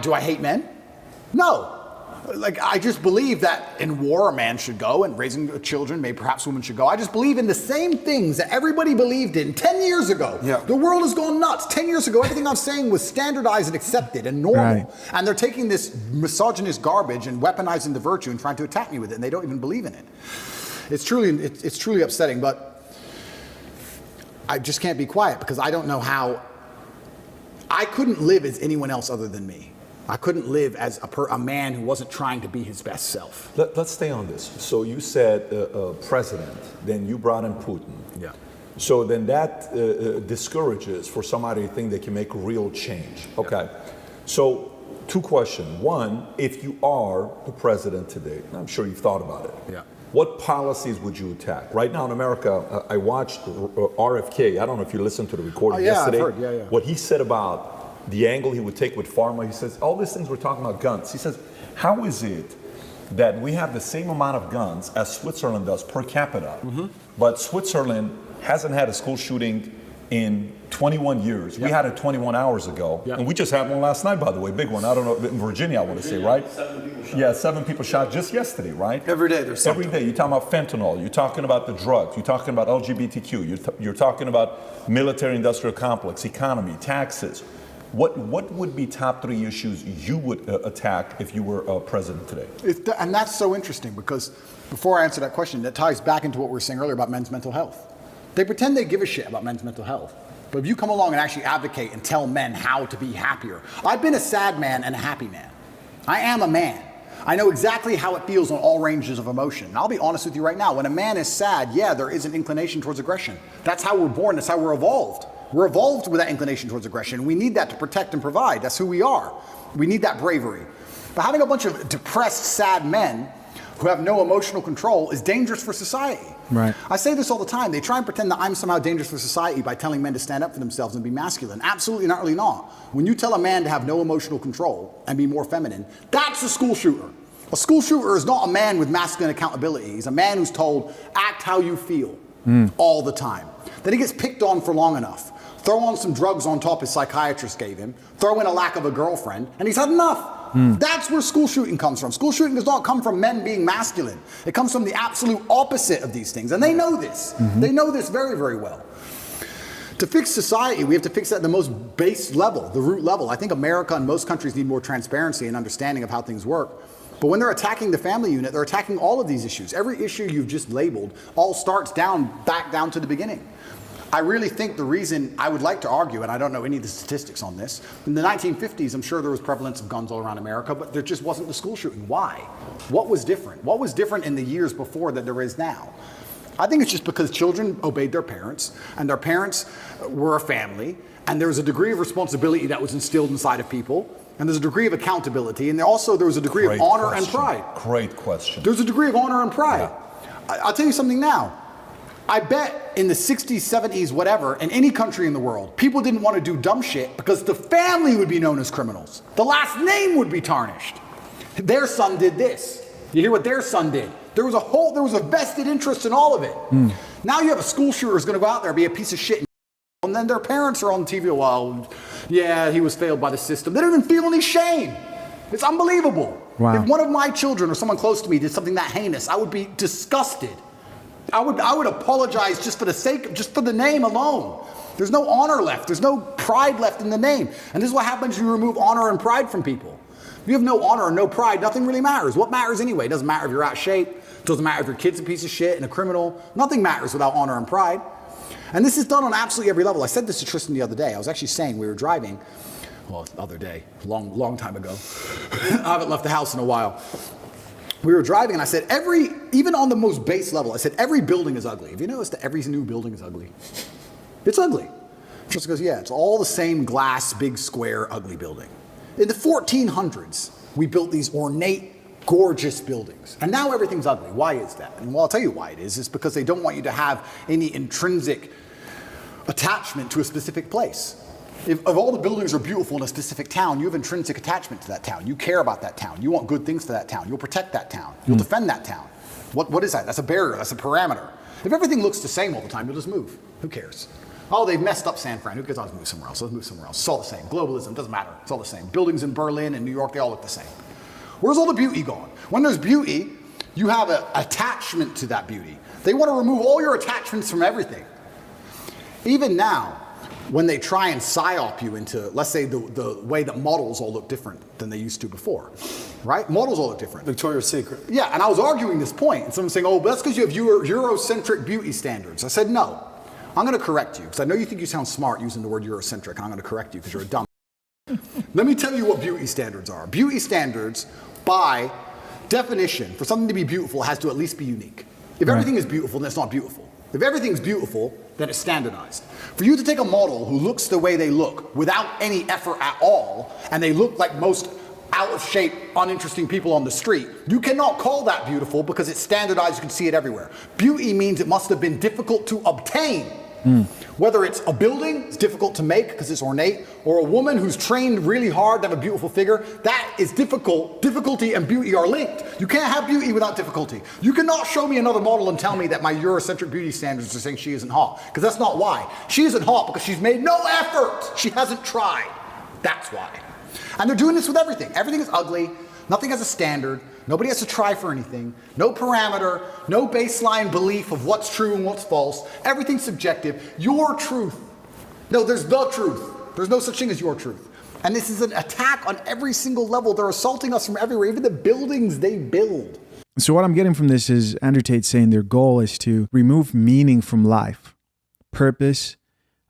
Do I hate men? No. Like, I just believe that in war a man should go, and raising children, maybe perhaps women should go. I just believe in the same things that everybody believed in 10 years ago. Yeah. The world has gone nuts. 10 years ago, everything I'm saying was standardized and accepted and normal. Right. And they're taking this misogynist garbage and weaponizing the virtue and trying to attack me with it, and they don't even believe in it. It's truly upsetting, but I just can't be quiet because I don't know how. I couldn't live as anyone else other than me. I couldn't live as a man who wasn't trying to be his best self. Let's stay on this. So you said president, then you brought in Putin. Yeah. So then that discourages for somebody to think they can make real change. Okay. So 2 questions. One, if you are the president today, I'm sure you've thought about it. Yeah. What policies would you attack? Right now in America, I watched RFK. I don't know if you listened to the recording yesterday. I've heard. Yeah. What he said about the angle he would take with pharma, he says, all these things we're talking about guns. He says, how is it that we have the same amount of guns as Switzerland does per capita, but Switzerland hasn't had a school shooting in 21 years. We had it 21 hours ago, and we just had one last night, by the way, big one. I don't know, in Virginia, I want to say, right? 7 people shot. Yeah, 7 people shot just yesterday, right? Every day there's something. Every day. You're talking about fentanyl. You're talking about the drugs. You're talking about LGBTQ. You're talking about military-industrial complex, economy, taxes. What would be top 3 issues you would attack if you were president today? And that's so interesting because before I answer that question, that ties back into what we were saying earlier about men's mental health. They pretend they give a shit about men's mental health. But if you come along and actually advocate and tell men how to be happier, I've been a sad man and a happy man. I am a man. I know exactly how it feels on all ranges of emotion. And I'll be honest with you right now, when a man is sad, yeah, there is an inclination towards aggression. That's how we're born, that's how we're evolved. We're evolved with that inclination towards aggression. We need that to protect and provide. That's who we are. We need that bravery. But having a bunch of depressed, sad men who have no emotional control is dangerous for society. Right. I say this all the time. They try and pretend that I'm somehow dangerous for society by telling men to stand up for themselves and be masculine. Absolutely not, really not. When you tell a man to have no emotional control and be more feminine, that's a school shooter. A school shooter is not a man with masculine accountability. He's a man who's told, act how you feel all the time. Then he gets picked on for long enough. Throw on some drugs on top his psychiatrist gave him, throw in a lack of a girlfriend, and he's had enough. That's where school shooting comes from. School shooting does not come from men being masculine. It comes from the absolute opposite of these things, and they know this. They know this very, very well. To fix society, we have to fix it at the most base level, the root level. I think America and most countries need more transparency and understanding of how things work. But when they're attacking the family unit, they're attacking all of these issues. Every issue you've just labeled all starts back down to the beginning. I really think the reason I would like to argue, and I don't know any of the statistics on this, in the 1950s, I'm sure there was prevalence of guns all around America, but there just wasn't the school shooting. Why? What was different? What was different in the years before that there is now? I think it's just because children obeyed their parents, and their parents were a family, and there was a degree of responsibility that was instilled inside of people, and there's a degree of accountability, and there was a degree of honor and pride. Great question. There's a degree of honor and pride. Yeah. I'll tell you something now. I bet in the 60s, 70s, whatever, in any country in the world, people didn't want to do dumb shit because the family would be known as criminals. The last name would be tarnished. Their son did this. You hear what their son did? There was a vested interest in all of it. Now you have a school shooter who's going to go out there and be a piece of shit, and then their parents are on TV, well, yeah, he was failed by the system. They don't even feel any shame. It's unbelievable. Wow. If one of my children or someone close to me did something that heinous, I would be disgusted. I would apologize just for the name alone. There's no honor left. There's no pride left in the name. And this is what happens when you remove honor and pride from people. If you have no honor and no pride, nothing really matters. What matters anyway? It doesn't matter if you're out of shape. It doesn't matter if your kid's a piece of shit and a criminal. Nothing matters without honor and pride. And this is done on absolutely every level. I said this to Tristan the other day. I was actually saying we were driving, well, the other day, long time ago. I haven't left the house in a while. We were driving and I said, even on the most base level, I said, every building is ugly. Have you noticed that every new building is ugly? It's ugly. Tristan goes, yeah, it's all the same glass, big square, ugly building. In the 1400s, we built these ornate, gorgeous buildings. And now everything's ugly. Why is that? And well, I'll tell you why it is. It's because they don't want you to have any intrinsic attachment to a specific place. If all the buildings are beautiful in a specific town, you have intrinsic attachment to that town. You care about that town. You want good things for that town. You'll protect that town. You'll defend that town. What is that? That's a barrier. That's a parameter. If everything looks the same all the time, you'll just move. Who cares? Oh, they've messed up San Fran. Who cares? I'll just move somewhere else. Let's move somewhere else. It's all the same. Globalism doesn't matter. It's all the same. Buildings in Berlin and New York, they all look the same. Where's all the beauty gone? When there's beauty, you have an attachment to that beauty. They want to remove all your attachments from everything. Even now, when they try and psyop you into, let's say, the way that models all look different than they used to before, right? Models all look different. Victoria's Secret. Yeah, and I was arguing this point, and someone's saying, oh, but that's because you have Eurocentric beauty standards. I said, no. I'm going to correct you, because I know you think you sound smart using the word Eurocentric. I'm going to correct you because you're a dumb. Let me tell you what beauty standards are. Beauty standards, by definition, for something to be beautiful, has to at least be unique. If everything is beautiful, then it's not beautiful. If everything's beautiful, then it's standardized. For you to take a model who looks the way they look without any effort at all, and they look like most out of shape, uninteresting people on the street, you cannot call that beautiful because it's standardized, you can see it everywhere. Beauty means it must have been difficult to obtain. Whether it's a building, it's difficult to make because it's ornate, or a woman who's trained really hard to have a beautiful figure, that is difficult. Difficulty and beauty are linked. You can't have beauty without difficulty. You cannot show me another model and tell me that my Eurocentric beauty standards are saying she isn't hot, because that's not why. She isn't hot because she's made no effort. She hasn't tried. That's why. And they're doing this with everything. Everything is ugly. Nothing has a standard. Nobody has to try for anything. No parameter. No baseline belief of what's true and what's false. Everything's subjective. Your truth. No, there's the truth. There's no such thing as your truth. And this is an attack on every single level. They're assaulting us from everywhere, even the buildings they build. So what I'm getting from this is Andrew Tate saying their goal is to remove meaning from life, purpose,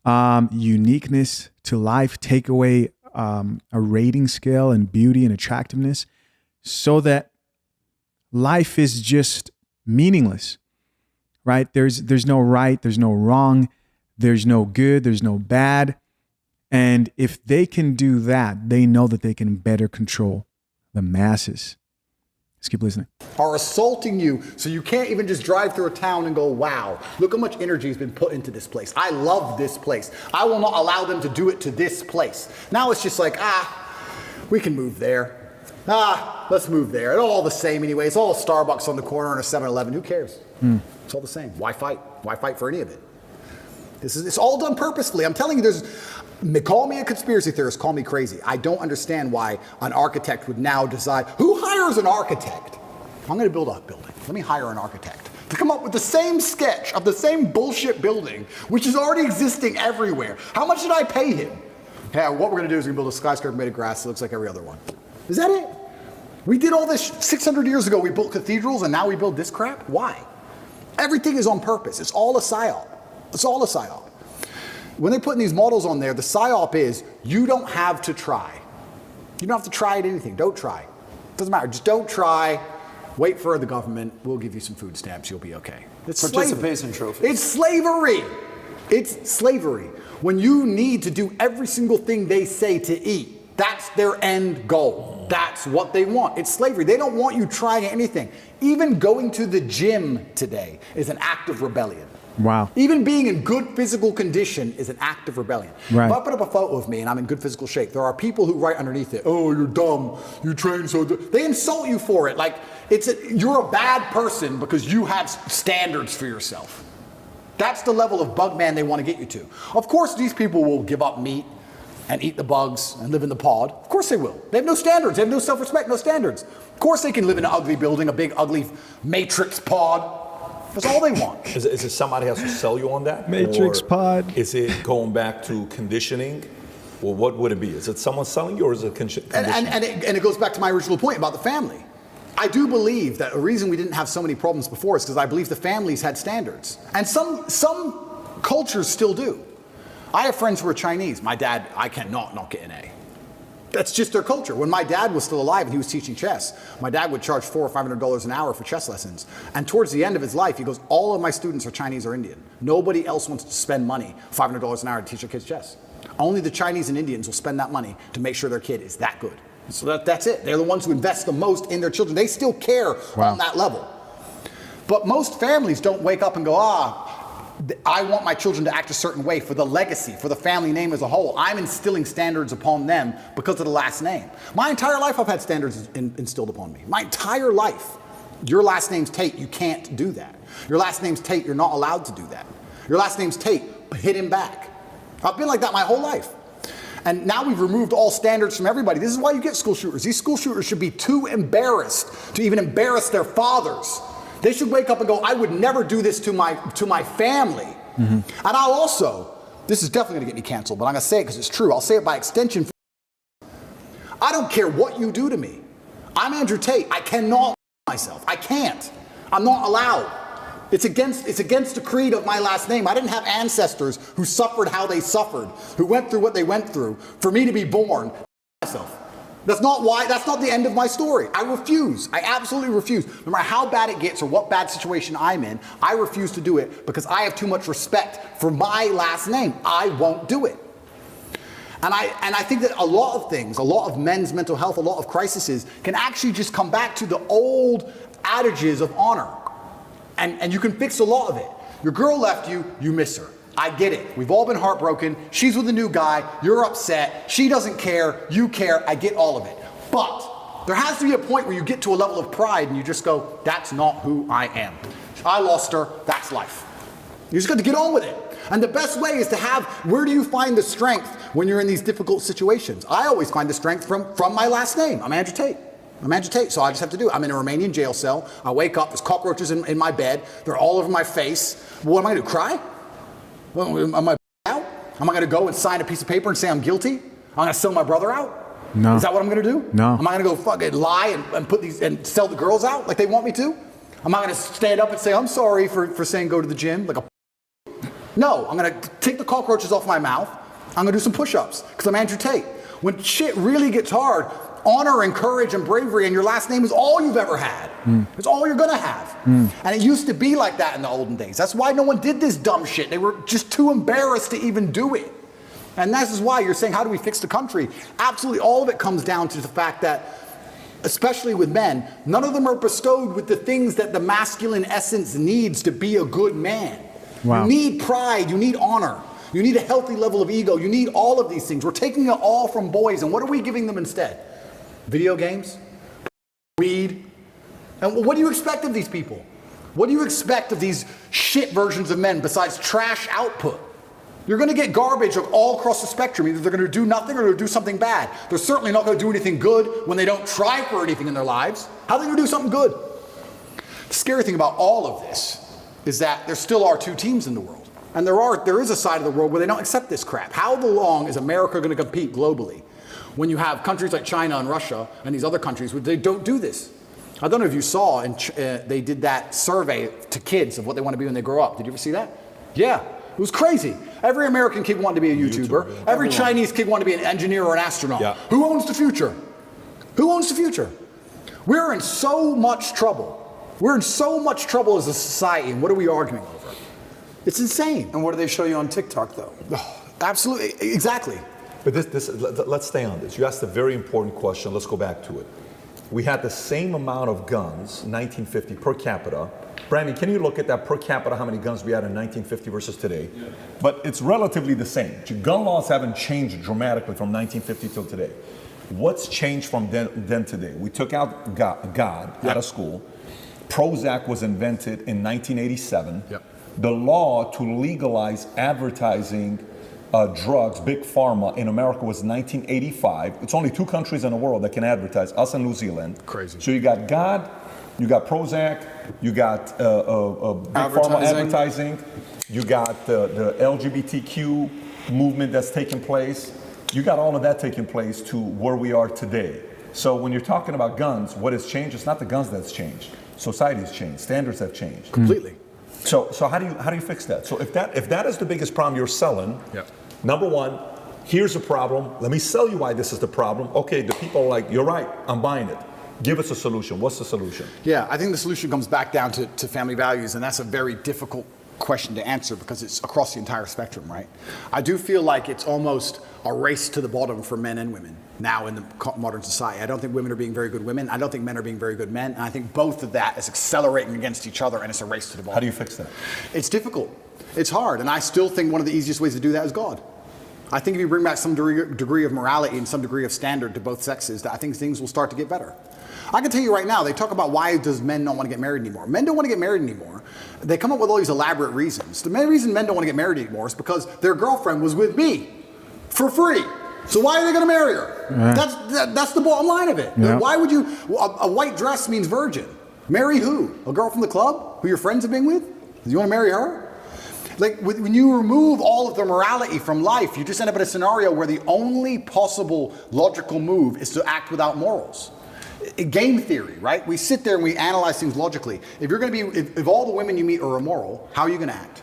uniqueness to life, take away a rating scale and beauty and attractiveness, so that life is just meaningless, right? There's no right, there's no wrong, there's no good, there's no bad. And if they can do that, they know that they can better control the masses. Let's keep listening. Are assaulting you so you can't even just drive through a town and go, wow, look how much energy has been put into this place. I love this place. I will not allow them to do it to this place. Now it's just like, we can move there. Let's move there. It's all the same anyway. It's all Starbucks on the corner and a 7-Eleven. Who cares? It's all the same. Why fight? Why fight for any of it? It's all done purposefully. I'm telling you, call me a conspiracy theorist, call me crazy. I don't understand why an architect would now decide, who hires an architect? I'm going to build a building. Let me hire an architect to come up with the same sketch of the same bullshit building, which is already existing everywhere. How much did I pay him? Yeah, what we're going to do is we're going to build a skyscraper made of grass that looks like every other one. Is that it? We did all this 600 years ago. We built cathedrals and now we build this crap? Why? Everything is on purpose. It's all a psyop. It's all a psyop. When they're putting these models on there, the psyop is you don't have to try. You don't have to try at anything. Don't try. Doesn't matter. Just don't try. Wait for the government. We'll give you some food stamps. You'll be okay. It's participation trophy. It's slavery. It's slavery. When you need to do every single thing they say to eat, that's their end goal. That's what they want. It's slavery. They don't want you trying anything. Even going to the gym today is an act of rebellion. Wow. Even being in good physical condition is an act of rebellion. Right. If I put up a photo of me and I'm in good physical shape, there are people who write underneath it, oh, you're dumb, you train so dumb. They insult you for it. Like, you're a bad person because you have standards for yourself. That's the level of bug man they want to get you to. Of course, these people will give up meat and eat the bugs and live in the pod. Of course they will. They have no standards. They have no self-respect, no standards. Of course they can live in an ugly building, a big, ugly matrix pod. That's all they want. Is it somebody has to sell you on that? Matrix or pod. Is it going back to conditioning? Or what would it be? Is it someone selling you or is it conditioning? And it goes back to my original point about the family. I do believe that a reason we didn't have so many problems before is because I believe the families had standards. And some cultures still do. I have friends who are Chinese. My dad, I cannot not get an A. That's just their culture. When my dad was still alive and he was teaching chess, my dad would charge $400 or $500 an hour for chess lessons. And towards the end of his life, he goes, all of my students are Chinese or Indian. Nobody else wants to spend money, $500 an hour to teach their kids chess. Only the Chinese and Indians will spend that money to make sure their kid is that good. So that's it. They're the ones who invest the most in their children. They still care on that level. But most families don't wake up and go, I want my children to act a certain way for the legacy, for the family name as a whole. I'm instilling standards upon them because of the last name. My entire life I've had standards instilled upon me. My entire life. Your last name's Tate, you can't do that. Your last name's Tate, you're not allowed to do that. Your last name's Tate, hit him back. I've been like that my whole life. And now we've removed all standards from everybody. This is why you get school shooters. These school shooters should be too embarrassed to even embarrass their fathers. They should wake up and go, I would never do this to my family. Mm-hmm. And I'll also, this is definitely gonna get me canceled, but I'm gonna say it because it's true. I'll say it by extension. I don't care what you do to me. I'm Andrew Tate. I cannot myself. I can't. I'm not allowed. It's against the creed of my last name. I didn't have ancestors who suffered how they suffered, who went through what they went through for me to be born myself. That's not the end of my story. I refuse. I absolutely refuse. No matter how bad it gets or what bad situation I'm in, I refuse to do it because I have too much respect for my last name. I won't do it. And I think that a lot of things, a lot of men's mental health, a lot of crises can actually just come back to the old adages of honor. And you can fix a lot of it. Your girl left you, you miss her. I get it. We've all been heartbroken. She's with a new guy. You're upset. She doesn't care. You care. I get all of it. But there has to be a point where you get to a level of pride and you just go, that's not who I am. I lost her. That's life. You just got to get on with it. And the best way is to have, where do you find the strength when you're in these difficult situations? I always find the strength from my last name. I'm Andrew Tate. I'm Andrew Tate, so I just have to do it. I'm in a Romanian jail cell. I wake up, there's cockroaches in my bed. They're all over my face. What am I going to do, cry? Well, am I out? Am I going to go and sign a piece of paper and say I'm guilty? I'm going to sell my brother out? No. Is that what I'm going to do? No. Am I going to go fucking lie and put these and sell the girls out like they want me to? Am I going to stand up and say I'm sorry for saying go to the gym like a? No, I'm going to take the cockroaches off my mouth. I'm going to do some push-ups because I'm Andrew Tate. When shit really gets hard, honor and courage and bravery and your last name is all you've ever had. It's all you're gonna have. And it used to be like that in the olden days. That's why no one did this dumb shit. They were just too embarrassed to even do it. And this is why you're saying, how do we fix the country? Absolutely, all of it comes down to the fact that, especially with men, none of them are bestowed with the things that the masculine essence needs to be a good man. Wow. You need pride, you need honor. You need a healthy level of ego. You need all of these things. We're taking it all from boys, and what are we giving them instead? Video games, weed, and what do you expect of these people? What do you expect of these shit versions of men besides trash output? You're going to get garbage all across the spectrum. Either they're going to do nothing or they're going to do something bad. They're certainly not going to do anything good when they don't try for anything in their lives. How are they going to do something good? The scary thing about all of this is that there still are two teams in the world. And there is a side of the world where they don't accept this crap. How long is America going to compete globally when you have countries like China and Russia and these other countries where they don't do this? I don't know if you saw, they did that survey to kids of what they want to be when they grow up. Did you ever see that? Yeah, it was crazy. Every American kid wanted to be a YouTuber. Yeah. Every Chinese kid wanted to be an engineer or an astronaut. Yeah. Who owns the future? Who owns the future? We're in so much trouble. We're in so much trouble as a society, and what are we arguing over? It's insane. And what do they show you on TikTok, though? Oh, absolutely, exactly. But let's stay on this. You asked a very important question. Let's go back to it. We had the same amount of guns, 1950 per capita. Brandon, can you look at that per capita, how many guns we had in 1950 versus today? Yeah. But it's relatively the same. Gun laws haven't changed dramatically from 1950 till today. What's changed from then to today? We took out God out of school. Prozac was invented in 1987. Yep. The law to legalize advertising drugs, big pharma, in America was 1985. It's only 2 countries in the world that can advertise, us and New Zealand. Crazy. So you got God, you got Prozac, you got big pharma advertising, you got the LGBTQ movement that's taking place. You got all of that taking place to where we are today. So when you're talking about guns, what has changed? It's not the guns that's changed. Society has changed. Standards have changed. Completely. So how do you fix that? So if that is the biggest problem you're selling, number one, here's a problem. Let me sell you why this is the problem. Okay, the people are like, you're right, I'm buying it. Give us a solution. What's the solution? Yeah, I think the solution comes back down to family values, and that's a very difficult question to answer because it's across the entire spectrum, right? I do feel like it's almost a race to the bottom for men and women now in the modern society. I don't think women are being very good women. I don't think men are being very good men. And I think both of that is accelerating against each other, and it's a race to the bottom. How do you fix that? It's difficult. It's hard. And I still think one of the easiest ways to do that is God. I think if you bring back some degree of morality and some degree of standard to both sexes, I think things will start to get better. I can tell you right now, they talk about why does men not want to get married anymore. Men don't want to get married anymore. They come up with all these elaborate reasons. The main reason men don't want to get married anymore is because their girlfriend was with me for free. So why are they going to marry her? Yeah. That's the bottom line of it. Yeah. Why would you? A white dress means virgin. Marry who? A girl from the club who your friends have been with? You want to marry her? Like when you remove all of the morality from life, you just end up in a scenario where the only possible logical move is to act without morals. Game theory, right? We sit there and we analyze things logically. If you're going to be, if all the women you meet are immoral, how are you going to act?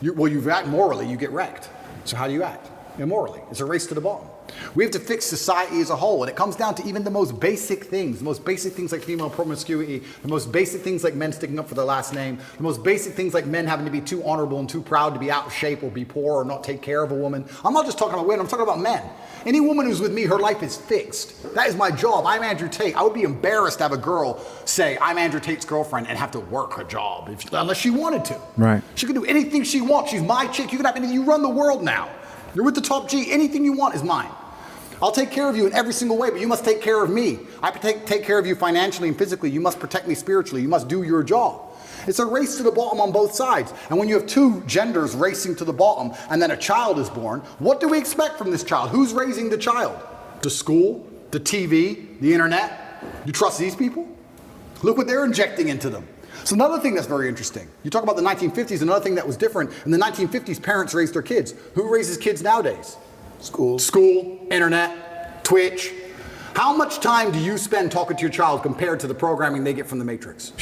You act morally, you get wrecked. So how do you act? Immorally. It's a race to the bottom. We have to fix society as a whole, and it comes down to even the most basic things like female promiscuity, the most basic things like men sticking up for their last name, the most basic things like men having to be too honorable and too proud to be out of shape or be poor or not take care of a woman. I'm not just talking about women, I'm talking about men. Any woman who's with me, her life is fixed. That is my job. I'm Andrew Tate. I would be embarrassed to have a girl say, I'm Andrew Tate's girlfriend and have to work her job, unless she wanted to. Right. She can do anything she wants. She's my chick. You can have anything. You run the world now. You're with the top G. Anything you want is mine. I'll take care of you in every single way, but you must take care of me. I take care of you financially and physically. You must protect me spiritually. You must do your job. It's a race to the bottom on both sides. And when you have two genders racing to the bottom and then a child is born, what do we expect from this child? Who's raising the child? The school, the TV, the internet? You trust these people? Look what they're injecting into them. So another thing that's very interesting. You talk about the 1950s, another thing that was different. In the 1950s, parents raised their kids. Who raises kids nowadays? School, internet, Twitch. How much time do you spend talking to your child compared to the programming they get from the Matrix?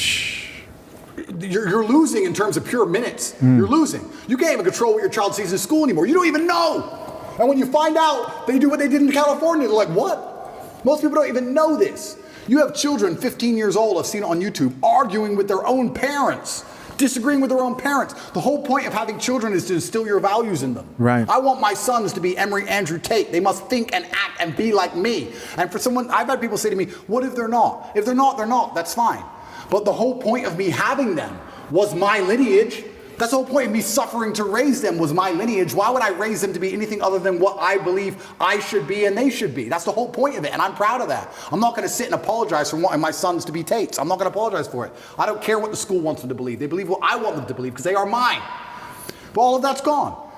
You're losing in terms of pure minutes. You're losing. You can't even control what your child sees in school anymore. You don't even know. And when you find out they do what they did in California, they're like, what? Most people don't even know this. You have children 15 years old, I've seen it on YouTube, arguing with their own parents, disagreeing with their own parents. The whole point of having children is to instill your values in them. Right. I want my sons to be Emery Andrew Tate. They must think and act and be like me. And for someone, I've had people say to me, what if they're not? If they're not, they're not. That's fine. But the whole point of me having them was my lineage. That's the whole point of me suffering to raise them was my lineage. Why would I raise them to be anything other than what I believe I should be and they should be? That's the whole point of it, and I'm proud of that. I'm not going to sit and apologize for wanting my sons to be Tates. I'm not going to apologize for it. I don't care what the school wants them to believe. They believe what I want them to believe because they are mine. But all of that's gone.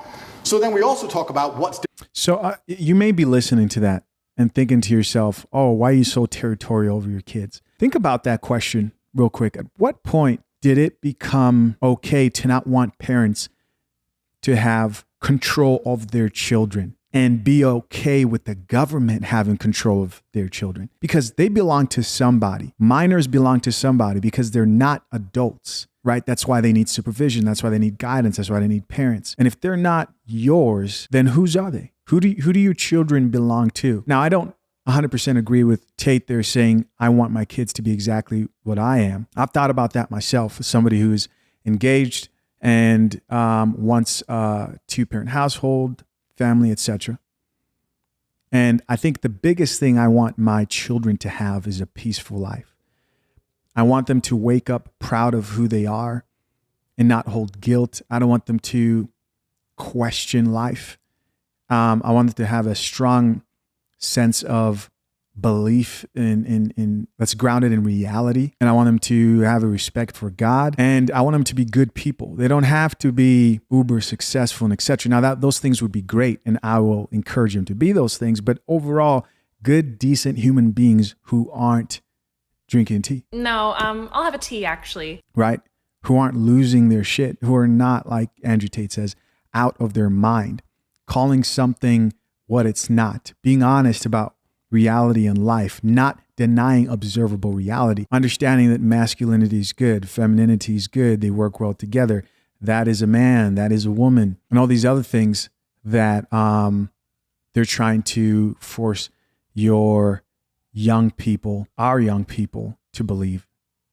So then we also talk about what's... So you may be listening to that and thinking to yourself, oh, why are you so territorial over your kids? Think about that question real quick. At what point did it become okay to not want parents to have control of their children and be okay with the government having control of their children? Because they belong to somebody. Minors belong to somebody because they're not adults, right? That's why they need supervision. That's why they need guidance. That's why they need parents. And if they're not yours, then whose are they? Who do your children belong to? Now, I don't 100% agree with Tate there saying, I want my kids to be exactly what I am. I've thought about that myself as somebody who's engaged and wants a two-parent household, family, etc. And I think the biggest thing I want my children to have is a peaceful life. I want them to wake up proud of who they are and not hold guilt. I don't want them to question life. I want them to have a strong sense of belief in that's grounded in reality. And I want them to have a respect for God. And I want them to be good people. They don't have to be uber successful and etc. Now those things would be great. And I will encourage them to be those things. But overall, good, decent human beings who aren't drinking tea. No, I'll have a tea actually. Right? Who aren't losing their shit. Who are not, like Andrew Tate says, out of their mind. Calling something what it's not, being honest about reality in life, not denying observable reality, understanding that masculinity is good, femininity is good, they work well together. That is a man, that is a woman, and all these other things that they're trying to force your young people, our young people, to believe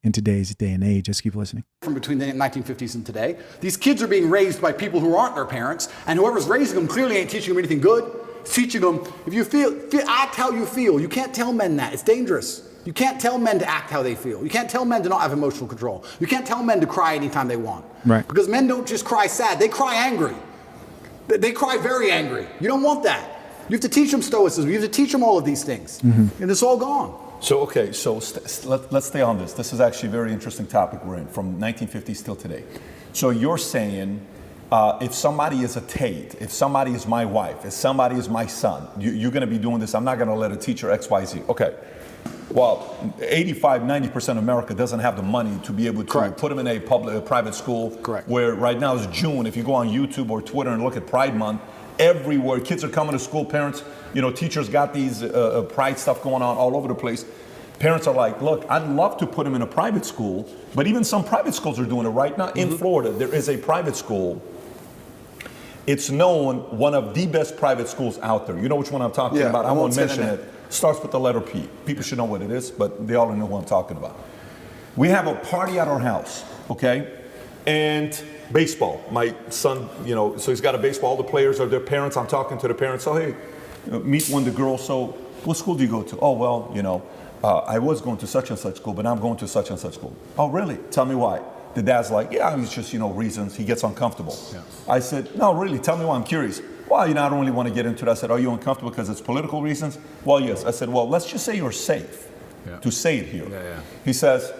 in today's day and age. Just keep listening. From between the 1950s and today, these kids are being raised by people who aren't their parents, and whoever's raising them clearly ain't teaching them anything good. Teaching them, if you feel, act how you feel. You can't tell men that. It's dangerous. You can't tell men to act how they feel. You can't tell men to not have emotional control. You can't tell men to cry anytime they want. Right. Because men don't just cry sad. They cry angry. They cry very angry. You don't want that. You have to teach them stoicism. You have to teach them all of these things. Mm-hmm. And it's all gone. So, okay, so let's stay on this. This is actually a very interesting topic we're in, from 1950s till today. So you're saying, if somebody is a Tate, if somebody is my wife, if somebody is my son, you're going to be doing this. I'm not going to let a teacher X, Y, Z. Okay. Well, 85, 90% of America doesn't have the money to be able to Correct. put them in a private school. Correct. Where right now is June. If you go on YouTube or Twitter and look at Pride Month, everywhere kids are coming to school, parents, teachers got these pride stuff going on all over the place. Parents are like, look, I'd love to put him in a private school, but even some private schools are doing it right now. In Florida, there is a private school. It's known one of the best private schools out there. You know which one I'm talking about? I won't mention it. Starts with the letter P. People should know what it is, but they all know what I'm talking about. We have a party at our house, okay? And baseball. My son, so he's got a baseball. All the players are their parents. I'm talking to the parents. So, hey, meet one of the girls. So, what school do you go to? Oh, well, I was going to such and such school, but now I'm going to such and such school. Oh, really? Tell me why. The dad's like, yeah, it's just, reasons. He gets uncomfortable. Yeah. I said, no, really, tell me why. I'm curious. Well, I don't really want to get into it. I said, are you uncomfortable because it's political reasons? Well, yes. I said, well, let's just say you're safe to say it here. Yeah. He says,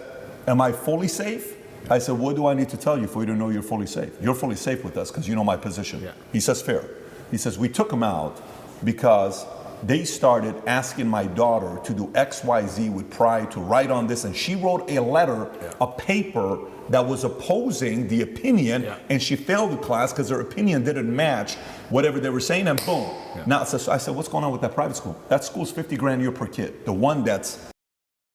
am I fully safe? I said, what do I need to tell you for you to know you're fully safe? You're fully safe with us because you know my position. Yeah. He says, fair. He says, we took him out because they started asking my daughter to do X, Y, Z with pride, to write on this. And she wrote a letter, a paper that was opposing the opinion, and she failed the class because her opinion didn't match whatever they were saying, and boom. Now, so I said, what's going on with that private school? That school's $50,000 a year per kid. The one that's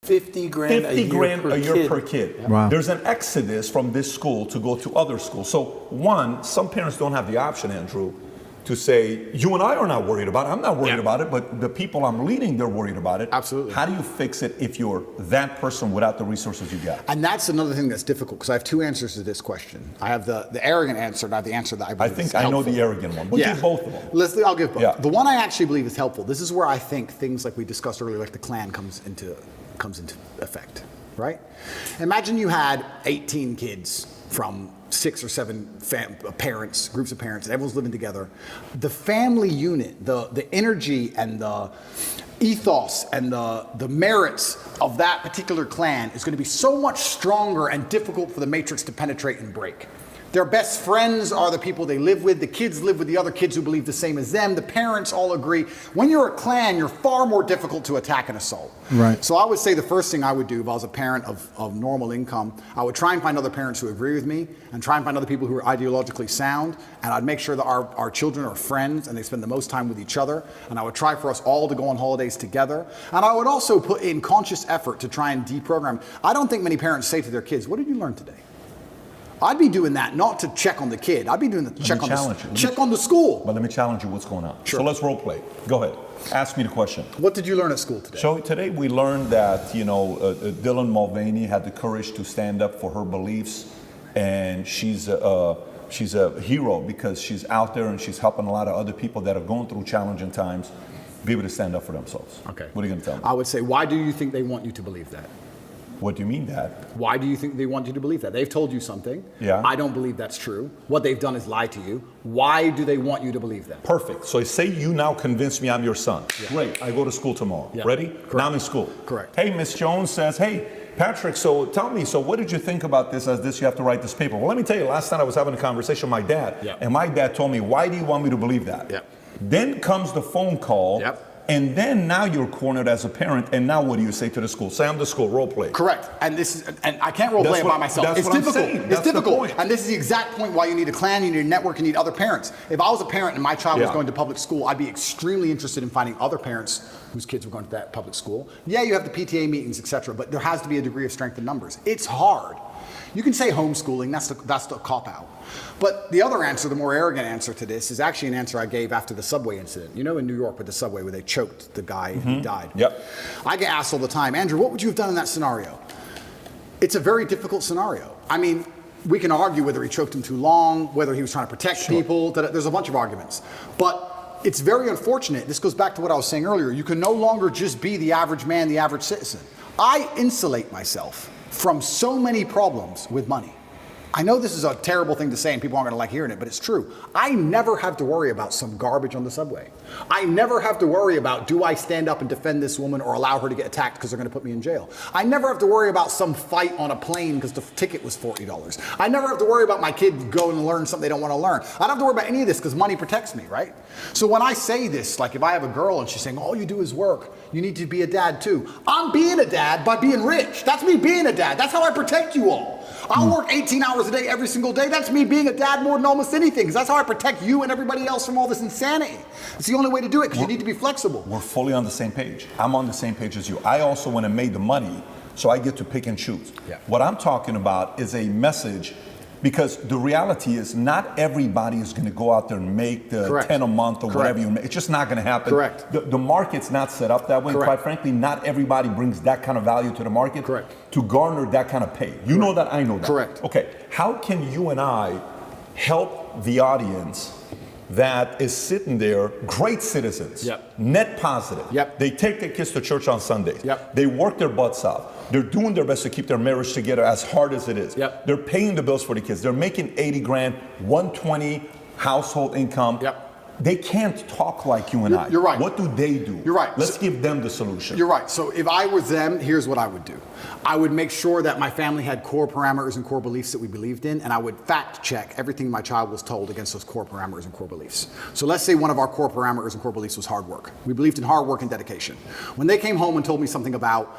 $50,000 a year per kid. Wow. There's an exodus from this school to go to other schools. So one, some parents don't have the option, Andrew, to say, you and I are not worried about it. I'm not worried about it, but the people I'm leading, they're worried about it. Absolutely. How do you fix it if you're that person without the resources you got? And that's another thing that's difficult, because I have two answers to this question. I have the arrogant answer, not the answer that I believe is helpful. I know the arrogant one, but give both of them. I'll give both. Yeah. The one I actually believe is helpful. This is where I think things like we discussed earlier, like the Klan comes into effect, right? Imagine you had 18 kids from 6 or 7 parents, groups of parents, and everyone's living together. The family unit, the energy and the ethos and the merits of that particular clan is going to be so much stronger and difficult for the matrix to penetrate and break. Their best friends are the people they live with. The kids live with the other kids who believe the same as them. The parents all agree. When you're a clan, you're far more difficult to attack and assault. Right. So I would say the first thing I would do if I was a parent of normal income, I would try and find other parents who agree with me and try and find other people who are ideologically sound. And I'd make sure that our children are friends and they spend the most time with each other. And I would try for us all to go on holidays together. And I would also put in conscious effort to try and deprogram. I don't think many parents say to their kids, what did you learn today? I'd be doing that not to check on the kid. I'd be doing that to check on the school. But let me challenge you. What's going on? Sure. So let's role play. Go ahead. Ask me the question. What did you learn at school today? So today we learned that Dylan Mulvaney had the courage to stand up for her beliefs, and she's a hero because she's out there and she's helping a lot of other people that are going through challenging times be able to stand up for themselves. Okay. What are you going to tell me? I would say, why do you think they want you to believe that? What do you mean that? Why do you think they want you to believe that? They've told you something. Yeah. I don't believe that's true. What they've done is lie to you. Why do they want you to believe that? Perfect. So say you now convince me I'm your son. Yeah. Great. I go to school tomorrow. Yeah. Ready? Correct. Now I'm in school. Correct. Hey, Miss Jones says, hey, Patrick, so tell me, so what did you think about this you have to write this paper? Well, let me tell you, last night I was having a conversation with my dad, and my dad told me, why do you want me to believe that? Yeah. Then comes the phone call. Yep. And then now you're cornered as a parent, and now what do you say to the school? Say I'm the school, role play. Correct. And I can't role play it by myself. It's difficult. It's difficult. And this is the exact point why you need a clan, you need a network, you need other parents. If I was a parent and my child was going to public school, I'd be extremely interested in finding other parents whose kids were going to that public school. Yeah, you have the PTA meetings, etc., but there has to be a degree of strength in numbers. It's hard. You can say homeschooling, that's the cop-out. But the other answer, the more arrogant answer to this, is actually an answer I gave after the subway incident. You know, in New York with the subway where they choked the guy and he died. Yep. I get asked all the time, Andrew, what would you have done in that scenario? It's a very difficult scenario. I mean, we can argue whether he choked him too long, whether he was trying to protect people. There's a bunch of arguments. But it's very unfortunate. This goes back to what I was saying earlier. You can no longer just be the average man, the average citizen. I insulate myself from so many problems with money. I know this is a terrible thing to say and people aren't going to like hearing it, but it's true. I never have to worry about some garbage on the subway. I never have to worry about, do I stand up and defend this woman or allow her to get attacked because they're going to put me in jail? I never have to worry about some fight on a plane because the ticket was $40. I never have to worry about my kid going and learn something they don't want to learn. I don't have to worry about any of this because money protects me, right? So when I say this, like if I have a girl and she's saying, all you do is work, you need to be a dad too. I'm being a dad by being rich. That's me being a dad. That's how I protect you all. I'll work 18 hours a day every single day. That's me being a dad more than almost anything, because that's how I protect you and everybody else from all this insanity. It's the only way to do it, because you need to be flexible. We're fully on the same page. I'm on the same page as you. I also went and made the money, so I get to pick and choose. Yeah. What I'm talking about is a message, because the reality is not everybody is going to go out there and make the Correct. 10 a month or Correct. whatever you make. It's just not going to happen. Correct. The market's not set up that way. Correct. Quite frankly, not everybody brings that kind of value to the market. Correct. To garner that kind of pay. You know that, I know that. Correct. Okay, how can you and I help the audience that is sitting there, great citizens, Yep. net positive. Yep. They take their kids to church on Sundays. Yep. They work their butts out. They're doing their best to keep their marriage together as hard as it is. Yep. They're paying the bills for the kids. They're making 80 grand, 120 household income. Yep. They can't talk like you and I. You're right. What do they do? You're right. Let's give them the solution. You're right. So if I was them, here's what I would do. I would make sure that my family had core parameters and core beliefs that we believed in, and I would fact check everything my child was told against those core parameters and core beliefs. So let's say one of our core parameters and core beliefs was hard work. We believed in hard work and dedication. When they came home and told me something about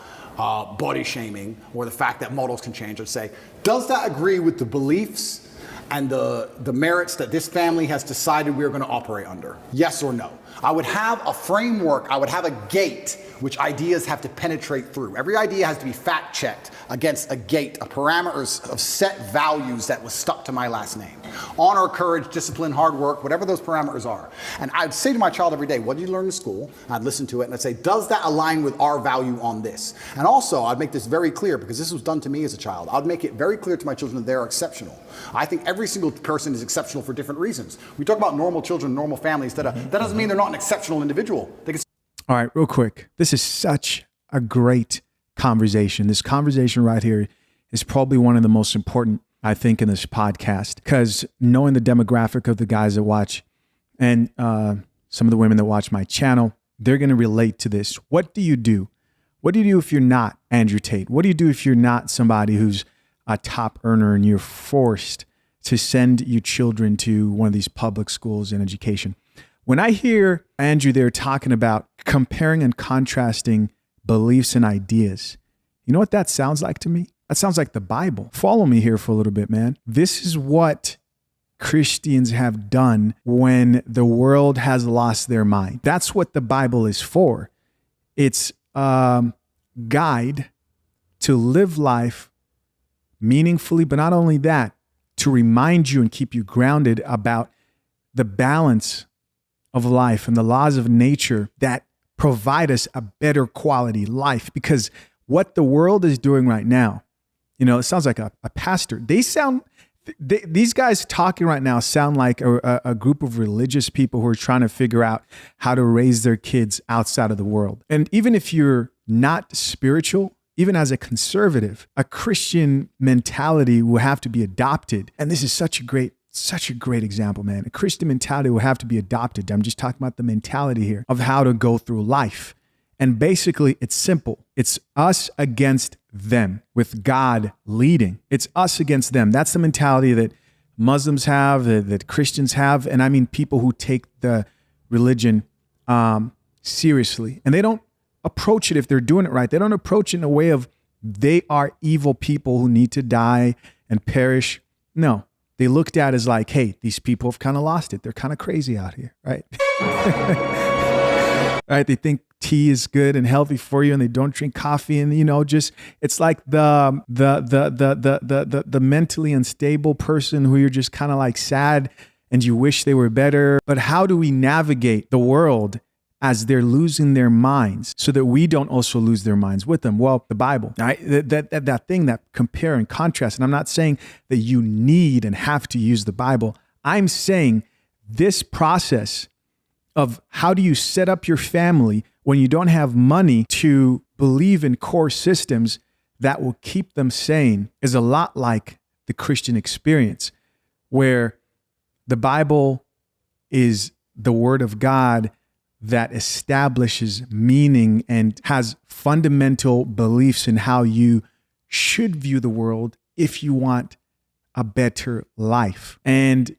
body shaming or the fact that models can change, I'd say, does that agree with the beliefs and the merits that this family has decided we're going to operate under? Yes or no? I would have a framework, I would have a gate which ideas have to penetrate through. Every idea has to be fact checked against a gate of parameters of set values that was stuck to my last name. Honor, courage, discipline, hard work, whatever those parameters are. And I'd say to my child every day, what did you learn in school? I'd listen to it and I'd say, does that align with our value on this? And also, I'd make this very clear, because this was done to me as a child. I'd make it very clear to my children that they're exceptional. I think every single person is exceptional for different reasons. We talk about normal children, normal families, that doesn't mean they're not an exceptional individual. They can. All right, real quick. This is such a great conversation. This conversation right here is probably one of the most important, I think, in this podcast, because knowing the demographic of the guys that watch and some of the women that watch my channel, they're going to relate to this. What do you do? What do you do if you're not Andrew Tate? What do you do if you're not somebody who's a top earner and you're forced to send your children to one of these public schools and education? When I hear Andrew there talking about comparing and contrasting beliefs and ideas, you know what that sounds like to me? That sounds like the Bible. Follow me here for a little bit, man. This is what Christians have done when the world has lost their mind. That's what the Bible is for. It's a guide to live life meaningfully, but not only that, to remind you and keep you grounded about the balance of life and the laws of nature that provide us a better quality life. Because what the world is doing right now, you know, it sounds like a pastor. These guys talking right now sound like a group of religious people who are trying to figure out how to raise their kids outside of the world. And even if you're not spiritual, even as a conservative, a Christian mentality will have to be adopted. And this is such a great example, man. A Christian mentality will have to be adopted. I'm just talking about the mentality here of how to go through life. And basically, it's simple. It's us against them, with God leading. It's us against them. That's the mentality that Muslims have, that Christians have. And I mean people who take the religion seriously. And they don't approach it, if they're doing it right, they don't approach it in a way of they are evil people who need to die and perish. No. They looked at as like, hey, these people have kind of lost it. They're kind of crazy out here, right? Right? They think tea is good and healthy for you, and they don't drink coffee. And you know, just it's like the mentally unstable person who you're just kind of like sad and you wish they were better. But how do we navigate the world as they're losing their minds so that we don't also lose their minds with them? Well, the Bible, right? That thing, that compare and contrast. And I'm not saying that you need and have to use the Bible. I'm saying this process of how do you set up your family when you don't have money to believe in core systems that will keep them sane is a lot like the Christian experience, where the Bible is the word of God that establishes meaning and has fundamental beliefs in how you should view the world if you want a better life. And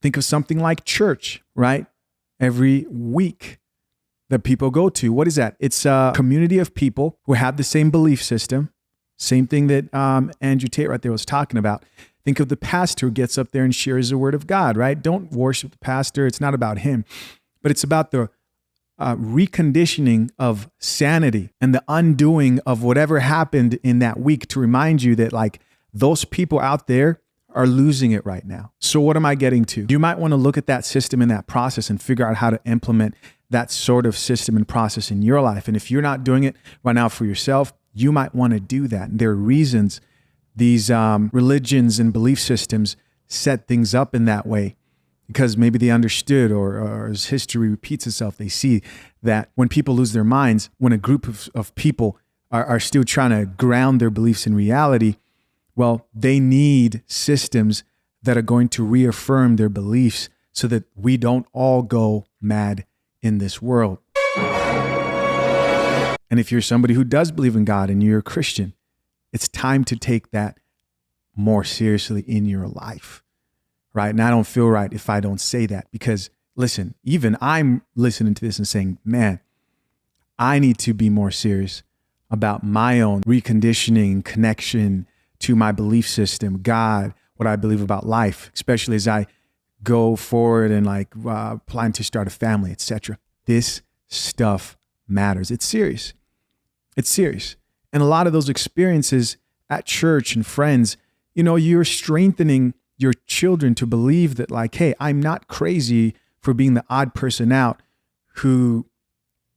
think of something like church, right? Every week, that people go to. What is that? It's a community of people who have the same belief system. Same thing that Andrew Tate right there was talking about. Think of the pastor who gets up there and shares the word of God, right? Don't worship the pastor. It's not about him, but it's about the reconditioning of sanity and the undoing of whatever happened in that week to remind you that like those people out there are losing it right now. So what am I getting to? You might want to look at that system and that process and figure out how to implement that sort of system and process in your life. And if you're not doing it right now for yourself, you might want to do that. And there are reasons these religions and belief systems set things up in that way, because maybe they understood, or as history repeats itself, they see that when people lose their minds, when a group of people are still trying to ground their beliefs in reality, well, they need systems that are going to reaffirm their beliefs so that we don't all go mad in this world. And if you're somebody who does believe in God and you're a Christian, it's time to take that more seriously in your life, right? And I don't feel right if I don't say that, because listen, even I'm listening to this and saying, man, I need to be more serious about my own reconditioning, connection to my belief system, God, what I believe about life, especially as I go forward and plan to start a family, etc. This stuff matters. It's serious. It's serious. And a lot of those experiences at church and friends, you're strengthening your children to believe that hey, I'm not crazy for being the odd person out who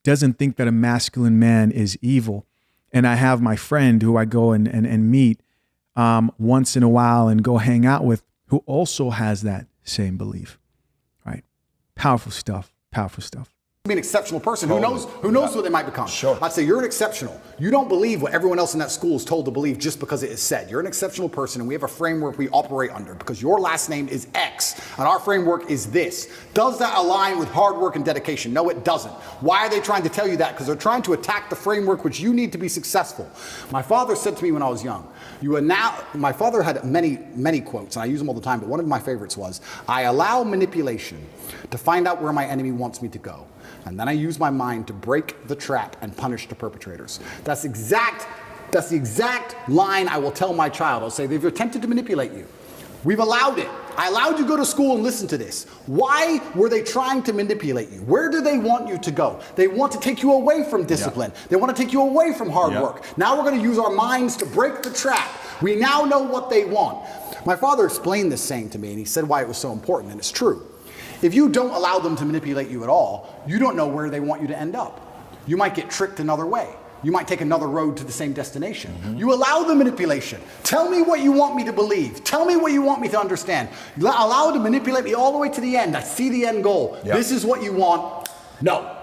doesn't think that a masculine man is evil. And I have my friend who I go and meet once in a while and go hang out with, who also has that same belief, right? Powerful stuff, powerful stuff. Be an exceptional person. Who knows what they might become. Sure. I'd say you're an exceptional. You don't believe what everyone else in that school is told to believe just because it is said. You're an exceptional person, and we have a framework we operate under because your last name is X and our framework is this. Does that align with hard work and dedication? No, it doesn't. Why are they trying to tell you that? Because they're trying to attack the framework which you need to be successful. My father said to me when I was young, my father had many quotes, and I use them all the time, but one of my favorites was, I allow manipulation to find out where my enemy wants me to go. And then I use my mind to break the trap and punish the perpetrators. That's the exact line I will tell my child. I'll say, they've attempted to manipulate you. We've allowed it. I allowed you to go to school and listen to this. Why were they trying to manipulate you? Where do they want you to go? They want to take you away from discipline. Yeah. They want to take you away from hard work. Now we're going to use our minds to break the trap. We now know what they want. My father explained this saying to me, and he said why it was so important, and it's true. If you don't allow them to manipulate you at all, you don't know where they want you to end up. You might get tricked another way. You might take another road to the same destination. Mm-hmm. You allow the manipulation. Tell me what you want me to believe. Tell me what you want me to understand. Allow it to manipulate me all the way to the end. I see the end goal. Yep. This is what you want. No.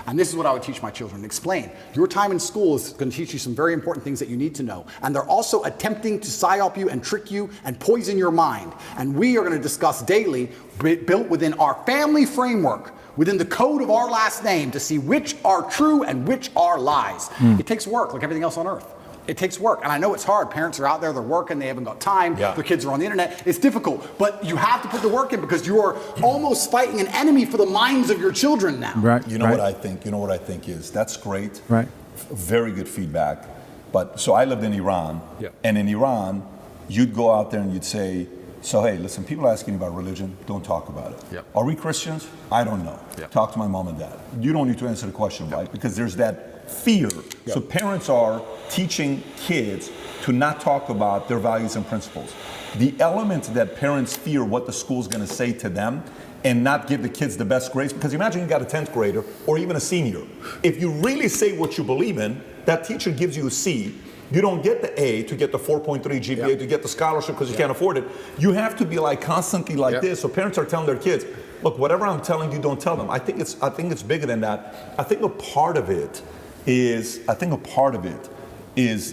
And this is what I would teach my children. Explain. Your time in school is going to teach you some very important things that you need to know. And they're also attempting to psyop you and trick you and poison your mind. And we are going to discuss daily, built within our family framework, within the code of our last name, to see which are true and which are lies. It takes work, like everything else on earth. It takes work. And I know it's hard. Parents are out there, they're working, they haven't got time. Yeah. Their kids are on the internet. It's difficult. But you have to put the work in because you are almost fighting an enemy for the minds of your children now. Right. You know what I think? You know what I think is that's great. Right. Very good feedback. But so I lived in Iran. Yeah. And in Iran, you'd go out there and you'd say, so hey, listen, people are asking about religion, don't talk about it. Yep. Are we Christians? I don't know. Yep. Talk to my mom and dad. You don't need to answer the question, right? Because there's that fear. Yep. So parents are teaching kids to not talk about their values and principles. The element that parents fear what the school's going to say to them and not give the kids the best grades, because imagine you got a 10th grader or even a senior. If you really say what you believe in, that teacher gives you a C. You don't get the A to get the 4.3 GPA to get the scholarship because you can't afford it. You have to be constantly this. So parents are telling their kids, look, whatever I'm telling you, don't tell them. I think it's bigger than that. I think a part of it is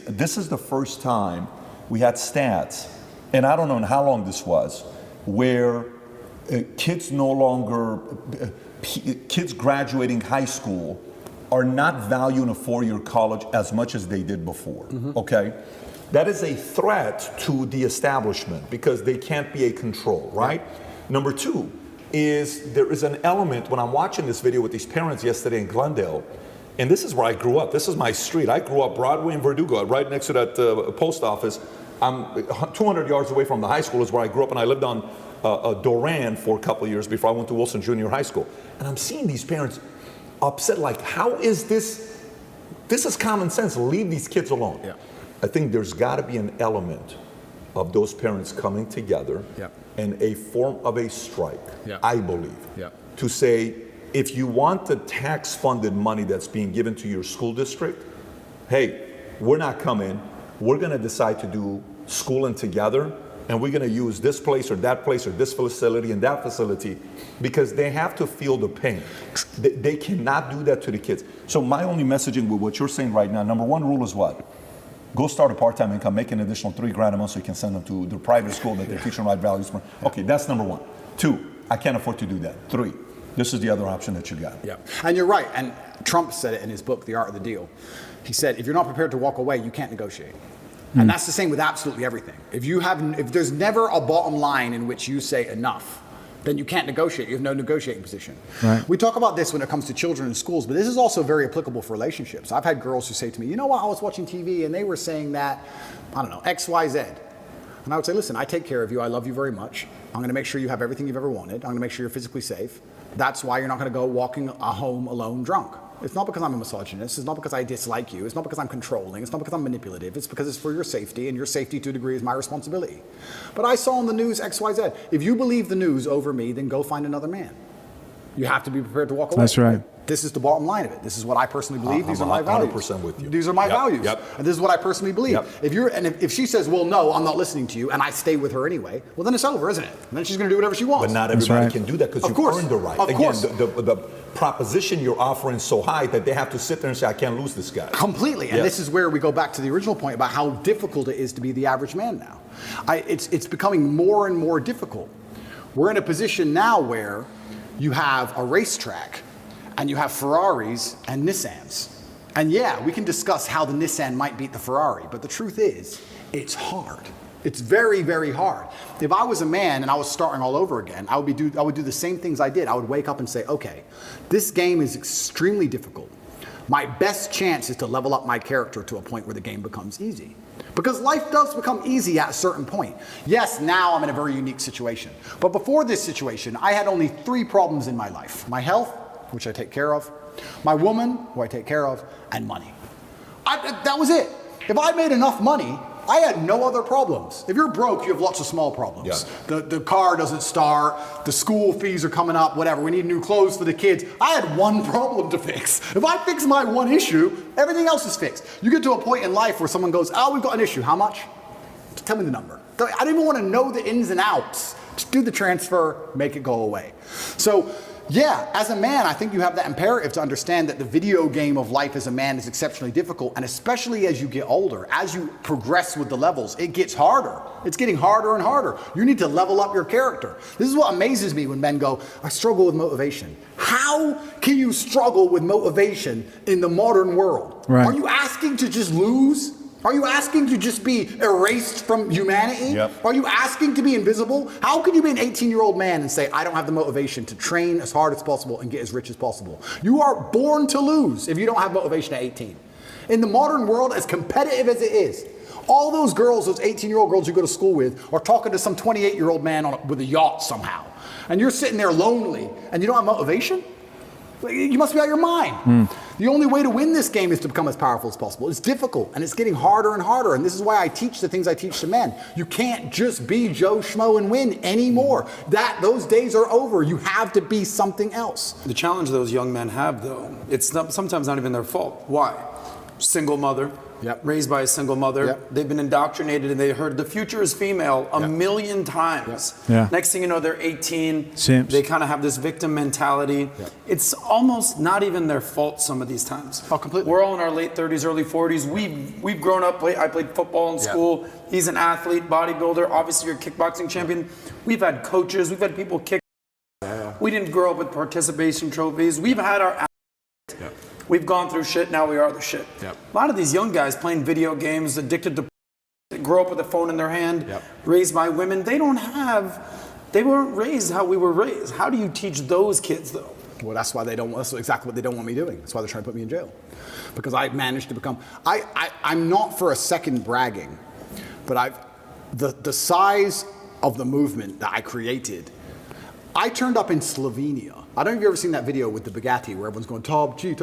this is the first time we had stats, and I don't know how long this was, where kids graduating high school are not valuing a four-year college as much as they did before, okay? That is a threat to the establishment because they can't be a control, right? Number two, is there is an element when I'm watching this video with these parents yesterday in Glendale, and this is where I grew up. This is my street. I grew up Broadway and Verdugo, right next to that post office. I'm 200 yards away from the high school is where I grew up, and I lived on Doran for a couple of years before I went to Wilson Junior High School. And I'm seeing these parents upset, like, how is this? This is common sense. Leave these kids alone. Yeah. I think there's got to be an element of those parents coming together and a form of a strike, I believe, to say, if you want the tax-funded money that's being given to your school district, hey, we're not coming. We're going to decide to do schooling together, and we're going to use this place or this facility and that facility, because they have to feel the pain. They cannot do that to the kids. So my only messaging with what you're saying right now, number one rule is what? Go start a part-time income, make an additional $3,000 a month so you can send them to the private school that they're teaching right values. Okay, that's number one. 2, I can't afford to do that. 3, this is the other option that you got. Yeah, and you're right. And Trump said it in his book, The Art of the Deal. He said, if you're not prepared to walk away, you can't negotiate. And that's the same with absolutely everything. If there's never a bottom line in which you say enough, then you can't negotiate. You have no negotiating position. Right. We talk about this when it comes to children in schools, but this is also very applicable for relationships. I've had girls who say to me, you know what, I was watching TV and they were saying that, I don't know, X, Y, Z. And I would say, listen, I take care of you. I love you very much. I'm going to make sure you have everything you've ever wanted. I'm going to make sure you're physically safe. That's why you're not going to go walking home alone drunk. It's not because I'm a misogynist. It's not because I dislike you. It's not because I'm controlling. It's not because I'm manipulative. It's because it's for your safety, and your safety to a degree is my responsibility. But I saw on the news X, Y, Z. If you believe the news over me, then go find another man. You have to be prepared to walk away. That's right. This is the bottom line of it. This is what I personally believe. These are my values. 100% with you. These are my values. And this is what I personally believe. If she says, well, no, I'm not listening to you, and I stay with her anyway, well, then it's over, isn't it? And then she's going to do whatever she wants. But not everybody can do that because you've earned the right. Again, the proposition you're offering is so high that they have to sit there and say, I can't lose this guy. Completely. And this is where we go back to the original point about how difficult it is to be the average man now. It's becoming more and more difficult. We're in a position now where you have a racetrack and you have Ferraris and Nissans. And yeah, we can discuss how the Nissan might beat the Ferrari, but the truth is, it's hard. It's very, very hard. If I was a man and I was starting all over again, I would do the same things I did. I would wake up and say, okay, this game is extremely difficult. My best chance is to level up my character to a point where the game becomes easy. Because life does become easy at a certain point. Yes, now I'm in a very unique situation. But before this situation, I had only 3 problems in my life. My health, which I take care of, my woman, who I take care of, and money. That was it. If I made enough money, I had no other problems. If you're broke, you have lots of small problems. The car doesn't start, the school fees are coming up, whatever. We need new clothes for the kids. I had one problem to fix. If I fix my one issue, everything else is fixed. You get to a point in life where someone goes, oh, we've got an issue. How much? Just tell me the number. I don't even want to know the ins and outs. Just do the transfer, make it go away. So, yeah, as a man, I think you have that imperative to understand that the video game of life as a man is exceptionally difficult, and especially as you get older, as you progress with the levels, it gets harder. It's getting harder and harder. You need to level up your character. This is what amazes me when men go, I struggle with motivation. How can you struggle with motivation in the modern world? Right. Are you asking to just lose? Are you asking to just be erased from humanity? Yep. Are you asking to be invisible? How can you be an 18-year-old man and say, I don't have the motivation to train as hard as possible and get as rich as possible? You are born to lose if you don't have motivation at 18. In the modern world, as competitive as it is, all those girls, those 18-year-old girls you go to school with, are talking to some 28-year-old man with a yacht somehow. And you're sitting there lonely and you don't have motivation? You must be out of your mind. The only way to win this game is to become as powerful as possible. It's difficult, and it's getting harder and harder, and this is why I teach the things I teach to men. You can't just be Joe Schmo and win anymore. Those days are over. You have to be something else. The challenge those young men have, though, it's sometimes not even their fault. Why? Single mother. Raised by a single mother. They've been indoctrinated and they heard the future is female a million times. Next thing you know, they're 18. They kind of have this victim mentality. It's almost not even their fault some of these times. Oh, completely. We're all in our late 30s, early 40s. We've grown up. I played football in school. He's an athlete, bodybuilder. Obviously, you're a kickboxing champion. We've had coaches. We've had people kick. We didn't grow up with participation trophies. We've had our We've gone through shit, now we are the shit. A lot of these young guys playing video games, addicted to, grow up with a phone in their hand, raised by women, they don't have They weren't raised how we were raised. How do you teach those kids, though? Well, that's why that's exactly what they don't want me doing. That's why they're trying to put me in jail. Because I managed to become, I'm not for a second bragging, but the size of the movement that I created, I turned up in Slovenia. I don't know if you've ever seen that video with the Bugatti where everyone's going, top G.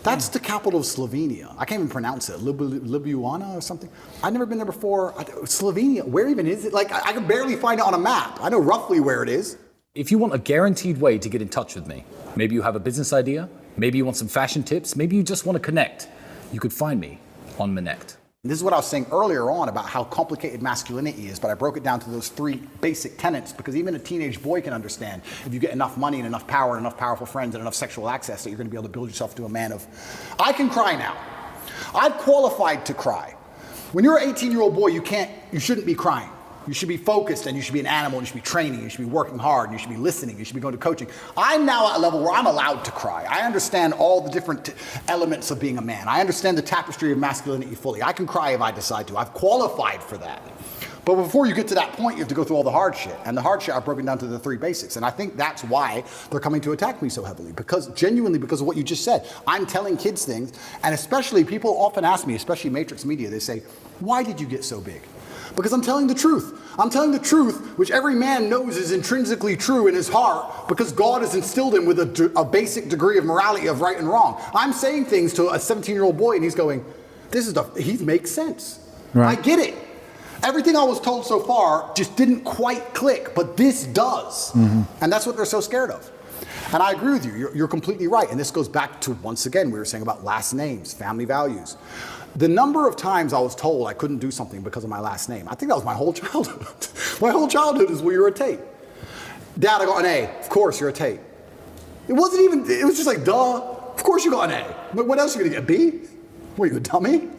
That's the capital of Slovenia. I can't even pronounce it. Ljubljana or something. I've never been there before. Slovenia, where even is it? Like, I can barely find it on a map. I know roughly where it is. If you want a guaranteed way to get in touch with me, maybe you have a business idea, maybe you want some fashion tips, maybe you just want to connect, you could find me on Minect. This is what I was saying earlier on about how complicated masculinity is, but I broke it down to those 3 basic tenets because even a teenage boy can understand if you get enough money and enough power and enough powerful friends and enough sexual access that you're going to be able to build yourself to a man of, I can cry now. I've qualified to cry. When you're an 18-year-old boy, you shouldn't be crying. You should be focused and you should be an animal, and you should be training, you should be working hard, and you should be listening, you should be going to coaching. I'm now at a level where I'm allowed to cry. I understand all the different elements of being a man. I understand the tapestry of masculinity fully. I can cry if I decide to. I've qualified for that. But before you get to that point, you have to go through all the hard shit. And the hard shit I've broken down to the 3 basics. And I think that's why they're coming to attack me so heavily. Because genuinely, because of what you just said. I'm telling kids things, and especially people often ask me, especially Matrix Media, they say, why did you get so big? Because I'm telling the truth. I'm telling the truth, which every man knows is intrinsically true in his heart, because God has instilled him with a basic degree of morality of right and wrong. I'm saying things to a 17-year-old boy, and he's going, he makes sense. Right. I get it. Everything I was told so far just didn't quite click, but this does. Mm-hmm. And that's what they're so scared of. And I agree with you. You're completely right. And this goes back to, once again, we were saying about last names, family values. The number of times I was told I couldn't do something because of my last name, I think that was my whole childhood. My whole childhood is, well, you're a Tate. Dad, I got an A. Of course, you're a Tate. It was just like, duh. Of course you got an A. What else are you going to get, a B? What, are you a dummy?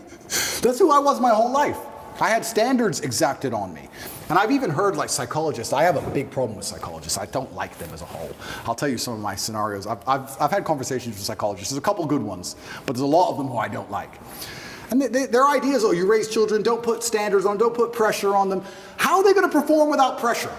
That's who I was my whole life. I had standards exacted on me. And I've even heard, like, psychologists. I have a big problem with psychologists. I don't like them as a whole. I'll tell you some of my scenarios. I've had conversations with psychologists. There's a couple good ones, but there's a lot of them who I don't like. And their ideas, you raise children, don't put standards on, don't put pressure on them. How are they going to perform without pressure?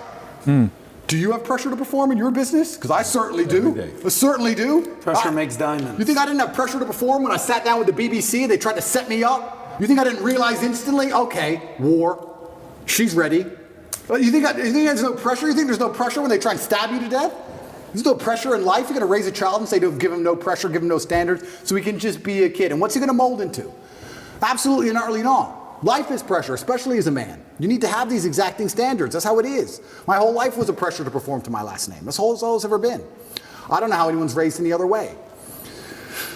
Do you have pressure to perform in your business? Because I certainly do. I certainly do. Pressure makes diamonds. You think I didn't have pressure to perform when I sat down with the BBC and they tried to set me up? You think I didn't realize instantly? Okay, war. She's ready. You think there's no pressure? You think there's no pressure when they try and stab you to death? There's no pressure in life. You're going to raise a child and say, don't give him no pressure, give him no standards, so he can just be a kid. And what's he going to mold into? Absolutely and utterly not. Life is pressure, especially as a man. You need to have these exacting standards. That's how it is. My whole life was a pressure to perform to my last name. That's all it's ever been. I don't know how anyone's raised any other way.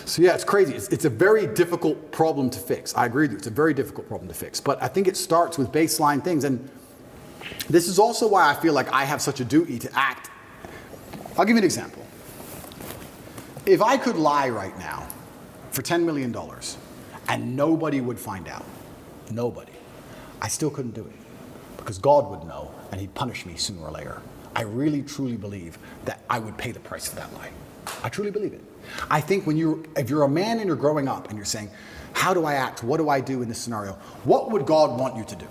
So yeah, it's crazy. It's a very difficult problem to fix. I agree with you. It's a very difficult problem to fix. But I think it starts with baseline things. And this is also why I feel like I have such a duty to act. I'll give you an example. If I could lie right now for $10 million and nobody would find out, nobody, I still couldn't do it because God would know and he'd punish me sooner or later. I really, truly believe that I would pay the price for that lie. I truly believe it. I think if you're a man and you're growing up and you're saying, how do I act? What do I do in this scenario? What would God want you to do?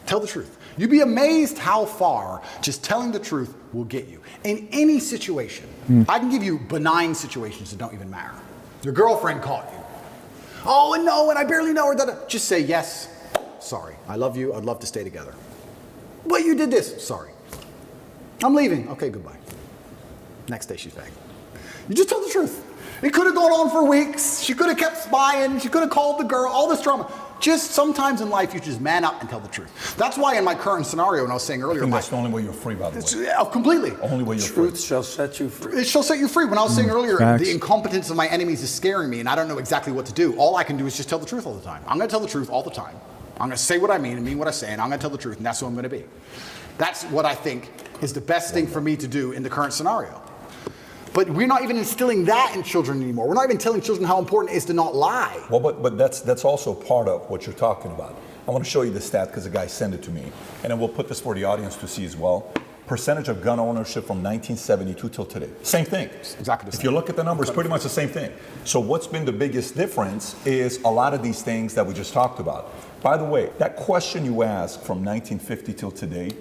Tell the truth. You'd be amazed how far just telling the truth will get you. In any situation, I can give you benign situations that don't even matter. Your girlfriend caught you. Oh, and no, and I barely know her. Just say, yes, sorry. I love you. I'd love to stay together. But you did this. Sorry. I'm leaving. Okay, goodbye. Next day she's back. You just tell the truth. It could have gone on for weeks. She could have kept spying. She could have called the girl. All this drama. Just sometimes in life, you just man up and tell the truth. That's why in my current scenario, and I was saying earlier, I think that's the only way you're free, by the way. Completely. Only way you're free. Truth shall set you free. It shall set you free. When I was saying earlier, Facts. the incompetence of my enemies is scaring me, and I don't know exactly what to do. All I can do is just tell the truth all the time. I'm going to tell the truth all the time. I'm going to say what I mean and mean what I say, and I'm going to tell the truth, and that's who I'm going to be. That's what I think is the best thing for me to do in the current scenario. But we're not even instilling that in children anymore. We're not even telling children how important it is to not lie. Well, but that's also part of what you're talking about. I want to show you the stat because a guy sent it to me. And then we'll put this for the audience to see as well. Percentage of gun ownership from 1972 till today. Same thing. Exactly the same. If you look at the numbers, pretty much the same thing. So what's been the biggest difference is a lot of these things that we just talked about. By the way, that question you asked from 1950 till today,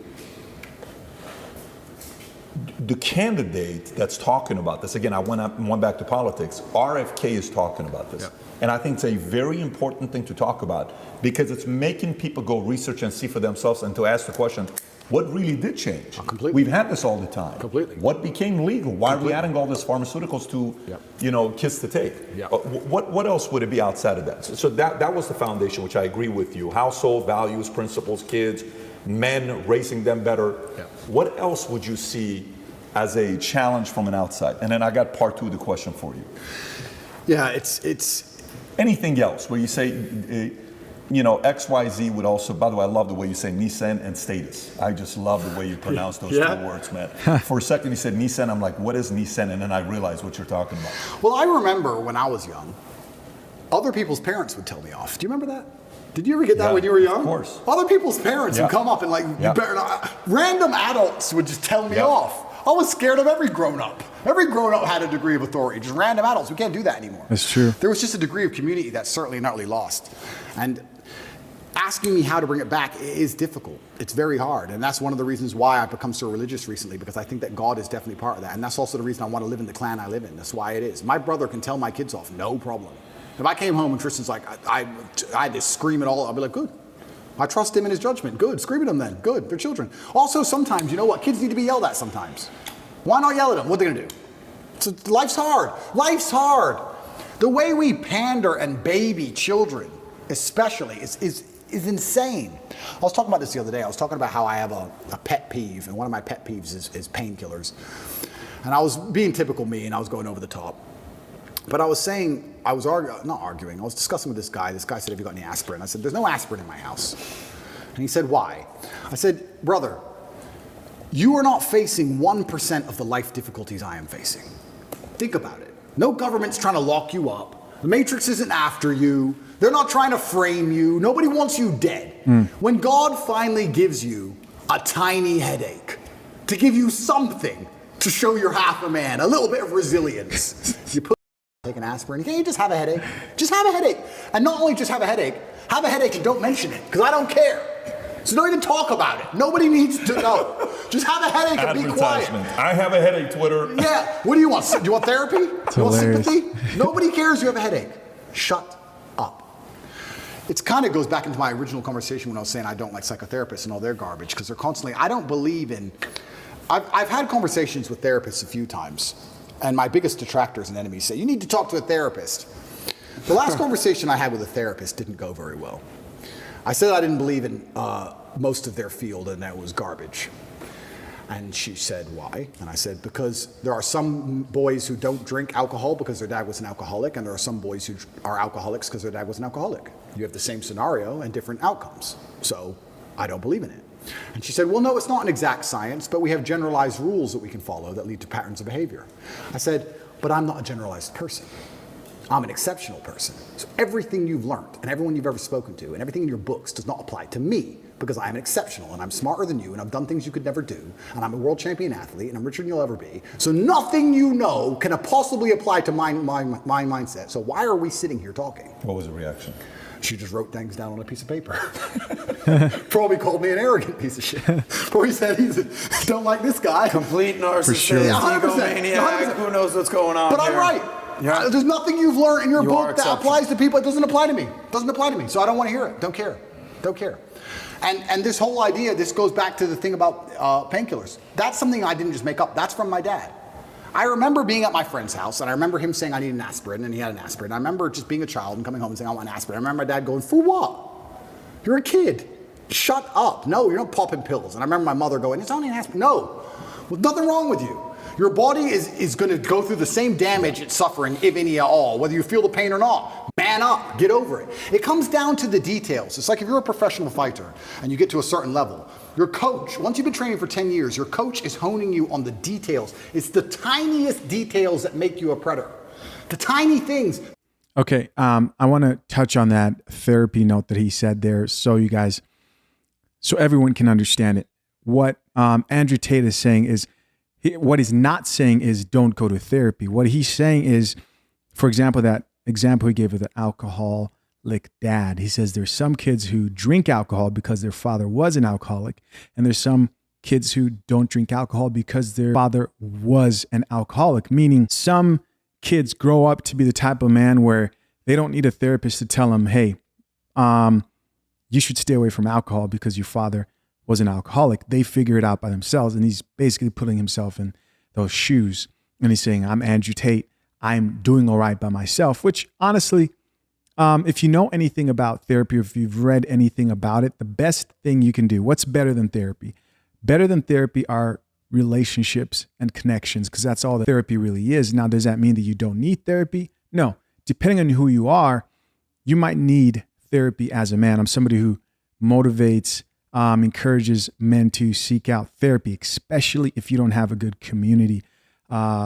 the candidate that's talking about this, again, I went back to politics, RFK is talking about this. And I think it's a very important thing to talk about because it's making people go research and see for themselves and to ask the question, what really did change? Completely. We've had this all the time. Completely. What became legal? Why are we adding all these pharmaceuticals to, kiss the Tate? What else would it be outside of that? So that was the foundation, which I agree with you. Household values, principles, kids, men, raising them better. What else would you see as a challenge from an outside? And then I got part two of the question for you. Yeah, it's anything else where you say, XYZ would also, by the way, I love the way you say Nissan and status. I just love the way you pronounce those two words, man. For a second you said Nissan, I'm like, what is Nissan? And then I realized what you're talking about. Well, I remember when I was young, other people's parents would tell me off. Do you remember that? Did you ever get that when you were young? Of course. Other people's parents would come up and you better not. Random adults would just tell me off. I was scared of every grown-up. Every grown-up had a degree of authority. Just random adults. We can't do that anymore. That's true. There was just a degree of community that's certainly not really lost. And asking me how to bring it back is difficult. It's very hard. And that's one of the reasons why I've become so religious recently, because I think that God is definitely part of that. And that's also the reason I want to live in the clan I live in. That's why it is. My brother can tell my kids off, no problem. If I came home and Tristan's like, I had to scream it all, I'd be like, good. I trust him in his judgment. Good. Scream at them then. Good. They're children. Also, sometimes, you know what? Kids need to be yelled at sometimes. Why not yell at them? What are they going to do? So life's hard. Life's hard. The way we pander and baby children, especially, is insane. I was talking about this the other day. I was talking about how I have a pet peeve, and one of my pet peeves is painkillers. And I was being typical me, and I was going over the top. But I was saying, I was discussing with this guy. This guy said, have you got any aspirin? I said, there's no aspirin in my house. And he said, why? I said, brother, you are not facing 1% of the life difficulties I am facing. Think about it. No government's trying to lock you up. The Matrix isn't after you. They're not trying to frame you. Nobody wants you dead. When God finally gives you a tiny headache to give you something to show you're half a man, a little bit of resilience, you put take an aspirin. Can't you just have a headache? Just have a headache. And not only just have a headache and don't mention it, because I don't care. So don't even talk about it. Nobody needs to know. Just have a headache and be quiet. I have a headache, Twitter. Yeah. What do you want? Do you want therapy? Do you want sympathy? Nobody cares you have a headache. Shut up. It kind of goes back into my original conversation when I was saying I don't like psychotherapists and all their garbage, because they're constantly, I don't believe in, I've had conversations with therapists a few times, and my biggest detractors and enemies say, you need to talk to a therapist. The last conversation I had with a therapist didn't go very well. I said I didn't believe in most of their field and that it was garbage. And she said, why? And I said, because there are some boys who don't drink alcohol because their dad was an alcoholic, and there are some boys who are alcoholics because their dad was an alcoholic. You have the same scenario and different outcomes. So I don't believe in it. And she said, well, no, it's not an exact science, but we have generalized rules that we can follow that lead to patterns of behavior. I said, but I'm not a generalized person. I'm an exceptional person. So everything you've learned and everyone you've ever spoken to and everything in your books does not apply to me, because I am exceptional and I'm smarter than you and I've done things you could never do, and I'm a world champion athlete and I'm richer than you'll ever be. So nothing you know can possibly apply to my mindset. So why are we sitting here talking? What was the reaction? She just wrote things down on a piece of paper. Probably called me an arrogant piece of shit. Probably said don't like this guy. Complete narcissist, For sure. egomaniac, who knows what's going on But here. I'm right. Yeah. There's nothing you've learned in your book that applies to people. It doesn't apply to me. It doesn't apply to me. So I don't want to hear it. Don't care. Don't care. And this whole idea, this goes back to the thing about painkillers. That's something I didn't just make up. That's from my dad. I remember being at my friend's house, and I remember him saying I need an aspirin, and he had an aspirin. I remember just being a child and coming home and saying I want an aspirin. I remember my dad going, for what? You're a kid. Shut up. No, you're not popping pills. And I remember my mother going, it's only an aspirin. No, well, nothing wrong with you. Your body is going to go through the same damage it's suffering, if any at all, whether you feel the pain or not. Man up, get over it. It comes down to the details. It's like if you're a professional fighter and you get to a certain level, your coach, once you've been training for 10 years, your coach is honing you on the details. It's the tiniest details that make you a predator. The tiny things. Okay, I want to touch on that therapy note that he said there, so everyone can understand it. What Andrew Tate is saying is, what he's not saying is don't go to therapy. What he's saying is, for example, that example he gave of the alcoholic dad. He says there's some kids who drink alcohol because their father was an alcoholic, and there's some kids who don't drink alcohol because their father was an alcoholic, meaning some kids grow up to be the type of man where they don't need a therapist to tell them, hey, you should stay away from alcohol because your father was an alcoholic. They figure it out by themselves. And he's basically putting himself in those shoes. And he's saying, I'm Andrew Tate. I'm doing all right by myself, which honestly, if you know anything about therapy, or if you've read anything about it, the best thing you can do, what's better than therapy? Better than therapy are relationships and connections, because that's all that therapy really is. Now, does that mean that you don't need therapy? No. Depending on who you are, you might need therapy as a man. I'm somebody who motivates, encourages men to seek out therapy, especially if you don't have a good community,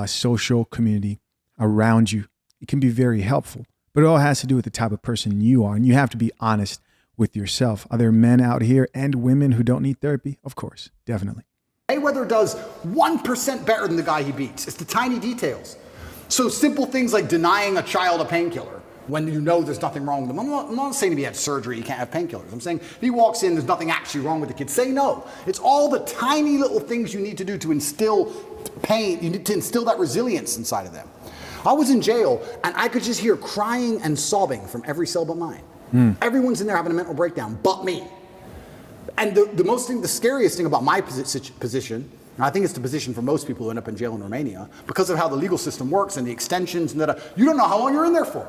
social community around you. It can be very helpful, but it all has to do with the type of person you are. And you have to be honest with yourself. Are there men out here and women who don't need therapy? Of course, definitely. Mayweather does 1% better than the guy he beats. It's the tiny details. So simple things like denying a child a painkiller when you know there's nothing wrong with them. I'm not saying if he had surgery, he can't have painkillers. I'm saying if he walks in, there's nothing actually wrong with the kid. Say no. It's all the tiny little things you need to do to instill pain. You need to instill that resilience inside of them. I was in jail and I could just hear crying and sobbing from every cell but mine. Everyone's in there having a mental breakdown but me. And the scariest thing about my position, and I think it's the position for most people who end up in jail in Romania, because of how the legal system works and the extensions and you don't know how long you're in there for.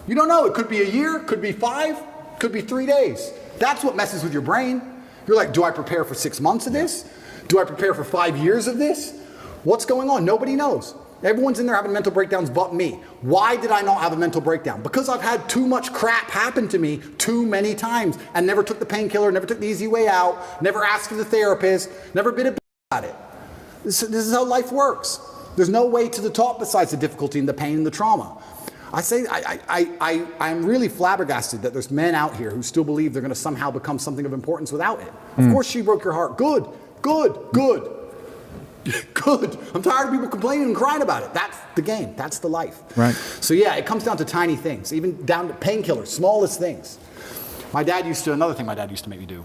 You don't know. It could be a year, could be 5, could be 3 days. That's what messes with your brain. You're like, do I prepare for 6 months of this? Do I prepare for 5 years of this? What's going on? Nobody knows. Everyone's in there having mental breakdowns but me. Why did I not have a mental breakdown? Because I've had too much crap happen to me too many times and never took the painkiller, never took the easy way out, never asked for the therapist, never been about it. This is how life works. There's no way to the top besides the difficulty and the pain and the trauma. I'm really flabbergasted that there's men out here who still believe they're going to somehow become something of importance without it. Of course she broke your heart. Good. I'm tired of people complaining and crying about it. That's the game. That's the life. Right. So yeah, it comes down to tiny things, even down to painkillers, smallest things. Another thing my dad used to make me do,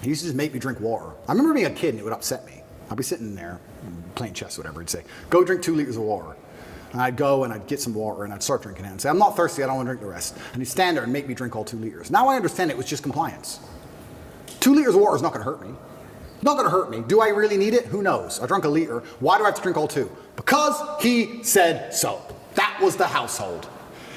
he used to just make me drink water. I remember being a kid and it would upset me. I'd be sitting there playing chess or whatever. He'd say, go drink 2 liters of water. And I'd go and I'd get some water and I'd start drinking it and say, I'm not thirsty, I don't want to drink the rest. And he'd stand there and make me drink all 2 liters. Now I understand it was just compliance. 2 liters of water is not going to hurt me. Not going to hurt me. Do I really need it? Who knows? I drank a liter. Why do I have to drink all 2? Because he said so. That was the household.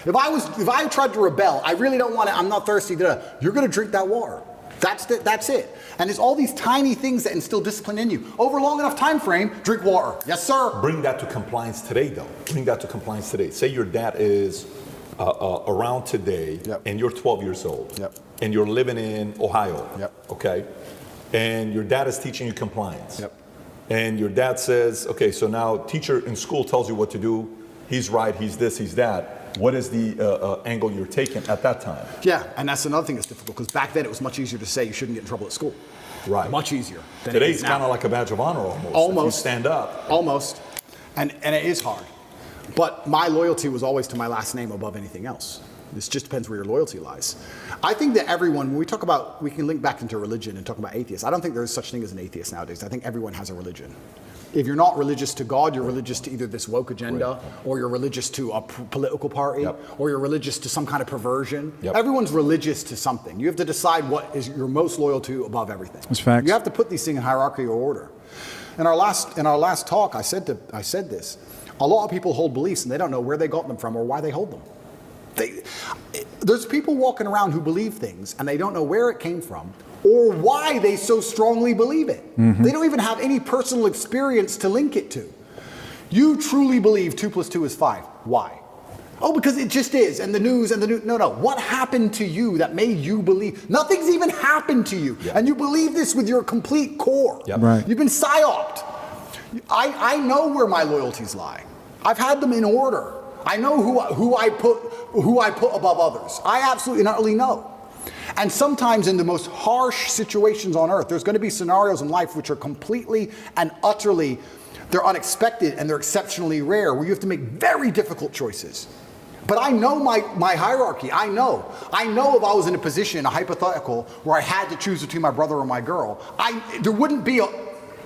If I tried to rebel, I really don't want it, I'm not thirsty, you're going to drink that water. That's it. And it's all these tiny things that instill discipline in you. Over a long enough time frame, drink water. Yes, sir. Bring that to compliance today, though. Bring that to compliance today. Say your dad is around today, and you're 12 years old, and you're living in Ohio, okay? And your dad is teaching you compliance. And your dad says, okay, so now teacher in school tells you what to do. He's right, he's this, he's that. What is the angle you're taking at that time? Yeah, and that's another thing that's difficult, because back then it was much easier to say you shouldn't get in trouble at school. Right. Much easier. Today it's kind of like a badge of honor almost. If you stand up. Almost. And it is hard. But my loyalty was always to my last name above anything else. This just depends where your loyalty lies. I think that everyone, when we talk about, we can link back into religion and talk about atheists. I don't think there's such thing as an atheist nowadays. I think everyone has a religion. If you're not religious to God, you're religious to either this woke agenda, or you're religious to a political party, or you're religious to some kind of perversion. Everyone's religious to something. You have to decide what is you're most loyal to above everything. That's facts. You have to put these things in hierarchy or order. In our last talk, I said this. A lot of people hold beliefs and they don't know where they got them from or why they hold them. There's people walking around who believe things and they don't know where it came from or why they so strongly believe it. They don't even have any personal experience to link it to. You truly believe 2 + 2 is 5. Why? Oh, because it just is. And the news. No. What happened to you that made you believe? Nothing's even happened to you. And you believe this with your complete core. Right. You've been psyoped. I know where my loyalties lie. I've had them in order. I know who I put above others. I absolutely and utterly know. And sometimes in the most harsh situations on earth, there's going to be scenarios in life which are completely and utterly, they're unexpected and they're exceptionally rare, where you have to make very difficult choices. But I know my hierarchy. I know if I was in a position, a hypothetical, where I had to choose between my brother or my girl, there wouldn't be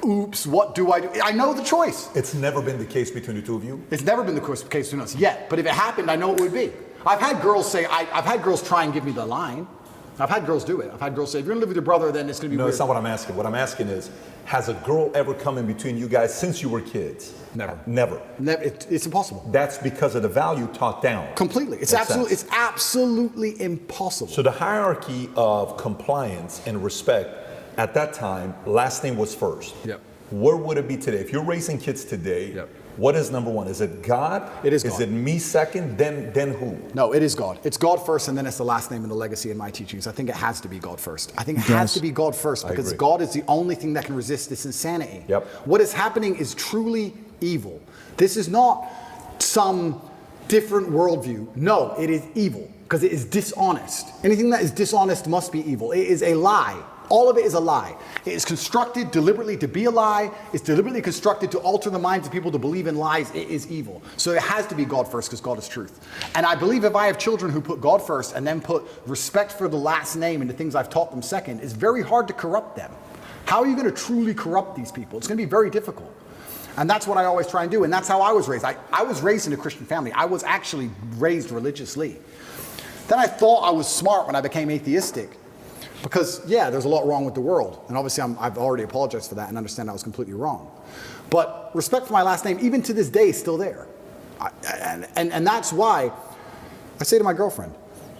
oops, what do I do? I know the choice. It's never been the case between the two of you? It's never been the case between us yet. But if it happened, I know it would be. I've had girls say, I've had girls try and give me the line. I've had girls do it. I've had girls say, if you're gonna live with your brother, then it's gonna be No, weird. it's not what I'm asking. What I'm asking is, has a girl ever come in between you guys since you were kids? Never. Never. It's impossible. That's because of the value taught down. Completely. It's absolutely impossible. So the hierarchy of compliance and respect at that time, last name was first. Yep. Where would it be today? If you're raising kids today, Yep. what is number one? Is it God? It is God. Is it me second? Then who? No, it is God. It's God first, and then it's the last name and the legacy in my teachings. I think it has to be God first. I think it has to be God first because agree. God is the only thing that can resist this insanity. Yep. What is happening is truly evil. This is not some different worldview. No, it is evil because it is dishonest. Anything that is dishonest must be evil. It is a lie. All of it is a lie. It is constructed deliberately to be a lie. It's deliberately constructed to alter the minds of people to believe in lies. It is evil. So it has to be God first because God is truth. And I believe if I have children who put God first and then put respect for the last name and the things I've taught them second, it's very hard to corrupt them. How are you going to truly corrupt these people? It's going to be very difficult. And that's what I always try and do. And that's how I was raised. I was raised in a Christian family. I was actually raised religiously. Then I thought I was smart when I became atheistic. Because, yeah, there's a lot wrong with the world. And obviously, I've already apologized for that and understand I was completely wrong. But respect for my last name, even to this day, is still there. And that's why I say to my girlfriend,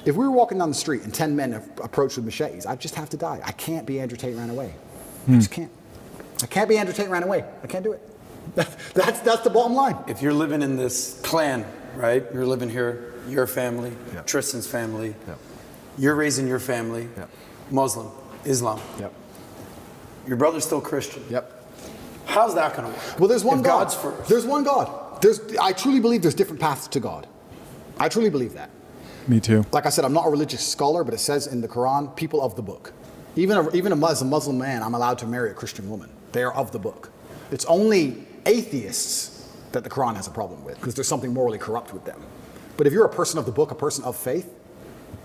if we were walking down the street and 10 men approached with machetes, I'd just have to die. I can't be Andrew Tate ran away. I just can't. I can't be Andrew Tate ran away. I can't do it. That's the bottom line. If you're living in this clan, right? You're living here, your family, Tristan's family, you're raising your family. Muslim, Islam. Yep. Your brother's still Christian. Yep. How's that going to work? Well, there's one God. God's first. There's one God. I truly believe there's different paths to God. I truly believe that. Me too. Like I said, I'm not a religious scholar, but it says in the Quran, people of the book. Even a Muslim man, I'm allowed to marry a Christian woman. They are of the book. It's only atheists that the Quran has a problem with because there's something morally corrupt with them. But if you're a person of the book, a person of faith,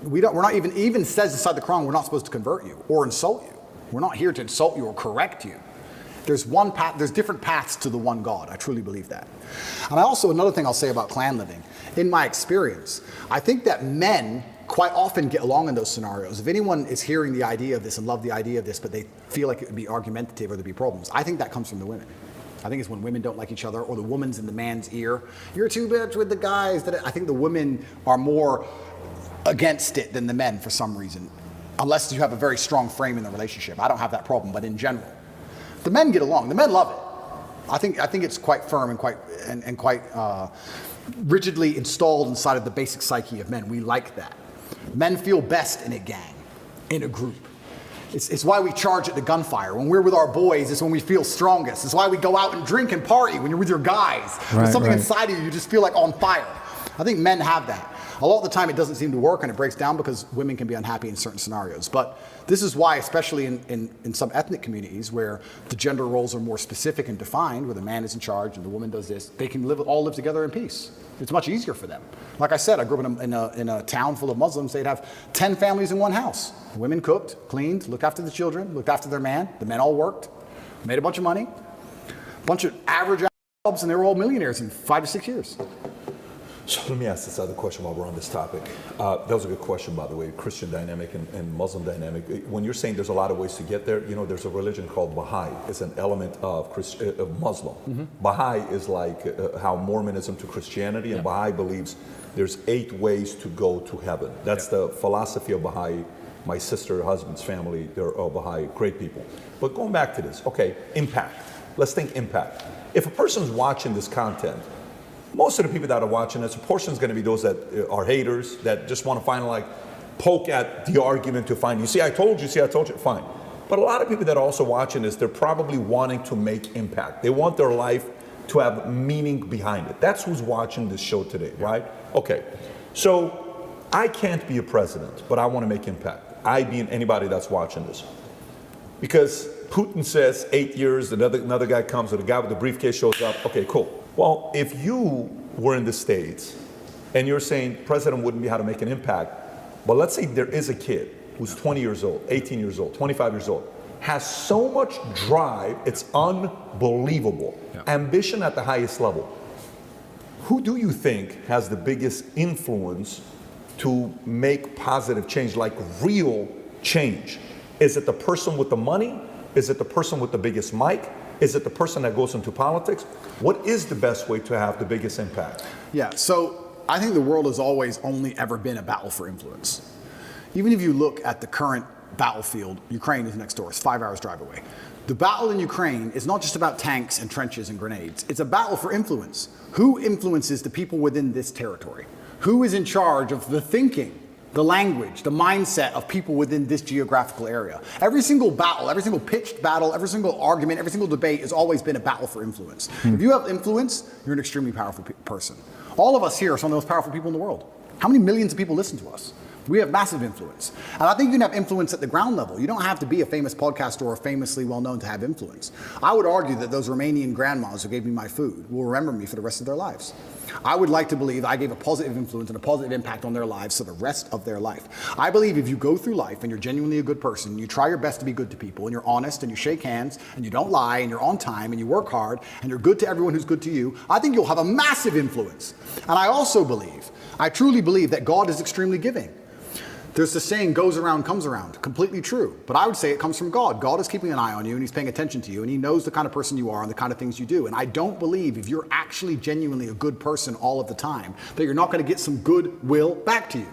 we're not even says inside the Quran we're not supposed to convert you or insult you. We're not here to insult you or correct you. There's one path. There's different paths to the one God. I truly believe that. And another thing I'll say about clan living, in my experience, I think that men quite often get along in those scenarios. If anyone is hearing the idea of this and love the idea of this, but they feel like it would be argumentative or there'd be problems, I think that comes from the women. I think it's when women don't like each other or the woman's in the man's ear. You're too much with the guys. I think the women are more against it than the men for some reason, unless you have a very strong frame in the relationship. I don't have that problem, but in general, the men get along. The men love it. I think it's quite firm and quite rigidly installed inside of the basic psyche of men. We like that. Men feel best in a gang, in a group. It's why we charge at the gunfire. When we're with our boys, it's when we feel strongest. It's why we go out and drink and party when you're with your guys. There's something inside of you just feel like on fire. I think men have that. A lot of the time it doesn't seem to work and it breaks down because women can be unhappy in certain scenarios. But this is why, especially in some ethnic communities where the gender roles are more specific and defined, where the man is in charge and the woman does this, they can all live together in peace. It's much easier for them. Like I said, I grew up in a town full of Muslims. They'd have 10 families in one house. The women cooked, cleaned, looked after the children, looked after their man. The men all worked, made a bunch of money, a bunch of average jobs, and they were all millionaires in 5 to 6 years. So let me ask this other question while we're on this topic. That was a good question, by the way, Christian dynamic and Muslim dynamic. When you're saying there's a lot of ways to get there, there's a religion called Baha'i. It's an element of Muslim. Mm-hmm. Baha'i is like how Mormonism to Christianity, and Baha'i believes there's 8 ways to go to heaven. That's the philosophy of Baha'i. My sister, her husband's family, they're all Baha'i, great people. But going back to this, okay, impact. Let's think impact. If a person's watching this content, most of the people that are watching this, a portion is going to be those that are haters, that just want to find poke at the argument to find, you see, I told you, fine. But a lot of people that are also watching this, they're probably wanting to make impact. They want their life to have meaning behind it. That's who's watching this show today, right? Okay, so I can't be a president, but I want to make impact. I being anybody that's watching this. Because Putin says 8 years, another guy comes, or the guy with the briefcase shows up, okay, cool. Well, if you were in the States and you're saying president wouldn't be how to make an impact, but let's say there is a kid who's 20 years old, 18 years old, 25 years old, has so much drive, it's unbelievable. Ambition at the highest level. Who do you think has the biggest influence to make positive change, like real change? Is it the person with the money? Is it the person with the biggest mic? Is it the person that goes into politics? What is the best way to have the biggest impact? Yeah, so I think the world has always only ever been a battle for influence. Even if you look at the current battlefield, Ukraine is next door, it's 5 hours drive away. The battle in Ukraine is not just about tanks and trenches and grenades. It's a battle for influence. Who influences the people within this territory? Who is in charge of the thinking, the language, the mindset of people within this geographical area? Every single battle, every single pitched battle, every single argument, every single debate has always been a battle for influence. If you have influence, you're an extremely powerful person. All of us here are some of the most powerful people in the world. How many millions of people listen to us? We have massive influence. And I think you can have influence at the ground level. You don't have to be a famous podcaster or famously well-known to have influence. I would argue that those Romanian grandmas who gave me my food will remember me for the rest of their lives. I would like to believe I gave a positive influence and a positive impact on their lives for the rest of their life. I believe if you go through life and you're genuinely a good person, you try your best to be good to people, and you're honest, and you shake hands, and you don't lie, and you're on time, and you work hard, and you're good to everyone who's good to you, I think you'll have a massive influence. And I also believe, I truly believe that God is extremely giving. There's the saying, goes around, comes around. Completely true. But I would say it comes from God. God is keeping an eye on you, and he's paying attention to you, and he knows the kind of person you are and the kind of things you do. And I don't believe if you're actually genuinely a good person all of the time, that you're not going to get some goodwill back to you.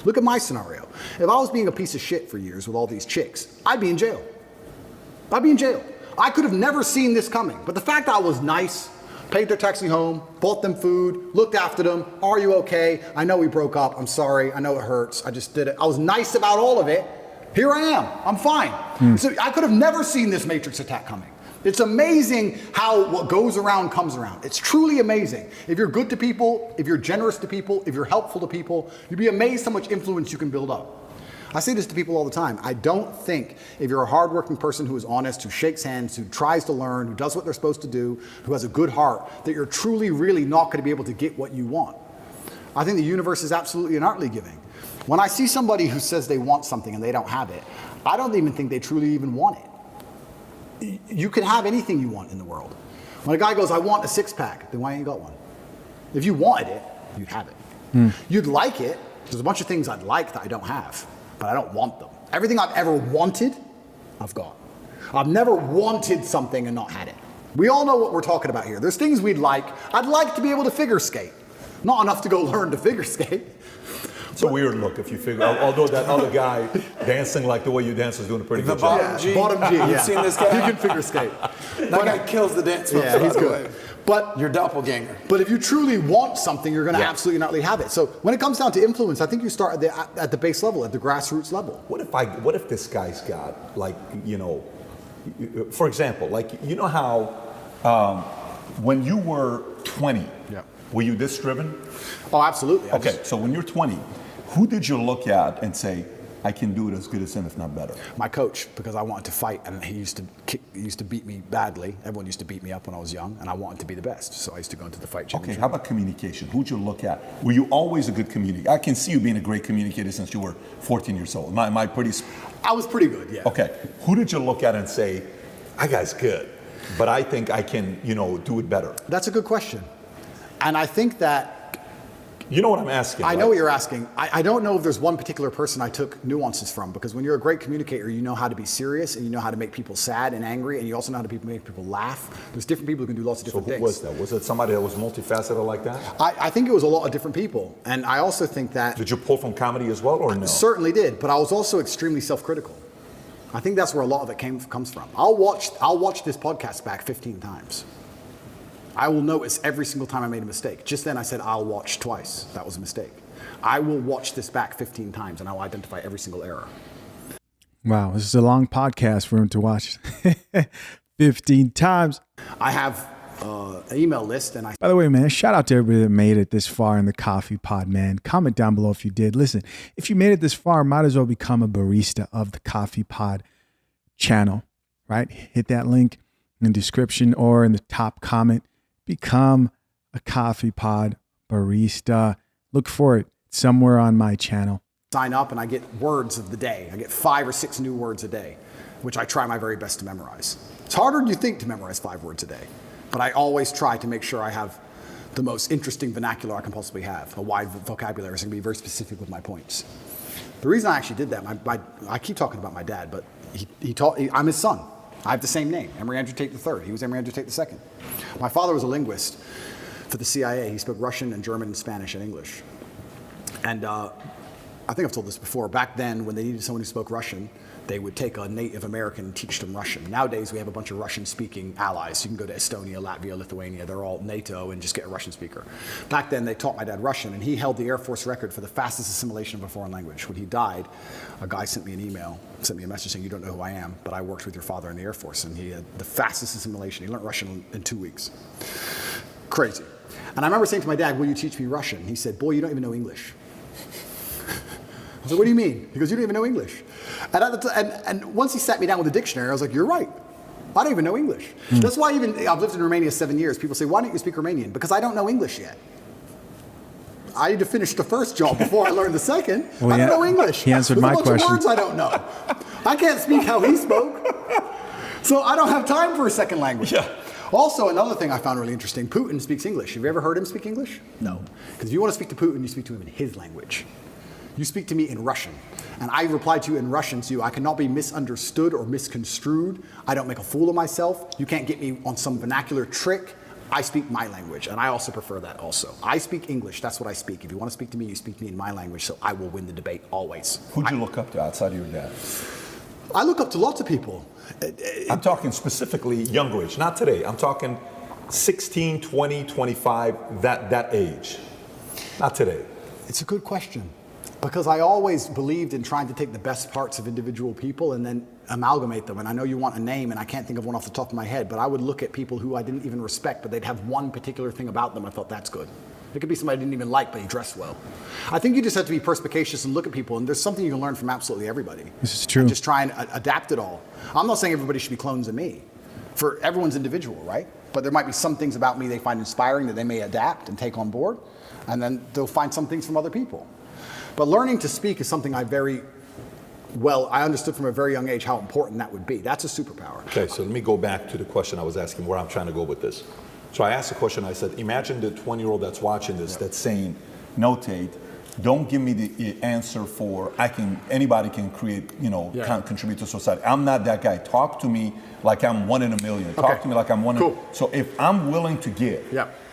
Look at my scenario. If I was being a piece of shit for years with all these chicks, I'd be in jail. I'd be in jail. I could have never seen this coming. But the fact that I was nice, paid their taxi home, bought them food, looked after them. Are you okay? I know we broke up. I'm sorry. I know it hurts. I just did it. I was nice about all of it. Here I am. I'm fine. So I could have never seen this Matrix attack coming. It's amazing how what goes around comes around. It's truly amazing. If you're good to people, if you're generous to people, if you're helpful to people, you'd be amazed how much influence you can build up. I say this to people all the time. I don't think if you're a hardworking person who is honest, who shakes hands, who tries to learn, who does what they're supposed to do, who has a good heart, that you're truly, really not going to be able to get what you want. I think the universe is absolutely and utterly giving. When I see somebody who says they want something and they don't have it, I don't even think they truly even want it. You can have anything you want in the world. When a guy goes, I want a six-pack, then why ain't you got one? If you wanted it, you'd have it. You'd like it. There's a bunch of things I'd like that I don't have. But I don't want them. Everything I've ever wanted, I've got. I've never wanted something and not had it. We all know what we're talking about here. There's things we'd like. I'd like to be able to figure skate. Not enough to go learn to figure skate. It's a weird look if you figure, although that other guy dancing like the way you dance is doing a pretty good job. Bottom G. Yeah. You've seen this guy? He can figure skate. That guy kills the dance moves. Yeah, he's good. But your doppelganger. But if you truly want something, you're going to absolutely not have it. So when it comes down to influence, I think you start at the base level, at the grassroots level. What if this guy's got, like, you know, for example, like, you know how when you were 20, were you this driven? Oh, absolutely. Okay, so when you're 20, who did you look at and say, I can do it as good as him, if not better? My coach, because I wanted to fight, and he used to beat me badly. Everyone used to beat me up when I was young, and I wanted to be the best. So I used to go into the fight championship. Okay, how about communication? Who'd you look at? Were you always a good communicator? I can see you being a great communicator since you were 14 years old. Am I pretty? I was pretty good, yeah. Okay, who did you look at and say, that guy's good, but I think I can, you know, do it better? That's a good question. And I think that you know what I'm asking. I know what you're asking. I don't know if there's one particular person I took nuances from, because when you're a great communicator, you know how to be serious, and you know how to make people sad and angry, and you also know how to make people laugh. There's different people who can do lots of different things. So who was that? Was it somebody that was multifaceted like that? I think it was a lot of different people. And I also think that... Did you pull from comedy as well, or no? Certainly did, but I was also extremely self-critical. I think that's where a lot of it comes from. I'll watch this podcast back 15 times. I will notice every single time I made a mistake. Just then I said, I'll watch twice. That was a mistake. I will watch this back 15 times, and I'll identify every single error. Wow, this is a long podcast for him to watch 15 times. I have an email list. And By the way, man, shout out to everybody that made it this far in the Coffee Pod, man. Comment down below if you did. Listen, if you made it this far, might as well become a barista of the Coffee Pod channel, right? Hit that link in the description or in the top comment. Become a Coffee Pod barista. Look for it somewhere on my channel. Sign up and I get words of the day. I get 5 or 6 new words a day. which I try my very best to memorize. It's harder than you think to memorize 5 words a day, but I always try to make sure I have the most interesting vernacular I can possibly have, a wide vocabulary, so I can be very specific with my points. The reason I actually did that, I keep talking about my dad, but I'm his son. I have the same name, Emory Andrew Tate III. He was Emory Andrew Tate II. My father was a linguist for the CIA. He spoke Russian and German and Spanish and English. And I think I've told this before. Back then, when they needed someone who spoke Russian, they would take a Native American and teach them Russian. Nowadays, we have a bunch of Russian-speaking allies. You can go to Estonia, Latvia, Lithuania. They're all NATO and just get a Russian speaker. Back then, they taught my dad Russian, and he held the Air Force record for the fastest assimilation of a foreign language. When he died, a guy sent me a message saying, "You don't know who I am, but I worked with your father in the Air Force," and he had the fastest assimilation. He learned Russian in 2 weeks. Crazy. And I remember saying to my dad, "Will you teach me Russian?" He said, "Boy, you don't even know English." I said, "What do you mean?" He goes, "You don't even know English." And once he sat me down with a dictionary, I was like, "You're right. I don't even know English." That's why I've lived in Romania 7 years. People say, "Why don't you speak Romanian?" Because I don't know English yet. I need to finish the first job before I learn the second. Well, I don't know English. He answered my question. There's a bunch of words I don't know. I can't speak how he spoke. So I don't have time for a second language. Yeah. Also, another thing I found really interesting, Putin speaks English. Have you ever heard him speak English? No. Because if you want to speak to Putin, you speak to him in his language. You speak to me in Russian. And I reply to you in Russian, so I cannot be misunderstood or misconstrued. I don't make a fool of myself. You can't get me on some vernacular trick. I speak my language, and I also prefer that also. I speak English, that's what I speak. If you want to speak to me, you speak to me in my language, so I will win the debate always. Who'd you look up to outside of your dad? I look up to lots of people. I'm talking specifically younger age, not today. I'm talking 16, 20, 25, that age. Not today. It's a good question. Because I always believed in trying to take the best parts of individual people and then amalgamate them. And I know you want a name, and I can't think of one off the top of my head, but I would look at people who I didn't even respect, but they'd have one particular thing about them. I thought, that's good. It could be somebody I didn't even like, but he dressed well. I think you just have to be perspicacious and look at people, and there's something you can learn from absolutely everybody. This is true. And just try and adapt it all. I'm not saying everybody should be clones of me. For everyone's individual, right? But there might be some things about me they find inspiring that they may adapt and take on board, and then they'll find some things from other people. But learning to speak is something I understood from a very young age how important that would be. That's a superpower. Okay, so let me go back to the question I was asking, where I'm trying to go with this. So I asked the question, I said, imagine the 20-year-old that's watching this, that's saying, "No, Tate, don't give me the answer for anybody can create, can contribute to society. I'm not that guy. Talk to me like I'm 1 in a million. Talk to me like I'm one in. So if I'm willing to give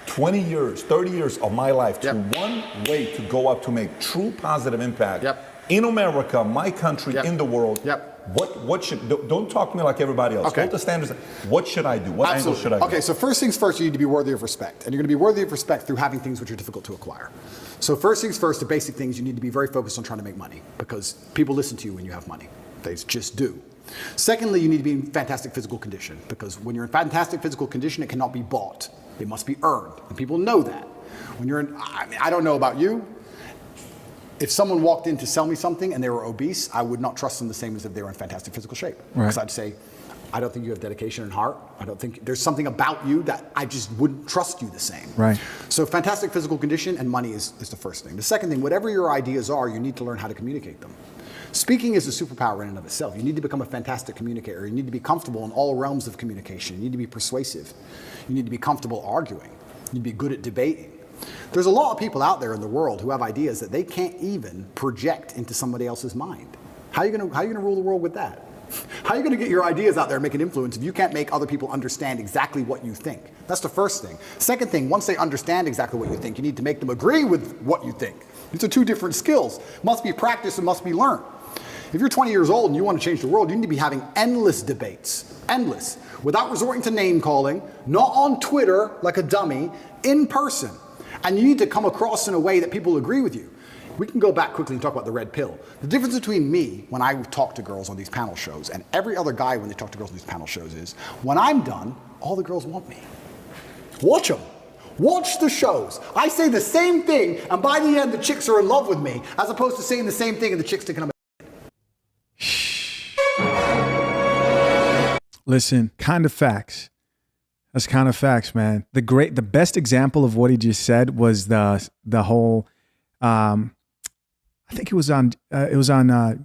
20 years, 30 years of my life to one way to go up to make true positive impact in America, my country, in the world, what should, don't talk to me like everybody else. What the standards, what should I do? What angle should I go? Okay, so first things first, you need to be worthy of respect. And you're going to be worthy of respect through having things which are difficult to acquire. So first things first, the basic things, you need to be very focused on trying to make money, because people listen to you when you have money. They just do. Secondly, you need to be in fantastic physical condition, because when you're in fantastic physical condition, it cannot be bought. It must be earned, and people know that. When you're in, I don't know about you, if someone walked in to sell me something and they were obese, I would not trust them the same as if they were in fantastic physical shape. Because I'd say, I don't think you have dedication and heart. I don't think there's something about you that I just wouldn't trust you the same. Right. So fantastic physical condition and money is the first thing. The second thing, whatever your ideas are, you need to learn how to communicate them. Speaking is a superpower in and of itself. You need to become a fantastic communicator. You need to be comfortable in all realms of communication. You need to be persuasive. You need to be comfortable arguing. You need to be good at debating. There's a lot of people out there in the world who have ideas that they can't even project into somebody else's mind. How are you going to rule the world with that? How are you going to get your ideas out there and make an influence if you can't make other people understand exactly what you think? That's the first thing. Second thing, once they understand exactly what you think, you need to make them agree with what you think. These are two different skills. Must be practiced and must be learned. If you're 20 years old and you want to change the world, you need to be having endless debates, endless, without resorting to name calling, not on Twitter like a dummy, in person. And you need to come across in a way that people agree with you. We can go back quickly and talk about the red pill. The difference between me when I talk to girls on these panel shows and every other guy when they talk to girls on these panel shows is, when I'm done, all the girls want me. Watch them. Watch the shows. I say the same thing, and by the end, the chicks are in love with me, as opposed to saying the same thing and the chicks thinking I'm Listen, kind of facts. That's kind of facts, man. The best example of what he just said was the whole. I think it was on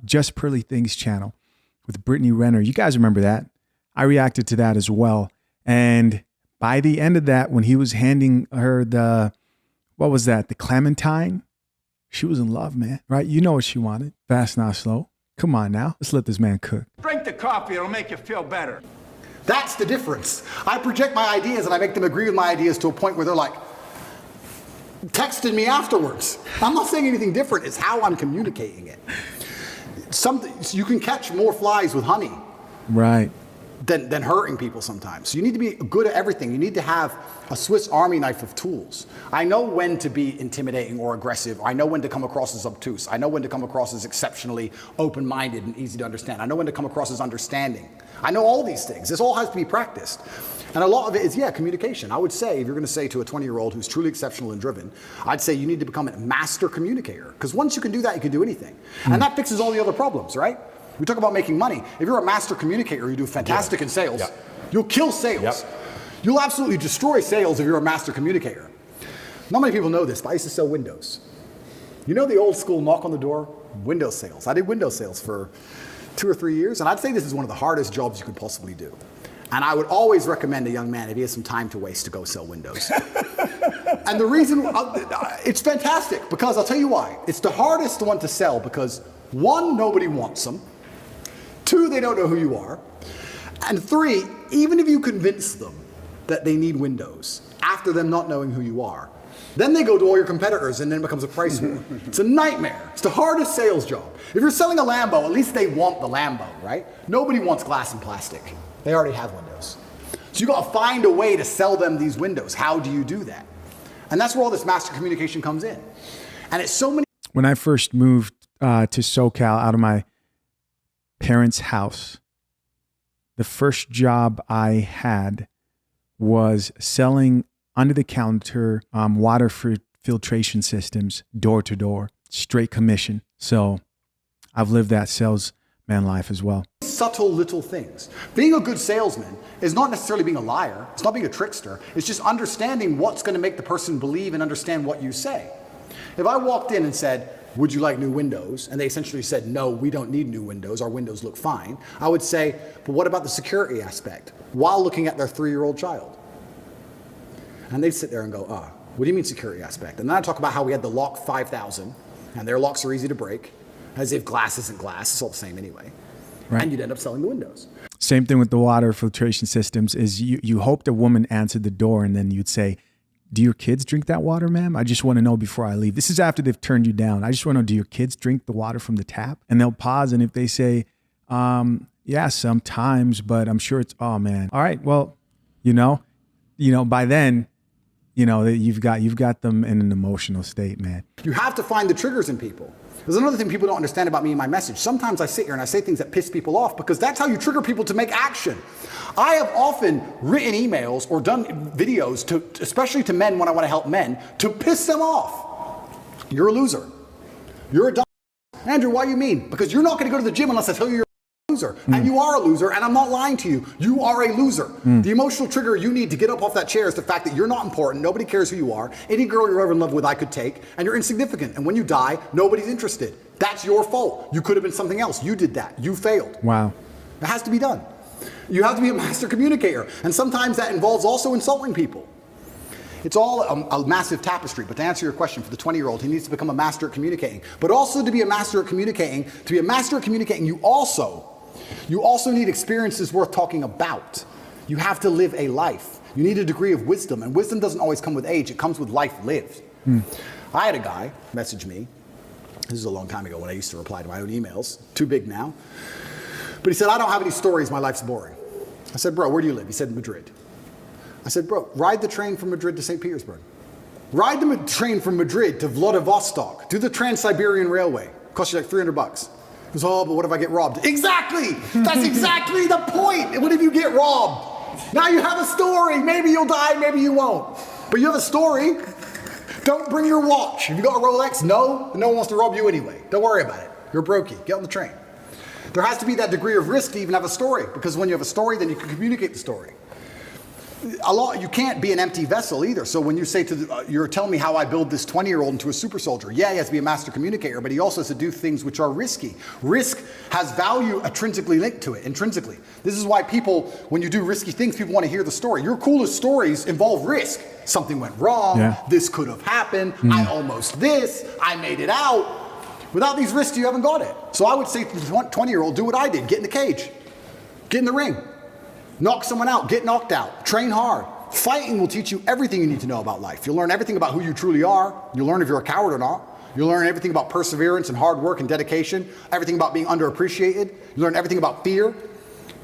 Just Pearly Things channel, with Brittany Renner. You guys remember that? I reacted to that as well. And by the end of that, when he was handing her the, what was that? The Clementine? She was in love, man, right? You know what she wanted. Fast, not slow. Come on now. Let's let this man cook. Drink the coffee, it'll make you feel better. That's the difference. I project my ideas and I make them agree with my ideas to a point where they're like, texting me afterwards. I'm not saying anything different. It's how I'm communicating it. You can catch more flies with honey. Right. Than hurting people sometimes. So you need to be good at everything. You need to have a Swiss Army knife of tools. I know when to be intimidating or aggressive. I know when to come across as obtuse. I know when to come across as exceptionally open-minded and easy to understand. I know when to come across as understanding. I know all these things. This all has to be practiced. And a lot of it is, communication. I would say, if you're going to say to a 20-year-old who's truly exceptional and driven, I'd say you need to become a master communicator. Because once you can do that, you can do anything. And that fixes all the other problems, right? We talk about making money. If you're a master communicator, you do fantastic in sales. You'll kill sales. You'll absolutely destroy sales if you're a master communicator. Not many people know this, but I used to sell windows. You know the old school knock on the door? Window sales. I did window sales for 2 or 3 years, and I'd say this is one of the hardest jobs you could possibly do. And I would always recommend a young man, if he has some time to waste, to go sell windows. And the reason, it's fantastic, because I'll tell you why. It's the hardest one to sell because, 1, nobody wants them. 2, they don't know who you are. And 3, even if you convince them that they need windows, after them not knowing who you are, then they go to all your competitors and then it becomes a price war. It's a nightmare. It's the hardest sales job. If you're selling a Lambo, at least they want the Lambo, right? Nobody wants glass and plastic. They already have windows. So you got to find a way to sell them these windows. How do you do that? And that's where all this master communication comes in. And it's so many. When I first moved to SoCal out of my parents' house, the first job I had was selling under-the-counter water filtration systems door to door, straight commission. So I've lived that salesman life as well. Subtle little things. Being a good salesman is not necessarily being a liar. It's not being a trickster. It's just understanding what's going to make the person believe and understand what you say. If I walked in and said, would you like new windows? And they essentially said, no, we don't need new windows. Our windows look fine. I would say, but what about the security aspect? While looking at their 3-year-old child. And they'd sit there and go, what do you mean security aspect? And then I talk about how we had the lock 5000, and their locks are easy to break, as if glass isn't glass. It's all the same anyway. Right. And you'd end up selling the windows. Same thing with the water filtration systems is you hoped a woman answered the door and then you'd say, do your kids drink that water, ma'am? I just want to know before I leave. This is after they've turned you down. I just want to know, do your kids drink the water from the tap? And they'll pause. And if they say, yeah, sometimes, but I'm sure it's, oh man. All right. Well, by then, you've got them in an emotional state, man. You have to find the triggers in people. There's another thing people don't understand about me and my message. Sometimes I sit here and I say things that piss people off because that's how you trigger people to make action. I have often written emails or done videos, especially to men when I want to help men, to piss them off. You're a loser. You're a dumb. Andrew, why do you mean? Because you're not going to go to the gym unless I tell you you're a loser. And you are a loser, and I'm not lying to you. You are a loser. The emotional trigger you need to get up off that chair is the fact that you're not important. Nobody cares who you are. Any girl you're ever in love with I could take, and you're insignificant. And when you die, nobody's interested. That's your fault. You could have been something else. You did that. You failed. Wow. It has to be done. You have to be a master communicator. And sometimes that involves also insulting people. It's all a massive tapestry. But to answer your question, for the 20-year-old, he needs to become a master at communicating. But also to be a master at communicating, you also need experiences worth talking about. You have to live a life. You need a degree of wisdom. And wisdom doesn't always come with age. It comes with life lived. I had a guy message me. This is a long time ago when I used to reply to my own emails. Too big now. But he said, I don't have any stories. My life's boring. I said, bro, where do you live? He said, Madrid. I said, bro, ride the train from Madrid to St. Petersburg. Ride the train from Madrid to Vladivostok. Do the Trans-Siberian Railway. Costs you like $300. He goes, oh, but what if I get robbed? Exactly! That's exactly the point! What if you get robbed? Now you have a story. Maybe you'll die, maybe you won't. But you have a story. Don't bring your watch. Have you got a Rolex? No. No one wants to rob you anyway. Don't worry about it. You're a brokey. Get on the train. There has to be that degree of risk to even have a story, because when you have a story, then you can communicate the story. You can't be an empty vessel either. So when you say you're telling me how I build this 20-year-old into a super soldier. Yeah, he has to be a master communicator, but he also has to do things which are risky. Risk has value intrinsically linked to it, intrinsically. This is why people, when you do risky things, people want to hear the story. Your coolest stories involve risk. Something went wrong, this could have happened, I almost I made it out. Without these risks, you haven't got it. So I would say to the 20-year-old, do what I did, get in the cage, get in the ring. Knock someone out, get knocked out, train hard. Fighting will teach you everything you need to know about life. You'll learn everything about who you truly are. You'll learn if you're a coward or not. You'll learn everything about perseverance and hard work and dedication, everything about being underappreciated. You learn everything about fear.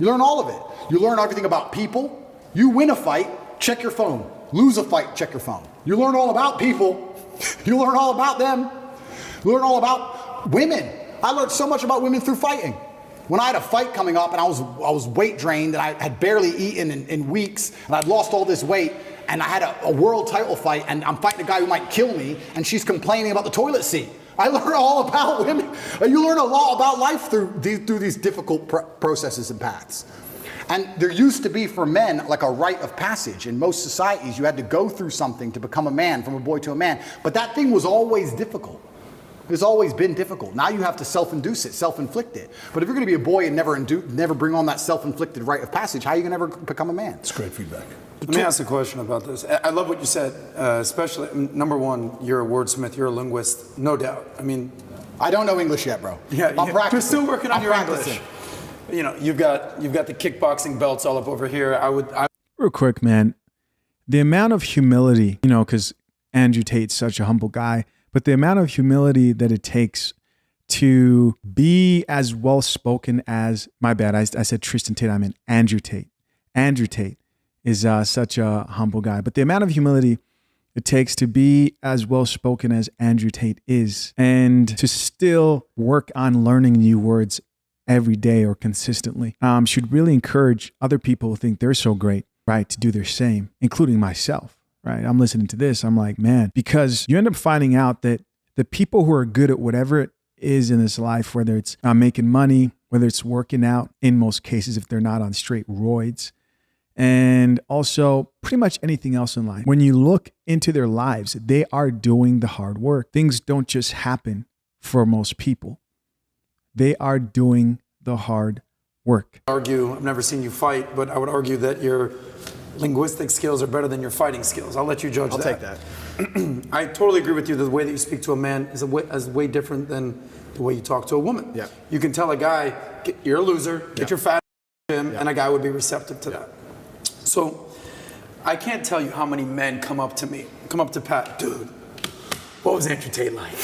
You learn all of it. You learn everything about people. You win a fight, check your phone. Lose a fight, check your phone. You learn all about people. You learn all about them. You learn all about women. I learned so much about women through fighting. When I had a fight coming up and I was weight drained and I had barely eaten in weeks and I'd lost all this weight and I had a world title fight and I'm fighting a guy who might kill me and she's complaining about the toilet seat. I learned all about women. You learn a lot about life through these difficult processes and paths. And there used to be for men like a rite of passage. In most societies, you had to go through something to become a man, from a boy to a man. But that thing was always difficult. It's always been difficult. Now you have to self-induce it, self-inflict it. But if you're going to be a boy and never bring on that self-inflicted rite of passage, how are you going to ever become a man? It's great feedback. Let me ask a question about this. I love what you said, especially, number one, you're a wordsmith, you're a linguist, no doubt. I mean, I don't know English yet, bro. Yeah, I'm practicing. You're still working on your practicing. English. You know, you've got the kickboxing belts all up over here. Real quick, man, the amount of humility, you know, because Andrew Tate's such a humble guy, but the amount of humility that it takes to be as well spoken as, my bad, I said Tristan Tate, I meant Andrew Tate. Andrew Tate is such a humble guy, but the amount of humility it takes to be as well spoken as Andrew Tate is, and to still work on learning new words every day or consistently, should really encourage other people who think they're so great, right, to do their same, including myself. Right. I'm listening to this. I'm like, man, because you end up finding out that the people who are good at whatever it is in this life, whether it's making money, whether it's working out, in most cases, if they're not on straight roids, and also pretty much anything else in life, when you look into their lives, they are doing the hard work. Things don't just happen for most people. They are doing the hard work. I've never seen you fight, but I would argue that your linguistic skills are better than your fighting skills. I'll let you judge that. I'll take that. I totally agree with you. The way that you speak to a man is way different than the way you talk to a woman. Yeah. You can tell a guy, you're a loser, get your fat gym, and a guy would be receptive to that. So I can't tell you how many men come up to Pat, dude, what was Andrew Tate like?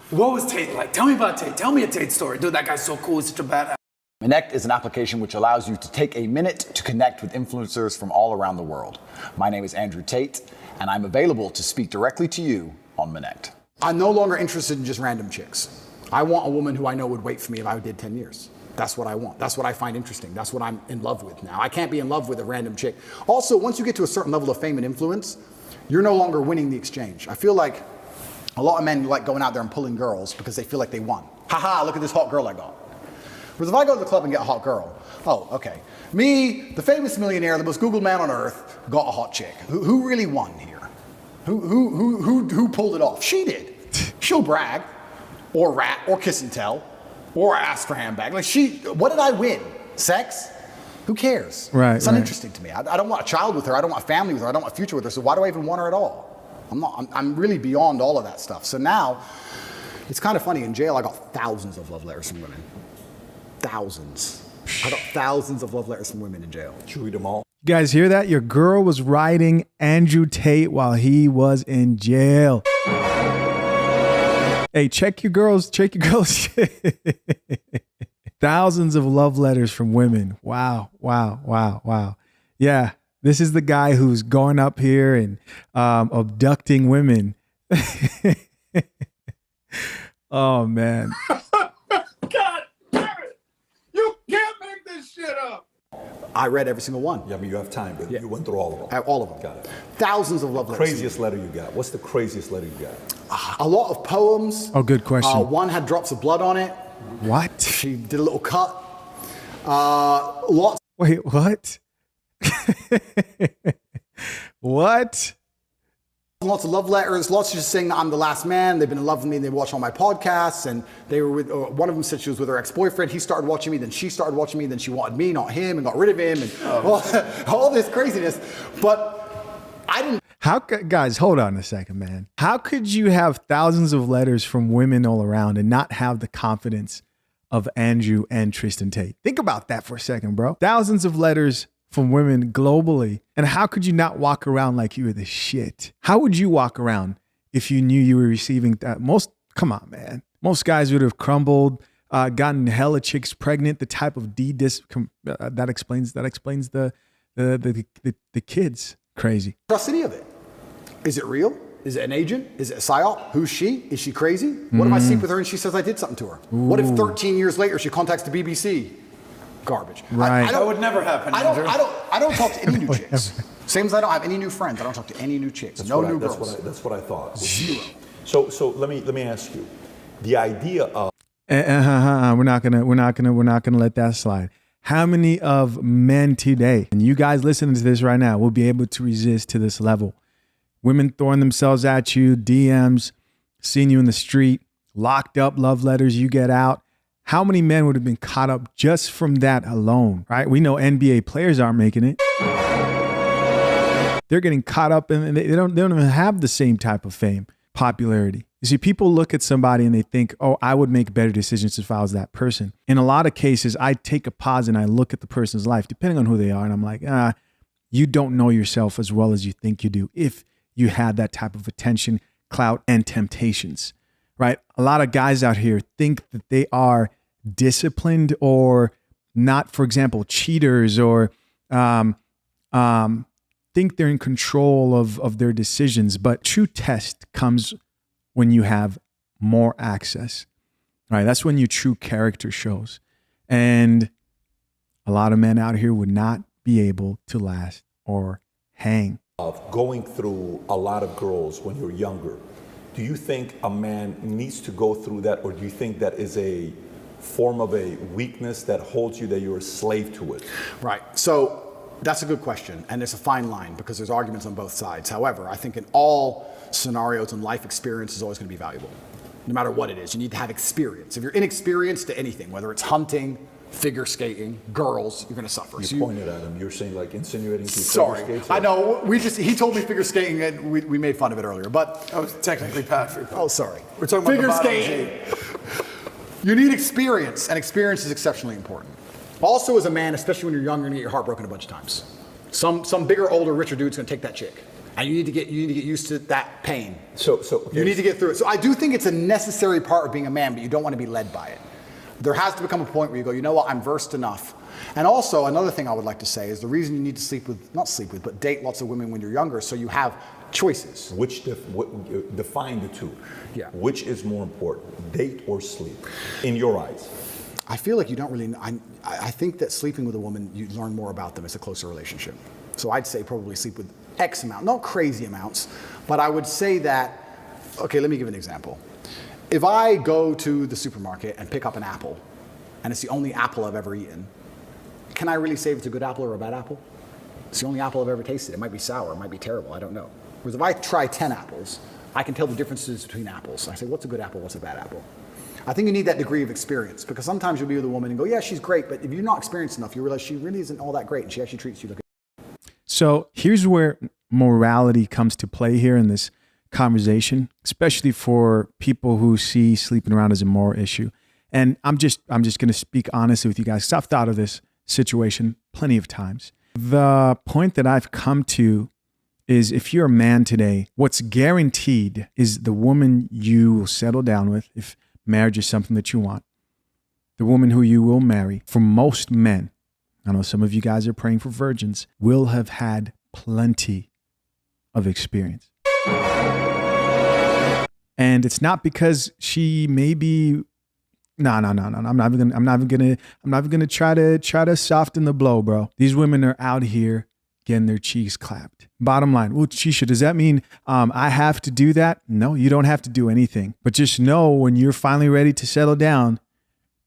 What was Tate like? Tell me about Tate. Tell me a Tate story. Dude, that guy's so cool. He's such a badass. Connect is an application which allows you to take a minute to connect with influencers from all around the world. My name is Andrew Tate, and I'm available to speak directly to you on Connect. I'm no longer interested in just random chicks. I want a woman who I know would wait for me if I did 10 years. That's what I want. That's what I find interesting. That's what I'm in love with now. I can't be in love with a random chick. Also, once you get to a certain level of fame and influence, you're no longer winning the exchange. I feel like a lot of men like going out there and pulling girls because they feel like they won. Haha, look at this hot girl I got. Whereas if I go to the club and get a hot girl, oh, okay. Me, the famous millionaire, the most Googled man on earth, got a hot chick. Who really won here? Who pulled it off? She did. She'll brag, or rat, or kiss and tell, or ask for handbag. Like what did I win? Sex? Who cares? Right. It's uninteresting to me. I don't want a child with her. I don't want a family with her. I don't want a future with her. So why do I even want her at all? I'm really beyond all of that stuff. So now, it's kind of funny. In jail, I got thousands of love letters from women. Thousands. I got thousands of love letters from women in jail. Should we read them all? You guys hear that? Your girl was riding Andrew Tate while he was in jail. Hey, check your girls. Thousands of love letters from women. Wow. Yeah, this is the guy who's going up here and abducting women. Oh, man. God damn it! You can't make this shit up! I read every single one. Yeah, but you have time, but you went through all of them. All of them. Got it. Thousands of love letters. Craziest letter you got. What's the craziest letter you got? A lot of poems. Oh, good question. One had drops of blood on it. What? She did a little cut. Lots. Wait, what? What? Lots of love letters, lots of just saying that I'm the last man. They've been in love with me. They watch all my podcasts, and they were with. One of them said she was with her ex-boyfriend. He started watching me, then she started watching me, then she wanted me, not him, and got rid of him, and all this craziness. But I didn't. Guys, hold on a second, man. How could you have thousands of letters from women all around and not have the confidence of Andrew and Tristan Tate? Think about that for a second, bro. Thousands of letters from women globally. And how could you not walk around like you were the shit? How would you walk around if you knew you were receiving that? Come on, man. Most guys would have crumbled, gotten hella chicks pregnant. The type of that explains the kids. Crazy. Trust any of it. Is it real? Is it an agent? Is it a psyop? Who's she? Is she crazy? What if I sleep with her and she says I did something to her? Ooh. What if 13 years later she contacts the BBC? Garbage. Right. That would never happen. I don't talk to any new chicks. Same as I don't have any new friends. I don't talk to any new chicks. No new girls. That's what I thought. Zero. So let me ask you, the idea of we're not gonna let that slide. How many of men today, and you guys listening to this right now, will be able to resist to this level? Women throwing themselves at you, DMs, seeing you in the street, locked up love letters, you get out. How many men would have been caught up just from that alone, right? We know NBA players aren't making it. They're getting caught up and they don't even have the same type of fame, popularity. You see, people look at somebody and they think, oh, I would make better decisions if I was that person. In a lot of cases, I take a pause and I look at the person's life, depending on who they are. And I'm like, you don't know yourself as well as you think you do if you had that type of attention, clout, and temptations, right? A lot of guys out here think that they are disciplined or not, for example, cheaters, or think they're in control of their decisions. But true test comes when you have more access, right? That's when your true character shows. And a lot of men out here would not be able to last or hang. Of going through a lot of girls when you're younger, do you think a man needs to go through that, or do you think that is a form of a weakness that holds you, that you're a slave to it? Right. So that's a good question, and it's a fine line because there's arguments on both sides. However, I think in all scenarios and life experience is always going to be valuable. No matter what it is, you need to have experience. If you're inexperienced to anything, whether it's hunting, figure skating, girls, you're going to suffer. You pointed at him. You're saying like insinuating. Sorry, figure skates, I know. He told me figure skating, and we made fun of it earlier. But I was technically Patrick. Oh, sorry. We're talking figure about skating. You need experience, and experience is exceptionally important. Also, as a man, especially when you're young, you're gonna get your heart broken a bunch of times. Some bigger, older, richer dude's gonna take that chick, and you need to get used to that pain. So you need to get through it. So I do think it's a necessary part of being a man, but you don't want to be led by it. There has to become a point where you go, you know what, I'm versed enough. And also, another thing I would like to say is the reason you need to but date lots of women when you're younger, so you have choices. Define the two. Yeah. Which is more important, date or sleep, in your eyes? I feel like you don't really. I think that sleeping with a woman, you learn more about them. It's a closer relationship. So I'd say probably sleep with X amount, not crazy amounts, but I would say that. Okay, let me give an example. If I go to the supermarket and pick up an apple, and it's the only apple I've ever eaten, can I really say if it's a good apple or a bad apple? It's the only apple I've ever tasted. It might be sour, it might be terrible, I don't know. Whereas if I try 10 apples, I can tell the differences between apples. I say, what's a good apple, what's a bad apple? I think you need that degree of experience, because sometimes you'll be with a woman and go, yeah, she's great, but if you're not experienced enough, you realize she really isn't all that great, and she actually treats you like a... So here's where morality comes to play here in this conversation, especially for people who see sleeping around as a moral issue. And I'm just going to speak honestly with you guys. I've thought of this situation plenty of times. The point that I've come to is, if you're a man today, what's guaranteed is the woman you will settle down with, if marriage is something that you want, the woman who you will marry. For most men, I know some of you guys are praying for virgins, will have had plenty of experience. And it's not because she may be, no. I'm not even gonna try to soften the blow, bro. These women are out here getting their cheeks clapped. Bottom line, well, Shisha, does that mean I have to do that? No, you don't have to do anything. But just know when you're finally ready to settle down,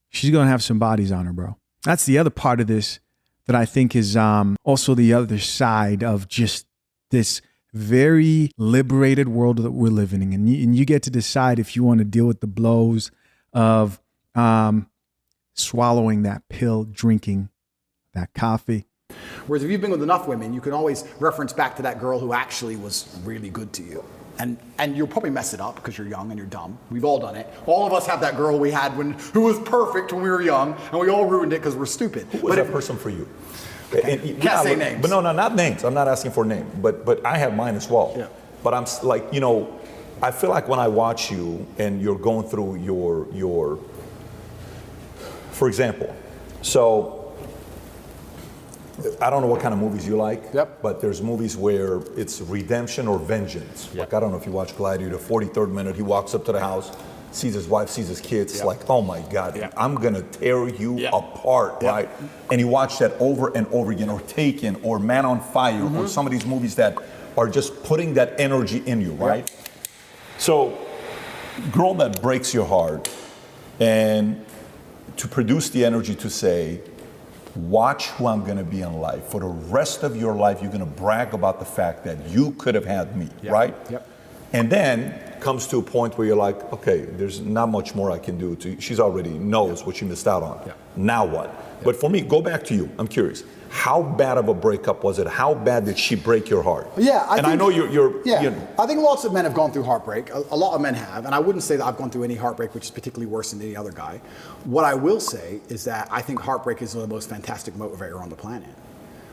she's gonna have some bodies on her, bro. That's the other part of this that I think is also the other side of just this very liberated world that we're living in, and you get to decide if you want to deal with the blows of swallowing that pill, drinking that coffee. Whereas if you've been with enough women, you can always reference back to that girl who actually was really good to you. And you'll probably mess it up because you're young and you're dumb. We've all done it. All of us have that girl we had who was perfect when we were young, and we all ruined it because we're stupid. Who was that person for you? Okay. Can't say names. But no, not names. I'm not asking for a name. But I have mine as well. Yeah. But I'm like, I feel like when I watch you and you're going through your for example, so I don't know what kind of movies you like, but there's movies where it's redemption or vengeance. Like, I don't know if you watch Gladiator, 43rd minute, he walks up to the house, sees his wife, sees his kids, it's like, oh my God, I'm gonna tear you apart, right? And you watch that over and over again, or Taken, or Man on Fire, or some of these movies that are just putting that energy in you, right? So, girl that breaks your heart, and to produce the energy to say, watch who I'm gonna be in life. For the rest of your life, you're gonna brag about the fact that you could have had me, right? And then comes to a point where you're like, okay, there's not much more I can do. She's already knows what she missed out on. Now what? But for me, go back to you. I'm curious. How bad of a breakup was it? How bad did she break your heart? I know you're I think lots of men have gone through heartbreak. A lot of men have, and I wouldn't say that I've gone through any heartbreak which is particularly worse than any other guy. What I will say is that I think heartbreak is the most fantastic motivator on the planet.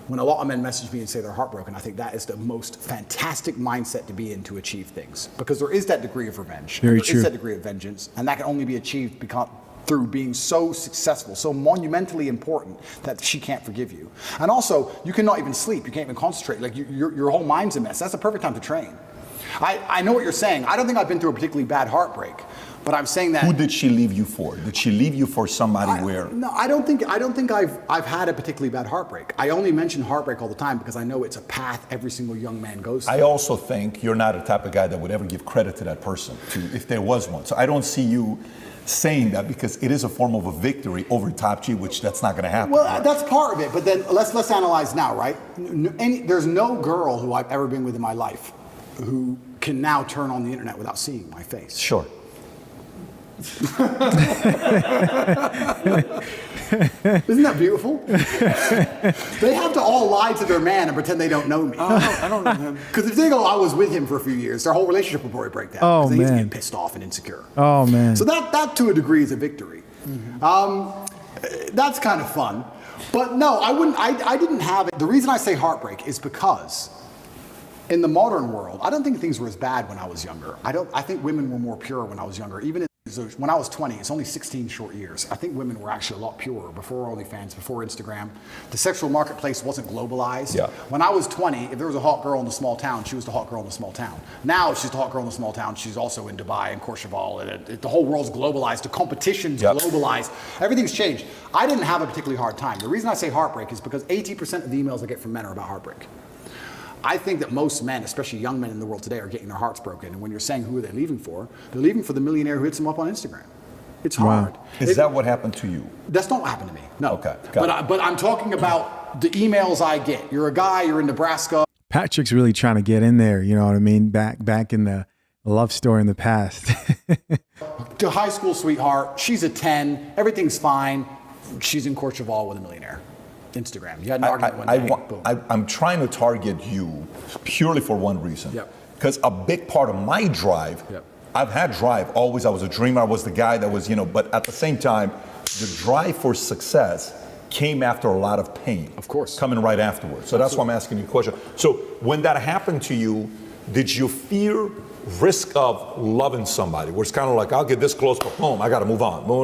When a lot of men message me and say they're heartbroken, I think that is the most fantastic mindset to be in to achieve things. Because there is that degree of revenge. There is that degree of vengeance, and that can only be achieved through being so successful, so monumentally important that she can't forgive you. And also, you cannot even sleep, you can't even concentrate, like your whole mind's a mess. That's the perfect time to train. I know what you're saying. I don't think I've been through a particularly bad heartbreak, but I'm saying that. Who did she leave you for? Did she leave you for somebody where? No, I don't think I've had a particularly bad heartbreak. I only mention heartbreak all the time because I know it's a path every single young man goes through. I also think you're not the type of guy that would ever give credit to that person, if there was one. So I don't see you saying that because it is a form of a victory over Top G, which that's not going to happen. Well, right? That's part of it, but then let's analyze now, right? There's no girl who I've ever been with in my life who can now turn on the internet without seeing my face. Sure. Isn't that beautiful? They have to all lie to their man and pretend they don't know me. I don't know him. Because if they go, I was with him for a few years, their whole relationship will probably break down. Oh, because they man. get pissed off and insecure. Oh, man. So that to a degree is a victory. That's kind of fun. But no, I didn't have it. The reason I say heartbreak is because in the modern world, I don't think things were as bad when I was younger. I think women were more pure when I was younger. Even when I was 20, it's only 16 short years. I think women were actually a lot purer before OnlyFans, before Instagram. The sexual marketplace wasn't globalized. Yeah. When I was 20, if there was a hot girl in the small town, she was the hot girl in the small town. Now she's the hot girl in the small town. She's also in Dubai and Courchevel. And the whole world's globalized. The competition's globalized. Everything's changed. I didn't have a particularly hard time. The reason I say heartbreak is because 80% of the emails I get from men are about heartbreak. I think that most men, especially young men in the world today, are getting their hearts broken. And when you're saying who are they leaving for, they're leaving for the millionaire who hits them up on Instagram. It's hard. Wow. Is that what happened to you? That's not what happened to me. No. Okay. But I'm talking about the emails I get. You're a guy, you're in Nebraska. Patrick's really trying to get in there, you know what I mean? Back in the love story in the past. To high school sweetheart, she's a 10, everything's fine. She's in Courchevel with a millionaire. Instagram. You had an argument one day. I'm trying to target you purely for one reason. Because a big part of my drive, I've had drive always. I was a dreamer. I was the guy that was, but at the same time, the drive for success came after a lot of pain. Of course. Coming right afterwards. So that's why I'm asking you a question. So when that happened to you, did you fear risk of loving somebody where it's kind of like, I'll get this close, but boom, I got to move on. No,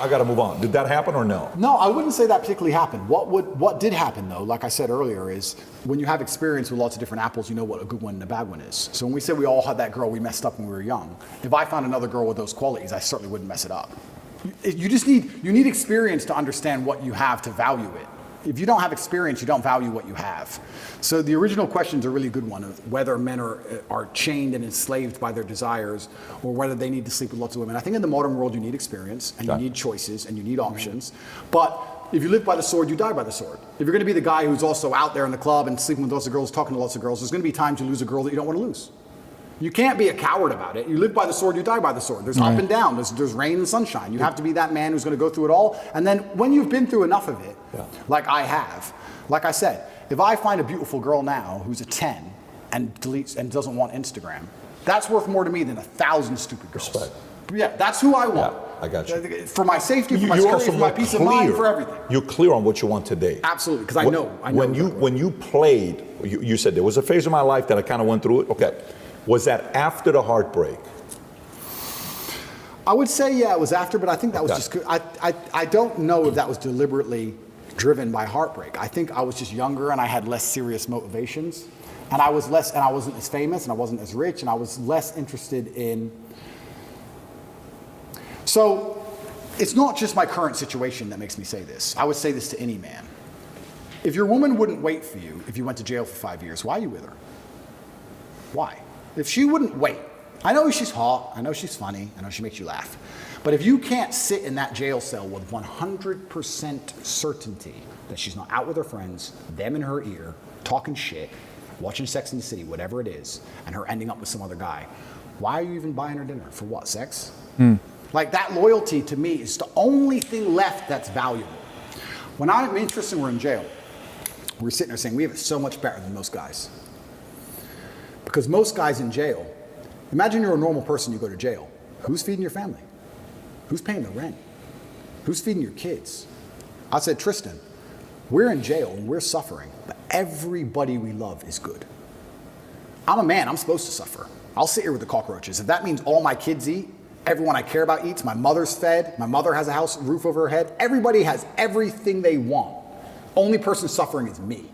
I got to move on. Did that happen or no? No, I wouldn't say that particularly happened. What did happen though, like I said earlier, is when you have experience with lots of different apples, you know what a good one and a bad one is. So when we say we all had that girl we messed up when we were young, if I found another girl with those qualities, I certainly wouldn't mess it up. You need experience to understand what you have to value it. If you don't have experience, you don't value what you have. So the original question is a really good one of whether men are chained and enslaved by their desires or whether they need to sleep with lots of women. I think in the modern world you need experience and you need choices and you need options. But if you live by the sword, you die by the sword. If you're going to be the guy who's also out there in the club and sleeping with lots of girls, talking to lots of girls, there's going to be times you lose a girl that you don't want to lose. You can't be a coward about it. You live by the sword, you die by the sword. There's up and down. There's rain and sunshine. You have to be that man who's going to go through it all. And then when you've been through enough of it, like I have, like I said, if I find a beautiful girl now who's a 10 and deletes and doesn't want Instagram, that's worth more to me than 1,000 stupid girls. Respect. Yeah, that's who I want. I got you. For my safety, for my security, for my peace of mind, for everything. You're clear on what you want today. Absolutely, because I know. When you played, you said there was a phase of my life that I kind of went through it. Okay. Was that after the heartbreak? I would say, yeah, it was after, but I think that was just good. I don't know if that was deliberately driven by heartbreak. I think I was just younger and I had less serious motivations. And I was less, and I wasn't as famous, and I wasn't as rich, and I was less interested in. So it's not just my current situation that makes me say this. I would say this to any man. If your woman wouldn't wait for you if you went to jail for 5 years, why are you with her? Why? If she wouldn't wait, I know she's hot, I know she's funny, I know she makes you laugh, but if you can't sit in that jail cell with 100% certainty that she's not out with her friends, them in her ear, talking shit, watching Sex and the City, whatever it is, and her ending up with some other guy, why are you even buying her dinner? For what, sex? Like that loyalty to me is the only thing left that's valuable. When I'm interested and we're in jail, we're sitting there saying we have it so much better than most guys. Because most guys in jail, imagine you're a normal person, you go to jail. Who's feeding your family? Who's paying the rent? Who's feeding your kids? I said, Tristan, we're in jail and we're suffering, but everybody we love is good. I'm a man, I'm supposed to suffer. I'll sit here with the cockroaches. If that means all my kids eat, everyone I care about eats, my mother's fed, my mother has a house, roof over her head, everybody has everything they want. Only person suffering is me.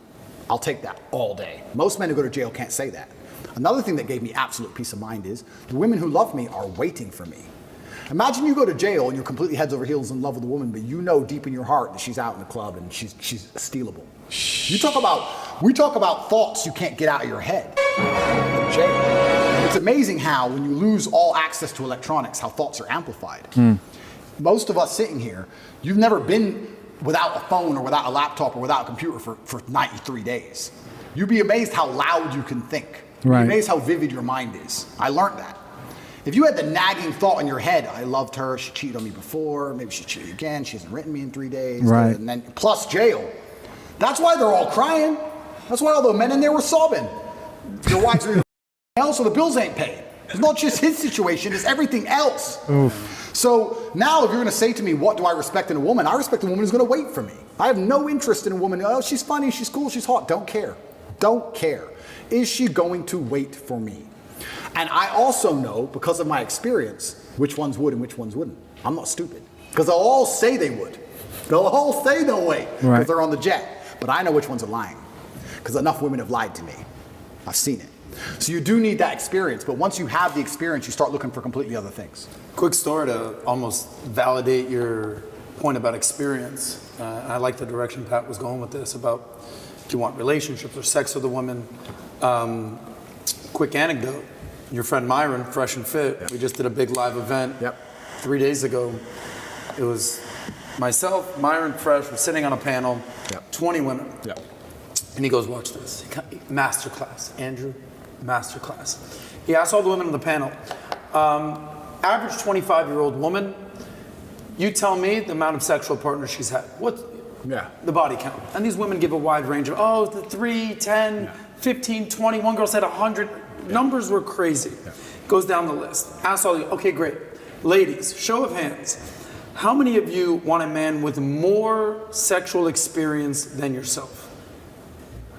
I'll take that all day. Most men who go to jail can't say that. Another thing that gave me absolute peace of mind is the women who love me are waiting for me. Imagine you go to jail and you're completely heads over heels in love with a woman, but you know deep in your heart that she's out in the club and she's stealable. We talk about thoughts you can't get out of your head in jail. It's amazing how when you lose all access to electronics, how thoughts are amplified. Most of us sitting here, you've never been without a phone or without a laptop or without a computer for 93 days. You'd be amazed how loud you can think. You'd be amazed how vivid your mind is. I learned that. If you had the nagging thought in your head, I loved her, she cheated on me before, maybe she cheated again, she hasn't written me in 3 days, and then plus jail. That's why they're all crying. That's why all the men in there were sobbing. Your wives are else, so the bills ain't paid. It's not just his situation, it's everything else. So now if you're gonna say to me, what do I respect in a woman? I respect a woman who's gonna wait for me. I have no interest in a woman, oh, she's funny, she's cool, she's hot. Don't care. Don't care. Is she going to wait for me? And I also know, because of my experience, which ones would and which ones wouldn't. I'm not stupid. Because they'll all say they would. They'll all say they'll wait, because they're on the jet. But I know which ones are lying. Because enough women have lied to me. I've seen it. So you do need that experience, but once you have the experience, you start looking for completely other things. Quick story to almost validate your point about experience. I like the direction Pat was going with this about if you want relationships or sex with a woman. Quick anecdote. Your friend Myron, Fresh and Fit, we just did a big live event 3 days ago. It was myself, Myron, Fresh, we're sitting on a panel, 20 women. And he goes, watch this. Masterclass, Andrew, masterclass. He asked all the women on the panel, average 25-year-old woman, you tell me the amount of sexual partners she's had. What? The body count. And these women give a wide range of, the 3, 10, 15, 20. One girl said 100. Numbers were crazy. Goes down the list. Ask all you, okay, great. Ladies, show of hands. How many of you want a man with more sexual experience than yourself?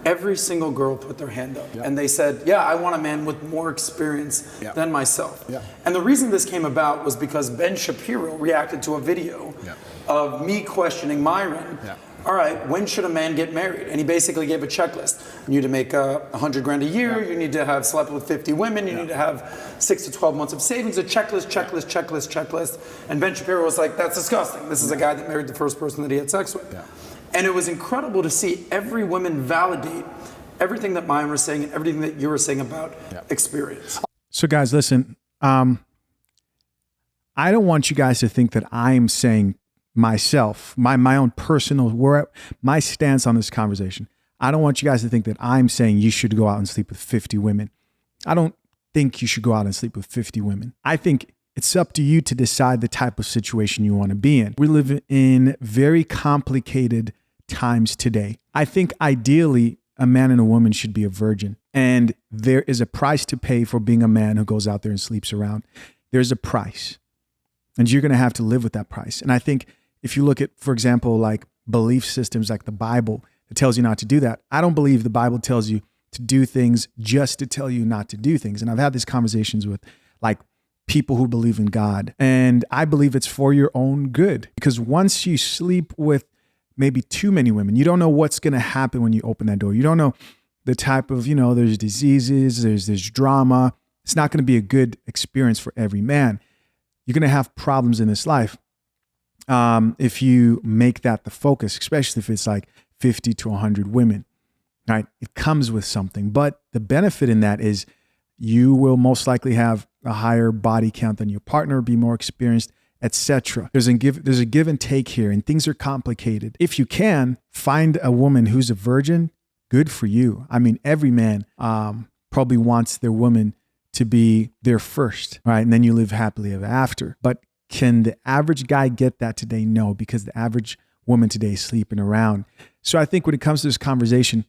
Every single girl put their hand up. And they said, yeah, I want a man with more experience than myself. And the reason this came about was because Ben Shapiro reacted to a video of me questioning Myron. All right, when should a man get married? And he basically gave a checklist. You need to make $100 grand a year. You need to have slept with 50 women. You need to have 6 to 12 months of savings. A checklist. And Ben Shapiro was like, that's disgusting. This is a guy that married the first person that he had sex with. And it was incredible to see every woman validate everything that Myron was saying and everything that you were saying about experience. So guys, listen, I don't want you guys to think that I'm saying myself, my own personal, my stance on this conversation. I don't want you guys to think that I'm saying you should go out and sleep with 50 women. I don't think you should go out and sleep with 50 women. I think it's up to you to decide the type of situation you want to be in. We live in very complicated times today. I think ideally a man and a woman should be a virgin. And there is a price to pay for being a man who goes out there and sleeps around. There's a price. And you're going to have to live with that price. And I think if you look at, for example, like belief systems like the Bible, it tells you not to do that. I don't believe the Bible tells you to do things just to tell you not to do things. And I've had these conversations with like people who believe in God. And I believe it's for your own good. Because once you sleep with maybe too many women, you don't know what's going to happen when you open that door. You don't know the type of, there's diseases, there's drama. It's not going to be a good experience for every man. You're going to have problems in this life if you make that the focus, especially if it's like 50 to 100 women, right? It comes with something. But the benefit in that is you will most likely have a higher body count than your partner, be more experienced, etc. There's a give and take here, and things are complicated. If you can find a woman who's a virgin, good for you. I mean, every man probably wants their woman to be their first, right? And then you live happily ever after. But can the average guy get that today? No, because the average woman today is sleeping around. So I think when it comes to this conversation,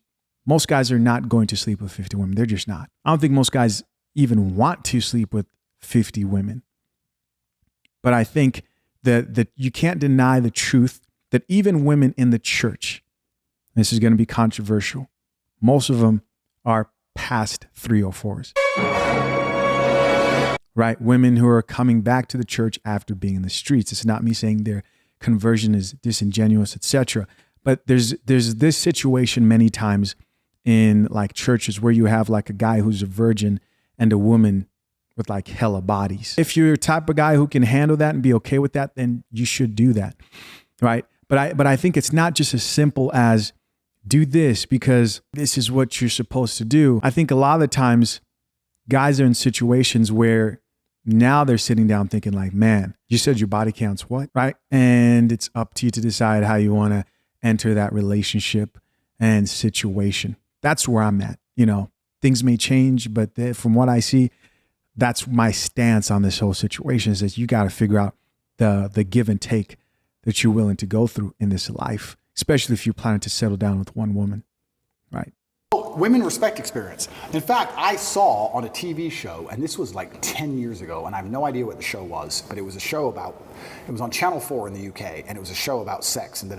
most guys are not going to sleep with 50 women. They're just not. I don't think most guys even want to sleep with 50 women. But I think that you can't deny the truth that even women in the church, this is going to be controversial, most of them are past 304s. Right? Women who are coming back to the church after being in the streets. It's not me saying their conversion is disingenuous, etc. But there's this situation many times in like churches where you have like a guy who's a virgin and a woman with like hella bodies. If you're the type of guy who can handle that and be okay with that, then you should do that, right? But I think it's not just as simple as do this because this is what you're supposed to do. I think a lot of the times guys are in situations where now they're sitting down thinking like, man, you said your body counts what, right? And it's up to you to decide how you want to enter that relationship and situation. That's where I'm at. Things may change, but from what I see, that's my stance on this whole situation is that you got to figure out the give and take that you're willing to go through in this life, especially if you're planning to settle down with one woman, right? Women respect experience. In fact, I saw on a TV show, and this was like 10 years ago, and I have no idea what the show was, but it was a show it was on Channel 4 in the UK, and it was a show about sex and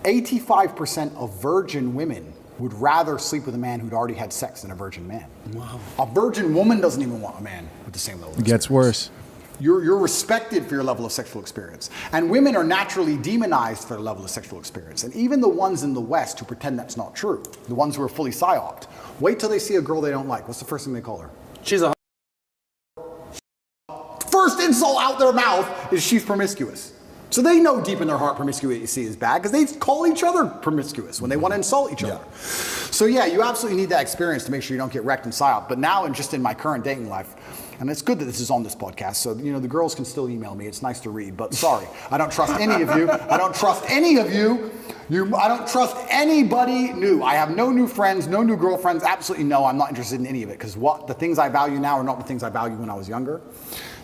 85% of virgin women would rather sleep with a man who'd already had sex than a virgin man. Wow. A virgin woman doesn't even want a man with the same level of experience. It gets worse. You're respected for your level of sexual experience. And women are naturally demonized for their level of sexual experience. And even the ones in the West who pretend that's not true, the ones who are fully psyoped, wait till they see a girl they don't like. What's the first thing they call her? She's a... First insult out their mouth is she's promiscuous. So they know deep in their heart promiscuity is bad because they call each other promiscuous when they want to insult each other. So yeah, you absolutely need that experience to make sure you don't get wrecked in psyop. But now, and just in my current dating life, and it's good that this is on this podcast, so the girls can still email me. It's nice to read, but sorry, I don't trust any of you. I don't trust any of you. I don't trust anybody new. I have no new friends, no new girlfriends. Absolutely no. I'm not interested in any of it because the things I value now are not the things I valued when I was younger.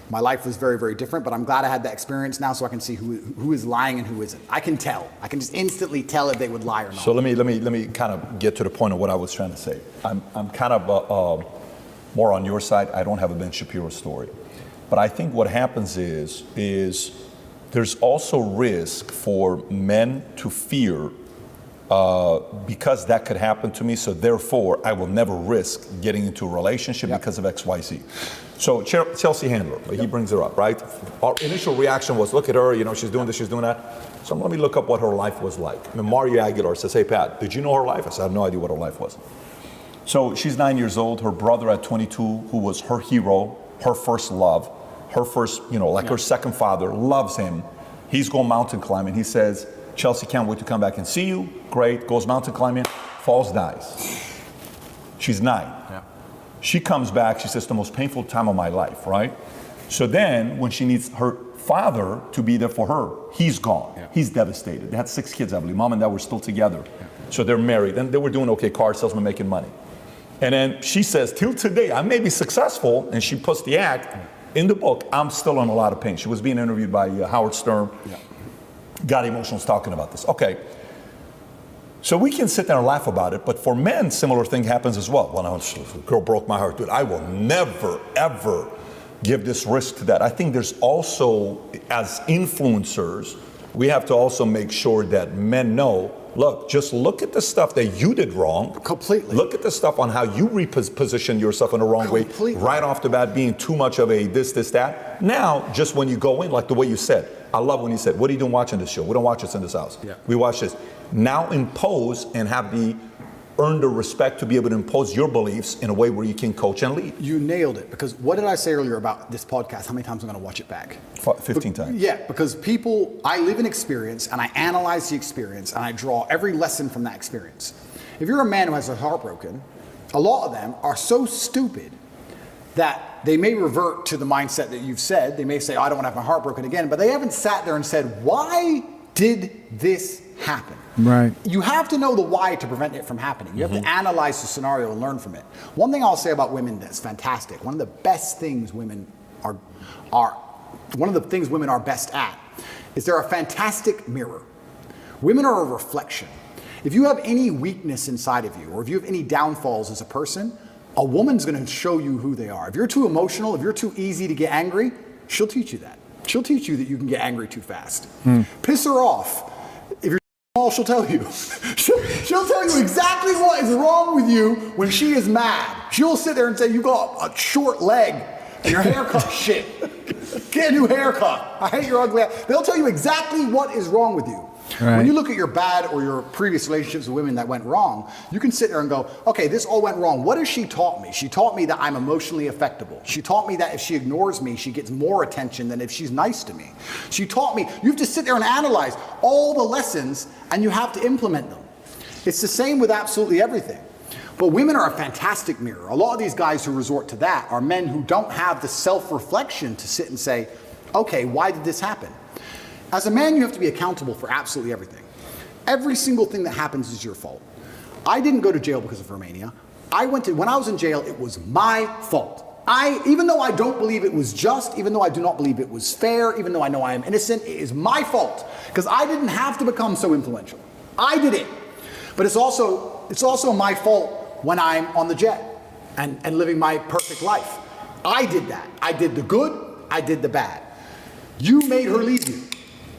My life was very, very different, but I'm glad I had that experience now so I can see who is lying and who isn't. I can tell. I can just instantly tell if they would lie or not. So let me kind of get to the point of what I was trying to say. I'm kind of more on your side. I don't have a Ben Shapiro story. But I think what happens is there's also risk for men to fear because that could happen to me, so therefore I will never risk getting into a relationship because of XYZ. So Chelsea Handler, he brings her up, right? Our initial reaction was, look at her, she's doing this, she's doing that. So let me look up what her life was like. I mean, Mario Aguilar says, hey Pat, did you know her life? I said, I have no idea what her life was. So she's 9 years old, her brother at 22, who was her hero, her first love, her first, her second father, loves him. He's going mountain climbing. He says, Chelsea, can't wait to come back and see you. Great, goes mountain climbing, falls, dies. She's 9. Yeah. She comes back, she says, the most painful time of my life, right? So then, when she needs her father to be there for her. He's gone. Yeah. He's devastated. They had 6 kids, I believe. Mom and dad were still together. Yeah. So they're married, and they were doing okay, car salesman, making money. And then she says, till today, I may be successful, and she puts the act in the book, I'm still in a lot of pain. She was being interviewed by Howard Stern. Yeah. Got emotional talking about this. Okay. So we can sit there and laugh about it, but for men, similar thing happens as well. Well, a girl broke my heart. Dude, I will never, ever give this risk to that. I think there's also, as influencers, we have to also make sure that men know, look, just look at the stuff that you did wrong. Completely. Look at the stuff on how you repositioned yourself in the wrong way. Right off the bat, being too much of a this, that. Now, just when you go in, like the way you said, I love when you said, what are you doing watching this show? We don't watch this in this house. Yeah. We watch this. Now impose and earn the respect to be able to impose your beliefs in a way where you can coach and lead. You nailed it, because what did I say earlier about this podcast? How many times I'm going to watch it back? 15 times. Yeah, because I live in experience, and I analyze the experience, and I draw every lesson from that experience. If you're a man who has their heart broken, a lot of them are so stupid that they may revert to the mindset that you've said. They may say, oh, I don't want to have my heart broken again, but they haven't sat there and said, why did this happen? Right. You have to know the why to prevent it from happening. You have to analyze the scenario and learn from it. One thing I'll say about women that's fantastic, one of the best things women are best at is they're a fantastic mirror. Women are a reflection. If you have any weakness inside of you, or if you have any downfalls as a person, a woman's going to show you who they are. If you're too emotional, if you're too easy to get angry, she'll teach you that. She'll teach you that you can get angry too fast. Piss her off. If you're small, she'll tell you. She'll tell you exactly what is wrong with you when she is mad. She'll sit there and say, you got a short leg and your haircut shit. Get a new haircut. I hate your ugly ass. They'll tell you exactly what is wrong with you. Right. When you look at your bad or your previous relationships with women that went wrong, you can sit there and go, okay, this all went wrong. What has she taught me? She taught me that I'm emotionally affectable. She taught me that if she ignores me, she gets more attention than if she's nice to me. She taught me, you have to sit there and analyze all the lessons, and you have to implement them. It's the same with absolutely everything. But women are a fantastic mirror. A lot of these guys who resort to that are men who don't have the self-reflection to sit and say, okay, why did this happen? As a man, you have to be accountable for absolutely everything. Every single thing that happens is your fault. I didn't go to jail because of Romania. When I was in jail, it was my fault. Even though I don't believe it was just, even though I do not believe it was fair, even though I know I am innocent, it is my fault. Because I didn't have to become so influential. I did it. But it's also my fault when I'm on the jet and living my perfect life. I did that. I did the good, I did the bad. You made her leave you.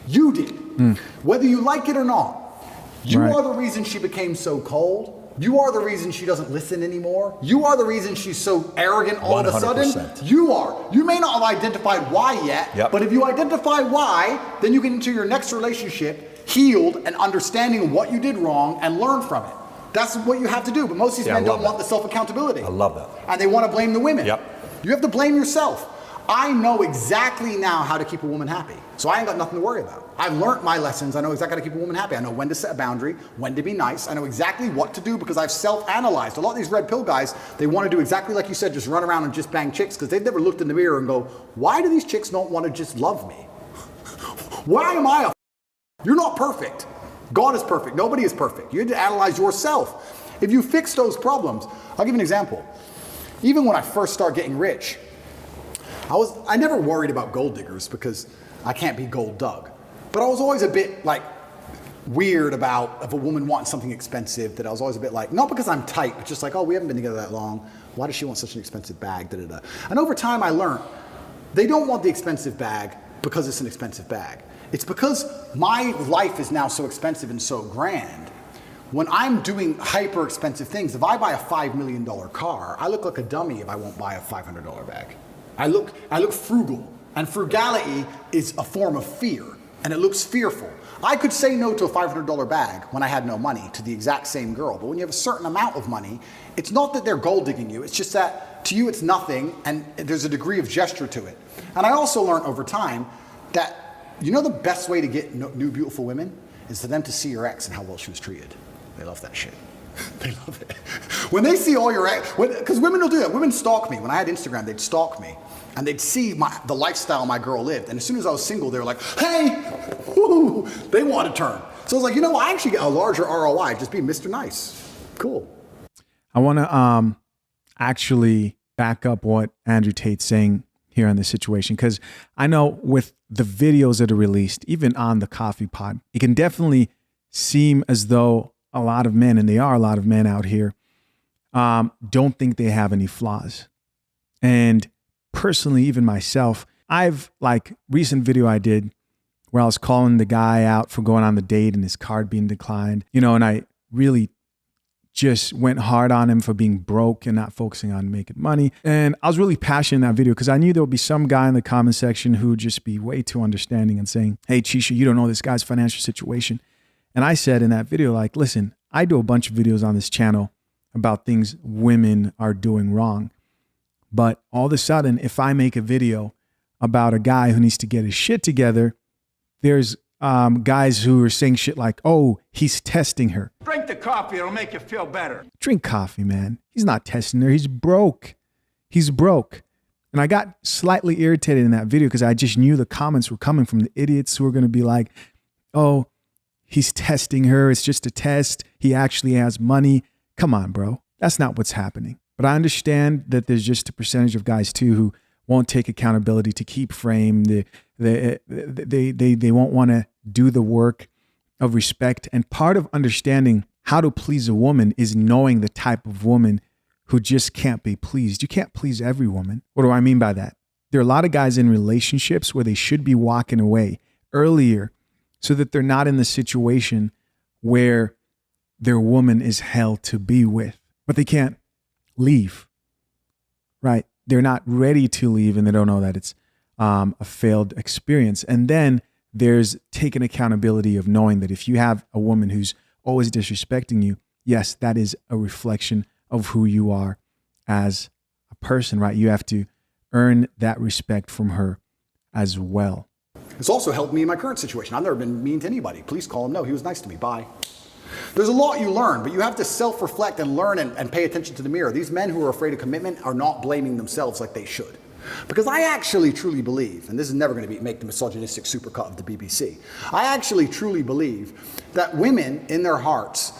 You did. Whether you like it or not. You are the reason she became so cold. You are the reason she doesn't listen anymore. You are the reason she's so arrogant all 100%. Of a sudden. You are. You may not have identified why yet, but if you identify why, then you get into your next relationship healed and understanding what you did wrong and learn from it. That's what you have to do. But most of these men don't want the self-accountability. I love that. And they want to blame the women. You have to blame yourself. I know exactly now how to keep a woman happy. So I ain't got nothing to worry about. I've learned my lessons. I know exactly how to keep a woman happy. I know when to set a boundary, when to be nice. I know exactly what to do because I've self-analyzed. A lot of these red pill guys, they want to do exactly like you said, just run around and just bang chicks because they've never looked in the mirror and go, why do these chicks not want to just love me? Why am I You're not perfect. God is perfect. Nobody is perfect. You have to analyze yourself. If you fix those problems, I'll give you an example. Even when I first started getting rich, I never worried about gold diggers because I can't be gold dug. But I was always a bit like weird about if a woman wants something expensive, that I was always a bit like, not because I'm tight, but just like, oh, we haven't been together that long. Why does she want such an expensive bag? Da-da-da. And over time I learned they don't want the expensive bag because it's an expensive bag. It's because my life is now so expensive and so grand. When I'm doing hyper expensive things, if I buy a $5 million car, I look like a dummy if I won't buy a $500 bag. I look frugal, and frugality is a form of fear, and it looks fearful. I could say no to a $500 bag when I had no money to the exact same girl, but when you have a certain amount of money, it's not that they're gold digging you, it's just that to you it's nothing, and there's a degree of gesture to it. And I also learned over time that, you know, the best way to get new beautiful women is for them to see your ex and how well she was treated. They love that shit. They love it. When they see all your, because women will do that. Women stalk me. When I had Instagram, they'd stalk me. And they'd see the lifestyle my girl lived. And as soon as I was single, they were like, hey, woo, they want to turn. So I was like, you know, I actually get a larger ROI just being Mr. Nice. Cool. I want to actually back up what Andrew Tate's saying here on this situation, because I know with the videos that are released, even on the coffee pod, it can definitely seem as though a lot of men, and they are a lot of men out here, don't think they have any flaws. And personally, even myself, I've like recent video I did where I was calling the guy out for going on the date and his card being declined, you know, and I really just went hard on him for being broke and not focusing on making money. And I was really passionate in that video because I knew there would be some guy in the comment section who would just be way too understanding and saying, hey, Chisha, you don't know this guy's financial situation. And I said in that video, like, listen, I do a bunch of videos on this channel about things women are doing wrong. But all of a sudden, if I make a video about a guy who needs to get his shit together, there's guys who are saying shit like, oh, he's testing her. Drink the coffee, it'll make you feel better. Drink coffee, man. He's not testing her. He's broke. He's broke. And I got slightly irritated in that video because I just knew the comments were coming from the idiots who were going to be like, oh, he's testing her. It's just a test. He actually has money. Come on, bro. That's not what's happening. But I understand that there's just a percentage of guys too who won't take accountability to keep frame. They won't want to do the work of respect. And part of understanding how to please a woman is knowing the type of woman who just can't be pleased. You can't please every woman. What do I mean by that? There are a lot of guys in relationships where they should be walking away earlier so that they're not in the situation where their woman is hell to be with, but they can't leave, right? They're not ready to leave and they don't know that it's a failed experience. And then there's taking accountability of knowing that if you have a woman who's always disrespecting you, yes, that is a reflection of who you are as a person, right? You have to earn that respect from her as well. It's also helped me in my current situation. I've never been mean to anybody. Please call him. No, he was nice to me. Bye. There's a lot you learn, but you have to self-reflect and learn and pay attention to the mirror. These men who are afraid of commitment are not blaming themselves like they should. Because I actually truly believe, and this is never going to make the misogynistic supercut of the BBC, I actually truly believe that women in their hearts,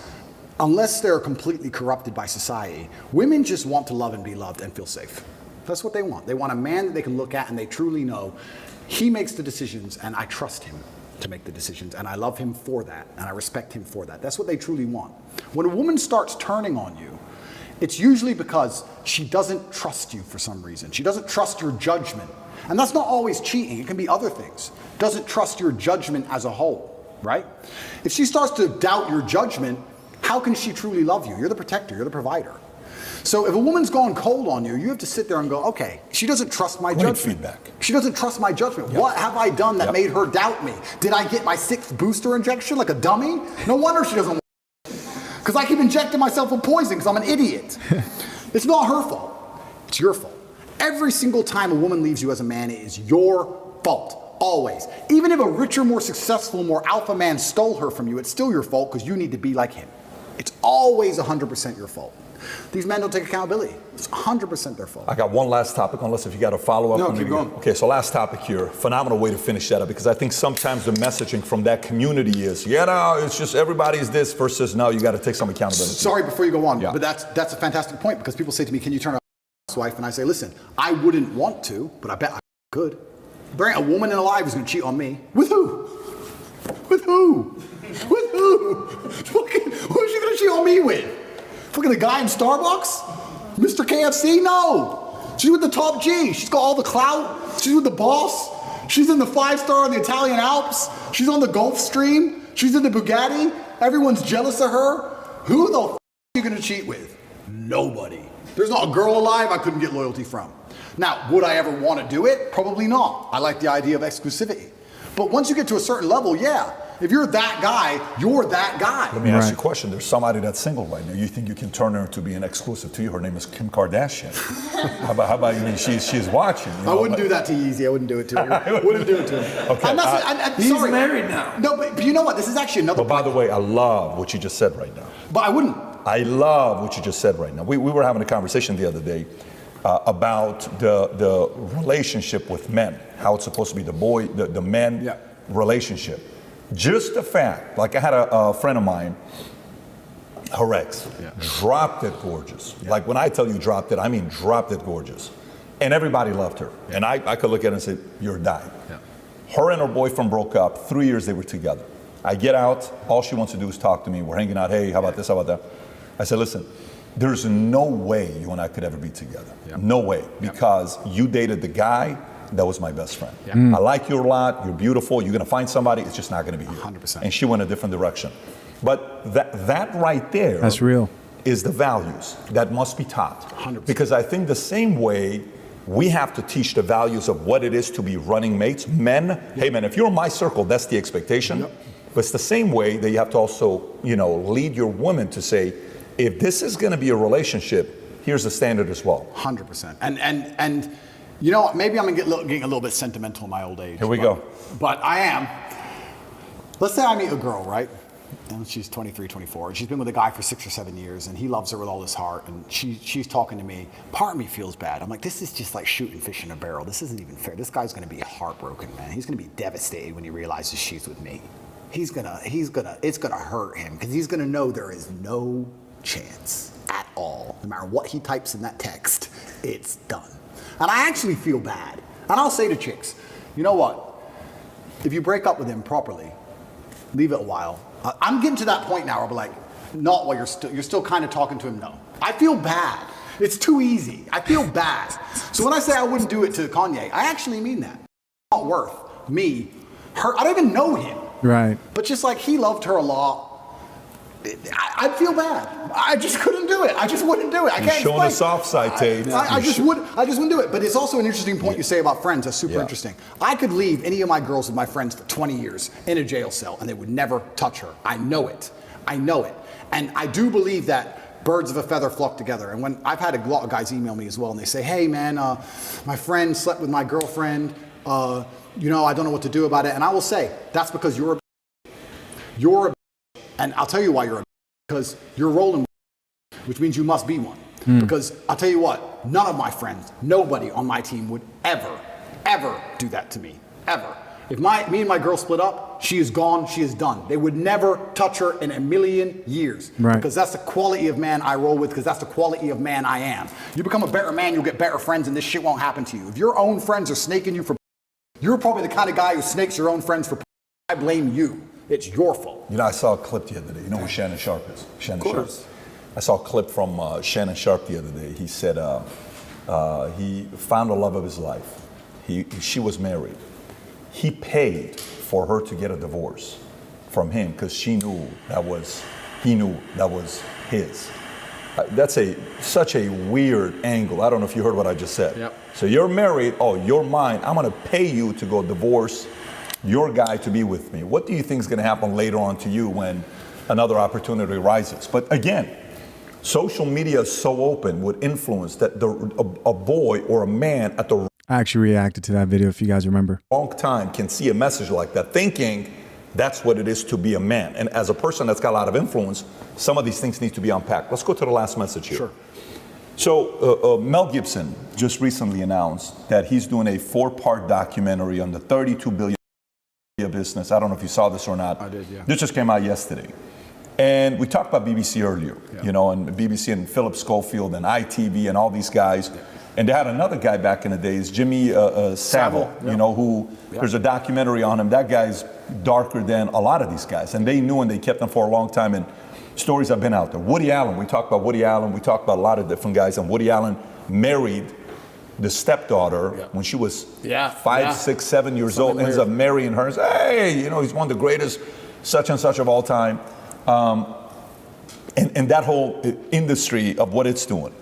unless they're completely corrupted by society, women just want to love and be loved and feel safe. That's what they want. They want a man that they can look at and they truly know he makes the decisions and I trust him to make the decisions and I love him for that and I respect him for that. That's what they truly want. When a woman starts turning on you, it's usually because she doesn't trust you for some reason. She doesn't trust your judgment. And that's not always cheating. It can be other things. Doesn't trust your judgment as a whole, right? If she starts to doubt your judgment, how can she truly love you? You're the protector. You're the provider. So if a woman's gone cold on you, you have to sit there and go, okay, she doesn't trust my judgment. Feedback. She doesn't trust my judgment. Yep. What have I done that made her doubt me? Did I get my 6th booster injection like a dummy? No wonder she doesn't want because I keep injecting myself with poison because I'm an idiot. It's not her fault. It's your fault. Every single time a woman leaves you as a man, it is your fault. Always. Even if a richer, more successful, more alpha man stole her from you, it's still your fault because you need to be like him. It's always 100% your fault. These men don't take accountability. It's 100% their fault. I got one last topic, unless if you got a follow-up. No, keep going. Okay, so last topic here. Phenomenal way to finish that up because I think sometimes the messaging from that community is, no, it's just everybody's this versus no, you got to take some accountability. Sorry, before you go on, but that's a fantastic point because people say to me, can you turn on my wife? And I say, listen, I wouldn't want to, but I bet I could. There ain't a woman alive who's going to cheat on me. With who? With who? With who? Who's she going to cheat on me with? Fucking the guy in Starbucks? Mr. KFC? No. She's with the top G. She's got all the clout. She's with the boss. She's in the 5-star in the Italian Alps. She's on the Gulfstream. She's in the Bugatti. Everyone's jealous of her. Who the f*** are you going to cheat with? Nobody. There's not a girl alive I couldn't get loyalty from. Now, would I ever want to do it? Probably not. I like the idea of exclusivity. But once you get to a certain level, yeah. If you're that guy, you're that guy. Let me ask you a question. There's somebody that's single right now. You think you can turn her to be an exclusive to you? Her name is Kim Kardashian. how about you? I mean, she's watching. You know? I wouldn't do that to Yeezy. I wouldn't do it to her. Wouldn't do it to him. Okay. He's sorry. married now. No, but you know what? This is actually another. But by the way, I love what you just said right now. But I wouldn't. I love what you just said right now. We were having a conversation the other day about the relationship with men, how it's supposed to be the men relationship. Just the fact, like I had a friend of mine, her ex, dropped it gorgeous. Like when I tell you dropped it, I mean dropped it gorgeous. And everybody loved her. And I could look at her and say, you're dying. Her and her boyfriend broke up. 3 years they were together. I get out, all she wants to do is talk to me. We're hanging out, hey, how about this, how about that? I said, listen, there's no way you and I could ever be together. No way, because you dated the guy that was my best friend. I like you a lot, you're beautiful, you're gonna find somebody, it's just not gonna be you. 100%. And she went a different direction. But that right there, that's real, is the values that must be taught. 100%. Because I think the same way we have to teach the values of what it is to be running mates. Men, hey man, if you're in my circle, that's the expectation. But it's the same way that you have to also, lead your women to say, if this is going to be a relationship, here's the standard as well. 100%. And you know what? Maybe I'm getting a little bit sentimental in my old age. Here we go. But I am. Let's say I meet a girl, right? And she's 23, 24. And she's been with a guy for 6 or 7 years, and he loves her with all his heart. And she's talking to me. Part of me feels bad. I'm like, this is just like shooting fish in a barrel. This isn't even fair. This guy's going to be heartbroken, man. He's going to be devastated when he realizes she's with me. It's going to hurt him, because he's going to know there is no chance at all. No matter what he types in that text, it's done. And I actually feel bad. And I'll say to chicks, you know what? If you break up with him properly, leave it a while. I'm getting to that point now where I'm like, not while you're still kind of talking to him, no. I feel bad. It's too easy. I feel bad. So when I say I wouldn't do it to Kanye, I actually mean that. It's not worth me, her. I don't even know him. Right. But just like he loved her a lot, I'd feel bad. I just couldn't do it. I just wouldn't do it. I can't explain. Showing the soft side, Tate. I just wouldn't do it. But it's also an interesting point you say about friends. That's super interesting. I could leave any of my girls with my friends for 20 years in a jail cell, and they would never touch her. I know it. And I do believe that birds of a feather flock together. And when I've had a lot of guys email me as well, and they say, hey man, my friend slept with my girlfriend. I don't know what to do about it. And I will say, that's because you're a and I'll tell you why you're a because you're rolling, which means you must be one. Because I'll tell you what, none of my friends, nobody on my team would ever do that to me, ever. If me and my girl split up, she is gone, she is done. They would never touch her in a million years. Right. Because that's the quality of man I roll with, because that's the quality of man I am. You become a better man, you'll get better friends, and this shit won't happen to you. If your own friends are snaking you for, you're probably the kind of guy who snakes your own friends for. I blame you. It's your fault. I saw a clip the other day. You know who Shannon Sharp is? Shannon Sharp. I saw a clip from Shannon Sharp the other day. He said he found the love of his life. She was married. He paid for her to get a divorce from him because he knew that was his. That's such a weird angle. I don't know if you heard what I just said. Yep. So you're married. Oh, you're mine. I'm going to pay you to go divorce your guy to be with me. What do you think is going to happen later on to you when another opportunity arises? But again, social media is so open with influence that a boy or a man at the I actually reacted to that video, if you guys remember. wrong time can see a message like that, thinking that's what it is to be a man. And as a person that's got a lot of influence, some of these things need to be unpacked. Let's go to the last message here. Sure. So Mel Gibson just recently announced that he's doing a 4-part documentary on the $32 billion business. I don't know if you saw this or not. I did, yeah. This just came out yesterday. And we talked about BBC earlier, and BBC and Philip Schofield and ITV and all these guys. Yeah. And they had another guy back in the days, Jimmy Savile, who there's a documentary on him. That guy's darker than a lot of these guys. And they knew and they kept him for a long time. And stories have been out there. Woody Allen, we talked about Woody Allen. We talked about a lot of different guys. And Woody Allen married the stepdaughter when she was 5, 6, 7 years old, ends up marrying her and says, hey, he's one of the greatest such and such of all time. And that whole industry of what it's doing.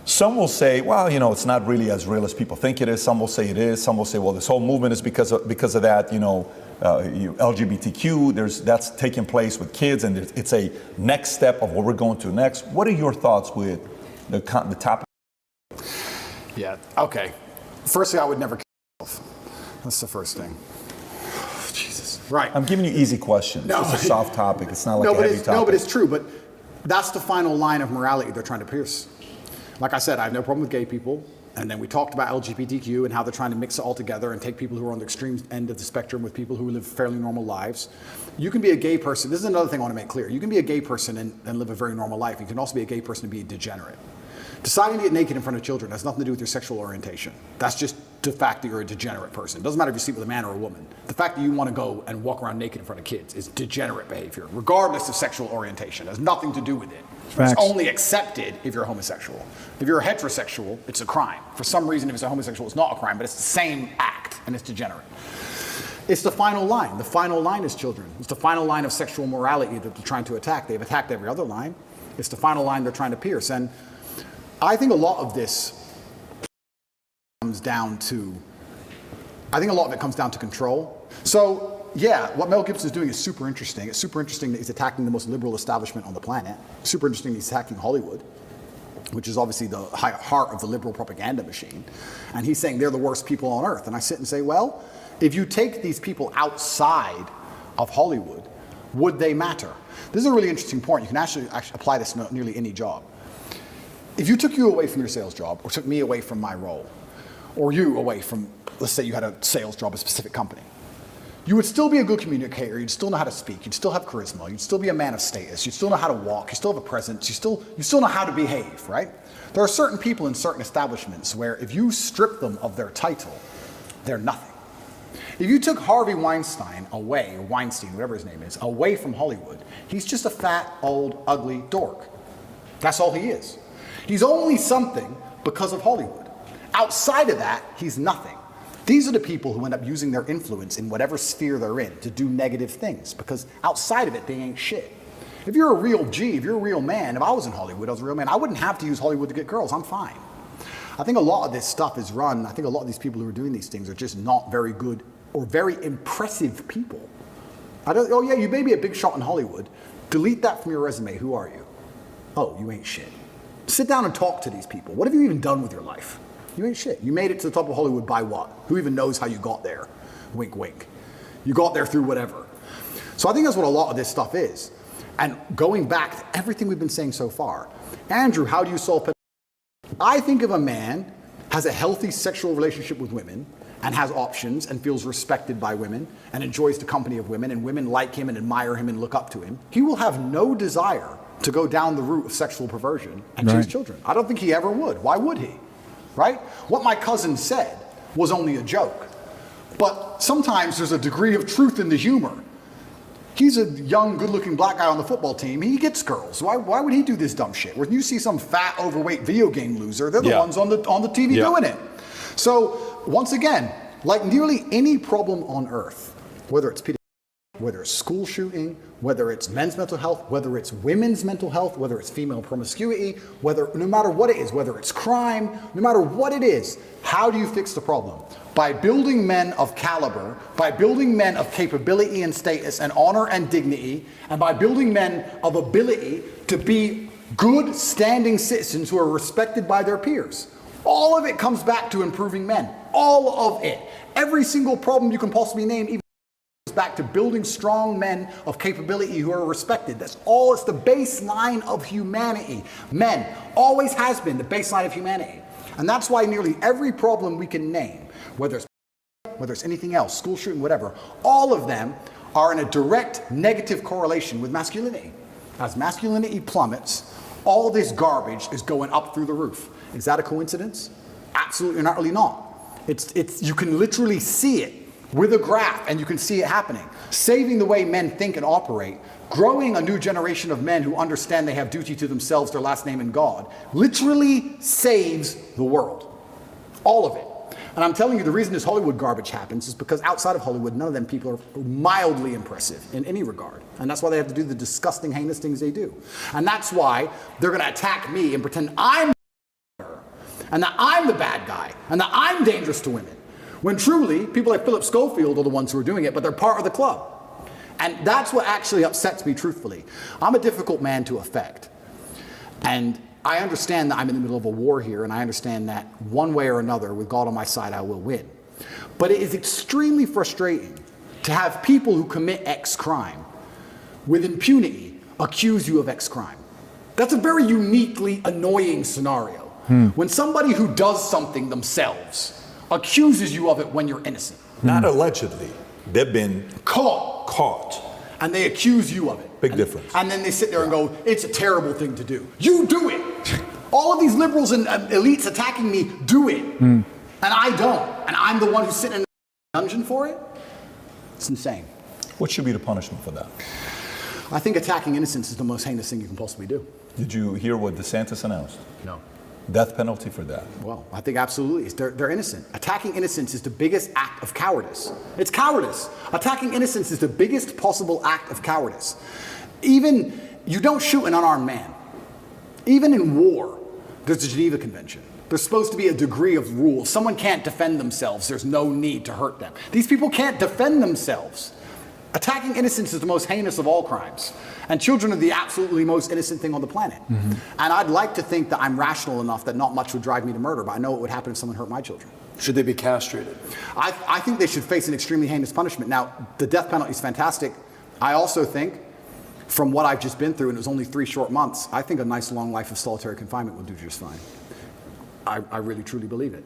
Some will say, well, it's not really as real as people think it is. Some will say it is. Some will say, well, this whole movement is because of that, LGBTQ, that's taking place with kids, and it's a next step of what we're going to next. What are your thoughts with the topic? Yeah, okay. Firstly, I would never kill myself. That's the first thing. Jesus. Right. I'm giving you easy questions. No, it's a soft topic. It's not like a heavy topic. No, but it's true. But That's the final line of morality they're trying to pierce. Like I said, I have no problem with gay people. And then we talked about LGBTQ and how they're trying to mix it all together and take people who are on the extreme end of the spectrum with people who live fairly normal lives. You can be a gay person. This is another thing I want to make clear. You can be a gay person and live a very normal life. You can also be a gay person and be a degenerate. Deciding to get naked in front of children has nothing to do with your sexual orientation. That's just the fact that you're a degenerate person. It doesn't matter if you sleep with a man or a woman. The fact that you want to go and walk around naked in front of kids is degenerate behavior, regardless of sexual orientation. It has nothing to do with it. Facts. It's only accepted if you're homosexual. If you're heterosexual, it's a crime. For some reason, if it's a homosexual, it's not a crime, but it's the same act, and it's degenerate. It's the final line. The final line is children. It's the final line of sexual morality that they're trying to attack. They've attacked every other line. It's the final line they're trying to pierce. And I think a lot of this comes down to, control. So, yeah, what Mel Gibson is doing is super interesting. It's super interesting that he's attacking the most liberal establishment on the planet. Super interesting that he's attacking Hollywood, which is obviously the heart of the liberal propaganda machine. And he's saying they're the worst people on earth. And I sit and say, well, if you take these people outside of Hollywood, would they matter? This is a really interesting point. You can actually apply this to nearly any job. If you took you away from your sales job, or took me away from my role, or you away from, let's say you had a sales job at a specific company, you would still be a good communicator, you'd still know how to speak, you'd still have charisma, you'd still be a man of status, you'd still know how to walk, you still have a presence, you still know how to behave, right? There are certain people in certain establishments where if you strip them of their title, they're nothing. If you took Harvey Weinstein away, or Weinstein, whatever his name is, away from Hollywood, he's just a fat, old, ugly dork. That's all he is. He's only something because of Hollywood. Outside of that, he's nothing. These are the people who end up using their influence in whatever sphere they're in to do negative things, because outside of it, they ain't shit. If you're a real G, if you're a real man, if I was in Hollywood, I was a real man, I wouldn't have to use Hollywood to get girls. I'm fine. I think a lot of this stuff is run, I think a lot of these people who are doing these things are just not very good or very impressive people. Oh yeah, you may be a big shot in Hollywood. Delete that from your resume. Who are you? Oh, you ain't shit. Sit down and talk to these people. What have you even done with your life? You ain't shit. You made it to the top of Hollywood by what? Who even knows how you got there? Wink, wink. You got there through whatever. So I think that's what a lot of this stuff is. And going back to everything we've been saying so far, Andrew, how do you solve pedophilia? I think if a man has a healthy sexual relationship with women and has options and feels respected by women and enjoys the company of women and women like him and admire him and look up to him, he will have no desire to go down the route of sexual perversion and chase children. I don't think he ever would. Why would he? Right? What my cousin said was only a joke. But sometimes there's a degree of truth in the humor. He's a young, good-looking black guy on the football team. He gets girls. Why would he do this dumb shit? When you see some fat, overweight video game loser, they're the ones on the TV doing it. So, once again, like nearly any problem on earth, whether it's pedophilia, whether it's school shooting, whether it's men's mental health, whether it's women's mental health, whether it's female promiscuity, no matter what it is, whether it's crime, no matter what it is, how do you fix the problem? By building men of caliber, by building men of capability and status and honor and dignity, and by building men of ability to be good standing citizens who are respected by their peers. All of it comes back to improving men. All of it. Every single problem you can possibly name, even back to building strong men of capability who are respected. That's all. It's the baseline of humanity. Men always has been the baseline of humanity. And that's why nearly every problem we can name, whether it's anything else, school shooting, whatever, all of them are in a direct negative correlation with masculinity. As masculinity plummets, all this garbage is going up through the roof. Is that a coincidence? Absolutely not, really not. You can literally see it with a graph, and you can see it happening. Saving the way men think and operate, growing a new generation of men who understand they have duty to themselves, their last name, and God, literally saves the world. All of it. And I'm telling you, the reason this Hollywood garbage happens is because outside of Hollywood, none of them people are mildly impressive in any regard. And that's why they have to do the disgusting, heinous things they do. And that's why they're going to attack me and pretend I'm and that I'm the bad guy, and that I'm dangerous to women. When truly, people like Philip Schofield are the ones who are doing it, but they're part of the club. And that's what actually upsets me, truthfully. I'm a difficult man to affect. And I understand that I'm in the middle of a war here, and I understand that one way or another, with God on my side, I will win. But it is extremely frustrating to have people who commit X crime with impunity accuse you of X crime. That's a very uniquely annoying scenario. When somebody who does something themselves accuses you of it when you're innocent. Not allegedly. They've been Caught. And they accuse you of it. Big difference. And then they sit there and go, it's a terrible thing to do. You do it. All of these liberals and elites attacking me do it. And I don't. And I'm the one who's sitting in the dungeon for it. It's insane. What should be the punishment for that? I think attacking innocence is the most heinous thing you can possibly do. Did you hear what DeSantis announced? No. Death penalty for that. Well, I think absolutely. They're innocent. Attacking innocence is the biggest act of cowardice. It's cowardice. Attacking innocence is the biggest possible act of cowardice. Even, you don't shoot an unarmed man. Even in war, there's the Geneva Convention. There's supposed to be a degree of rule. If someone can't defend themselves, there's no need to hurt them. These people can't defend themselves. Attacking innocence is the most heinous of all crimes. And children are the absolutely most innocent thing on the planet. And I'd like to think that I'm rational enough that not much would drive me to murder, but I know what would happen if someone hurt my children. Should they be castrated? I think they should face an extremely heinous punishment. Now, the death penalty is fantastic. I also think, from what I've just been through, and it was only 3 short months, I think a nice long life of solitary confinement would do just fine. I really, truly believe it.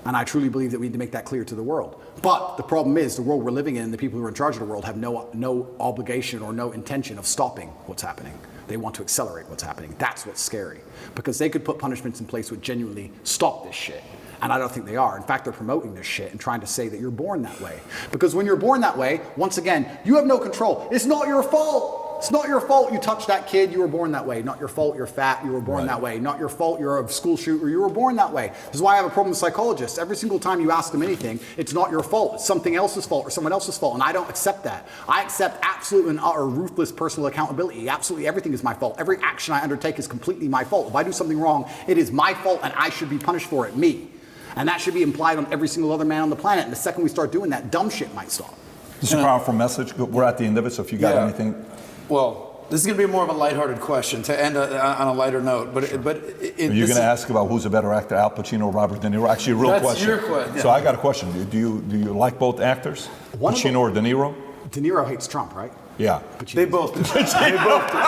And I truly believe that we need to make that clear to the world. But the problem is, the world we're living in and the people who are in charge of the world have no obligation or no intention of stopping what's happening. They want to accelerate what's happening. That's what's scary. Because they could put punishments in place which genuinely stop this shit. And I don't think they are. In fact, they're promoting this shit and trying to say that you're born that way. Because when you're born that way, once again, you have no control. It's not your fault. It's not your fault you touched that kid, you were born that way. Not your fault you're fat, you were born that way. Not your fault you're a school shooter, you were born that way. This is why I have a problem with psychologists. Every single time you ask them anything, it's not your fault. It's something else's fault or someone else's fault. And I don't accept that. I accept absolute and utter ruthless personal accountability. Absolutely everything is my fault. Every action I undertake is completely my fault. If I do something wrong, it is my fault and I should be punished for it, me. And that should be implied on every single other man on the planet. And the second we start doing that, dumb shit might stop. This is a powerful message. We're at the end of it, so if you got anything. Well, this is going to be more of a lighthearted question to end on a lighter note. But you're going to ask about who's a better actor, Al Pacino or Robert De Niro? Actually, a real question. That's your question. So I got a question. Do you like both actors, Pacino or De Niro? De Niro hates Trump, right? Yeah. They both do. They both do.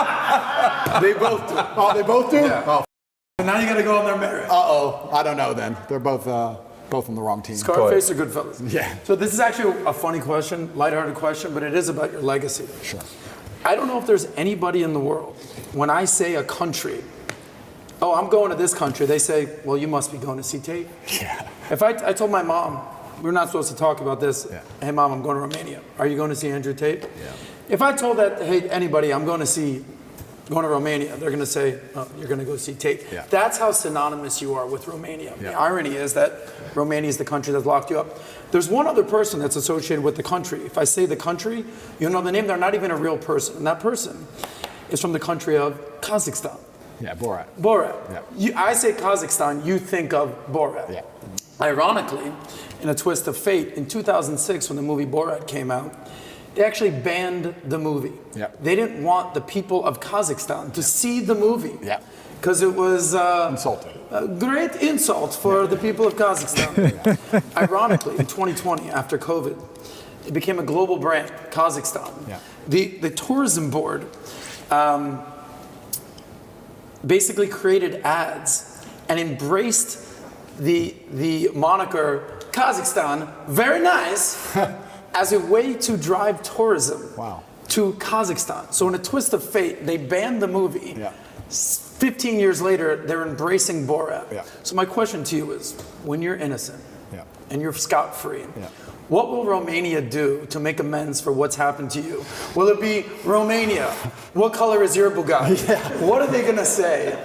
They both do. Oh, they both do? Yeah. Oh. And now you got to go on their merit. Uh-oh. I don't know then. They're both on the wrong team. Scarface or Goodfellas? Yeah. So this is actually a funny question, lighthearted question, but it is about your legacy. Sure. I don't know if there's anybody in the world, when I say a country, oh, I'm going to this country, they say, well, you must be going to see Tate. Yeah. If I told my mom, we're not supposed to talk about this, hey, Mom, I'm going to Romania. Are you going to see Andrew Tate? Yeah. If I told that, hey, anybody, I'm going to Romania, they're going to say, oh, you're going to go see Tate. Yeah. That's how synonymous you are with Romania. Yeah. The irony is that Romania is the country that's locked you up. There's one other person that's associated with the country. If I say the country, you know the name, they're not even a real person. And that person is from the country of Kazakhstan. Yeah, Borat. Borat. Yeah. I say Kazakhstan, you think of Borat. Yeah. Ironically, in a twist of fate, in 2006 when the movie Borat came out, they actually banned the movie. Yeah. They didn't want the people of Kazakhstan to see the movie. Yeah. Because it was insulting. A great insult for the people of Kazakhstan. Ironically, in 2020, after COVID, it became a global brand, Kazakhstan. Yeah. The tourism board basically created ads and embraced the moniker Kazakhstan, very nice, as a way to drive tourism to Kazakhstan. So in a twist of fate, they banned the movie. Yeah. 15 years later, they're embracing Borat. Yeah. So my question to you is, when you're innocent and you're scot-free, Yeah. what will Romania do to make amends for what's happened to you? Will it be Romania? What color is your Bugatti? Yeah. What are they going to say?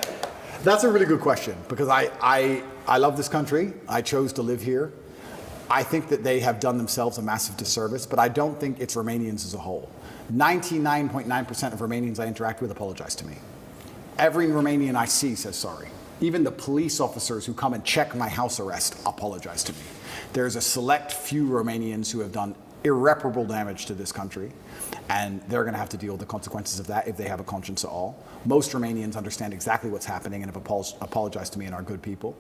That's a really good question because I love this country. I chose to live here. I think that they have done themselves a massive disservice, but I don't think it's Romanians as a whole. 99.9% of Romanians I interact with apologize to me. Every Romanian I see says sorry. Even the police officers who come and check my house arrest apologize to me. There's a select few Romanians who have done irreparable damage to this country, and they're going to have to deal with the consequences of that if they have a conscience at all. Most Romanians understand exactly what's happening and have apologized to me and are good people.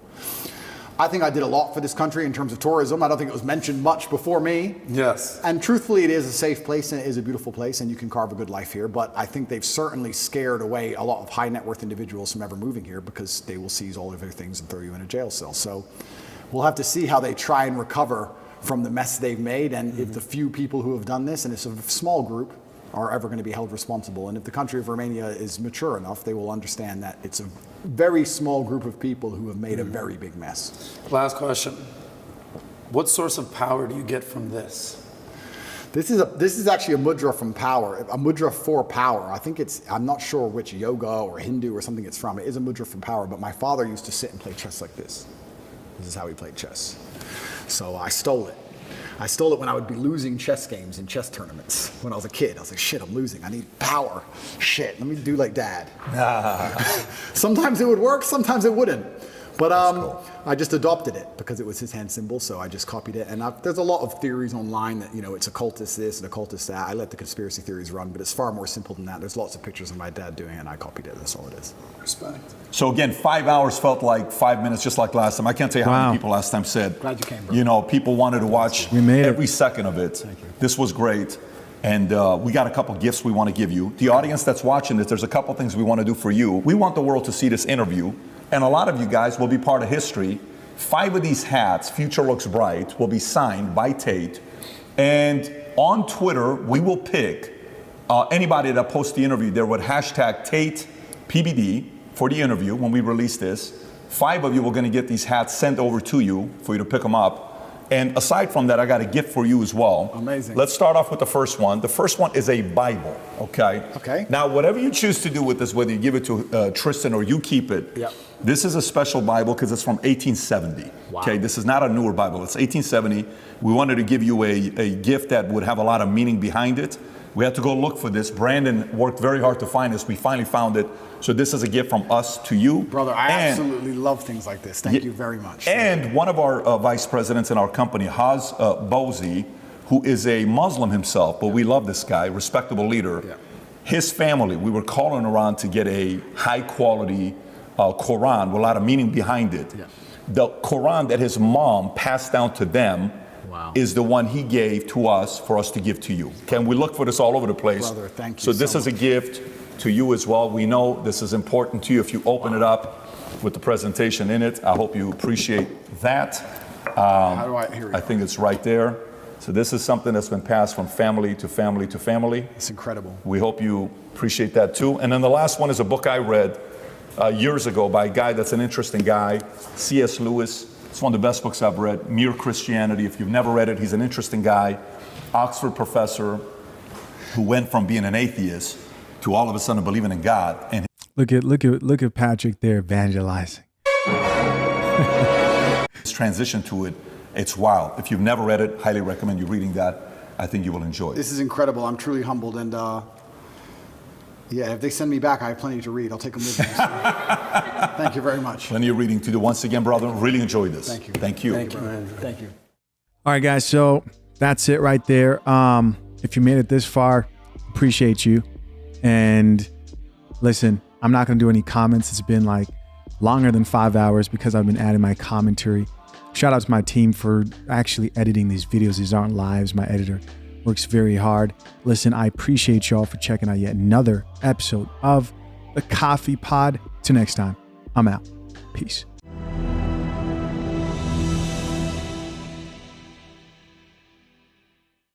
I think I did a lot for this country in terms of tourism. I don't think it was mentioned much before me. Yes. And truthfully, it is a safe place and it is a beautiful place and you can carve a good life here. But I think they've certainly scared away a lot of high net worth individuals from ever moving here because they will seize all of their things and throw you in a jail cell. So we'll have to see how they try and recover from the mess they've made and if the few people who have done this, and it's a small group, are ever going to be held responsible. And if the country of Romania is mature enough, they will understand that it's a very small group of people who have made a very big mess. Last question. What source of power do you get from this? This is actually a mudra from power, a mudra for power. I think I'm not sure which yoga or Hindu or something it's from. It is a mudra from power, but my father used to sit and play chess like this. This is how he played chess. So I stole it. I stole it when I would be losing chess games in chess tournaments. When I was a kid, I was like, shit, I'm losing. I need power. Shit, let me do like dad. Sometimes it would work, sometimes it wouldn't. But cool. I just adopted it because it was his hand symbol, so I just copied it. And there's a lot of theories online that, it's occultist this and occultist that. I let the conspiracy theories run, but it's far more simple than that. There's lots of pictures of my dad doing it, and I copied it. That's all it is. Respect. So again, 5 hours felt like 5 minutes, just like last time. I can't tell you how many people last time said. Glad you came, bro. People wanted to watch every second of it. Thank you. This was great. And we got a couple gifts we want to give you. The audience that's watching this, there's a couple things we want to do for you. We want the world to see this interview. And a lot of you guys will be part of history. 5 of these hats, Future Looks Bright, will be signed by Tate. And on Twitter, we will pick anybody that posts the interview there with hashtag Tate PBD for the interview when we release this. 5 of you are going to get these hats sent over to you for you to pick them up. And aside from that, I got a gift for you as well. Amazing. Let's start off with the first one. The first one is a Bible, okay? Okay. Now, whatever you choose to do with this, whether you give it to Tristan or you keep it, yep. This is a special Bible because it's from 1870. Wow. Okay, this is not a newer Bible. It's 1870. We wanted to give you a gift that would have a lot of meaning behind it. We had to go look for this. Brandon worked very hard to find this. We finally found it. So this is a gift from us to you. Brother, I absolutely love things like this. Thank you very much. And one of our vice presidents in our company, Haz Bozi, who is a Muslim himself, but we love this guy, respectable leader. Yeah. His family, we were calling around to get a high quality Quran with a lot of meaning behind it. Yeah. The Quran that his mom passed down to them is the one he gave to us for us to give to you. Can we look for this all over the place? Brother, thank you so this is a gift to you as well. We know this is important to you. If you open it up with the presentation in it, I hope you appreciate that. I think it's right there. So this is something that's been passed from family to family to family. It's incredible. We hope you appreciate that too. And then the last one is a book I read years ago by a guy that's an interesting guy, C.S. Lewis. It's one of the best books I've read, Mere Christianity. If you've never read it, he's an interesting guy, Oxford professor who went from being an atheist to all of a sudden believing in God. And look at Patrick there evangelizing. his transition to it, it's wild. If you've never read it, highly recommend you reading that. I think you will enjoy it. This is incredible. I'm truly humbled. And yeah, if they send me back, I have plenty to read. I'll take them with me. Thank you very much. Plenty of reading to do. Once again, brother, really enjoy this. Thank you. Thank you. Thank you, Andrew. Thank you. All right, guys. So that's it right there. If you made it this far, appreciate you. And listen, I'm not going to do any comments. It's been like longer than 5 hours because I've been adding my commentary. Shout out to my team for actually editing these videos. These aren't lives. My editor works very hard. Listen, I appreciate y'all for checking out yet another episode of the Coffee Pod. Till next time, I'm out. Peace.